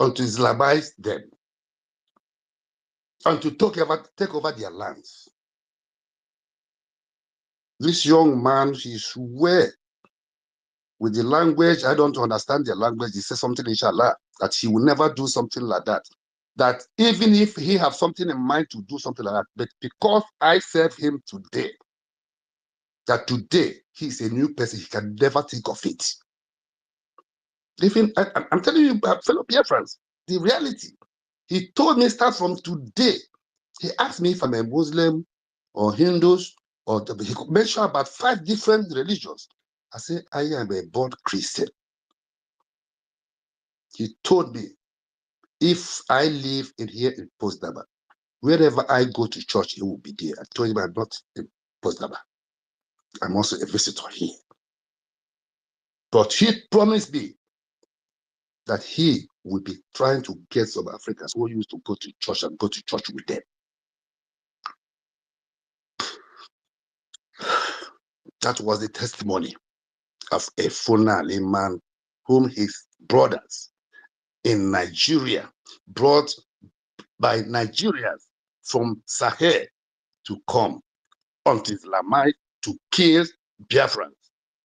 and to Islamize them and to take over their lands. This young man, he swear with the language, I don't understand their language, he says something, inshallah, that he will never do something like that. That even if he have something in mind to do something like that, but because I serve him today, that today he's a new person, he can never think of it. Even, I'm telling you, fellow Biafrans, the reality. He told me start from today. He asked me if I'm a Muslim or Hindus, or he could mention about 5 different religions. I said, I am a born Christian. He told me, if I live in here in Postdaba, wherever I go to church, he will be there. I told him I'm not in Postdaba. I'm also a visitor here. But he promised me that he will be trying to get some Africans who used to go to church and go to church with them. That was the testimony of a Fulani man whom his brothers in Nigeria brought by Nigerians from Sahel to come until Lamai to kill Biafrans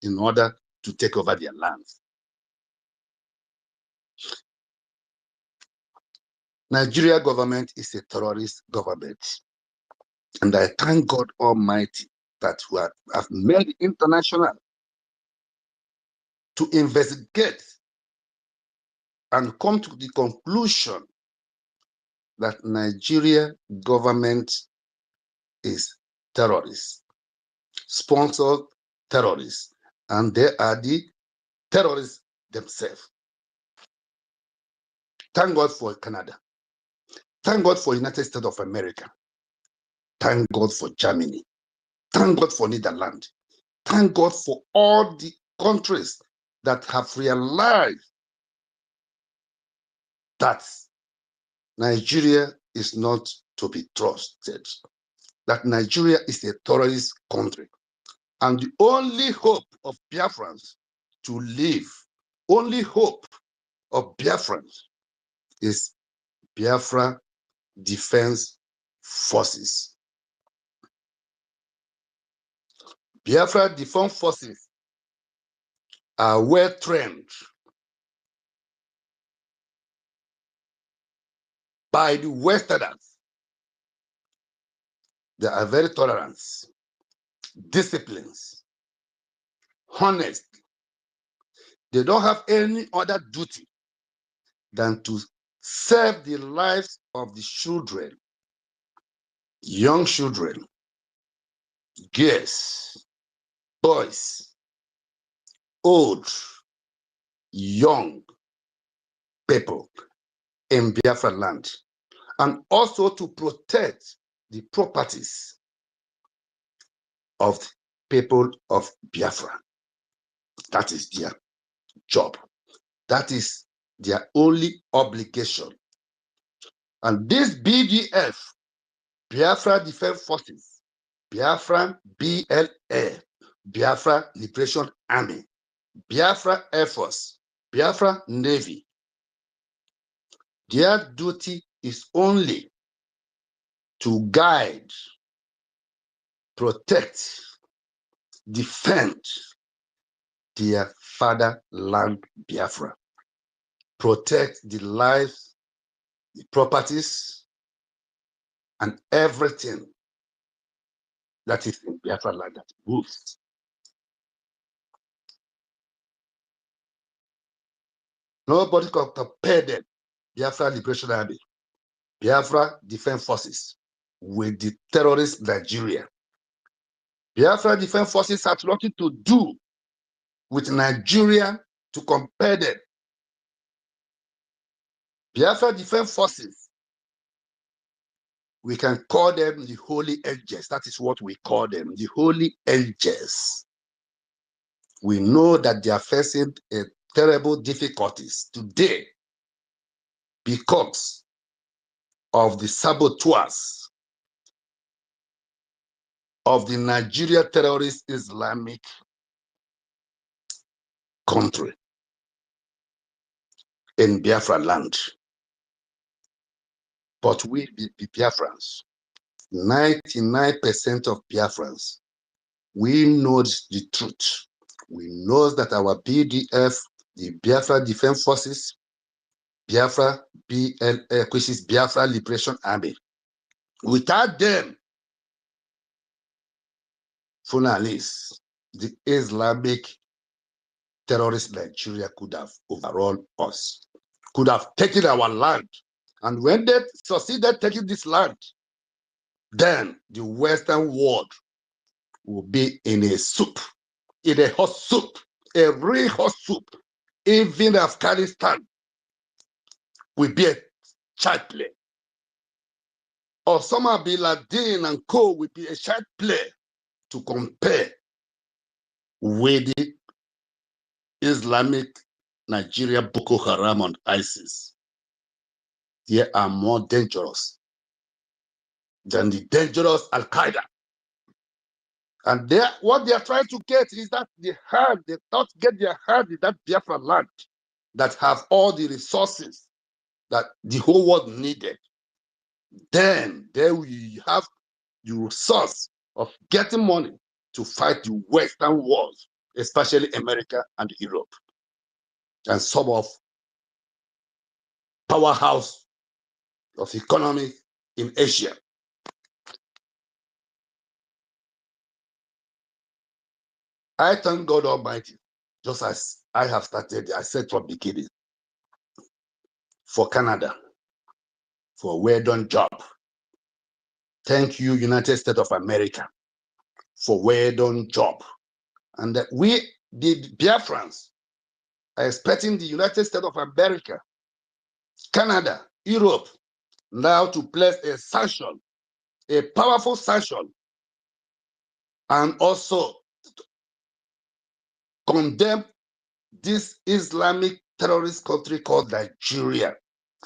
in order to take over their lands. Nigeria government is a terrorist government. And I thank God Almighty that we have made international to investigate and come to the conclusion that Nigeria government is terrorists, sponsored terrorists, and they are the terrorists themselves. Thank God for Canada. Thank God for United States of America. Thank God for Germany. Thank God for Netherlands. Thank God for all the countries that have realized that Nigeria is not to be trusted, that Nigeria is a terrorist country. And the only hope of Biafrans to live, only hope of Biafrans is Biafra Defense Forces. Biafra Defense Forces are well trained by the Westerners. They are very tolerant, disciplined, honest. They don't have any other duty than to save the lives of the children, young children, girls, boys, old, young people in Biafra land, and also to protect the properties of people of Biafra. That is their job. That is their only obligation. And this BDF, Biafra Defense Forces, Biafra BLA, Biafra Liberation Army, Biafra Air Force, Biafra Navy, their duty is only to guide, protect, defend their fatherland Biafra, protect the lives, the properties, and everything that is in Biafra land that moves. Nobody can compare them, Biafra Liberation Army, Biafra Defense Forces, with the terrorist Nigeria. Biafra Defense Forces have nothing to do with Nigeria to compare them. Biafra Defense Forces, we can call them the Holy Angels. That is what we call them, the Holy Angels. We know that they are facing a terrible difficulties today because of the saboteurs of the Nigeria terrorist Islamic country in Biafra land. But we, the Biafrans, 99% of Biafrans, we know the truth. We know that our BDF, the Biafra Defense Forces, Biafra BLA, which is Biafra Liberation Army, without them, Funalis, the Islamic terrorist Nigeria could have overrun us, could have taken our land. And when they succeeded taking this land, then the Western world will be in a soup, in a hot soup, a real hot soup. Even Afghanistan will be a child play. Osama bin Laden and co will be a child play to compare with the Islamic Nigeria, Boko Haram and ISIS. They are more dangerous than the dangerous Al-Qaeda And what they are trying to get is that they don't get their hand in that Biafra land that have all the resources that the whole world needed. Then there we have the resource of getting money to fight the Western wars, especially America and Europe, and some of powerhouse of economy in Asia. I thank God Almighty, just as I have started, I said from the beginning, for Canada, for well-done job. Thank you, United States of America, for well-done job. And we, the Biafrans, are expecting the United States of America, Canada, Europe, now to place a sanction, a powerful sanction, and also condemn this Islamic terrorist country called Nigeria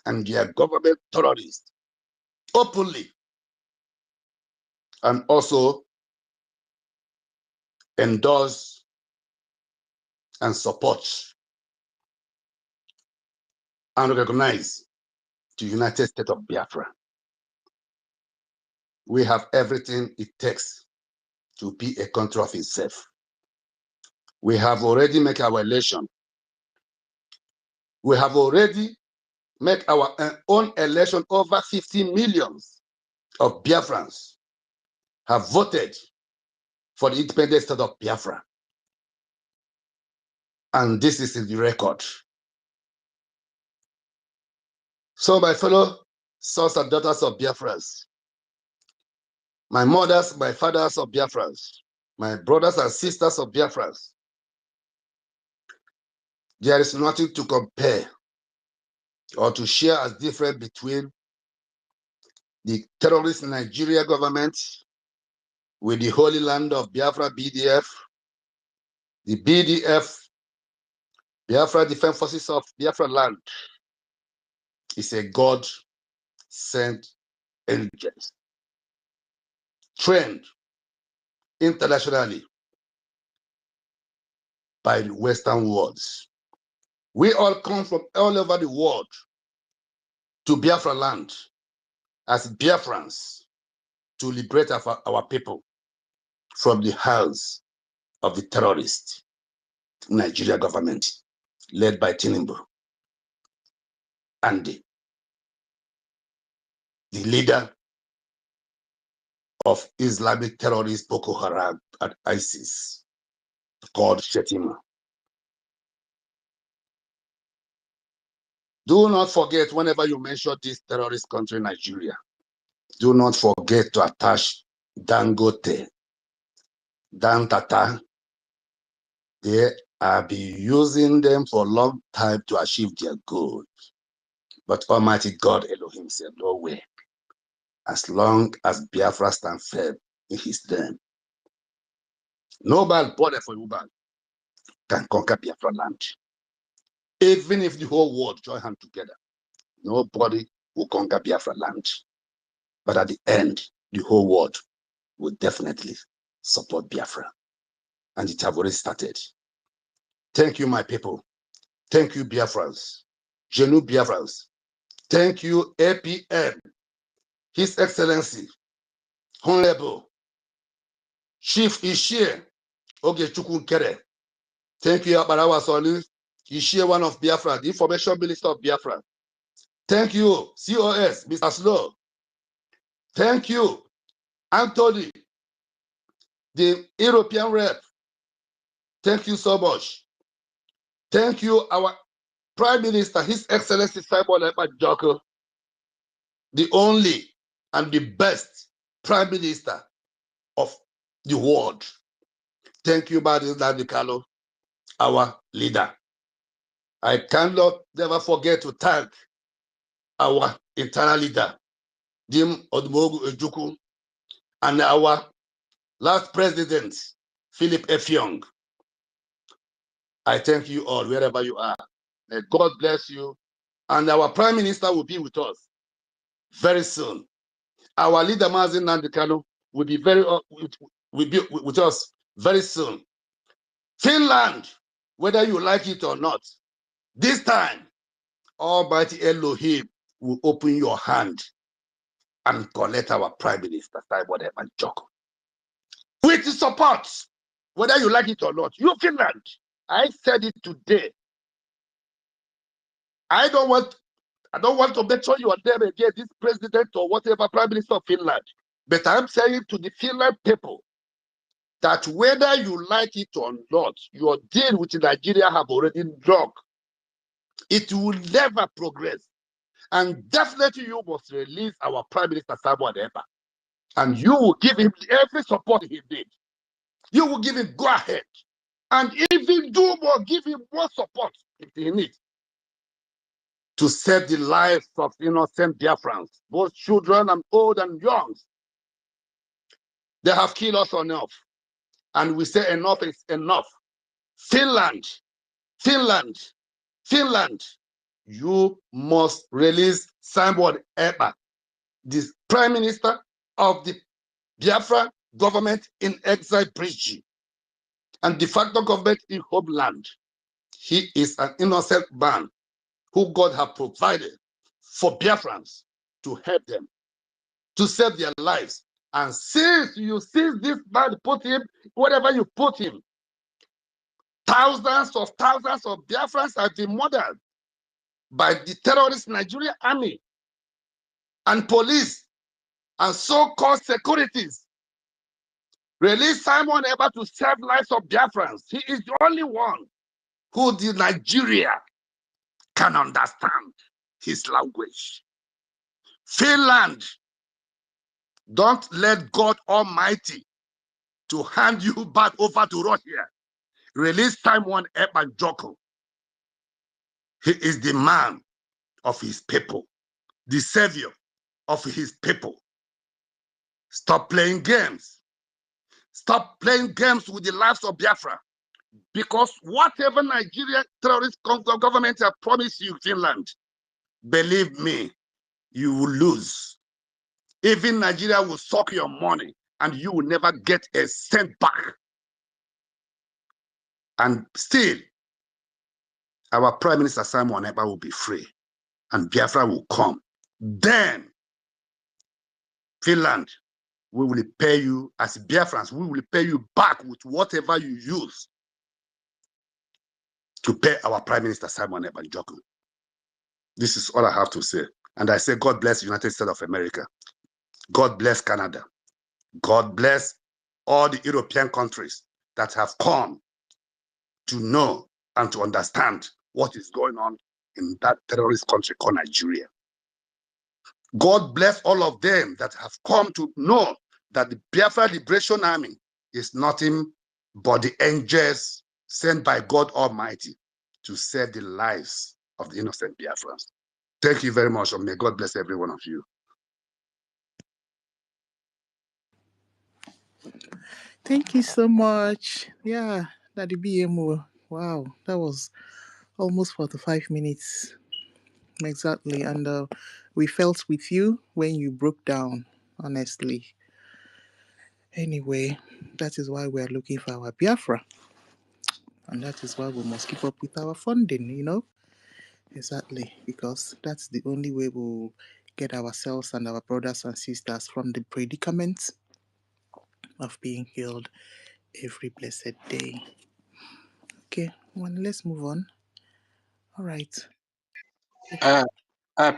and their government terrorists openly, and also endorse and support and recognize the United States of Biafra. We have everything it takes to be a country of itself. We have already made our election. We have already made our own election. Over 50 million of Biafrans have voted for the independent state of Biafra. And this is in the record. So my fellow sons and daughters of Biafrans, my mothers, my fathers of Biafrans, my brothers and sisters of Biafrans, there is nothing to compare or to share as different between the terrorist Nigeria government with the Holy Land of Biafra, BDF, the BDF, Biafra Defense Forces of Biafra Land, is a God-sent angels, trained internationally by the Western worlds. We all come from all over the world to Biafra land as Biafrans to liberate our people from the hands of the terrorist Nigeria government led by Tinubu and the leader of Islamic terrorist Boko Haram and ISIS called Shetima. Do not forget, whenever you mention this terrorist country, Nigeria, do not forget to attach Dangote, Dan Tata. They have been using them for a long time to achieve their goal. But Almighty God Elohim said, no way. As long as Biafra stands firm in his name, no bad body for Uban can conquer Biafra land. Even if the whole world join hands together, nobody will conquer Biafra land. But at the end, the whole world will definitely support Biafra. And it has already started. Thank you, my people. Thank you, Biafrans. Genu Biafrans. Thank you, APM. His Excellency, Honorable Chief Ishie Ogechukwu Nkere. Thank you, Abarawa Soli. Ishie, one of Biafra, the Information Minister of Biafra. Thank you, COS, Mr. Slow. Thank you, Anthony, the European rep. Thank you so much. Thank you, our Prime Minister, His Excellency Simon Ekpa Joko, the only and the best Prime Minister of the world. Thank you, Badis Dadikalo, our leader. I cannot never forget to thank our internal leader, Dim Odmogu Ejuku, and our last president, Philip F. Young. I thank you all, wherever you are. May God bless you. And our Prime Minister will be with us very soon. Our leader, Mazin Nandikano, will be with us very soon. Finland, whether you like it or not, this time, Almighty Elohim will open your hand and collect our Prime Minister, Simon Eman Joko. With support, whether you like it or not. You, Finland, I said it today. I don't want to mention your name again, this president or whatever, Prime Minister of Finland. But I'm saying to the Finland people that whether you like it or not, your deal with Nigeria have already dropped. It will never progress. And definitely you must release our Prime Minister Simon Ekpa. And you will give him every support he needs. You will give him go ahead. And even do more, give him more support if he needs to save the lives of innocent Biafrans, both children and old and young. They have killed us enough. And we say enough is enough. Finland, you must release Simon Ekpa, the Prime Minister of the Biafra government in exile, Brgie, and de facto government in homeland. He is an innocent man who God has provided for Biafrans to help them, to save their lives. And since this man put him, whatever you put him, thousands of Biafrans have been murdered by the terrorist Nigerian army and police and so-called securities. Release Simon Ekpa to save lives of Biafrans. He is the only one who the Nigeria can understand his language. Finland, don't let God Almighty to hand you back over to Russia. Release Simon Ekpa Joko. He is the man of his people, the savior of his people. Stop playing games. Stop playing games with the lives of Biafra. Because whatever Nigerian terrorist government have promised you, Finland, believe me, you will lose. Even Nigeria will suck your money and you will never get a cent back. And still, our Prime Minister Simon Ekpa will be free and Biafra will come. Then, Finland, we will pay you as Biafrans, we will pay you back with whatever you use to pay our Prime Minister Simon Ekpa Joko. This is all I have to say. And I say, God bless the United States of America. God bless Canada. God bless all the European countries that have come to know and to understand what is going on in that terrorist country called Nigeria. God bless all of them that have come to know that the Biafra Liberation Army is nothing but the angels sent by God Almighty to save the lives of the innocent Biafrans. Thank you very much, and may God bless every one of you. Thank you so much. Yeah, Daddy BMO. Wow, that was almost 45 minutes. Exactly. And we felt with you when you broke down, honestly. Anyway, that is why we are looking for our Biafra. And that is why we must keep up with our funding, you know? Exactly. Because that's the only way we'll get ourselves and our brothers and sisters from the predicament of being healed every blessed day. Okay, well, let's move on. All right.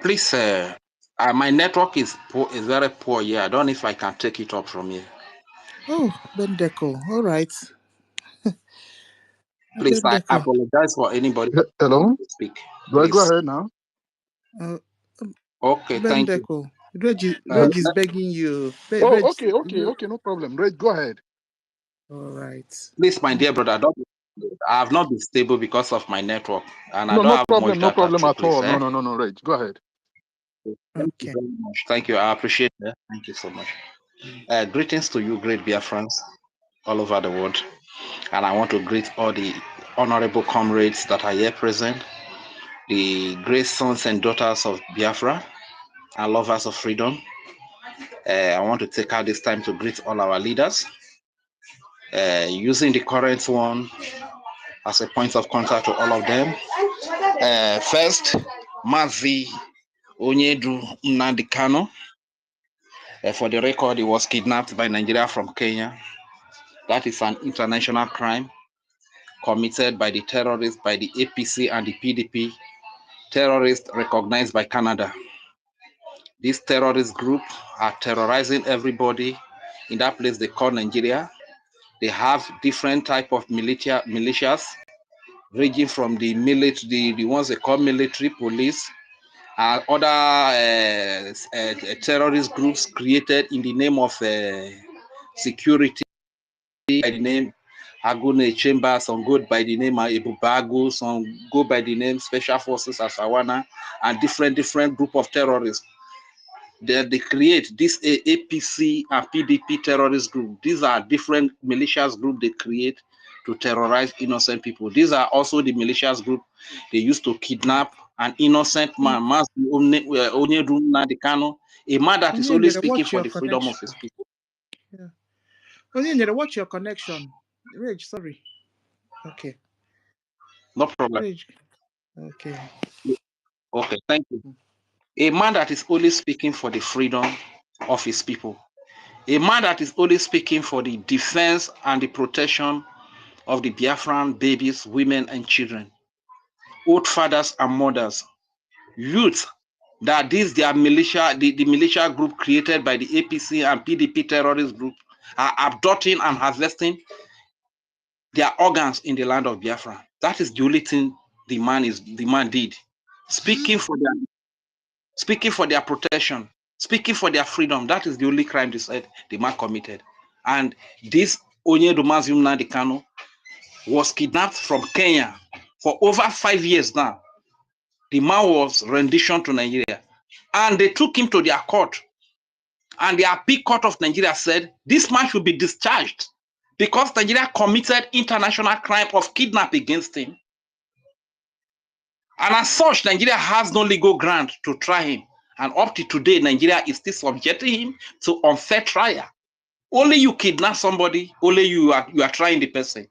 Please, my network is very poor here. I don't know if I can take it up from here. Oh, Bendeko. All right. Please, I Bendeko. apologize for anybody Hello? who wants to speak. Do I go Please. ahead now? Okay, thank you. Bendeko. Reg is begging you. Okay, no problem. Reg, go ahead. All right. Please, my dear brother, I have not been stable because of my network, and I don't have much data. No problem at all. Eh? No, Reg, go ahead. Thank you very much. Thank you. I appreciate it. Thank you so much. Greetings to you, great Biafrans, all over the world. And I want to greet all the honorable comrades that are here present, the great sons and daughters of Biafra and lovers of freedom. I want to take out this time to greet all our leaders, using the current one as a point of contact to all of them. First, Mazi Onyedu Nnamdi Kanu. For the record, he was kidnapped by Nigeria from Kenya. That is an international crime committed by the terrorists, by the APC and the PDP, terrorists recognized by Canada. This terrorist group are terrorizing everybody in that place they call Nigeria. They have different type of militias, ranging from the military, the ones they call military police, and other terrorist groups created in the name of security, by the name Agune Chamber, some go by the name Ebubago, some go by the name Special Forces Asawana, and different group of terrorists. They create this APC and PDP terrorist group. These are different militias group they create to terrorize innocent people. These are also the militias group they used to kidnap an innocent man, Onyedu Nnamdi Kanu, a man that is only speaking for the freedom of his people. Yeah. Onyendere, watch your connection. Rage, sorry. Okay. No problem. Rage. Okay. Okay, thank you. A man that is only speaking for the freedom of his people. A man that is only speaking for the defense and the protection of the Biafran babies, women, and children, old fathers and mothers, youth, that this their militia, the militia group created by the APC and PDP terrorist group are abducting and harvesting their organs in the land of Biafra. That is the only thing the man did. Speaking for their protection, speaking for their freedom. That is the only crime they said the man committed. And this Onyedu Nnamdi Kanu was kidnapped from Kenya for over 5 years now. The man was renditioned to Nigeria. And they took him to their court. And the appeal court of Nigeria said, this man should be discharged because Nigeria committed international crime of kidnapping against him. And as such, Nigeria has no legal ground to try him. And up to today, Nigeria is still subjecting him to unfair trial. Only you kidnap somebody, only you are trying the person.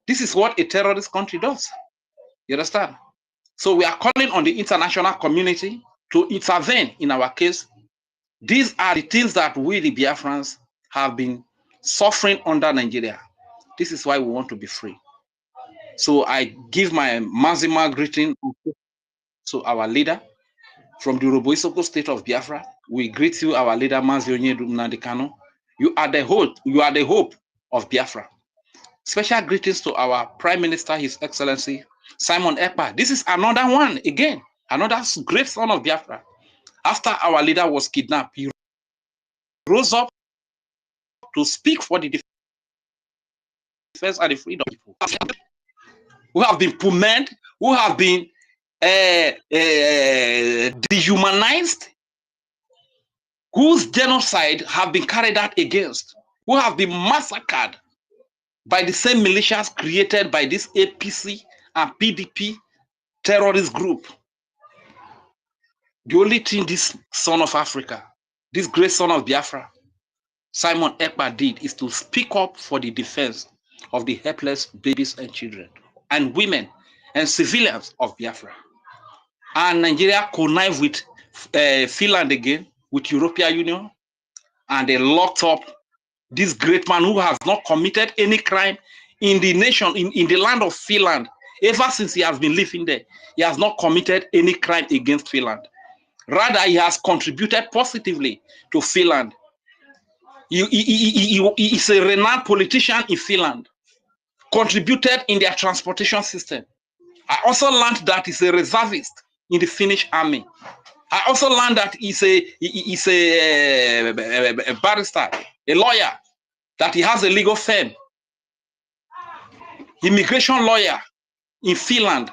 This is what a terrorist country does. You understand? So we are calling on the international community to intervene in our case. These are the things that we, the Biafrans, have been suffering under Nigeria. This is why we want to be free. So I give my maximal greeting to our leader from the Robo-Isoko state of Biafra. We greet you, our leader, Mazi Onyedu Nnamdi Kanu. You are the hope of Biafra. Special greetings to our Prime Minister, His Excellency, Simon Ekpa. This is another one, again, another great son of Biafra. After our leader was kidnapped, he rose up to speak for the defense and the freedom of people who have been pummeled, who have been dehumanized, whose genocide have been carried out against, who have been massacred by the same militias created by this APC and PDP terrorist group. The only thing this son of Africa, this great son of Biafra, Simon Ekpa did is to speak up for the defense of the helpless babies and children and women and civilians of Biafra. And Nigeria connived with Finland again, with European Union, and they locked up this great man who has not committed any crime in the nation, in the land of Finland. Ever since he has been living there, he has not committed any crime against Finland. Rather, he has contributed positively to Finland. He is a renowned politician in Finland, contributed in their transportation system. I also learned that he's a reservist in the Finnish army. I also learned that he's a barrister, a lawyer, that he has a legal firm, immigration lawyer in Finland,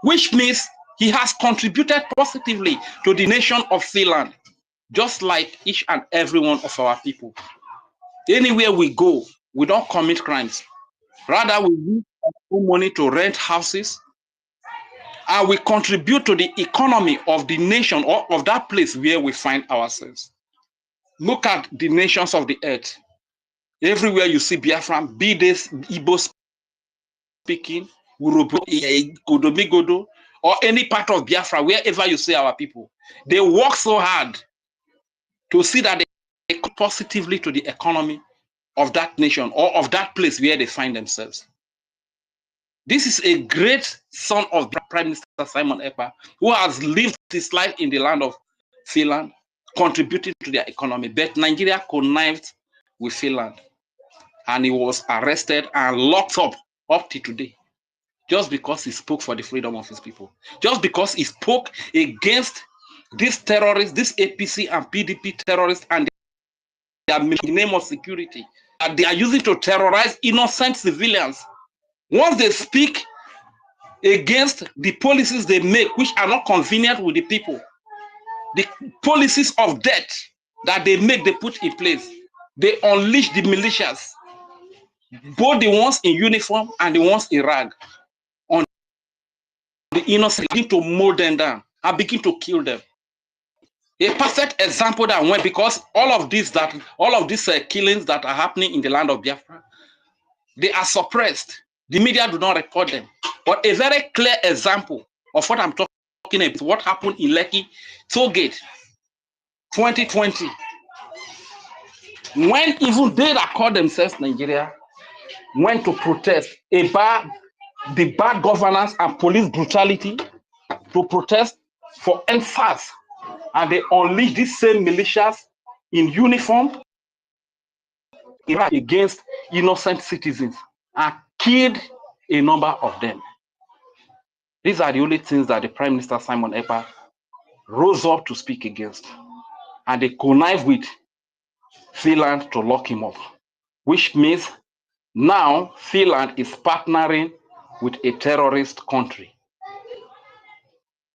which means he has contributed positively to the nation of Finland, just like each and every one of our people. Anywhere we go, we don't commit crimes. Rather, we use our own money to rent houses, and we contribute to the economy of the nation or of that place where we find ourselves. Look at the nations of the earth. Everywhere you see Biafran, be this Igbo speaking, Godo, or any part of Biafra, wherever you see our people, they work so hard to see that they contribute positively to the economy of that nation or of that place where they find themselves. This is a great son of Prime Minister Simon Ekpa, who has lived his life in the land of Finland, contributing to their economy. But Nigeria connived with Finland, and he was arrested and locked up to today, just because he spoke for the freedom of his people, just because he spoke against these terrorists, these APC and PDP terrorists, and their name of security, and they are using to terrorize innocent civilians. Once they speak against the policies they make, which are not convenient with the people, the policies of death that they make, they put in place, they unleash the militias, both the ones in uniform and the ones in rag, on the innocent, begin to mow them down and begin to kill them. A perfect example that went, because all of these killings that are happening in the land of Biafra, they are suppressed. The media do not report them. But a very clear example of what I'm talking about, what happened in Lekki Tollgate 2020, when even they that call themselves Nigeria went to protest about the bad governance and police brutality, to protest for NSAS, and they unleashed these same militias in uniform against innocent citizens and killed a number of them. These are the only things that the Prime Minister Simon Ekpa rose up to speak against, and they connive with Finland to lock him up, which means now Finland is partnering with a terrorist country.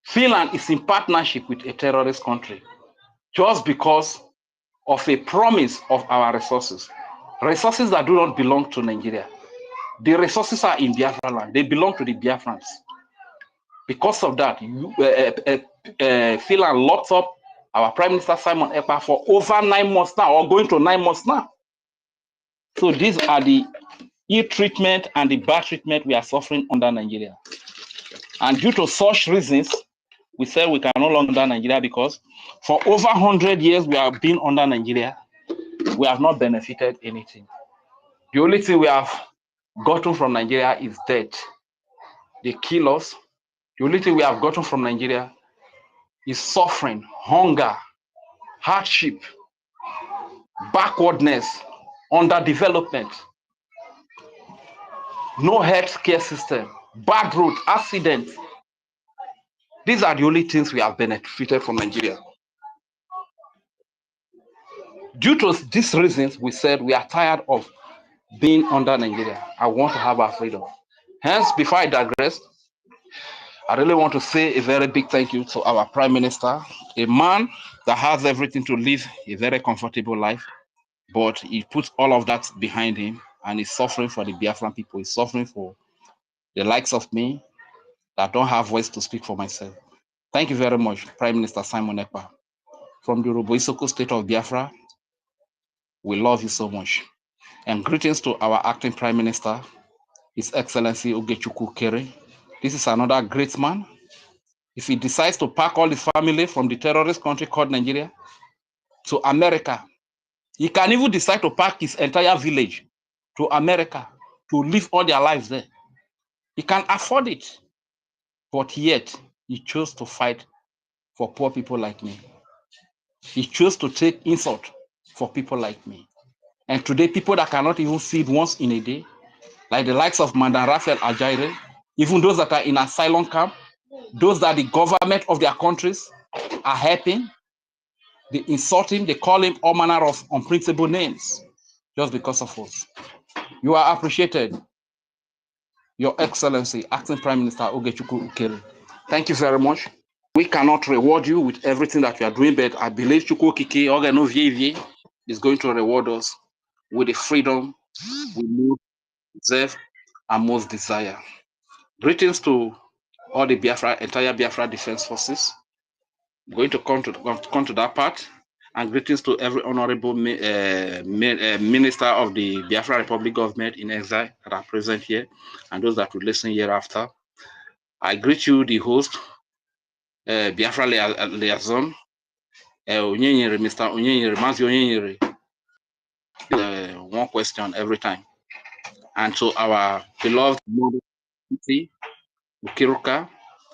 Finland is in partnership with a terrorist country just because of a promise of our resources that do not belong to Nigeria. The resources are in Biafra land. They belong to the Biafrans. Because of that, Finland locked up our Prime Minister Simon Ekpa for over 9 months now, or going to 9 months now. So these are the ill treatment and the bad treatment we are suffering under Nigeria. And due to such reasons, we said we can no longer under Nigeria, because for over 100 years we have been under Nigeria. We have not benefited anything. The only thing we have gotten from Nigeria is death. They kill us. The only thing we have gotten from Nigeria is suffering, hunger, hardship, backwardness, underdevelopment, no health care system, bad road, accidents. These are the only things we have benefited from Nigeria. Due to these reasons, we said we are tired of being under Nigeria. I want to have our freedom. Hence, before I digress, I really want to say a very big thank you to our Prime Minister, a man that has everything to live a very comfortable life, but he puts all of that behind him and is suffering for the Biafran people. He's suffering for the likes of me that don't have voice to speak for myself. Thank you very much, Prime Minister Simon Ekpa. From the Robo-Isoko state of Biafra, we love you so much. And greetings to our acting Prime Minister, His Excellency Ogechukwu Kere. This is another great man. If he decides to pack all his family from the terrorist country called Nigeria to America, he can even decide to pack his entire village to America to live all their lives there. He can afford it, but yet he chose to fight for poor people like me. He chose to take insult for people like me. And today, people that cannot even feed once in a day, like the likes of Mandan Raphael Ajaire, even those that are in asylum camp, those that the government of their countries are helping, they insult him, they call him all manner of unprintable names just because of us. You are appreciated, Your Excellency, Acting Prime Minister Ogechukwu Ukere. Thank you very much. We cannot reward you with everything that you are doing, but I believe Chukwu Kiki Ogeno is going to reward us with the freedom we need, deserve, and most desire. Greetings to all the entire Biafra Defense Forces. I'm going to come to that part. and greetings to every honorable minister of the Biafra Republic government in exile that are present here, and those that will listen hereafter. I greet you, the host, Biafra liaison, Mr. Onyenyere, Mazi Onyenyere. One question every time. And to our beloved Ukiruka,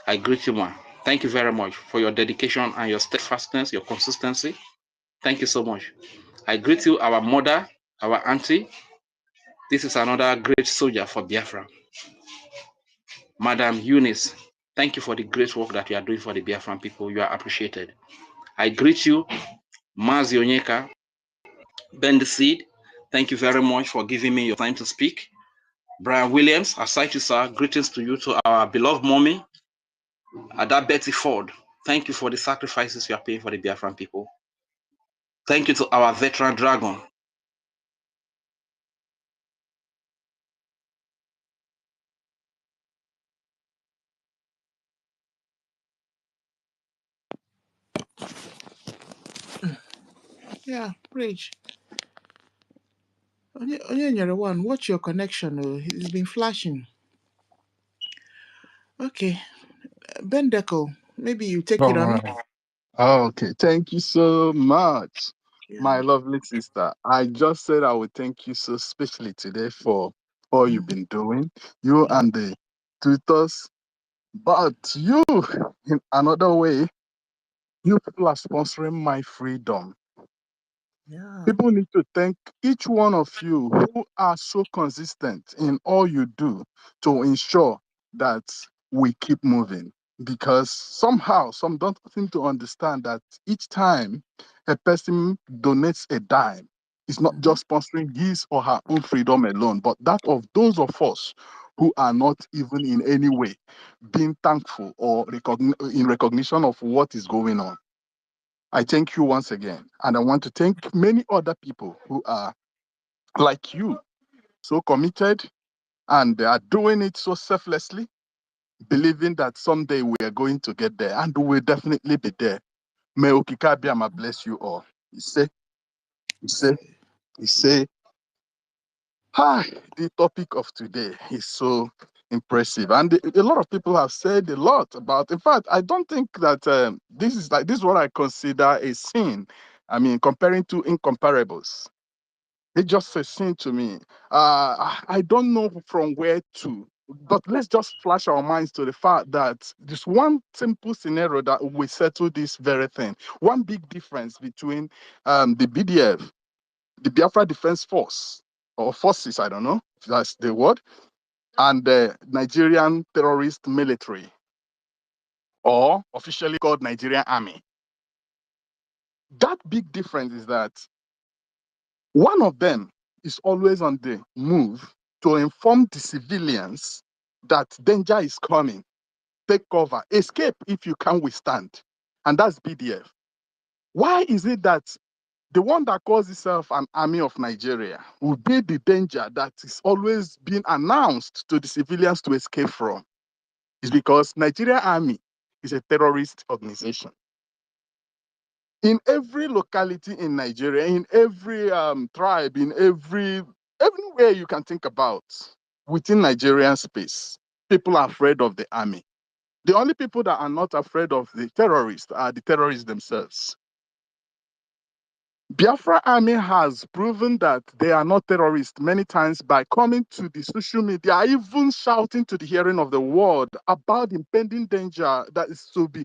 I greet you, ma. Thank you very much for your dedication and your steadfastness, your consistency. Thank you so much. I greet you, our mother, our auntie. This is another great soldier for Biafra. Madam Eunice, thank you for the great work that you are doing for the Biafran people. You are appreciated. I greet you, Mazi Onyeka, Ben the Seed. Thank you very much for giving me your time to speak. Brian Williams, aside you, sir, greetings to you, to our beloved mommy, Ada Betty Ford. Thank you for the sacrifices you are paying for the Biafran people. Thank you to our veteran dragon. Yeah, Bridge. One, watch your connection. Oh, it's been flashing. Okay, Ben Deco, maybe you take it All on. right. Okay. Thank you so much, my Yeah. lovely sister. I just said I would thank you so specially today for all you've been doing, you and the tutors. But you, in another way, you people are sponsoring my freedom. Yeah. People need to thank each one of you who are so consistent in all you do to ensure that we keep moving. Because somehow, some don't seem to understand that each time a person donates a dime, it's not just sponsoring his or her own freedom alone, but that of those of us who are not even in any way being thankful or in recognition of what is going on. I thank you once again. And I want to thank many other people who are like you, so committed, and they are doing it so selflessly, believing that someday we are going to get there, and we will definitely be there. May Okikabiama bless you all. You say, hi, the topic of today is so impressive. And a lot of people have said a lot about, in fact, I don't think that this is what I consider a sin. I mean, comparing two incomparables. It just a sin to me. I don't know from where to, but let's just flash our minds to the fact that this one simple scenario that we settle this very thing. One big difference between the BDF, the Biafra Defense Force, or forces, I don't know if that's the word, and the Nigerian terrorist military, or officially called Nigerian Army. That big difference is that one of them is always on the move to inform the civilians that danger is coming. Take cover, escape if you can withstand. And that's BDF. Why is it that the one that calls itself an army of Nigeria will be the danger that is always being announced to the civilians to escape from? It's because Nigeria Army is a terrorist organization. In every locality in Nigeria, in every tribe, in everywhere you can think about within Nigerian space, people are afraid of the army. The only people that are not afraid of the terrorists are the terrorists themselves. Biafra Army has proven that they are not terrorists many times by coming to the social media, even shouting to the hearing of the world about the impending danger that is to be,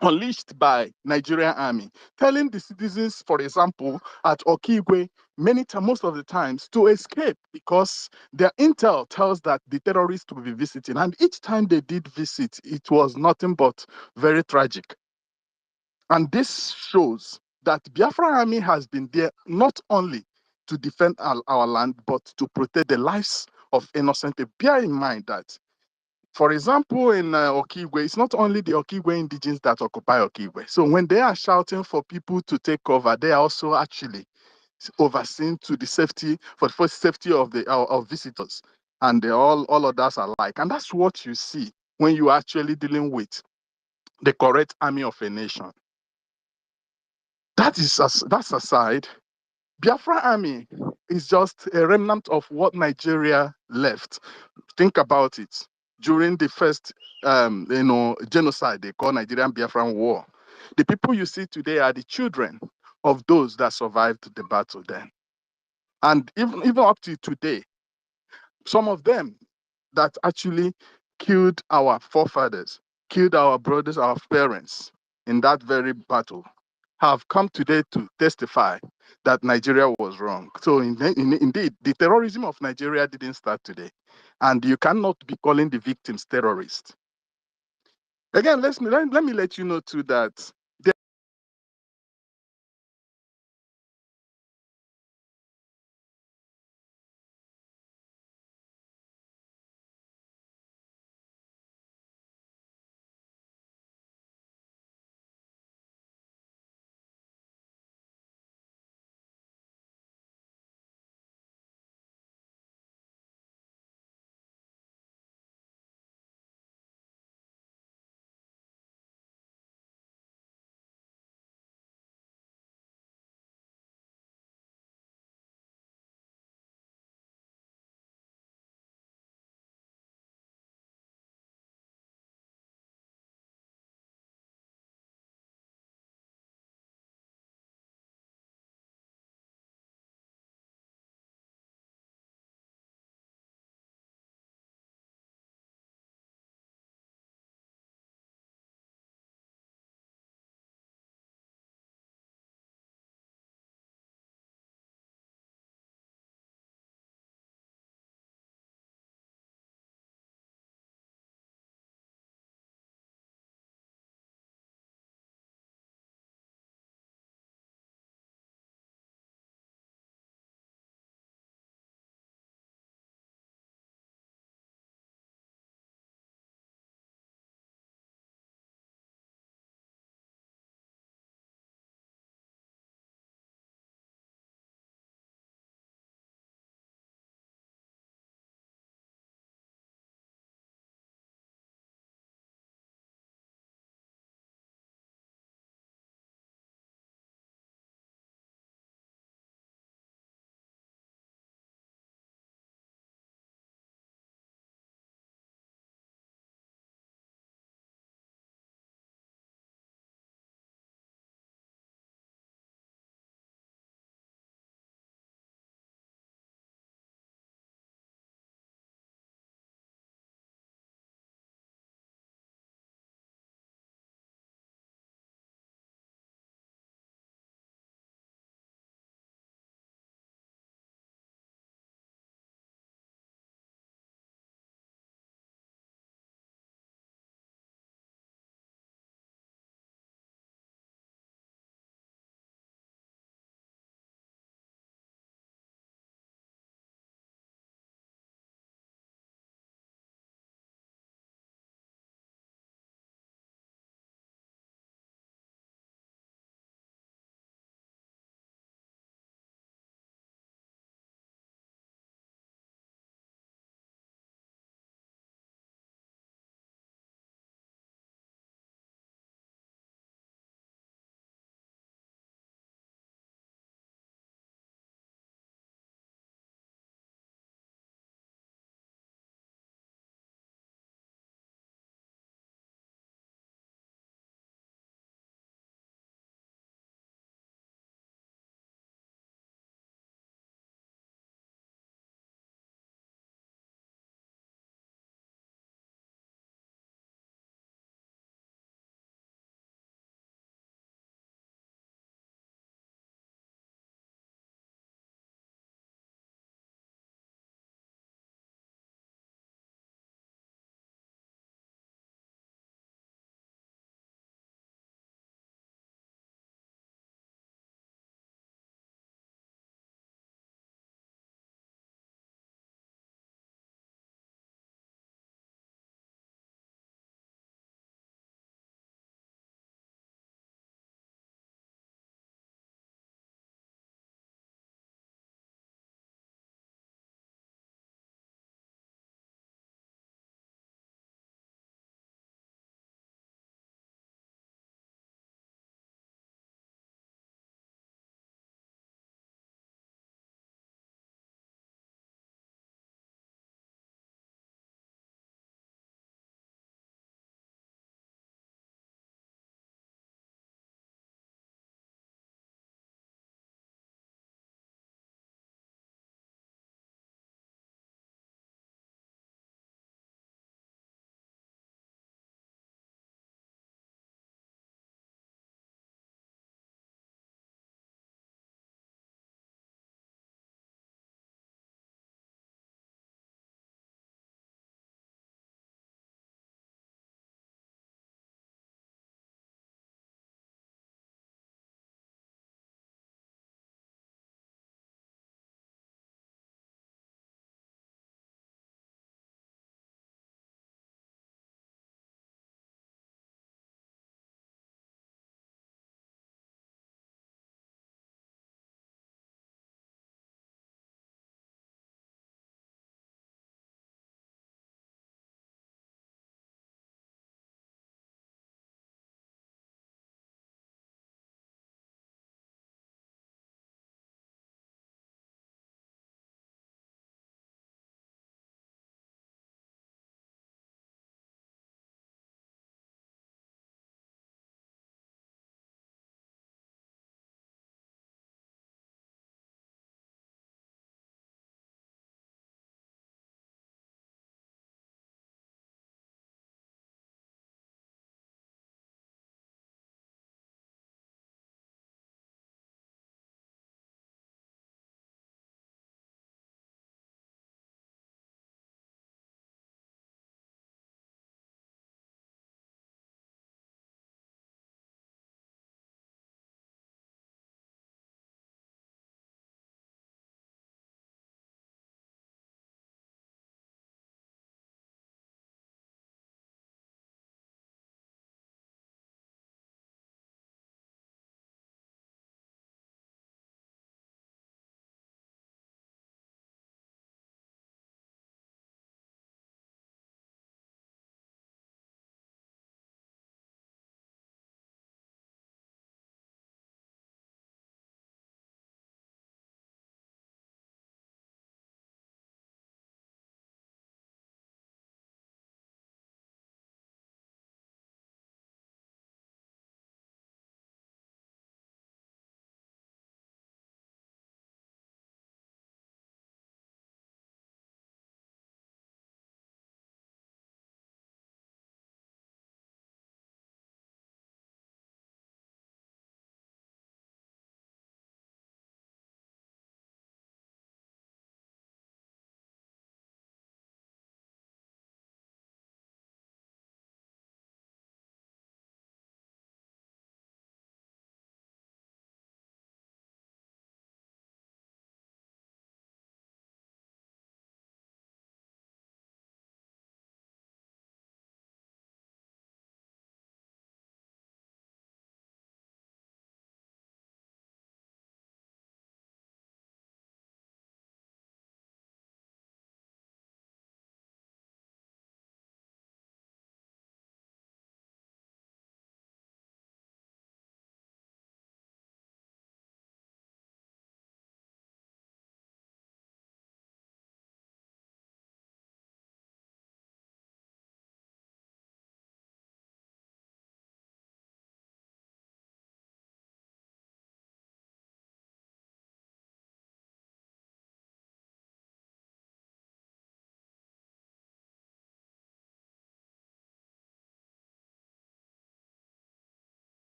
unleashed by Nigerian Army, telling the citizens, for example, at Okigwe, most of the times, to escape because their intel tells that the terrorists will be visiting. And each time they did visit, it was nothing but very tragic. And this shows that Biafra Army has been there not only to defend our land, but to protect the lives of innocent people. Bear in mind that, for example, in Okigwe, it's not only the Okigwe indigenes that occupy Okigwe. So when they are shouting for people to take cover, they are also actually overseen to the safety, for the first safety of the of visitors, and all others alike. And that's what you see when you are actually dealing with the correct army of a nation. That's aside. Biafra army is just a remnant of what Nigeria left. Think about it. During the first, genocide they call Nigerian Biafran War, the people you see today are the children of those that survived the battle then. And even up to today, some of them that actually killed our forefathers, killed our brothers, our parents in that very battle, have come today to testify that Nigeria was wrong. So indeed, the terrorism of Nigeria didn't start today. And you cannot be calling the victims terrorists. Again, let me let you know too that